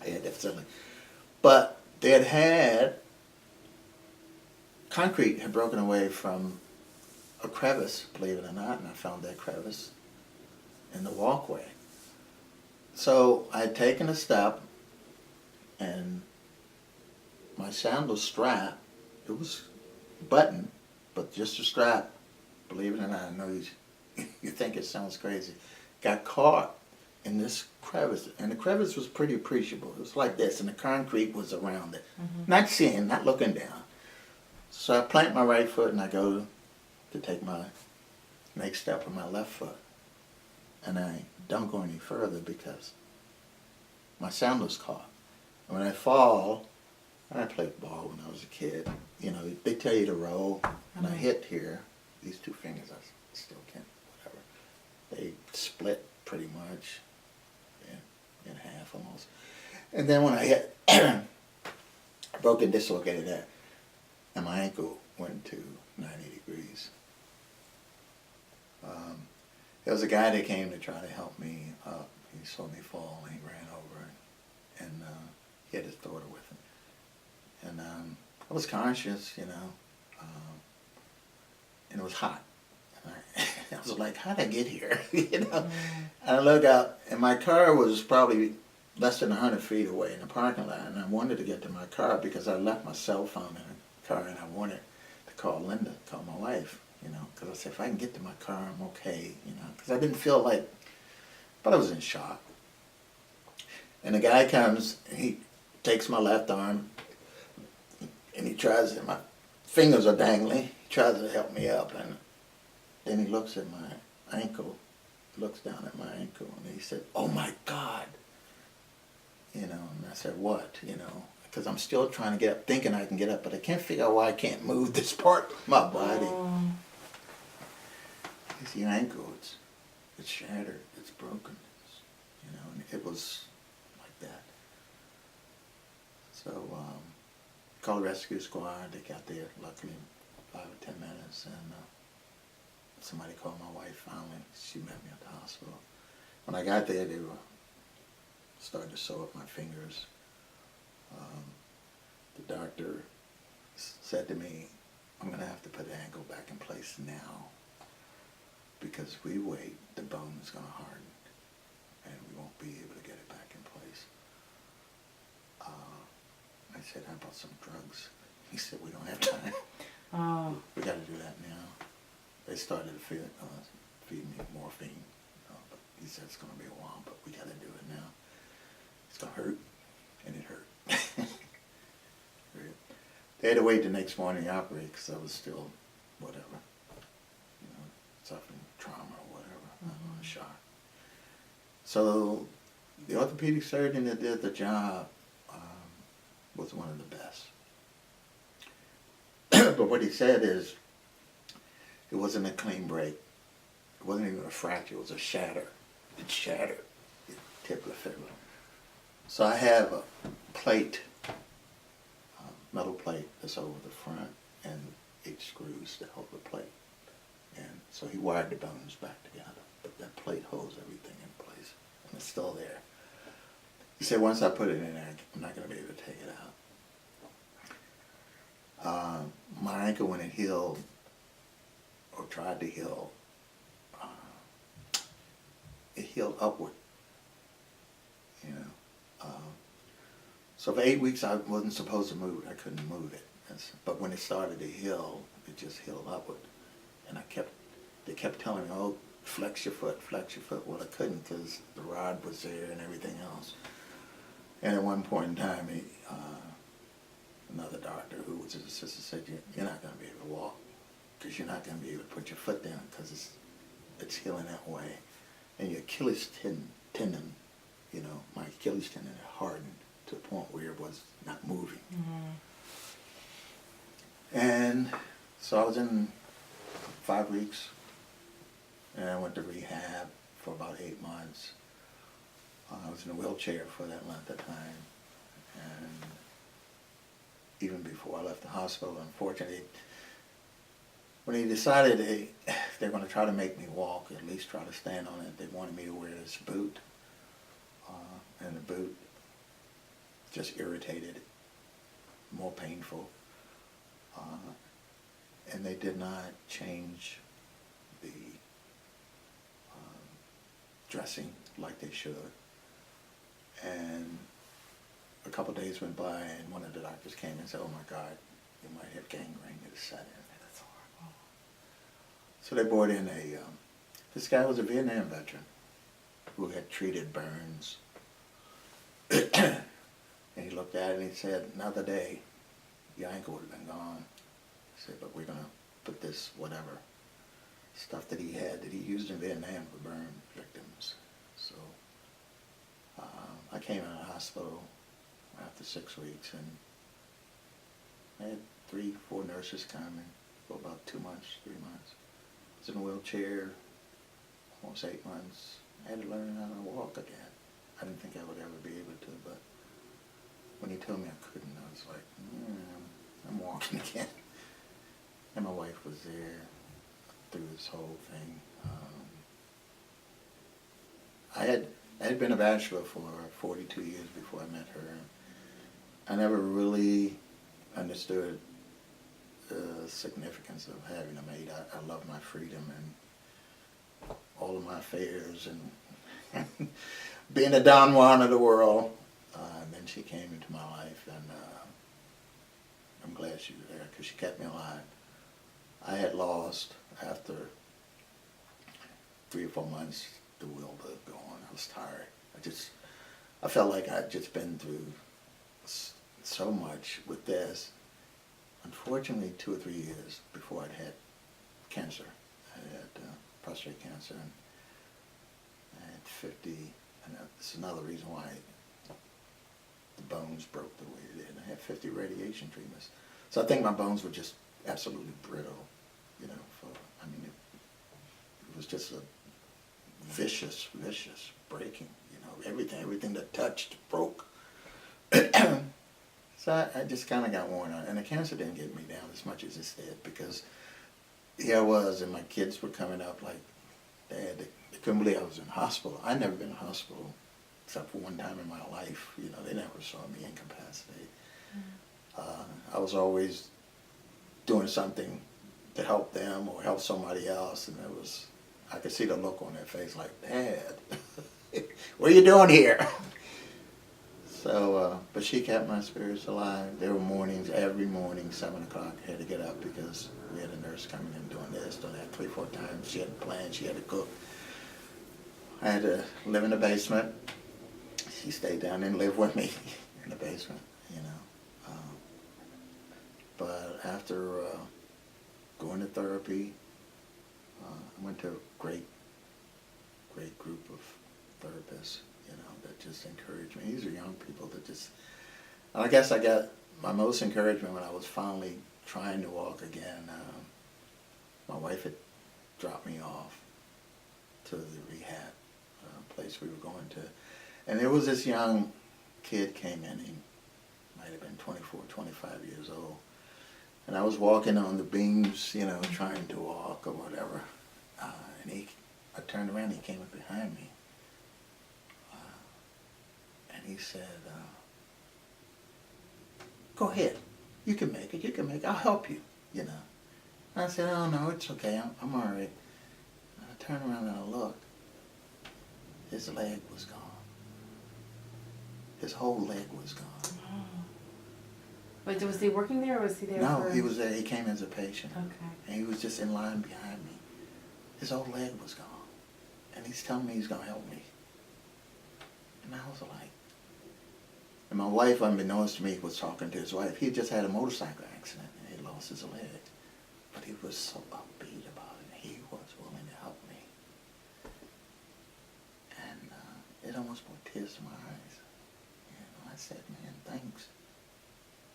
They had that facility. But they had concrete had broken away from a crevice, believe it or not, and I found that crevice in the walkway. So I had taken a step, and my sandal strap, it was buttoned, but just a strap, believe it or not, I know you think it sounds crazy, got caught in this crevice, and the crevice was pretty appreciable. It was like this, and the concrete was around it. Not seeing, not looking down. So I plant my right foot, and I go to take my next step with my left foot. And I don't go any further because my sandal's caught. And when I fall, I played ball when I was a kid. You know, they tell you to roll, and I hit here. These two fingers, I still can't, whatever. They split pretty much in half almost. And then when I hit, I broke and dislocated that. And my ankle went to 90 degrees. There was a guy that came to try to help me up. He saw me fall and he ran over and he had his daughter with him. And I was conscious, you know, and it was hot. And I was like, how'd I get here? You know? And I look out, and my car was probably less than 100 feet away in the parking lot, and I wanted to get to my car because I left my cell phone in the car, and I wanted to call Linda, call my wife, you know, because I said, if I can get to my car, I'm okay, you know, because I didn't feel like, but I was in shock. And the guy comes, and he takes my left arm, and he tries to, my fingers are dangling, he tries to help me up, and then he looks at my ankle, looks down at my ankle, and he said, oh my God. You know, and I said, what, you know, because I'm still trying to get up, thinking I can get up, but I can't figure out why I can't move this part of my body. It's your ankle, it's shattered, it's broken, you know, and it was like that. So, called the rescue squad, they got there, luckily, in 5 or 10 minutes, and somebody called my wife finally, she met me at the hospital. When I got there, they were starting to sew up my fingers. The doctor said to me, I'm going to have to put the ankle back in place now because if we wait, the bone is going to harden and we won't be able to get it back in place. I said, how about some drugs? He said, we don't have time. We got to do that now. They started to feed me morphine, but he said it's going to be a while, but we got to do it now. It's going to hurt, and it hurt. They had to wait the next morning to operate because I was still, whatever, you know, suffering trauma or whatever, shock. So the orthopedic surgeon that did the job was one of the best. But what he said is, it wasn't a clean break. It wasn't even a fracture, it was a shatter. It shattered the tib of the fibula. So I have a plate, metal plate that's over the front and 8 screws that hold the plate. And so he wired the bones back together, but that plate holds everything in place and it's still there. He said once I put it in there, I'm not going to be able to take it out. My ankle, when it healed, or tried to heal, it healed upward, you know. So for 8 weeks I wasn't supposed to move it. I couldn't move it. But when it started to heal, it just healed upward. And they kept telling me, oh, flex your foot, flex your foot. Well, I couldn't because the rod was there and everything else. And at one point in time, another doctor who was his assistant said, you're not going to be able to walk because you're not going to be able to put your foot down because it's healing that way. And your Achilles tendon, you know, my Achilles tendon had hardened to the point where it was not moving. And so I was in 5 weeks, and I went to rehab for about 8 months. I was in a wheelchair for that length of time, and even before I left the hospital, unfortunately, when they decided they're going to try to make me walk, at least try to stand on it, they wanted me to wear this boot, and the boot just irritated, more painful, and they did not change the dressing like they should. And a couple of days went by, and one of the doctors came and said, oh my God, you might have gangrene in the setting. That's horrible. So they brought in this guy was a Vietnam veteran. who had treated burns. And he looked at it and he said, another day, your ankle would have been gone. He said, but we're going to put this whatever stuff that he had that he used in Vietnam for burn victims. So I came out of the hospital after 6 weeks, and I had 3-4 nurses come in for about 2 months, 3 months. I was in a wheelchair almost 8 months. I had to learn how to walk again. I didn't think I would ever be able to, but when he told me I couldn't, I was like, I'm walking again. And my wife was there through this whole thing. I had been a bachelor for 42 years before I met her. I never really understood the significance of having a mate. I love my freedom and all of my affairs and being a Don Juan of the world. And then she came into my life, and I'm glad she was there because she kept me alive. I had lost, after 3 or 4 months, the will to go on. I was tired. I felt like I'd just been through so much with this. Unfortunately, 2 or 3 years before I'd had cancer. I had prostate cancer, and I had 50, and that's another reason why the bones broke the way they did. I had 50 radiation treatments. So I think my bones were just absolutely brittle, you know. It was just a vicious breaking, you know. Everything that touched broke. So I just kind of got worn out. And the cancer didn't get me down as much as it did, because here I was, and my kids were coming up like, Dad, they couldn't believe I was in hospital. I'd never been in hospital except for one time in my life. You know, they never saw me incapacitated. I was always doing something to help them or help somebody else, and I could see the look on their face like, Dad, what are you doing here? So, but she kept my spirits alive. There were mornings, every morning, 7 o'clock, I had to get up because we had a nurse coming in doing this, doing that 3 or 4 times. She had to plan, she had to cook. I had to live in the basement. She stayed down and lived with me in the basement, you know. But after going to therapy, I went to a great group of therapists, you know, that just encouraged me. These are young people that just, and I guess I got my most encouragement when I was finally trying to walk again. My wife had dropped me off to the rehab place we were going to. And there was this young kid came in, he might have been 24, 25 years old. And I was walking on the beams, you know, trying to walk or whatever. And I turned around, he came up behind me. And he said, go ahead, you can make it, I'll help you, you know. And I said, oh no, it's okay, I'm all right. And I turned around and I looked. His leg was gone. His whole leg was gone. But was he working there, or was he there No, for... he was there. He came as a patient. Okay. And he was just in line behind me. His whole leg was gone. And he's telling me he's going to help me. And I was like... And my wife, unbeknownst to me, was talking to his wife. He had just had a motorcycle accident and he lost his leg. But he was so upbeat about it. He was willing to help me. And it almost brought tears to my eyes. And I said, man, thanks.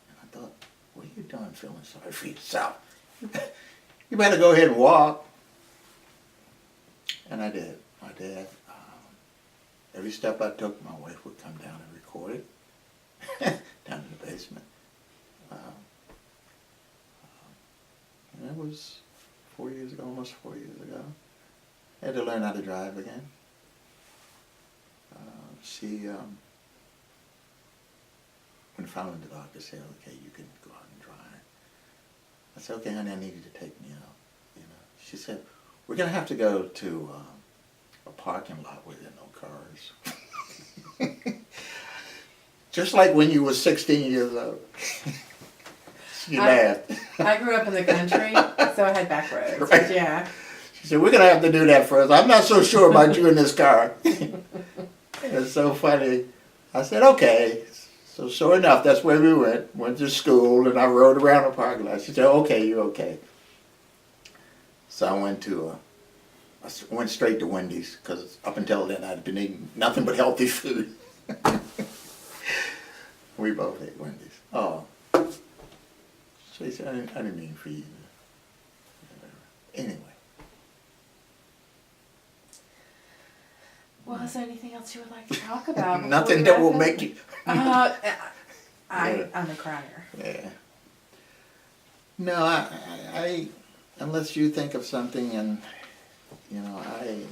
And I thought, what are you doing feeling sorry for yourself? You better go ahead and walk. And I did. Every step I took, my wife would come down and record it. Down in the basement. And that was 4 years ago, almost 4 years ago. I had to learn how to drive again. When finally the doctor said, okay, you can go out and drive. I said, okay, honey, I need you to take me out. You know, she said, we're going to have to go to a parking lot where there are no cars. Just like when you were 16 years old. She laughed. I grew up in the country, so I had back roads. Right. Yeah. She She said, we're going to have to do that first. I'm not so sure about you in this car. It's so funny. I said, okay. So sure enough, that's where we went to school, and I rode around the parking lot. She said, okay, you're okay. So I went straight to Wendy's, because up until then I'd been eating nothing but healthy food. We both ate Wendy's. Oh. So he said, I didn't mean for you. Anyway. Well, is there anything else you would like to talk about? before Nothing we that wrap will up? make you. I'm a crier. Yeah. No, I unless you think of something, and you know, I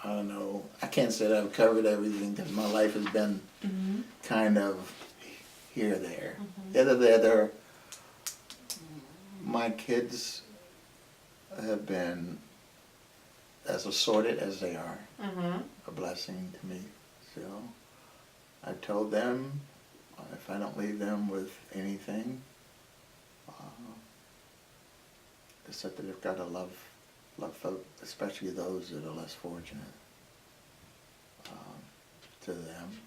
don't know. I can't say that I've covered everything, because my life has been Mm-hmm. kind of here, there, Mhm. either there. My kids have been as assorted as they are. Mm-hmm. A blessing to me. So I told them, if I don't leave them with anything, it's that they've got to love folk, especially those that are less fortunate. To them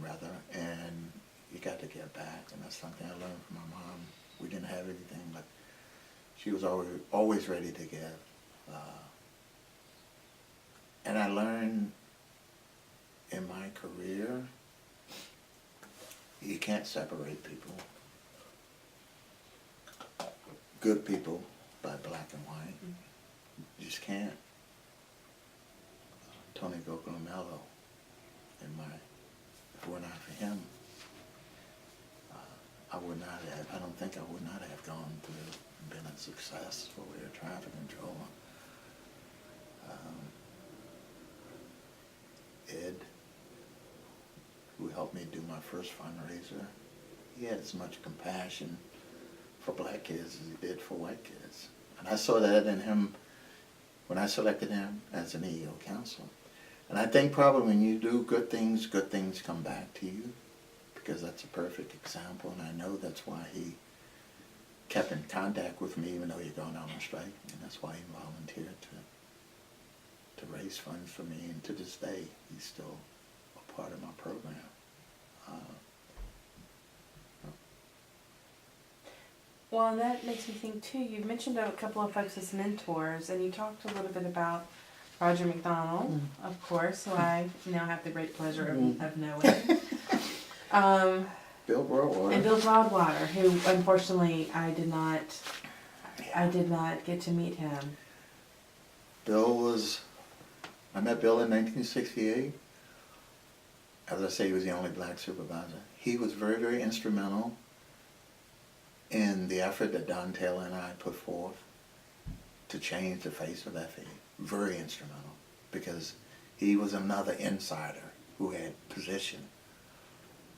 rather, and you got to give back, and that's something I learned from my mom. We didn't have anything, but she was always ready to give. And I learned in my career, you can't separate people. Good people by black and white. You just can't. Tony Gocomello, if it were not for him, I don't think I would not have gone through and been a successful air traffic controller. Ed, who helped me do my first fundraiser, he had as much compassion for black kids as he did for white kids. And I saw that in him when I selected him as an EEO counselor. And I think probably when you do good things come back to you, because that's a perfect example, and I know that's why he kept in contact with me even though he'd gone on a strike, and that's why he volunteered to raise funds for me, and to this day, he's still a part of my program. Well, and that makes me think too, you've mentioned a couple of folks as mentors, and you talked a little bit about Roger McDonald, of course, who I now have the great pleasure of knowing. Bill Broadwater. And Bill Broadwater, who unfortunately I did not get to meet him. I met Bill in 1968. As I say, he was the only black supervisor. He was very, very instrumental in the effort that Don Taylor and I put forth to change the face of FAA. Very instrumental, because he was another insider who had position,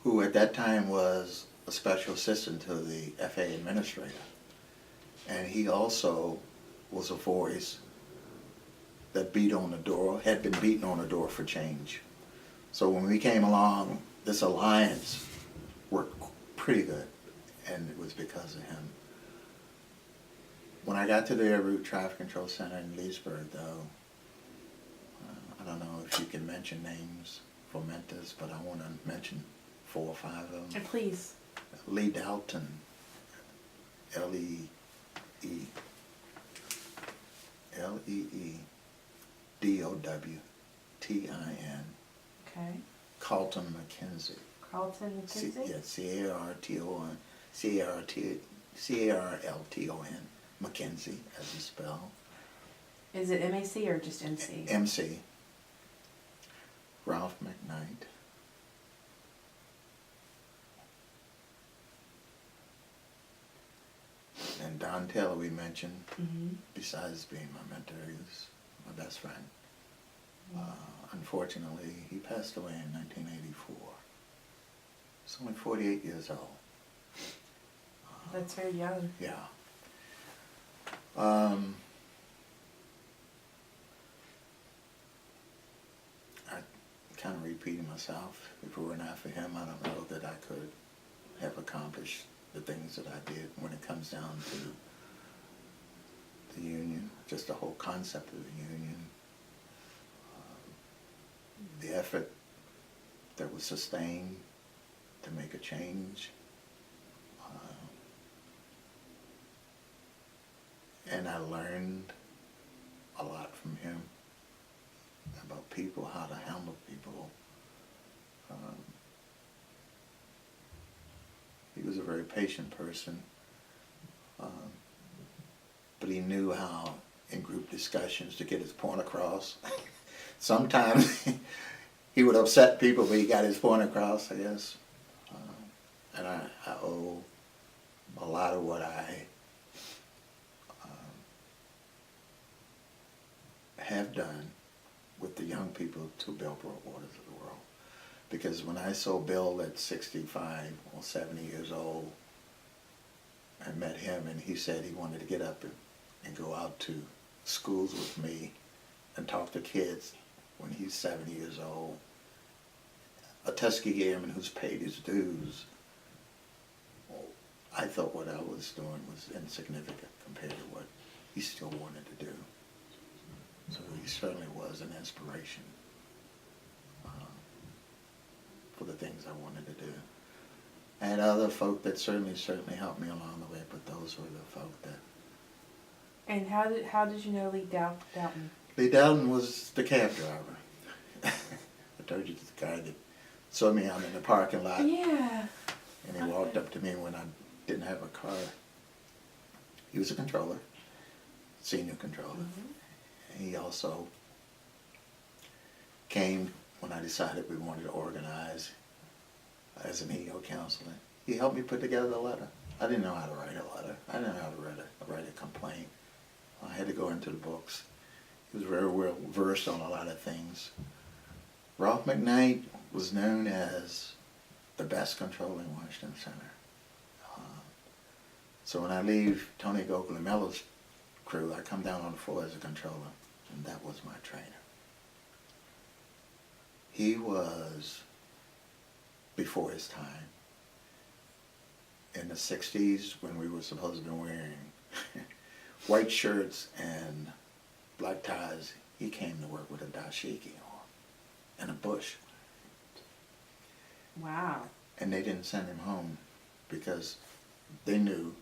who at that time was a special assistant to the FAA administrator. And he also was a voice that had been beating on the door for change. So when we came along, this alliance worked pretty good, and it was because of him. When I got to the Air Route Traffic Control Center in Leesburg, though, I don't know if you can mention names for mentors, but I want to mention 4 or 5 of them. And please. Lee Dalton, L-E-E D-O-W-T-I-N. Okay. Carlton McKenzie. Carlton McKenzie? Yeah, C-A-R-T-O-N, C-A-R-L-T-O-N, McKenzie, as you spell. Is it M-A-C or just M-C? M-C. Ralph McKnight. And Don Taylor we mentioned, besides being my mentor, he was my best friend. Unfortunately, he passed away in 1984. He's only 48 years old. That's very young. Yeah. I kind of repeating myself. If it were not for him, I don't know that I could have accomplished the things that I did when it comes down to the union. just the whole concept of the union, the effort that was sustained to make a change. And I learned a lot from him about people, how to handle people. He was a very patient person, but he knew how, in group discussions, to get his point across. Sometimes he would upset people, but he got his point across, I guess. And I owe a lot of what I have done with the young people to Bill Broadwater of the world. Because when I saw Bill at 65 or 70 years old, I met him and he said he wanted to get up and go out to schools with me and talk to kids when he's 70 years old. A Tuskegee Airman who's paid his dues. I thought what I was doing was insignificant compared to what he still wanted to do. So he certainly was an inspiration for the things I wanted to do. I had other folk that certainly helped me along the way, but those were the folk that... And how did you know Lee Doughton? Lee Doughton was the cab driver. I told you, the guy that saw me out in the parking lot. Yeah. And he walked up to me when I didn't have a car. He was a controller, senior controller. And he also came when I decided we wanted to organize as an EO counselor. He helped me put together the letter. I didn't know how to write a letter. I didn't know how to write a complaint. I had to go into the books. He was very well versed on a lot of things. Ralph McKnight was known as the best controller in Washington Center. So when I leave Tony Goglimello's crew, I come down on the floor as a controller, and that was my trainer. He was before his time. In the 60s, when we were supposed to be wearing white shirts and black ties, he came to work with a dashiki on and a bush. Wow. And they didn't send him home because they knew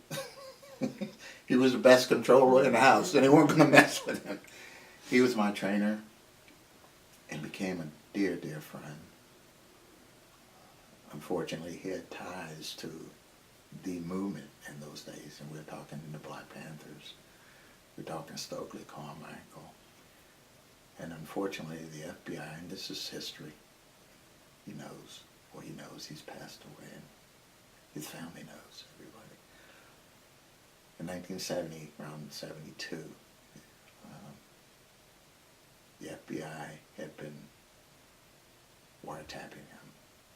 he was the best controller in the house and they weren't going to mess with him. He was my trainer and became a dear, dear friend. Unfortunately, he had ties to the movement in those days, and we're talking the Black Panthers. We're talking Stokely Carmichael. And unfortunately, the FBI, and this is history, he knows, or he knows he's passed away, and his family knows, everybody. In 1970, around 72, the FBI had been wiretapping him,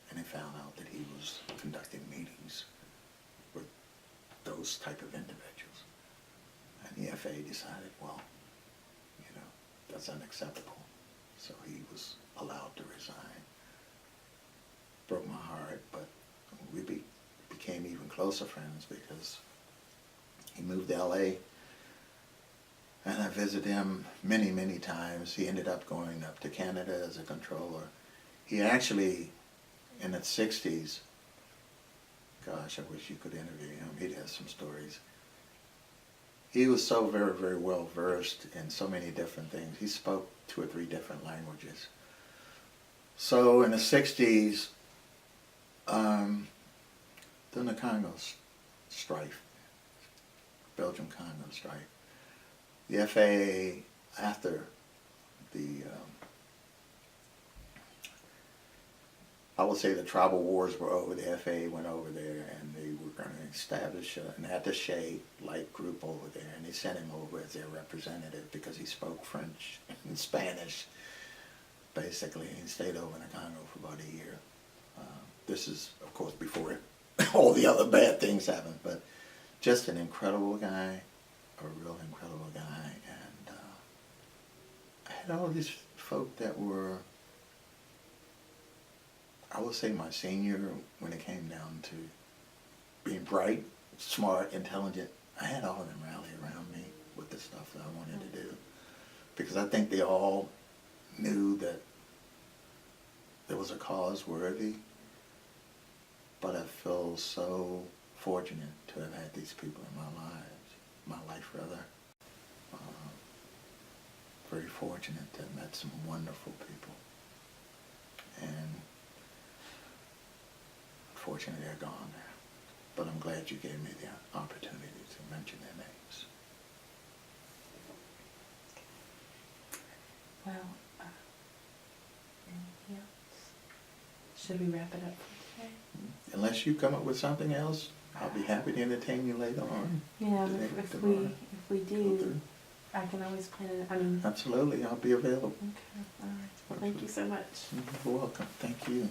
and they found out that he was conducting meetings with those type of individuals. And the FAA decided, well, you know, that's unacceptable. So he was allowed to resign. Broke my heart, but we became even closer friends because he moved to LA and I visited him many, many times. He ended up going up to Canada as a controller. He actually, in the 60s, gosh, I wish you could interview him. He'd have some stories. He was so very, very well versed in so many different things. He spoke 2 or 3 different languages. So in the 60s, during the Congo strife, Belgium-Congo strife, the FAA, after the, I would say the tribal wars were over, the FAA went over there and they were going to establish an attaché-like group over there, and they sent him over as their representative because he spoke French and Spanish, basically, and he stayed over in the Congo for about a year. This is, of course, before all the other bad things happened, but just an incredible guy, a real incredible guy, and I had all these folk that were, I would say my senior when it came down to being bright, smart, intelligent. I had all of them rally around me with the stuff that I wanted to do. because I think they all knew that there was a cause worthy. But I feel so fortunate to have had these people in my life rather. Very fortunate to have met some wonderful people. And unfortunately they're gone now. But I'm glad you gave me the opportunity to mention their names. Well, anything else? Should we wrap it up for today? Unless you come up with something else, I'll be happy to entertain you later on. Yeah, Today, if tomorrow. we Go do, through. I can always plan it. I mean, Absolutely, I'll be available. okay, all right. Well, thank you so much. You're welcome. Thank you.